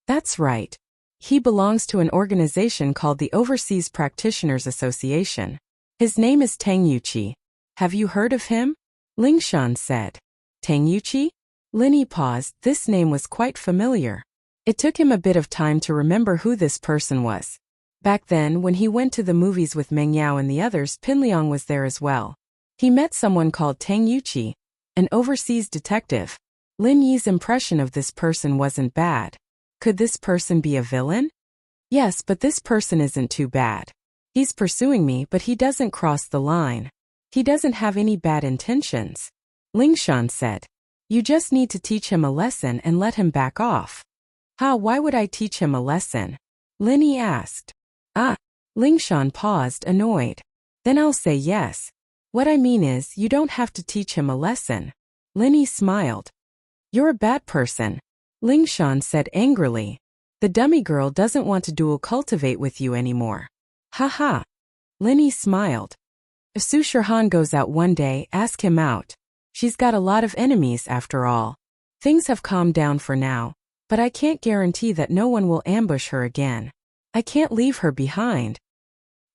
Speaker 1: That's right. He belongs to an organization called the Overseas Practitioners Association. His name is Tang Yuqi. Have you heard of him? Lingshan said. Tang Yuqi? Linny paused. This name was quite familiar. It took him a bit of time to remember who this person was. Back then, when he went to the movies with Meng Yao and the others, Pinliang was there as well. He met someone called Tang Yuqi, an overseas detective. Lin Yi's impression of this person wasn't bad. Could this person be a villain? Yes, but this person isn't too bad. He's pursuing me, but he doesn't cross the line. He doesn't have any bad intentions. Lingshan said. You just need to teach him a lesson and let him back off. How? Why would I teach him a lesson? Lin Yi asked. Lingshan paused, annoyed. Then I'll say yes. What I mean is, you don't have to teach him a lesson. Lin Yi smiled. You're a bad person. Lingshan said angrily. The dummy girl doesn't want to dual cultivate with you anymore. Ha. Lin Yi smiled. If Su Shirhan goes out one day, ask him out. She's got a lot of enemies after all. Things have calmed down for now, but I can't guarantee that no one will ambush her again. I can't leave her behind.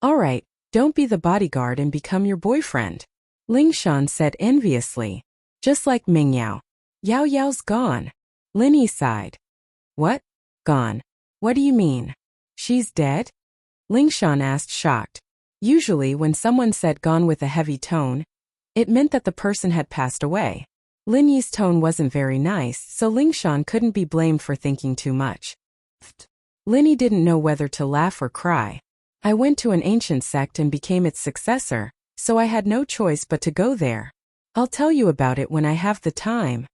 Speaker 1: Alright, don't be the bodyguard and become your boyfriend. Lingshan said enviously. Just like Ming Yao. Yao Yao's gone. Lin Yi sighed. What? Gone? What do you mean? She's dead? Lingshan asked, shocked. Usually when someone said gone with a heavy tone, it meant that the person had passed away. Lin Yi's tone wasn't very nice, so Lingshan couldn't be blamed for thinking too much. Lin Yi didn't know whether to laugh or cry. I went to an ancient sect and became its successor, so I had no choice but to go there. I'll tell you about it when I have the time.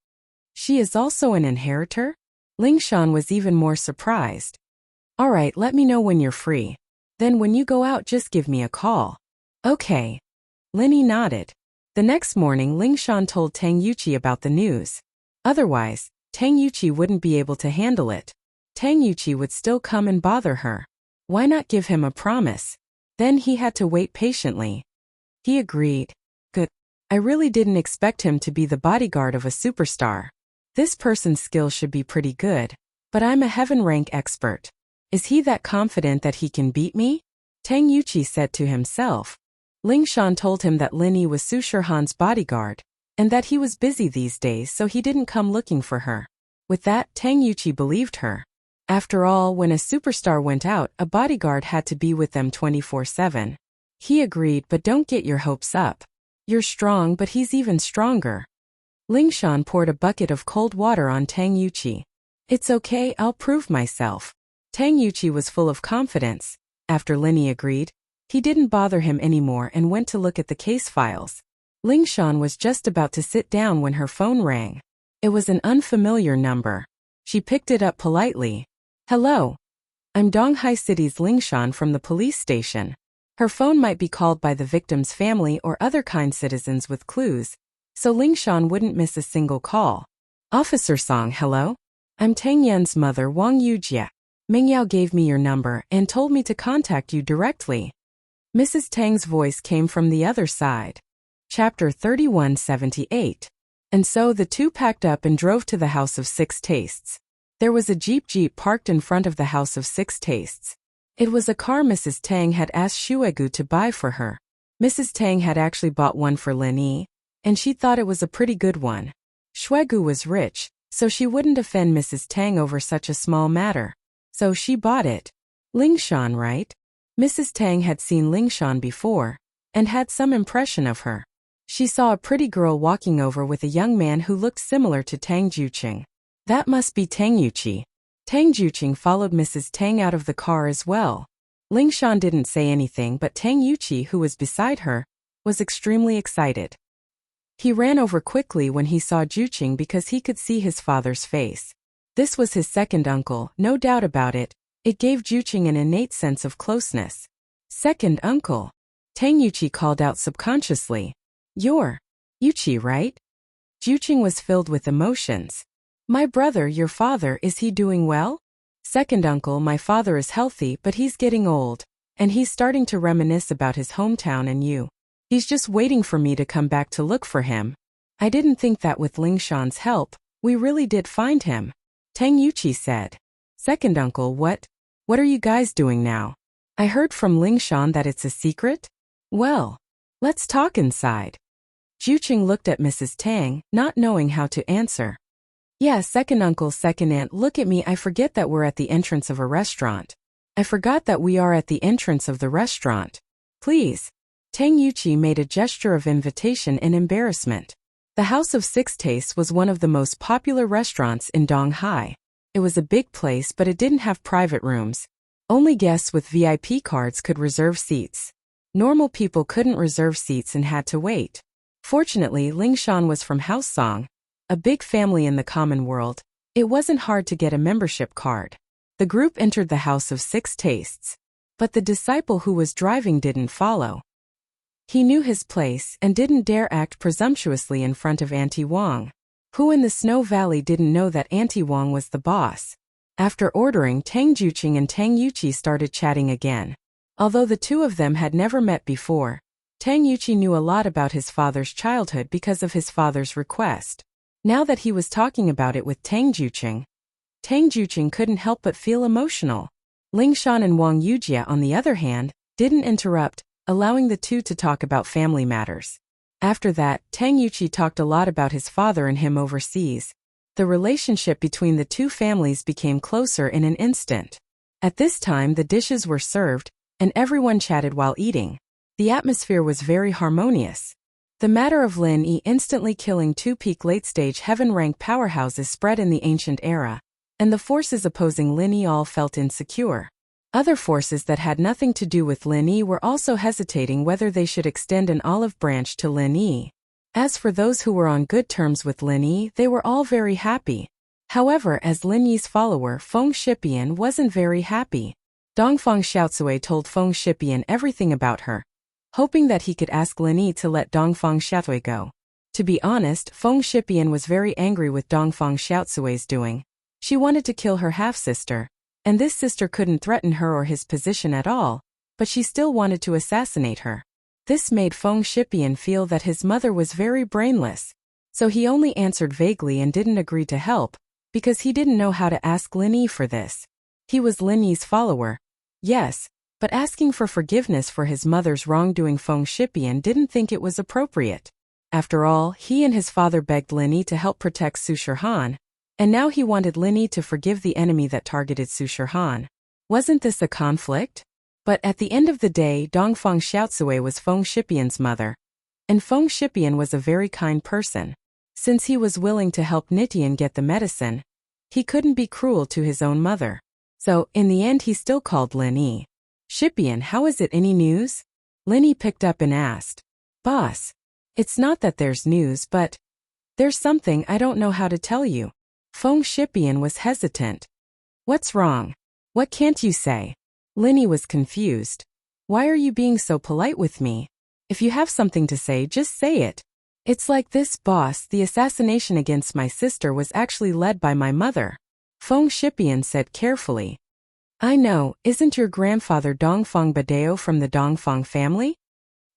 Speaker 1: She is also an inheritor? Lingshan was even more surprised. Alright, let me know when you're free. Then when you go out, just give me a call. Okay. Lin Yi nodded. The next morning, Lingshan told Tang Yuqi about the news. Otherwise, Tang Yuqi wouldn't be able to handle it. Tang Yuqi would still come and bother her. Why not give him a promise? Then he had to wait patiently. He agreed. Good. I really didn't expect him to be the bodyguard of a superstar. This person's skill should be pretty good, but I'm a heaven rank expert. Is he that confident that he can beat me? Tang Yuqi said to himself. Lingshan told him that Lin Yi was Su Shirhan's bodyguard, and that he was busy these days so he didn't come looking for her. With that, Tang Yuqi believed her. After all, when a superstar went out, a bodyguard had to be with them 24/7. He agreed, but don't get your hopes up. You're strong, but he's even stronger. Lingshan poured a bucket of cold water on Tang Yuqi. It's okay, I'll prove myself. Tang Yuqi was full of confidence. After Lin Yi agreed, he didn't bother him anymore and went to look at the case files. Lingshan was just about to sit down when her phone rang. It was an unfamiliar number. She picked it up politely. Hello. I'm Donghai City's Lingshan from the police station. Her phone might be called by the victim's family or other kind citizens with clues, so Lingshan wouldn't miss a single call. Officer Song, hello? I'm Tang Yan's mother, Wang Yujie. Ming Yao gave me your number and told me to contact you directly. Mrs. Tang's voice came from the other side. Chapter 3178. And so the two packed up and drove to the House of Six Tastes. There was a jeep parked in front of the House of Six Tastes. It was a car Mrs. Tang had asked Shuegu to buy for her. Mrs. Tang had actually bought one for Lin Yi, and she thought it was a pretty good one. Shuegu was rich, so she wouldn't offend Mrs. Tang over such a small matter. So she bought it. Lingshan, right? Mrs. Tang had seen Lingshan before, and had some impression of her. She saw a pretty girl walking over with a young man who looked similar to Tang Juqing. That must be Tang Yuqi. Tang Juqing followed Mrs. Tang out of the car as well. Lingshan didn't say anything, but Tang Yuqi, who was beside her, was extremely excited. He ran over quickly when he saw Juqing because he could see his father's face. This was his second uncle, no doubt about it. It gave Juqing an innate sense of closeness. Second uncle. Tang Yuqi called out subconsciously. You're Yuqi, right? Juqing was filled with emotions. My brother, your father, is he doing well? Second uncle, my father is healthy but he's getting old. And he's starting to reminisce about his hometown and you. He's just waiting for me to come back to look for him. I didn't think that with Ling Shan's help, we really did find him. Tang Yuqi said. Second uncle, what are you guys doing now? I heard from Ling Shan that it's a secret? Well, let's talk inside. Juqing looked at Mrs. Tang, not knowing how to answer. Yeah, second uncle, second aunt, look at me, I forget that we're at the entrance of a restaurant. I forgot that we are at the entrance of the restaurant. Please. Tang Yuqi made a gesture of invitation and embarrassment. The House of Six Tastes was one of the most popular restaurants in Donghai. It was a big place but it didn't have private rooms. Only guests with VIP cards could reserve seats. Normal people couldn't reserve seats and had to wait. Fortunately, Ling Shan was from House Song, a big family in the common world. It wasn't hard to get a membership card. The group entered the House of Six Tastes. But the disciple who was driving didn't follow. He knew his place and didn't dare act presumptuously in front of Auntie Wang. Who in the Snow Valley didn't know that Auntie Wang was the boss? After ordering, Tang Juqing and Tang Yuqi started chatting again. Although the two of them had never met before, Tang Yuqi knew a lot about his father's childhood because of his father's request. Now that he was talking about it with Tang Juqing couldn't help but feel emotional. Ling Shan and Wang Yujia, on the other hand, didn't interrupt, allowing the two to talk about family matters. After that, Tang Yuqi talked a lot about his father and him overseas. The relationship between the two families became closer in an instant. At this time the dishes were served, and everyone chatted while eating. The atmosphere was very harmonious. The matter of Lin Yi instantly killing two peak late-stage heaven-rank powerhouses spread in the ancient era, and the forces opposing Lin Yi all felt insecure. Other forces that had nothing to do with Lin Yi were also hesitating whether they should extend an olive branch to Lin Yi. As for those who were on good terms with Lin Yi, they were all very happy. However, as Lin Yi's follower, Feng Shipian wasn't very happy. Dongfang Xiaocui told Feng Shipian everything about her, hoping that he could ask Lin Yi to let Dongfang Xiaocui go. To be honest, Feng Shipian was very angry with Dongfang Xiaocui's doing. She wanted to kill her half-sister, and this sister couldn't threaten her or his position at all, but she still wanted to assassinate her. This made Feng Shipian feel that his mother was very brainless, so he only answered vaguely and didn't agree to help, because he didn't know how to ask Lin Yi for this. He was Lin Yi's follower, yes, but asking for forgiveness for his mother's wrongdoing, Feng Shipian didn't think it was appropriate. After all, he and his father begged Lin Yi to help protect Su Shihan, and now he wanted Lin Yi to forgive the enemy that targeted Su Shihan. Wasn't this a conflict? But at the end of the day, Dongfang Xiaocui was Feng Shipian's mother, and Feng Shipian was a very kind person. Since he was willing to help Nitian get the medicine, he couldn't be cruel to his own mother. So, in the end he still called Lin Yi. Shipian, how is it, any news? Lin Yi picked up and asked. Boss, it's not that there's news, but there's something I don't know how to tell you. Feng Shipian was hesitant. What's wrong? What can't you say? Lin Yi was confused. Why are you being so polite with me? If you have something to say, just say it. It's like this, boss, the assassination against my sister was actually led by my mother. Feng Shipian said carefully. I know, isn't your grandfather Dongfang Badeo from the Dongfang family?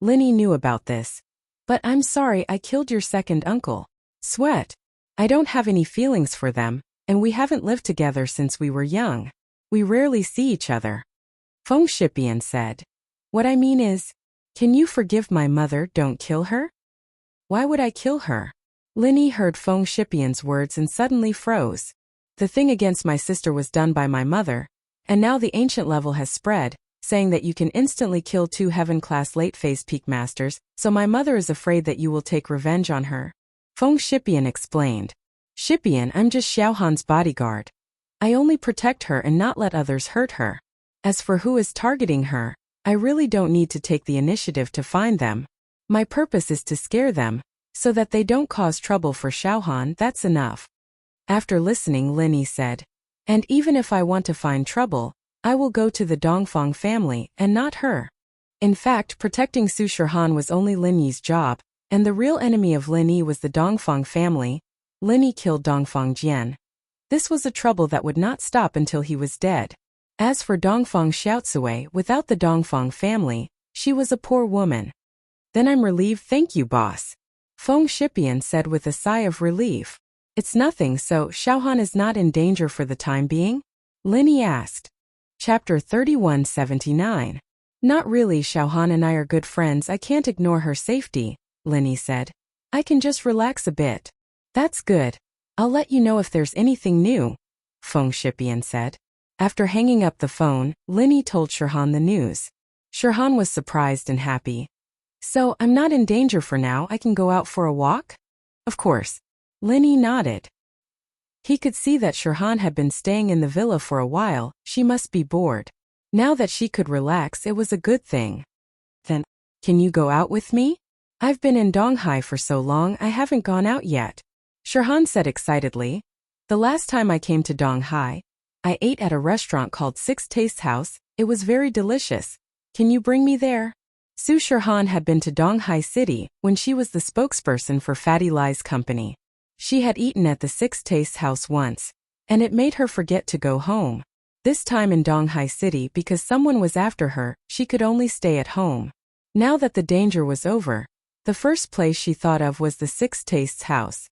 Speaker 1: Lin Yi knew about this. But I'm sorry, I killed your second uncle. Sweat. I don't have any feelings for them, and we haven't lived together since we were young. We rarely see each other. Feng Shipian said. What I mean is, can you forgive my mother, don't kill her? Why would I kill her? Lin Yi heard Feng Shipian's words and suddenly froze. The thing against my sister was done by my mother, and now the ancient level has spread, saying that you can instantly kill two heaven-class late-phase peak masters, so my mother is afraid that you will take revenge on her. Feng Shipian explained. Shipian, I'm just Xiaohan's bodyguard. I only protect her and not let others hurt her. As for who is targeting her, I really don't need to take the initiative to find them. My purpose is to scare them, So that they don't cause trouble for Xiaohan, that's enough. After listening, Lin Yi said, and even if I want to find trouble, I will go to the Dongfang family and not her. In fact, protecting Su Shihan was only Lin Yi's job, and the real enemy of Lin Yi was the Dongfang family. Lin Yi killed Dongfang Jian. This was a trouble that would not stop until he was dead. As for Dongfang Xiaotsui, without the Dongfang family, she was a poor woman. Then I'm relieved, thank you, boss. Feng Shipian said with a sigh of relief. It's nothing, so Xiaohan is not in danger for the time being? Lin Yi asked. Chapter 3179. Not really, Xiaohan and I are good friends, I can't ignore her safety, Lin Yi said. I can just relax a bit. That's good. I'll let you know if there's anything new, Feng Shipian said. After hanging up the phone, Lin Yi told Shihan the news. Shihan was surprised and happy. So, I'm not in danger for now, I can go out for a walk? Of course. Lin Yi nodded. He could see that Shihan had been staying in the villa for a while, she must be bored. Now that she could relax, it was a good thing. Then, can you go out with me? I've been in Donghai for so long, I haven't gone out yet. Shihan said excitedly. The last time I came to Donghai, I ate at a restaurant called Six Tastes House, it was very delicious. Can you bring me there? Su Shihan had been to Donghai City when she was the spokesperson for Fatty Lie's company. She had eaten at the Six Tastes House once, and it made her forget to go home. This time in Donghai City, because someone was after her, she could only stay at home. Now that the danger was over, the first place she thought of was the Six Tastes House.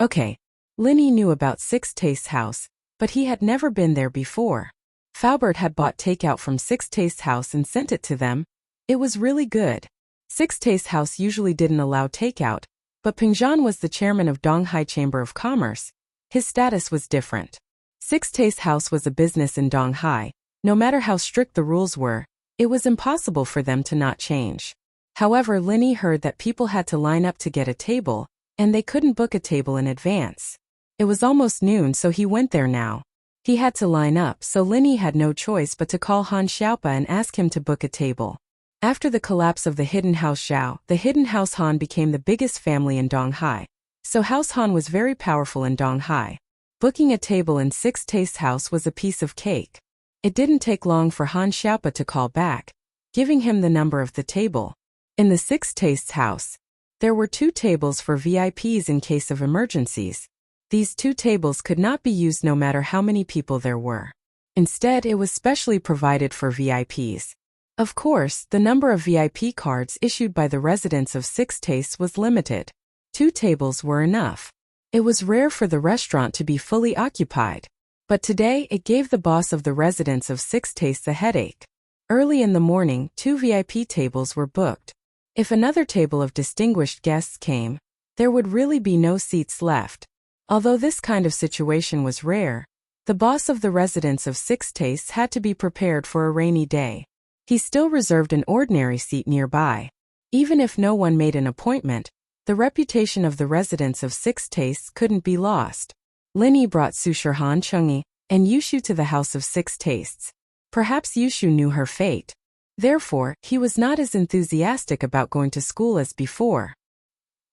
Speaker 1: Okay, Lin Yi knew about Six Tastes House, but he had never been there before. Faubert had bought takeout from Six Tastes House and sent it to them. It was really good. Six Tastes House usually didn't allow takeout, but Pingzhan was the chairman of Donghai Chamber of Commerce. His status was different. Six Tastes House was a business in Donghai. No matter how strict the rules were, it was impossible for them to not change. However, Lin Yi heard that people had to line up to get a table, and they couldn't book a table in advance. It was almost noon, so he went there now. He had to line up, so Lin Yi had no choice but to call Han Xiaopa and ask him to book a table. After the collapse of the Hidden House Xiao, the Hidden House Han became the biggest family in Donghai. So House Han was very powerful in Donghai. Booking a table in Six Tastes House was a piece of cake. It didn't take long for Han Xiaopa to call back, giving him the number of the table. In the Six Tastes House, there were 2 tables for VIPs in case of emergencies. These 2 tables could not be used no matter how many people there were. Instead, it was specially provided for VIPs. Of course, the number of VIP cards issued by the residents of Six Tastes was limited. 2 tables were enough. It was rare for the restaurant to be fully occupied. But today, it gave the boss of the residents of Six Tastes a headache. Early in the morning, 2 VIP tables were booked. If another table of distinguished guests came, there would really be no seats left. Although this kind of situation was rare, the boss of the residents of Six Tastes had to be prepared for a rainy day. He still reserved an ordinary seat nearby. Even if no one made an appointment, the reputation of the residents of Six Tastes couldn't be lost. Lin Yi brought Su Shihan, Chengyi, and Yushu to the house of Six Tastes. Perhaps Yushu knew her fate. Therefore, he was not as enthusiastic about going to school as before.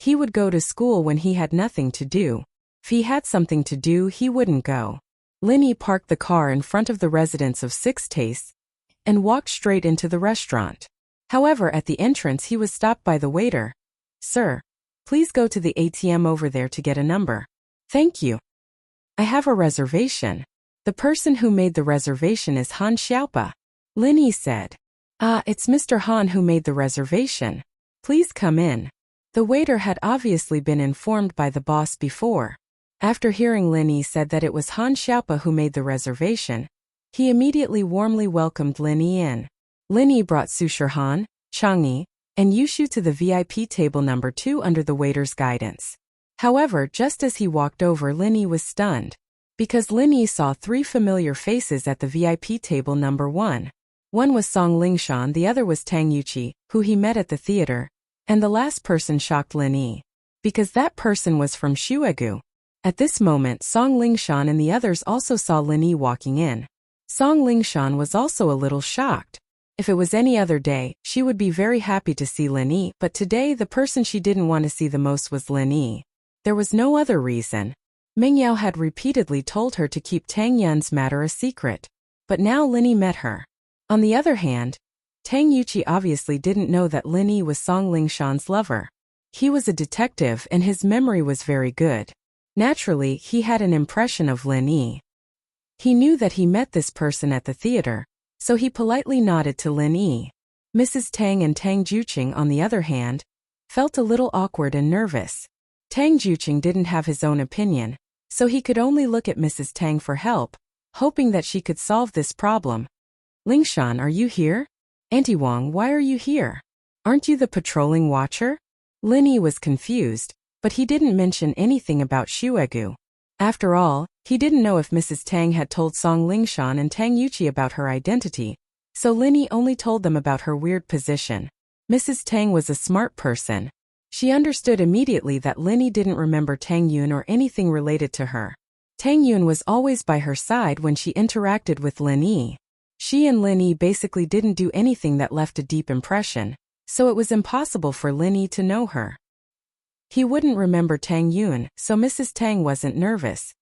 Speaker 1: He would go to school when he had nothing to do. If he had something to do, he wouldn't go. Lin Yi parked the car in front of the residence of Six Tastes and walked straight into the restaurant. However, at the entrance he was stopped by the waiter. Sir, please go to the ATM over there to get a number. Thank you. I have a reservation. The person who made the reservation is Han Xiaopa. Lin Yi said. Ah, it's Mr. Han who made the reservation. Please come in. The waiter had obviously been informed by the boss before. After hearing Lin Yi said that it was Han Xiaopa who made the reservation, he immediately warmly welcomed Lin Yi in. Lin Yi brought Su Shihan, Changyi, and Yushu to the VIP table number 2 under the waiter's guidance. However, just as he walked over, Lin Yi was stunned, because Lin Yi saw 3 familiar faces at the VIP table number 1. One was Song Lingshan, the other was Tang Yuqi, who he met at the theater, and the last person shocked Lin Yi, because that person was from Shuegu. At this moment, Song Lingshan and the others also saw Lin Yi walking in. Song Lingshan was also a little shocked. If it was any other day, she would be very happy to see Lin Yi, but today the person she didn't want to see the most was Lin Yi. There was no other reason. Ming Yao had repeatedly told her to keep Tang Yun's matter a secret. But now Lin Yi met her. On the other hand, Tang Yuqi obviously didn't know that Lin Yi was Song Lingshan's lover. He was a detective and his memory was very good. Naturally, he had an impression of Lin Yi. He knew that he met this person at the theater, so he politely nodded to Lin Yi. Mrs. Tang and Tang Juqing, on the other hand, felt a little awkward and nervous. Tang Juqing didn't have his own opinion, so he could only look at Mrs. Tang for help, hoping that she could solve this problem. Lingshan, are you here? Auntie Wang, why are you here? Aren't you the patrolling watcher? Lin Yi was confused, but he didn't mention anything about Shuegu. After all, he didn't know if Mrs. Tang had told Song Lingshan and Tang Yuqi about her identity, so Lin Yi only told them about her weird position. Mrs. Tang was a smart person. She understood immediately that Lin Yi didn't remember Tang Yun or anything related to her. Tang Yun was always by her side when she interacted with Lin Yi. She and Lin Yi basically didn't do anything that left a deep impression, so it was impossible for Lin Yi to know her. He wouldn't remember Tang Yun, so Mrs. Tang wasn't nervous.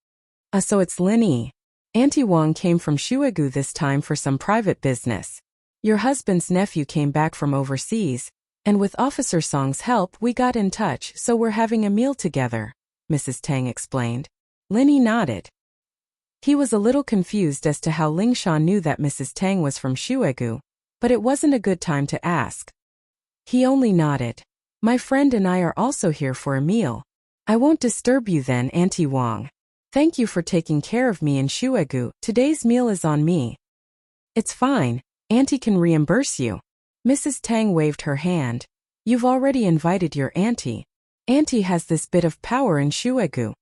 Speaker 1: So it's Lin Yi. Auntie Wang came from Shuegu this time for some private business. Your husband's nephew came back from overseas, and with Officer Song's help we got in touch, so we're having a meal together, Mrs. Tang explained. Lin Yi nodded. He was a little confused as to how Lingshan knew that Mrs. Tang was from Shuegu, but it wasn't a good time to ask. He only nodded. My friend and I are also here for a meal. I won't disturb you then, Auntie Wang. Thank you for taking care of me in Shuegu. Today's meal is on me. It's fine. Auntie can reimburse you. Mrs. Tang waved her hand. You've already invited your auntie. Auntie has this bit of power in Shuegu.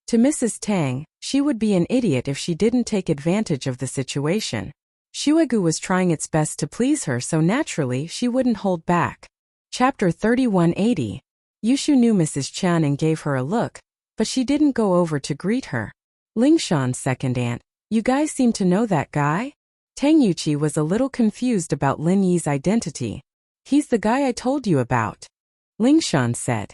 Speaker 1: To Mrs. Tang, she would be an idiot if she didn't take advantage of the situation. Shuegu was trying its best to please her, so naturally she wouldn't hold back. Chapter 3180. Yushu knew Mrs. Chan and gave her a look, but she didn't go over to greet her. Lingshan's second aunt, you guys seem to know that guy? Tang Yuqi was a little confused about Lin Yi's identity. He's the guy I told you about, Lingshan said.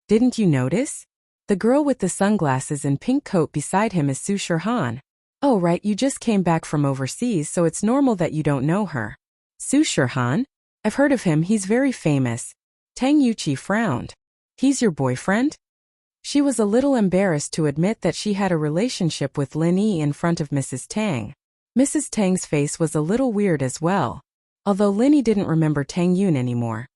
Speaker 1: Didn't you notice? The girl with the sunglasses and pink coat beside him is Su Shirhan. Oh right, you just came back from overseas, so it's normal that you don't know her. Su Shirhan? I've heard of him, he's very famous. Tang Yuqi frowned. He's your boyfriend? She was a little embarrassed to admit that she had a relationship with Lin Yi in front of Mrs. Tang. Mrs. Tang's face was a little weird as well, although Lin Yi didn't remember Tang Yun anymore.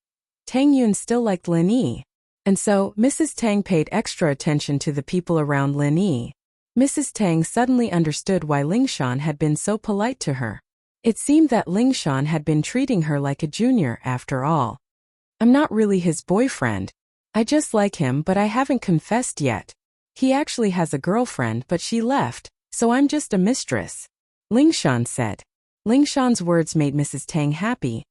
Speaker 1: Tang Yun still liked Lin Yi, and so Mrs. Tang paid extra attention to the people around Lin Yi. Mrs. Tang suddenly understood why Lingshan had been so polite to her. It seemed that Lingshan had been treating her like a junior after all. I'm not really his boyfriend. I just like him, but I haven't confessed yet. He actually has a girlfriend, but she left, so I'm just a mistress, Lingshan said. Lingshan's words made Mrs. Tang happy.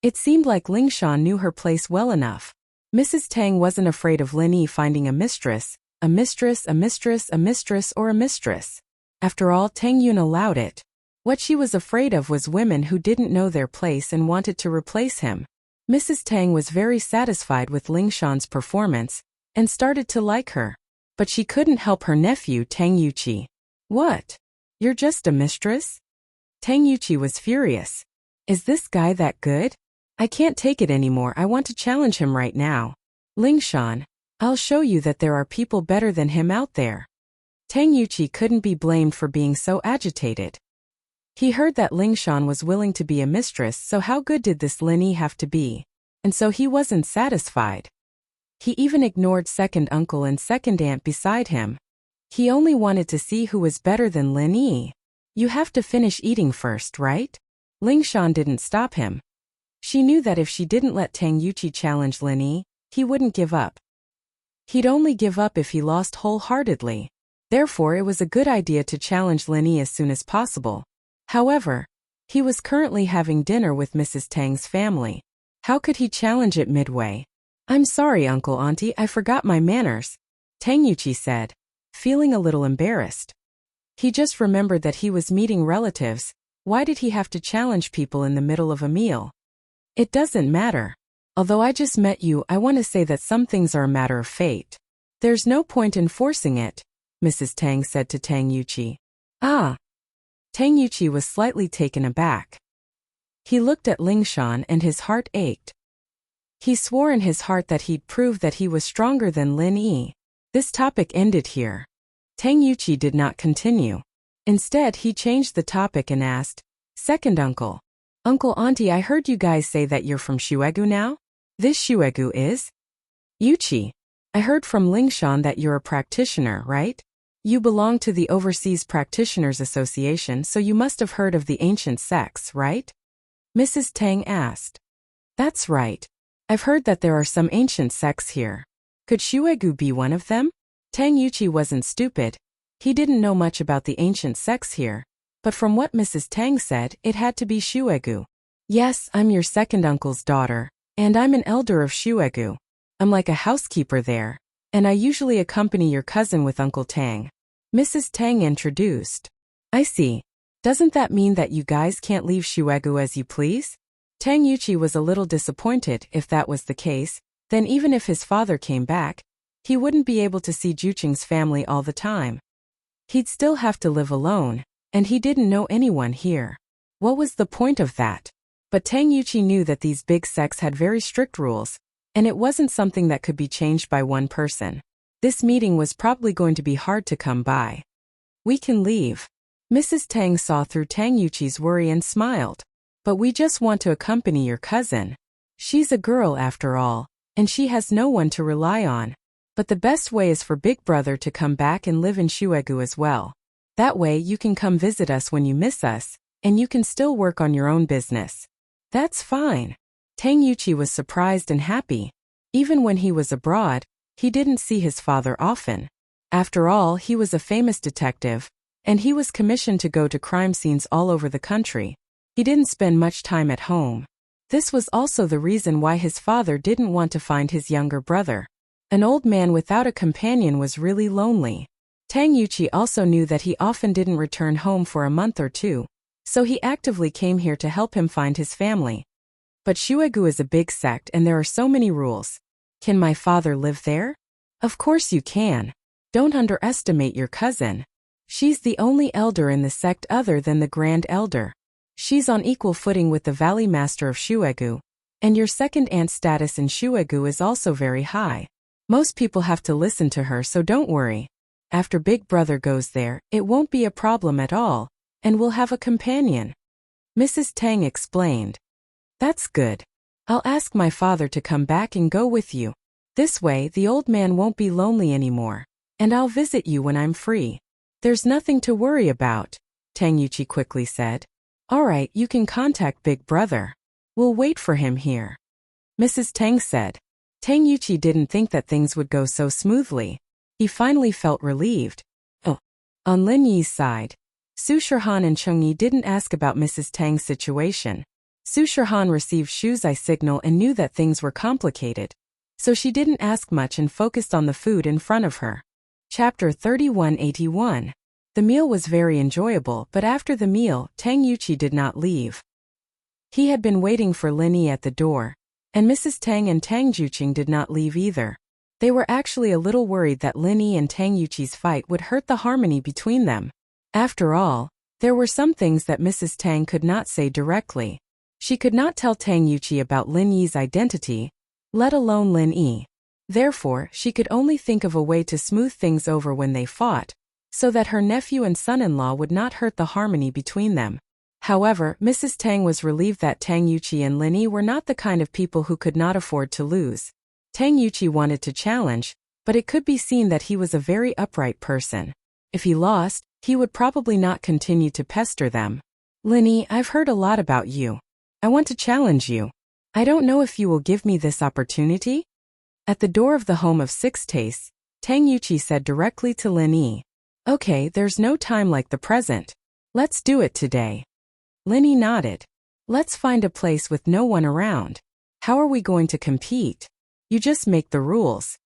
Speaker 1: It seemed like Lingshan knew her place well enough. Mrs. Tang wasn't afraid of Lin Yi finding a mistress, a mistress, a mistress, a mistress, or a mistress. After all, Tang Yun allowed it. What she was afraid of was women who didn't know their place and wanted to replace him. Mrs. Tang was very satisfied with Lingshan's performance and started to like her. But she couldn't help her nephew Tang Yuqi. What? You're just a mistress? Tang Yuqi was furious. Is this guy that good? I can't take it anymore, I want to challenge him right now. Lingshan, I'll show you that there are people better than him out there. Tang Yuqi couldn't be blamed for being so agitated. He heard that Lingshan was willing to be a mistress, so how good did this Lin Yi have to be? And so he wasn't satisfied. He even ignored second uncle and second aunt beside him. He only wanted to see who was better than Lin Yi. You have to finish eating first, right? Lingshan didn't stop him. She knew that if she didn't let Tang Yuqi challenge Lin Yi, he wouldn't give up. He'd only give up if he lost wholeheartedly. Therefore, it was a good idea to challenge Lin Yi as soon as possible. However, he was currently having dinner with Mrs. Tang's family. How could he challenge it midway? I'm sorry, Uncle Auntie, I forgot my manners, Tang Yuqi said, feeling a little embarrassed. He just remembered that he was meeting relatives, Why did he have to challenge people in the middle of a meal? It doesn't matter. Although I just met you, I want to say that some things are a matter of fate. There's no point in forcing it, Mrs. Tang said to Tang Yuqi. Ah. Tang Yuqi was slightly taken aback. He looked at Lingshan and his heart ached. He swore in his heart that he'd prove that he was stronger than Lin Yi. This topic ended here. Tang Yuqi did not continue. Instead, he changed the topic and asked, "Second uncle. Uncle Auntie, I heard you guys say that you're from Shuegu now? This Shuegu is?" "Yuqi. I heard from Lingshan that you're a practitioner, right? You belong to the Overseas Practitioners Association, so you must have heard of the ancient sects, right?" Mrs. Tang asked. "That's right. I've heard that there are some ancient sects here. Could Shuegu be one of them?" Tang Yuqi wasn't stupid. He didn't know much about the ancient sects here, but from what Mrs. Tang said, it had to be Shuegu. "Yes, I'm your second uncle's daughter, and I'm an elder of Shuegu. I'm like a housekeeper there, and I usually accompany your cousin with Uncle Tang," Mrs. Tang introduced. "I see. Doesn't that mean that you guys can't leave Shuegu as you please?" Tang Yuqi was a little disappointed. If that was the case, then even if his father came back, he wouldn't be able to see Juqing's family all the time. He'd still have to live alone, and he didn't know anyone here. What was the point of that? But Tang Yuqi knew that these big sects had very strict rules, and it wasn't something that could be changed by one person. This meeting was probably going to be hard to come by. "We can leave." Mrs. Tang saw through Tang Yuqi's worry and smiled. "But we just want to accompany your cousin. She's a girl after all, and she has no one to rely on. But the best way is for Big Brother to come back and live in Shuegu as well. That way you can come visit us when you miss us, and you can still work on your own business." "That's fine." Tang Yuqi was surprised and happy. Even when he was abroad, he didn't see his father often. After all, he was a famous detective, and he was commissioned to go to crime scenes all over the country. He didn't spend much time at home. This was also the reason why his father didn't want to find his younger brother. An old man without a companion was really lonely. Tang Yuqi also knew that he often didn't return home for a month or two, so he actively came here to help him find his family. "But Shuegu is a big sect and there are so many rules. Can my father live there?" "Of course you can. Don't underestimate your cousin. She's the only elder in the sect other than the Grand Elder. She's on equal footing with the Valley Master of Shuegu, and your second aunt's status in Shuegu is also very high. Most people have to listen to her, so don't worry. After Big Brother goes there, it won't be a problem at all, and we'll have a companion," Mrs. Tang explained. "That's good. I'll ask my father to come back and go with you. This way, the old man won't be lonely anymore, and I'll visit you when I'm free." "There's nothing to worry about," Tang Yuqi quickly said. "All right, you can contact Big Brother. We'll wait for him here," Mrs. Tang said. Tang Yuqi didn't think that things would go so smoothly. He finally felt relieved. Oh. On Lin Yi's side, Su Shihan and Cheng Yi didn't ask about Mrs. Tang's situation. Su Shihan received Shuzai's signal and knew that things were complicated, so she didn't ask much and focused on the food in front of her. Chapter 3181. The meal was very enjoyable, but after the meal, Tang Yuqi did not leave. He had been waiting for Lin Yi at the door, and Mrs. Tang and Tang Juqing did not leave either. They were actually a little worried that Lin Yi and Tang Yuqi's fight would hurt the harmony between them. After all, there were some things that Mrs. Tang could not say directly. She could not tell Tang Yuqi about Lin Yi's identity, let alone Lin Yi. Therefore, she could only think of a way to smooth things over when they fought, so that her nephew and son-in-law would not hurt the harmony between them. However, Mrs. Tang was relieved that Tang Yuqi and Lin Yi were not the kind of people who could not afford to lose. Tang Yuqi wanted to challenge, but it could be seen that he was a very upright person. If he lost, he would probably not continue to pester them. "Lin Yi, I've heard a lot about you. I want to challenge you. I don't know if you will give me this opportunity?" At the door of the home of Six Tastes, Tang Yuqi said directly to Lin Yi. "Okay, there's no time like the present. Let's do it today." Lin Yi nodded. "Let's find a place with no one around. How are we going to compete? You just make the rules.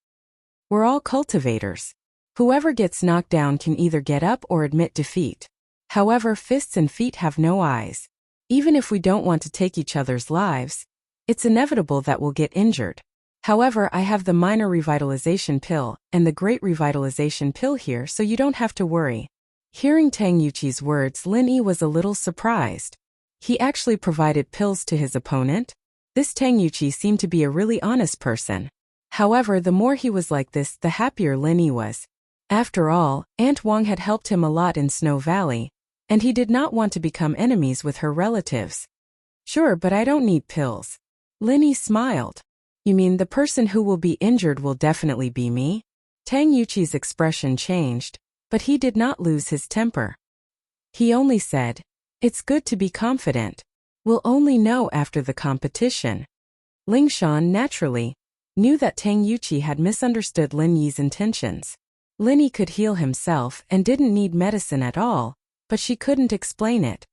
Speaker 1: We're all cultivators. Whoever gets knocked down can either get up or admit defeat. However, fists and feet have no eyes. Even if we don't want to take each other's lives, it's inevitable that we'll get injured. However, I have the minor revitalization pill and the great revitalization pill here, so you don't have to worry. Hearing Tang Yuqi's words, Lin Yi was a little surprised. He actually provided pills to his opponent? This Tang Yuqi seemed to be a really honest person. However, the more he was like this, the happier Lin Yi was. After all, Aunt Wang had helped him a lot in Snow Valley, and he did not want to become enemies with her relatives. Sure, but I don't need pills. Lin Yi smiled. You mean the person who will be injured will definitely be me? Tang Yuqi's expression changed, but he did not lose his temper. He only said, "It's good to be confident. We'll only know after the competition." Ling Shan, naturally, knew that Tang Yuqi had misunderstood Lin Yi's intentions. Lin Yi could heal himself and didn't need medicine at all, but she couldn't explain it.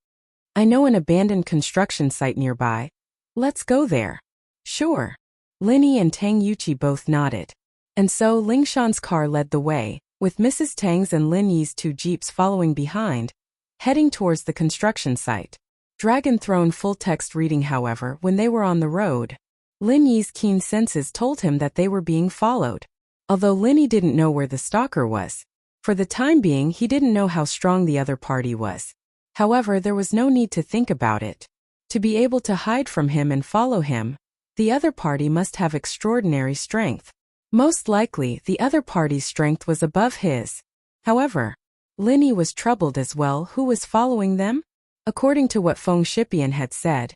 Speaker 1: "I know an abandoned construction site nearby. Let's go there." "Sure." Lin Yi and Tang Yuqi both nodded. And so Ling Shan's car led the way, with Mrs. Tang's and Lin Yi's 2 jeeps following behind, heading towards the construction site. Dragon Throne full-text reading. However, when they were on the road, Lin Yi's keen senses told him that they were being followed. Although Lin Yi didn't know where the stalker was. For the time being, he didn't know how strong the other party was. However, there was no need to think about it. To be able to hide from him and follow him, the other party must have extraordinary strength. Most likely, the other party's strength was above his. However, Lin Yi was troubled as well. Who was following them? According to what Feng Shipian had said,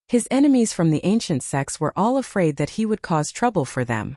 Speaker 1: his enemies from the ancient sects were all afraid that he would cause trouble for them.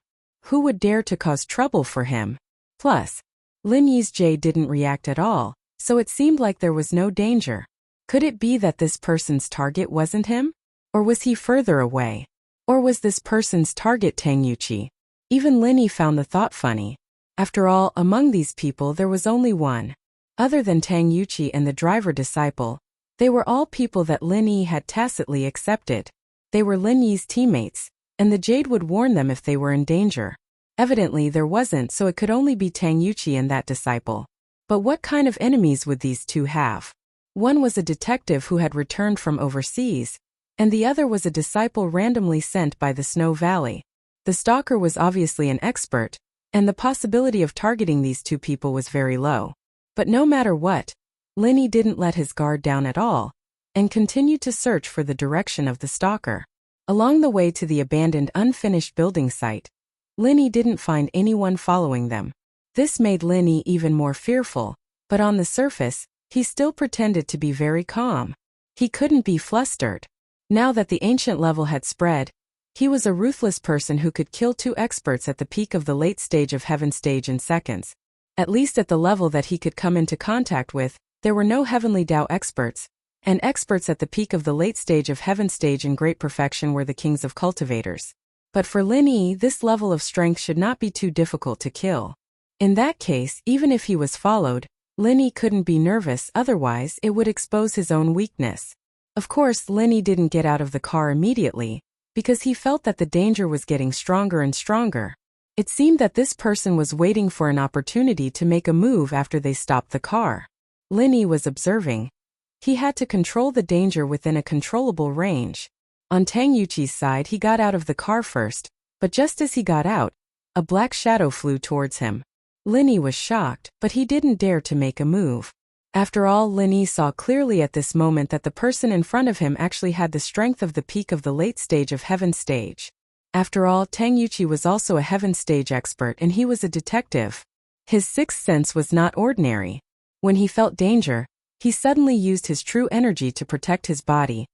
Speaker 1: Who would dare to cause trouble for him? Plus, Lin Yi's jade didn't react at all, so it seemed like there was no danger. Could it be that this person's target wasn't him? Or was he further away? Or was this person's target Tang Yuqi? Even Lin Yi found the thought funny. After all, among these people there was only one. Other than Tang Yuqi and the driver disciple, they were all people that Lin Yi had tacitly accepted. They were Lin Yi's teammates, and the jade would warn them if they were in danger. Evidently there wasn't, so it could only be Tang Yuqi and that disciple. But what kind of enemies would these two have? One was a detective who had returned from overseas, and the other was a disciple randomly sent by the Snow Valley. The stalker was obviously an expert, and the possibility of targeting these two people was very low. But no matter what, Lin Yi didn't let his guard down at all, and continued to search for the direction of the stalker. Along the way to the abandoned unfinished building site, Lin Yi didn't find anyone following them. This made Lin Yi even more fearful, but on the surface, he still pretended to be very calm. He couldn't be flustered. Now that the ancient level had spread, he was a ruthless person who could kill 2 experts at the peak of the late stage of heaven stage in seconds. At least at the level that he could come into contact with, there were no heavenly Dao experts, and experts at the peak of the late stage of heaven stage in great perfection were the kings of cultivators. But for Lin Yi, this level of strength should not be too difficult to kill. In that case, even if he was followed, Lin Yi couldn't be nervous, otherwise it would expose his own weakness. Of course, Lin Yi didn't get out of the car immediately, because he felt that the danger was getting stronger and stronger. It seemed that this person was waiting for an opportunity to make a move after they stopped the car. Lin Yi was observing. He had to control the danger within a controllable range. On Tang Yuqi's side, he got out of the car first, but just as he got out, a black shadow flew towards him. Lin Yi was shocked, but he didn't dare to make a move. After all, Lin Yi saw clearly at this moment that the person in front of him actually had the strength of the peak of the late stage of heaven stage. After all, Tang Yuqi was also a heaven stage expert and he was a detective. His sixth sense was not ordinary. When he felt danger, he suddenly used his true energy to protect his body,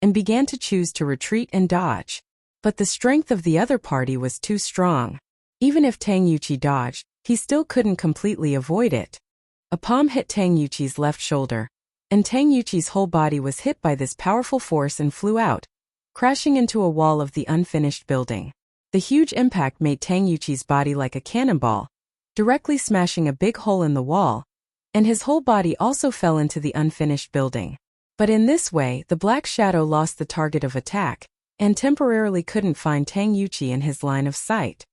Speaker 1: and began to choose to retreat and dodge. But the strength of the other party was too strong. Even if Tang Yuqi dodged, he still couldn't completely avoid it. A palm hit Tang Yuqi's left shoulder, and Tang Yuqi's whole body was hit by this powerful force and flew out, crashing into a wall of the unfinished building. The huge impact made Tang Yuqi's body like a cannonball, directly smashing a big hole in the wall, and his whole body also fell into the unfinished building. But in this way, the black shadow lost the target of attack, and temporarily couldn't find Tang Yuqi in his line of sight.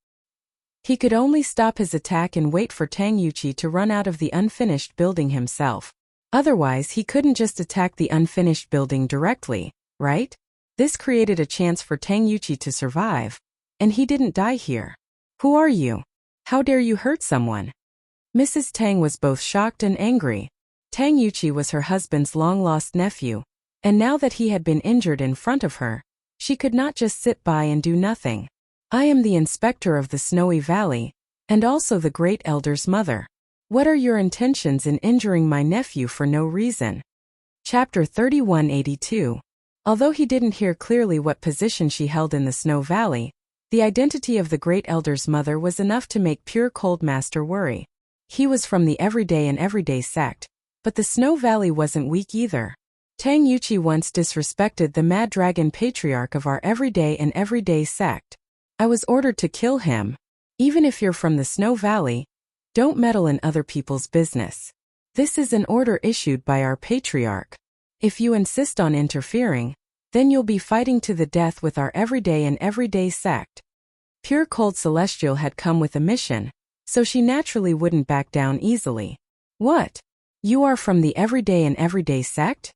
Speaker 1: He could only stop his attack and wait for Tang Yuqi to run out of the unfinished building himself. Otherwise, he couldn't just attack the unfinished building directly, right? This created a chance for Tang Yuqi to survive. And he didn't die here. Who are you? How dare you hurt someone? Mrs. Tang was both shocked and angry. Tang Yuqi was her husband's long-lost nephew, and now that he had been injured in front of her, she could not just sit by and do nothing. I am the inspector of the Snowy Valley, and also the great elder's mother. What are your intentions in injuring my nephew for no reason? Chapter 3182. Although he didn't hear clearly what position she held in the Snow Valley, the identity of the great elder's mother was enough to make Pure Cold Master worry. He was from the everyday sect, but the Snow Valley wasn't weak either. Tang Yuqi once disrespected the Mad Dragon Patriarch of our everyday sect. I was ordered to kill him. Even if you're from the Snow Valley, don't meddle in other people's business. This is an order issued by our patriarch. If you insist on interfering, then you'll be fighting to the death with our everyday sect. Pure Cold Celestial had come with a mission, so she naturally wouldn't back down easily. What? You are from the everyday sect?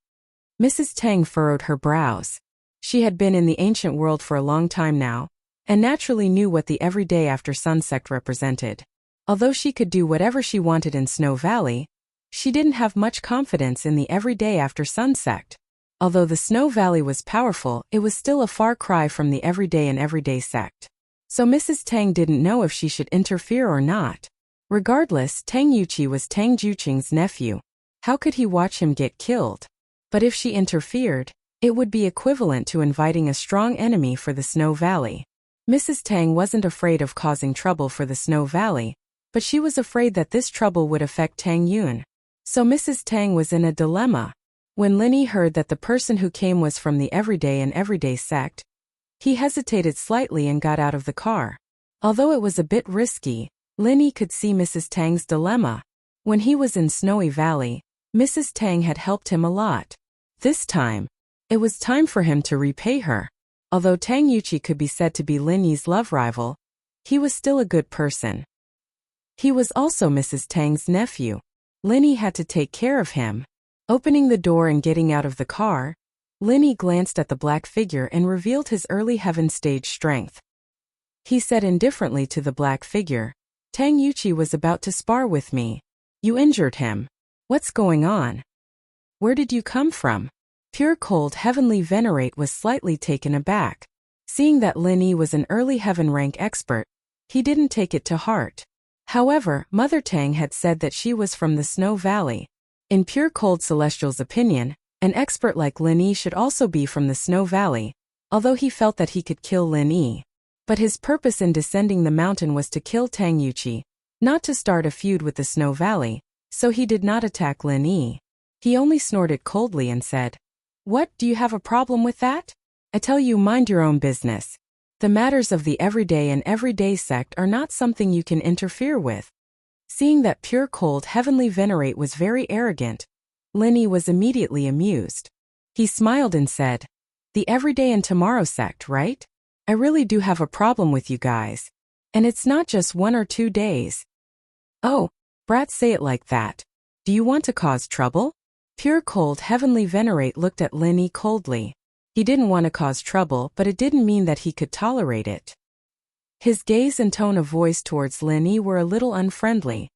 Speaker 1: Mrs. Tang furrowed her brows. She had been in the ancient world for a long time now, and naturally knew what the everyday after sun sect represented. Although she could do whatever she wanted in Snow Valley, she didn't have much confidence in the everyday after sun sect. Although the Snow Valley was powerful, it was still a far cry from the everyday sect. So Mrs. Tang didn't know if she should interfere or not. Regardless, Tang Yuqi was Tang Juqing's nephew. How could he watch him get killed? But if she interfered, it would be equivalent to inviting a strong enemy for the Snow Valley. Mrs. Tang wasn't afraid of causing trouble for the Snow Valley, but she was afraid that this trouble would affect Tang Yun. So Mrs. Tang was in a dilemma. When Linny heard that the person who came was from the everyday sect, he hesitated slightly and got out of the car. Although it was a bit risky, Linny could see Mrs. Tang's dilemma. When he was in Snowy Valley, Mrs. Tang had helped him a lot. This time, it was time for him to repay her. Although Tang Yuqi could be said to be Linny's love rival, he was still a good person. He was also Mrs. Tang's nephew. Linny had to take care of him. Opening the door and getting out of the car, Linny glanced at the black figure and revealed his early heaven stage strength. He said indifferently to the black figure, Tang Yuqi was about to spar with me. You injured him. What's going on? Where did you come from? Pure Cold Heavenly Venerate was slightly taken aback. Seeing that Linny was an early heaven rank expert, he didn't take it to heart. However, Mother Tang had said that she was from the Snow Valley. In Pure Cold Celestial's opinion, an expert like Linny should also be from the Snow Valley, although he felt that he could kill Linny. But his purpose in descending the mountain was to kill Tang Yuqi, not to start a feud with the Snow Valley, so he did not attack Linny. He only snorted coldly and said, What, do you have a problem with that? I tell you, mind your own business. The matters of the everyday sect are not something you can interfere with. Seeing that Pure Cold Heavenly Venerate was very arrogant, Linny was immediately amused. He smiled and said, The everyday and tomorrow sect, right? I really do have a problem with you guys. And it's not just 1 or 2 days. Oh, brats say it like that. Do you want to cause trouble? Pure Cold Heavenly Venerate looked at Linny coldly. He didn't want to cause trouble, but it didn't mean that he could tolerate it. His gaze and tone of voice towards Linny were a little unfriendly.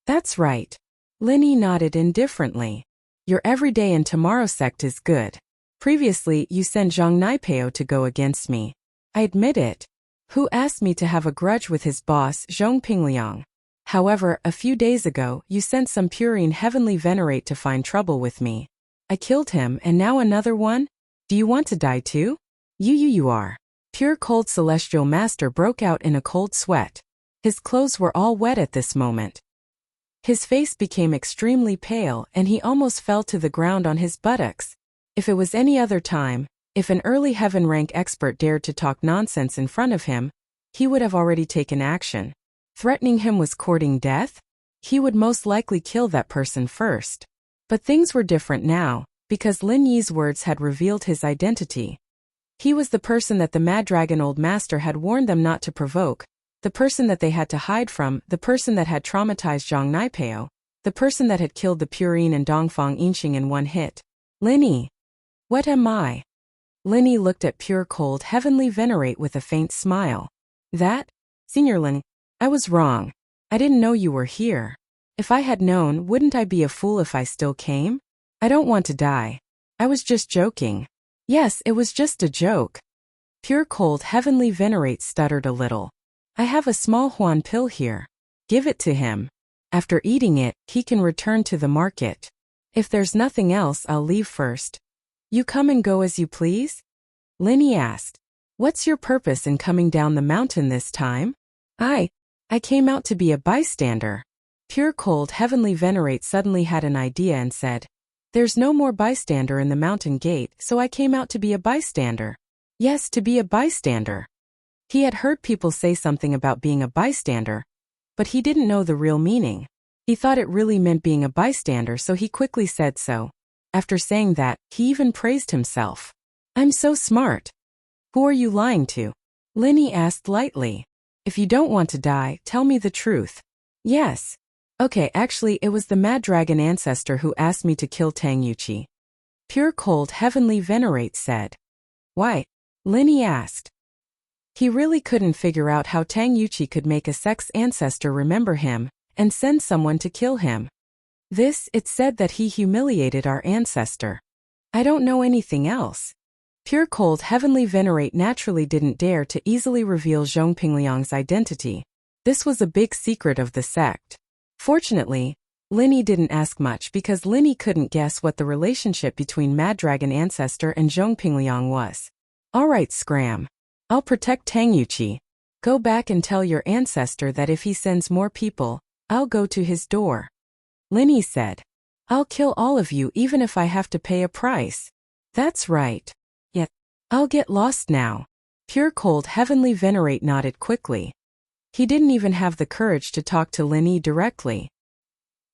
Speaker 1: That's right. Linny nodded indifferently. Your everyday and tomorrow sect is good. Previously, you sent Zhang Naipeo to go against me. I admit it. Who asked me to have a grudge with his boss, Zhong Pingliang. However, a few days ago, you sent some Purine Heavenly Venerate to find trouble with me. I killed him, and now another one? Do you want to die too? You are. Pure Cold Celestial Master broke out in a cold sweat. His clothes were all wet at this moment. His face became extremely pale, and he almost fell to the ground on his buttocks. If it was any other time, if an early heaven rank expert dared to talk nonsense in front of him, he would have already taken action. Threatening him was courting death? He would most likely kill that person first. But things were different now, because Lin Yi's words had revealed his identity. He was the person that the Mad Dragon Old Master had warned them not to provoke, the person that they had to hide from, the person that had traumatized Zhang Naipeo, the person that had killed the Purin and Dongfang Yinxing in one hit. Linny. What am I? Linny looked at Pure Cold Heavenly Venerate with a faint smile. That? Senior Lin, I was wrong. I didn't know you were here. If I had known, wouldn't I be a fool if I still came? I don't want to die. I was just joking. Yes, it was just a joke. Pure Cold Heavenly Venerate stuttered a little. I have a small Huan pill here. Give it to him. After eating it, he can return to the market. If there's nothing else, I'll leave first. You come and go as you please? Linny asked. What's your purpose in coming down the mountain this time? I came out to be a bystander. Pure Cold Heavenly Venerate suddenly had an idea and said, There's no more bystander in the mountain gate, so I came out to be a bystander. Yes, to be a bystander. He had heard people say something about being a bystander, but he didn't know the real meaning. He thought it really meant being a bystander, so he quickly said so. After saying that, he even praised himself. I'm so smart. Who are you lying to? Linny asked lightly. If you don't want to die, tell me the truth. Yes. Okay, actually it was the Mad Dragon ancestor who asked me to kill Tang Yuqi. Pure Cold Heavenly Venerate said. Why? Linny asked. He really couldn't figure out how Tang Yuqi could make a sex ancestor remember him and send someone to kill him. It said that he humiliated our ancestor. I don't know anything else. Pure Cold Heavenly Venerate naturally didn't dare to easily reveal Zhong Pingliang's identity. This was a big secret of the sect. Fortunately, Linny didn't ask much because Linny couldn't guess what the relationship between Mad Dragon Ancestor and Zhong Pingliang was. Alright, Scram. I'll protect Tang Yuqi. Go back and tell your ancestor that if he sends more people, I'll go to his door. Linny said. I'll kill all of you even if I have to pay a price. That's right. Yet, I'll get lost now. Pure Cold Heavenly Venerate nodded quickly. He didn't even have the courage to talk to Linny directly.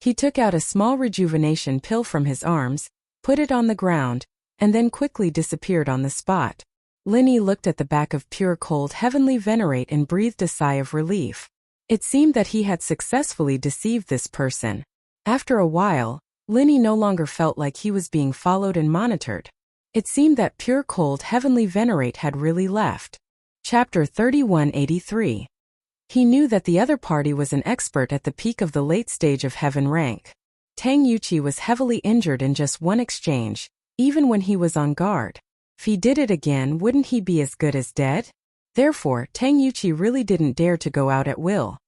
Speaker 1: He took out a small rejuvenation pill from his arms, put it on the ground, and then quickly disappeared on the spot. Linny looked at the back of Pure Cold Heavenly Venerate and breathed a sigh of relief. It seemed that he had successfully deceived this person. After a while, Linny no longer felt like he was being followed and monitored. It seemed that Pure Cold Heavenly Venerate had really left. Chapter 3183. He knew that the other party was an expert at the peak of the late stage of heaven rank. Tang Yuqi was heavily injured in just one exchange, even when he was on guard. If he did it again, wouldn't he be as good as dead? Therefore, Tang Yuqi really didn't dare to go out at will.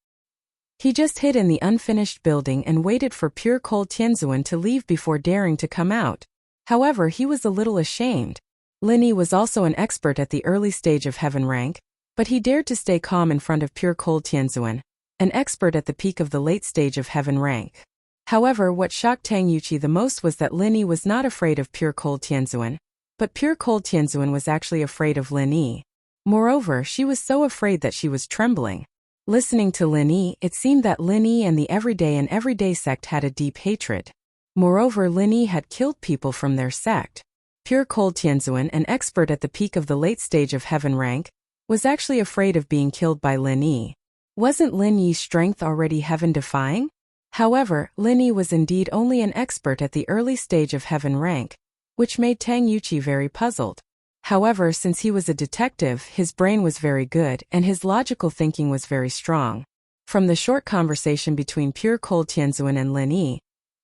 Speaker 1: He just hid in the unfinished building and waited for Pure Cold Tianzuan to leave before daring to come out. However, he was a little ashamed. Linny was also an expert at the early stage of heaven rank, but he dared to stay calm in front of Pure Cold Tianzuan, an expert at the peak of the late stage of heaven rank. However, what shocked Tang Yuqi the most was that Linny was not afraid of Pure Cold Tianzuan, but Pure Cold Tianzuan was actually afraid of Linny. Moreover, she was so afraid that she was trembling. Listening to Linny, it seemed that Linny and the everyday sect had a deep hatred. Moreover, Linny had killed people from their sect. Pure Cold Tianzuan, an expert at the peak of the late stage of heaven rank, was actually afraid of being killed by Linny. Wasn't Linny's strength already heaven-defying? However, Linny was indeed only an expert at the early stage of heaven rank, which made Tang Yuqi very puzzled. However, since he was a detective, his brain was very good and his logical thinking was very strong. From the short conversation between Pure Cold Tianzuan and Linny,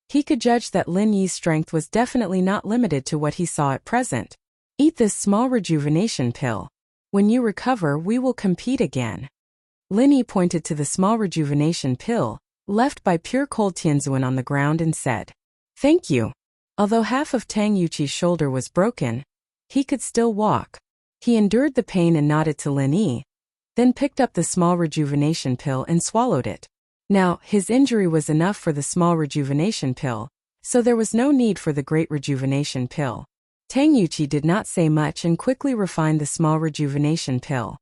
Speaker 1: he could judge that Linny's strength was definitely not limited to what he saw at present. Eat this small rejuvenation pill. When you recover, we will compete again. Linny pointed to the small rejuvenation pill, left by Pure Cold Tianzuan on the ground and said, Thank you. Although half of Tang Yuqi's shoulder was broken, he could still walk. He endured the pain and nodded to Linny, then picked up the small rejuvenation pill and swallowed it. Now, his injury was enough for the small rejuvenation pill, so there was no need for the great rejuvenation pill. Tang Yuqi did not say much and quickly refined the small rejuvenation pill.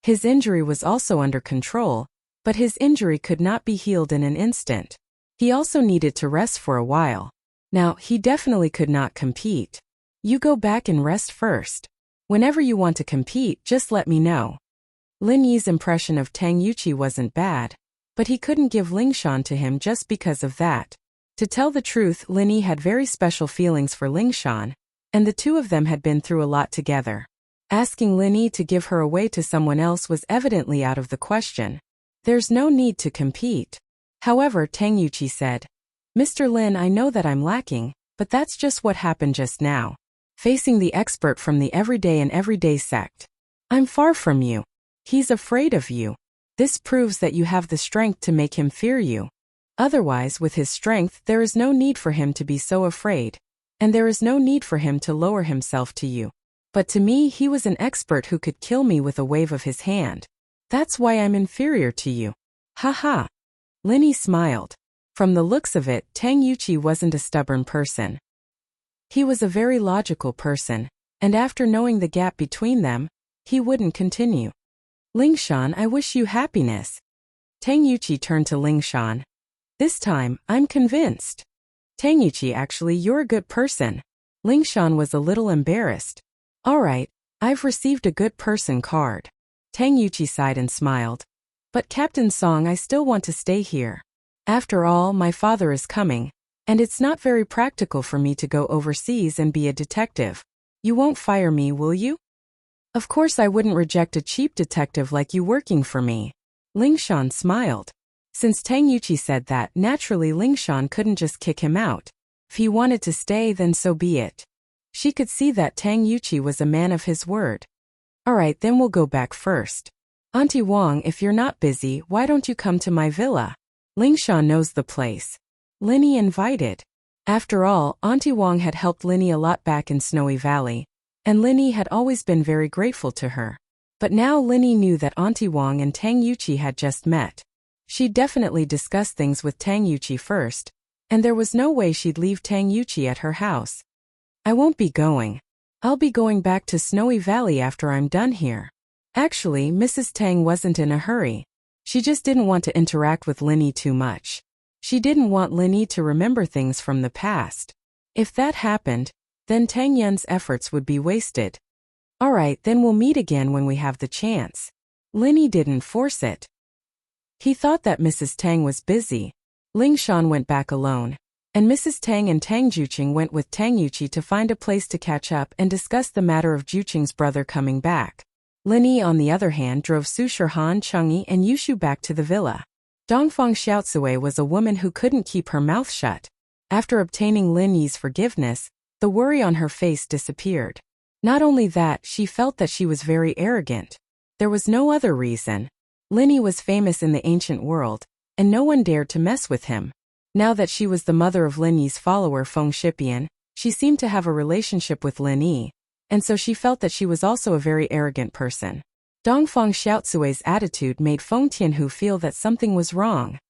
Speaker 1: His injury was also under control, but his injury could not be healed in an instant. He also needed to rest for a while. Now, he definitely could not compete. You go back and rest first. Whenever you want to compete, just let me know. Lin Yi's impression of Tang Yuqi wasn't bad, but he couldn't give Lingshan to him just because of that. To tell the truth, Lin Yi had very special feelings for Ling Shan, and the two of them had been through a lot together. Asking Lin Yi to give her away to someone else was evidently out of the question. There's no need to compete. However, Tang Yuqi said, Mr. Lin, I know that I'm lacking, but that's just what happened just now. Facing the expert from the everyday and everyday sect. I'm far from you. He's afraid of you. This proves that you have the strength to make him fear you. Otherwise, with his strength, there is no need for him to be so afraid. And there is no need for him to lower himself to you. But to me, he was an expert who could kill me with a wave of his hand. That's why I'm inferior to you. Ha ha. Lin Yi smiled. From the looks of it, Tang Yuqi wasn't a stubborn person. He was a very logical person, and after knowing the gap between them, he wouldn't continue. Ling Shan, I wish you happiness. Tang Yuqi turned to Ling Shan. This time, I'm convinced. Tang Yuqi, actually, you're a good person. Ling Shan was a little embarrassed. All right, I've received a good person card. Tang Yuqi sighed and smiled. But Captain Song, I still want to stay here. After all, my father is coming, and it's not very practical for me to go overseas and be a detective. You won't fire me, will you? Of course I wouldn't reject a cheap detective like you working for me. Ling Shan smiled. Since Tang Yuqi said that, naturally Ling Shan couldn't just kick him out. If he wanted to stay, then so be it. She could see that Tang Yuqi was a man of his word. Alright, then we'll go back first. Auntie Wang, if you're not busy, why don't you come to my villa? Ling Shan knows the place. Lin Yi invited. After all, Auntie Wang had helped Lin Yi a lot back in Snowy Valley, and Lin Yi had always been very grateful to her. But now Lin Yi knew that Auntie Wang and Tang Yuqi had just met. She'd definitely discuss things with Tang Yuqi first, and there was no way she'd leave Tang Yuqi at her house. I won't be going. I'll be going back to Snowy Valley after I'm done here. Actually, Mrs. Tang wasn't in a hurry. She just didn't want to interact with Lin Yi too much. She didn't want Lin Yi to remember things from the past. If that happened, then Tang Yun's efforts would be wasted. Alright, then we'll meet again when we have the chance. Lin Yi didn't force it. He thought that Mrs. Tang was busy. Ling Shan went back alone, and Mrs. Tang and Tang Juqing went with Tang Yuqi to find a place to catch up and discuss the matter of Juqing's brother coming back. Lin Yi, on the other hand, drove Su Shirhan, Changyi, and Yushu back to the villa. Dongfang Xiaotsui was a woman who couldn't keep her mouth shut. After obtaining Lin Yi's forgiveness, the worry on her face disappeared. Not only that, she felt that she was very arrogant. There was no other reason. Lin Yi was famous in the ancient world, and no one dared to mess with him. Now that she was the mother of Lin Yi's follower Feng Shipian, she seemed to have a relationship with Lin Yi, and so she felt that she was also a very arrogant person. Dongfang Xiaotsui's attitude made Feng Tianhu feel that something was wrong.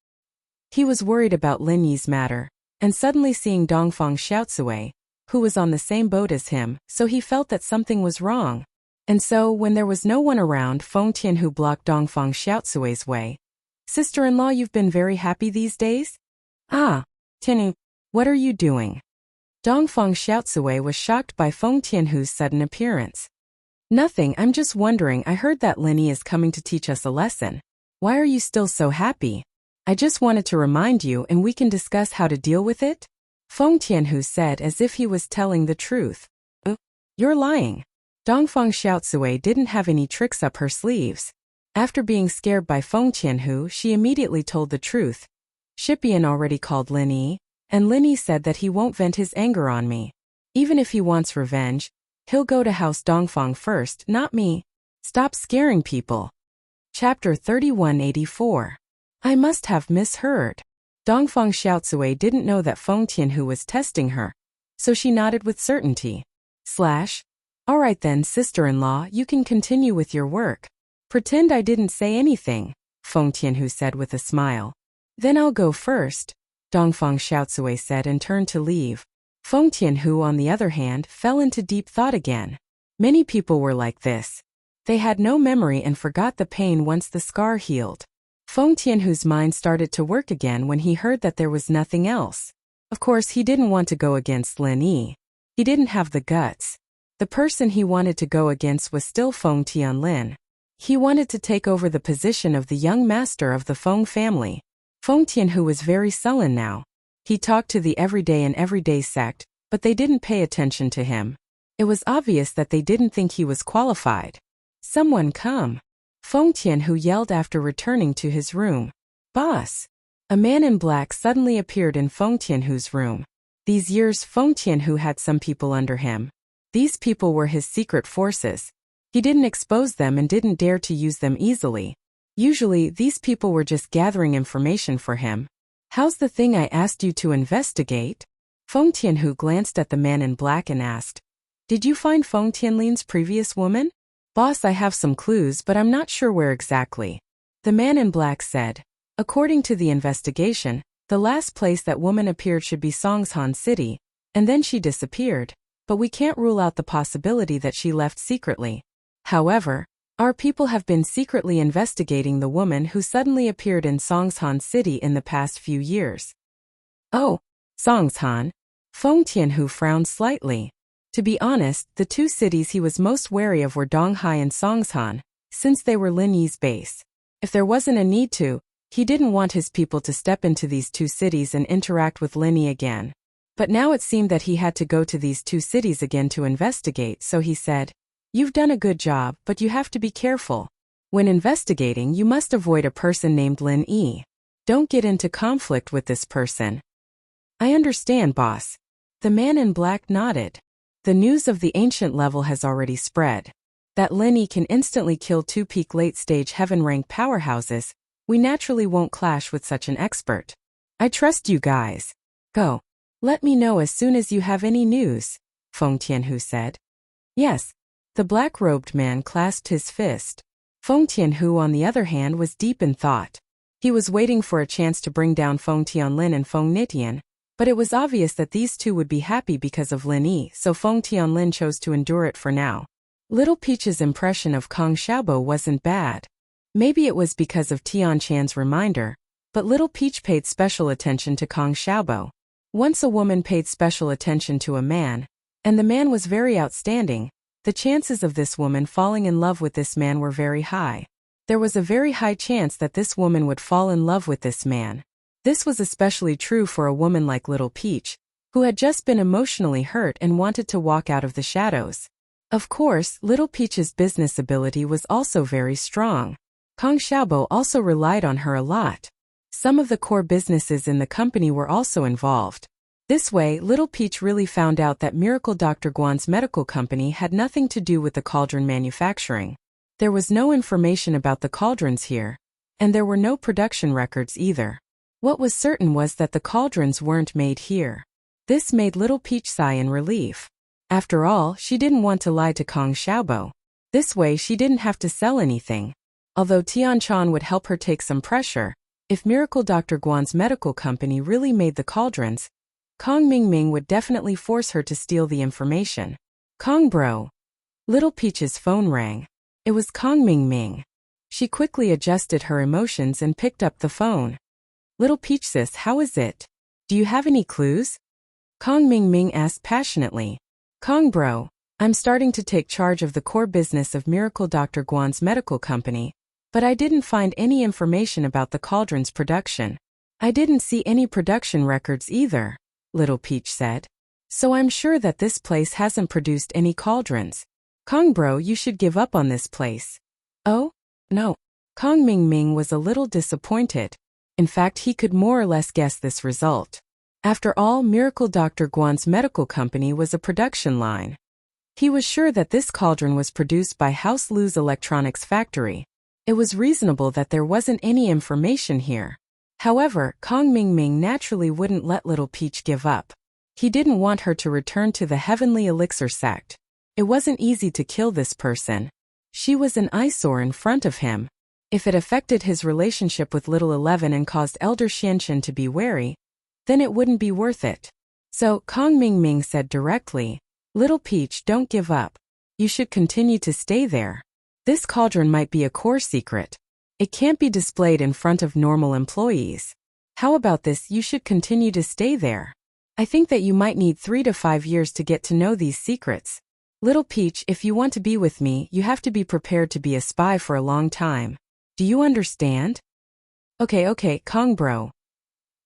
Speaker 1: He was worried about Lin Yi's matter, and suddenly seeing Dongfang Xiaotsui, who was on the same boat as him, so he felt that something was wrong. And so, when there was no one around, Feng Tianhu blocked Dongfang Xiaotsui's way. Sister-in-law, you've been very happy these days? Ah, Tianhu, what are you doing? Dongfang Xiaotsui was shocked by Feng Tianhu's sudden appearance. Nothing, I'm just wondering, I heard that Lin Yi is coming to teach us a lesson. Why are you still so happy? I just wanted to remind you and we can discuss how to deal with it? Feng Tianhu said as if he was telling the truth. You're lying. Dongfang Xiaotsui didn't have any tricks up her sleeves. After being scared by Feng Tianhu, she immediately told the truth. Shipian already called Lin Yi, and Lin Yi said that he won't vent his anger on me. Even if he wants revenge, he'll go to House Dongfang first, not me. Stop scaring people. Chapter 3184. I must have misheard. Dongfang Xiaotsui didn't know that Feng Tianhu was testing her, so she nodded with certainty. Alright then, sister-in-law, you can continue with your work. Pretend I didn't say anything, Feng Tianhu said with a smile. Then I'll go first, Dongfang Xiaotsui said and turned to leave. Feng Tianhu, on the other hand, fell into deep thought again. Many people were like this. They had no memory and forgot the pain once the scar healed. Feng Tianhu's mind started to work again when he heard that there was nothing else. Of course, he didn't want to go against Lin Yi. He didn't have the guts. The person he wanted to go against was still Feng Tianlin. He wanted to take over the position of the young master of the Feng family. Feng Tianhu was very sullen now. He talked to the everyday sect, but they didn't pay attention to him. It was obvious that they didn't think he was qualified. Someone come. Feng Tianhu yelled after returning to his room. Boss! A man in black suddenly appeared in Feng Tianhu's room. These years Feng Tianhu had some people under him. These people were his secret forces. He didn't expose them and didn't dare to use them easily. Usually, these people were just gathering information for him. How's the thing I asked you to investigate? Feng Tianhu glanced at the man in black and asked. Did you find Feng Tianlin's previous woman? Boss, I have some clues, but I'm not sure where exactly. The man in black said. According to the investigation, the last place that woman appeared should be Songshan City, and then she disappeared. But we can't rule out the possibility that she left secretly. However, our people have been secretly investigating the woman who suddenly appeared in Songshan City in the past few years. Oh, Songshan. Feng Tianhu frowned slightly. To be honest, the two cities he was most wary of were Donghai and Songshan, since they were Lin Yi's base. If there wasn't a need to, he didn't want his people to step into these two cities and interact with Lin Yi again. But now it seemed that he had to go to these two cities again to investigate, so he said, You've done a good job, but you have to be careful. When investigating, you must avoid a person named Lin Yi. Don't get into conflict with this person. I understand, boss. The man in black nodded. The news of the ancient level has already spread. That Lin Yi can instantly kill two peak late-stage heaven-rank powerhouses. We naturally won't clash with such an expert. I trust you guys. Go. Let me know as soon as you have any news, Feng Tianhu said. Yes. The black-robed man clasped his fist. Feng Tianhu, on the other hand, was deep in thought. He was waiting for a chance to bring down Feng Tianlin and Feng Nitian, but it was obvious that these two would be happy because of Lin Yi, so Feng Tianlin chose to endure it for now. Little Peach's impression of Kong Xiaobo wasn't bad. Maybe it was because of Tian Chan's reminder, but Little Peach paid special attention to Kong Xiaobo. Once a woman paid special attention to a man, and the man was very outstanding, the chances of this woman falling in love with this man were very high. There was a very high chance that this woman would fall in love with this man. This was especially true for a woman like Little Peach, who had just been emotionally hurt and wanted to walk out of the shadows. Of course, Little Peach's business ability was also very strong. Kong Xiaobo also relied on her a lot. Some of the core businesses in the company were also involved. This way, Little Peach really found out that Miracle Dr. Guan's medical company had nothing to do with the cauldron manufacturing. There was no information about the cauldrons here, and there were no production records either. What was certain was that the cauldrons weren't made here. This made Little Peach sigh in relief. After all, she didn't want to lie to Kong Xiaobo. This way she didn't have to sell anything. Although Tian Chan would help her take some pressure, if Miracle Dr. Guan's medical company really made the cauldrons, Kong Mingming would definitely force her to steal the information. Kong bro. Little Peach's phone rang. It was Kong Mingming. She quickly adjusted her emotions and picked up the phone. Little Peach sis, how is it? Do you have any clues? Kong Mingming asked passionately. Kong bro, I'm starting to take charge of the core business of Miracle Dr. Guan's medical company, but I didn't find any information about the cauldron's production. I didn't see any production records either, Little Peach said. So I'm sure that this place hasn't produced any cauldrons. Kong bro, you should give up on this place. Oh? No. Kong Mingming was a little disappointed. In fact, he could more or less guess this result. After all, Miracle Dr. Guan's medical company was a production line. He was sure that this cauldron was produced by House Lu's electronics factory. It was reasonable that there wasn't any information here. However, Kong Mingming naturally wouldn't let Little Peach give up. He didn't want her to return to the Heavenly Elixir sect. It wasn't easy to kill this person. She was an eyesore in front of him. If it affected his relationship with Little 11 and caused Elder Xianchen to be wary, then it wouldn't be worth it. So, Kong Mingming said directly, Little Peach, don't give up. You should continue to stay there. This cauldron might be a core secret. It can't be displayed in front of normal employees. How about this? You should continue to stay there. I think that you might need 3 to 5 years to get to know these secrets. Little Peach, if you want to be with me, you have to be prepared to be a spy for a long time. Do you understand? Okay, Kong bro.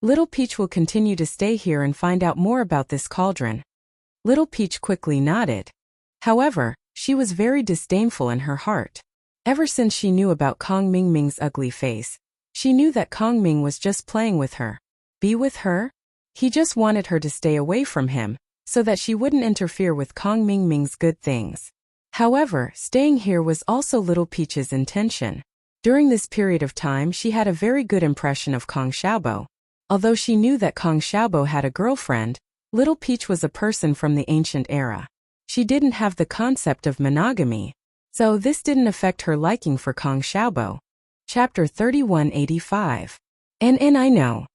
Speaker 1: Little Peach will continue to stay here and find out more about this cauldron. Little Peach quickly nodded. However, she was very disdainful in her heart. Ever since she knew about Kong Mingming's ugly face, she knew that Kong Ming was just playing with her. Be with her? He just wanted her to stay away from him, so that she wouldn't interfere with Kong Mingming's good things. However, staying here was also Little Peach's intention. During this period of time she had a very good impression of Kong Xiaobo. Although she knew that Kong Xiaobo had a girlfriend, Little Peach was a person from the ancient era. She didn't have the concept of monogamy, so this didn't affect her liking for Kong Xiaobo. Chapter 3185. And I know.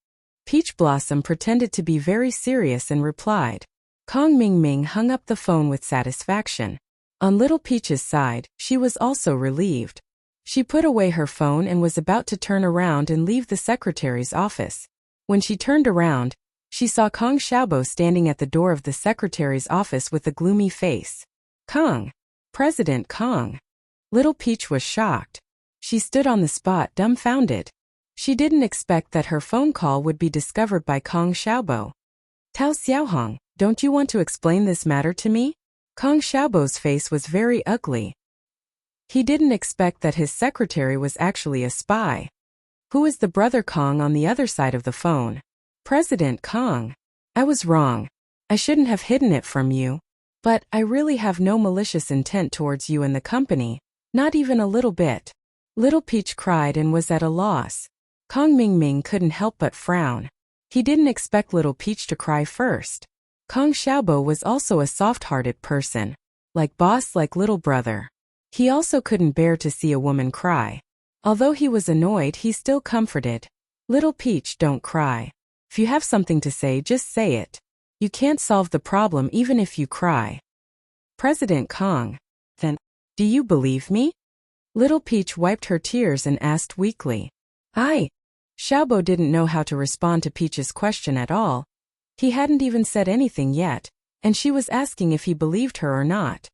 Speaker 1: Peach Blossom pretended to be very serious and replied. Kong Mingming hung up the phone with satisfaction. On Little Peach's side, she was also relieved. She put away her phone and was about to turn around and leave the secretary's office. When she turned around, she saw Kong Xiaobo standing at the door of the secretary's office with a gloomy face. Kong! President Kong! Little Peach was shocked. She stood on the spot dumbfounded. She didn't expect that her phone call would be discovered by Kong Xiaobo. Tao Xiaohong, don't you want to explain this matter to me? Kong Xiaobo's face was very ugly. He didn't expect that his secretary was actually a spy. Who is the brother Kong on the other side of the phone? President Kong. I was wrong. I shouldn't have hidden it from you. But I really have no malicious intent towards you and the company, not even a little bit. Little Peach cried and was at a loss. Kong Mingming couldn't help but frown. He didn't expect Little Peach to cry first. Kong Xiaobo was also a soft-hearted person. Like boss, like little brother. He also couldn't bear to see a woman cry. Although he was annoyed, he still comforted. Little Peach, don't cry. If you have something to say, just say it. You can't solve the problem even if you cry. President Kong. Then, do you believe me? Little Peach wiped her tears and asked weakly. Xiaobo didn't know how to respond to Peach's question at all. He hadn't even said anything yet, and she was asking if he believed her or not.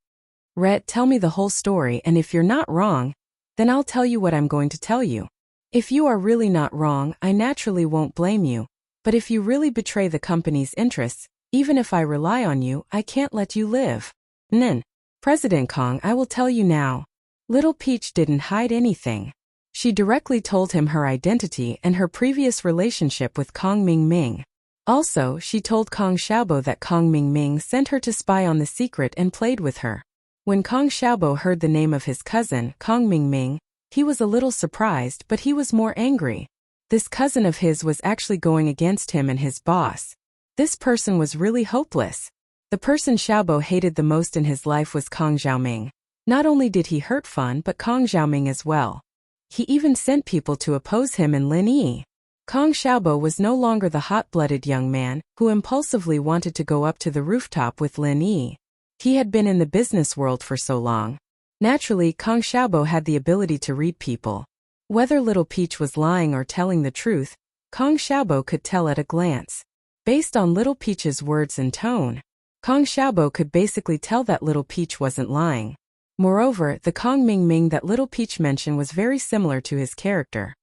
Speaker 1: Ret, tell me the whole story, and if you're not wrong, then I'll tell you what I'm going to tell you. If you are really not wrong, I naturally won't blame you. But if you really betray the company's interests, even if I rely on you, I can't let you live. Nen. President Kong, I will tell you now. Little Peach didn't hide anything. She directly told him her identity and her previous relationship with Kong Mingming. Also, she told Kong Xiaobo that Kong Mingming sent her to spy on the secret and played with her. When Kong Xiaobo heard the name of his cousin, Kong Mingming, he was a little surprised, but he was more angry. This cousin of his was actually going against him and his boss. This person was really hopeless. The person Xiaobo hated the most in his life was Kong Xiaoming. Not only did he hurt Fan but Kong Xiaoming as well. He even sent people to oppose him and Lin Yi. Kong Xiaobo was no longer the hot-blooded young man who impulsively wanted to go up to the rooftop with Lin Yi. He had been in the business world for so long. Naturally, Kong Xiaobo had the ability to read people. Whether Little Peach was lying or telling the truth, Kong Xiaobo could tell at a glance. Based on Little Peach's words and tone, Kong Xiaobo could basically tell that Little Peach wasn't lying. Moreover, the Kong Mingming that Little Peach mentioned was very similar to his character.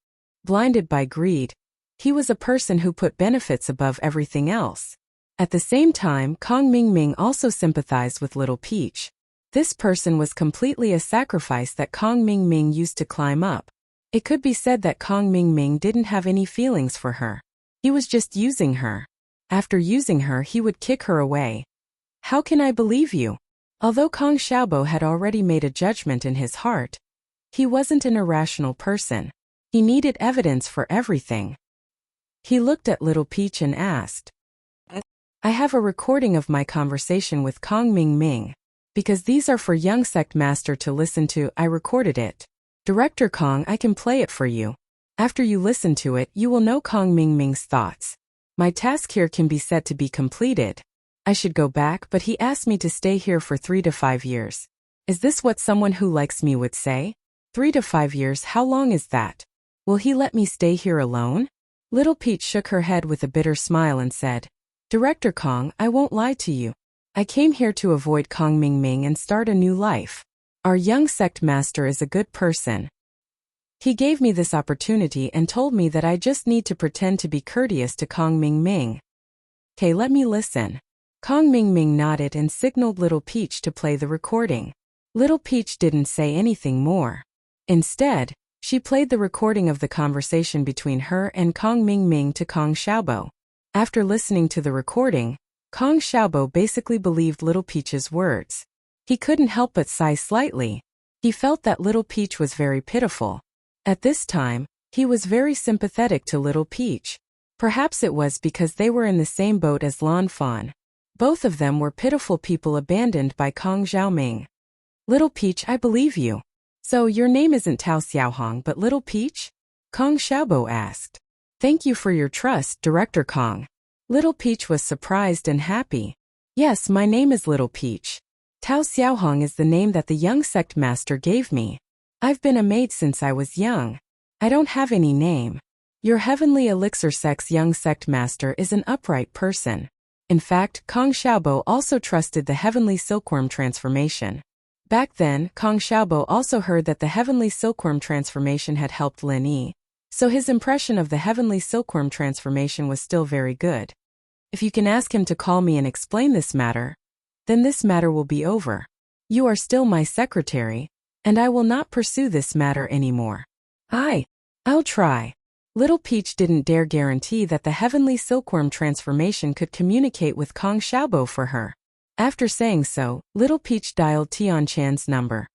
Speaker 1: Blinded by greed, he was a person who put benefits above everything else. At the same time, Kong Mingming also sympathized with Little Peach. This person was completely a sacrifice that Kong Mingming used to climb up. It could be said that Kong Mingming didn't have any feelings for her. He was just using her. After using her, he would kick her away. How can I believe you? Although Kong Xiaobo had already made a judgment in his heart, he wasn't an irrational person. He needed evidence for everything. He looked at Little Peach and asked, I have a recording of my conversation with Kong Mingming. Because these are for young sect master to listen to, I recorded it. Director Kong, I can play it for you. After you listen to it, you will know Kong Mingming's thoughts. My task here can be said to be completed. I should go back, but he asked me to stay here for 3 to 5 years. Is this what someone who likes me would say? 3 to 5 years, how long is that? Will he let me stay here alone? Little Peach shook her head with a bitter smile and said, Director Kong, I won't lie to you. I came here to avoid Kong Mingming and start a new life. Our young sect master is a good person. He gave me this opportunity and told me that I just need to pretend to be courteous to Kong Ming Ming. Okay, let me listen. Kong Ming Ming nodded and signaled Little Peach to play the recording. Little Peach didn't say anything more. Instead, she played the recording of the conversation between her and Kong Ming Ming to Kong Xiaobo. After listening to the recording, Kong Xiaobo basically believed Little Peach's words. He couldn't help but sigh slightly. He felt that Little Peach was very pitiful. At this time, he was very sympathetic to Little Peach. Perhaps it was because they were in the same boat as Lan Fan. Both of them were pitiful people abandoned by Kong Xiaoming. Little Peach, I believe you. So your name isn't Tao Xiaohong but Little Peach? Kong Xiaobo asked. Thank you for your trust, Director Kong. Little Peach was surprised and happy. Yes, my name is Little Peach. Tao Xiaohong is the name that the young sect master gave me. I've been a maid since I was young. I don't have any name. Your heavenly elixir sect's young sect master is an upright person. In fact, Kong Xiaobo also trusted the heavenly silkworm transformation. Back then, Kong Xiaobo also heard that the heavenly silkworm transformation had helped Lin Yi, so his impression of the heavenly silkworm transformation was still very good. If you can ask him to call me and explain this matter, then this matter will be over. You are still my secretary, and I will not pursue this matter anymore. I'll try. Little Peach didn't dare guarantee that the heavenly silkworm transformation could communicate with Kong Xiaobo for her. After saying so, Little Peach dialed Tian Chan's number.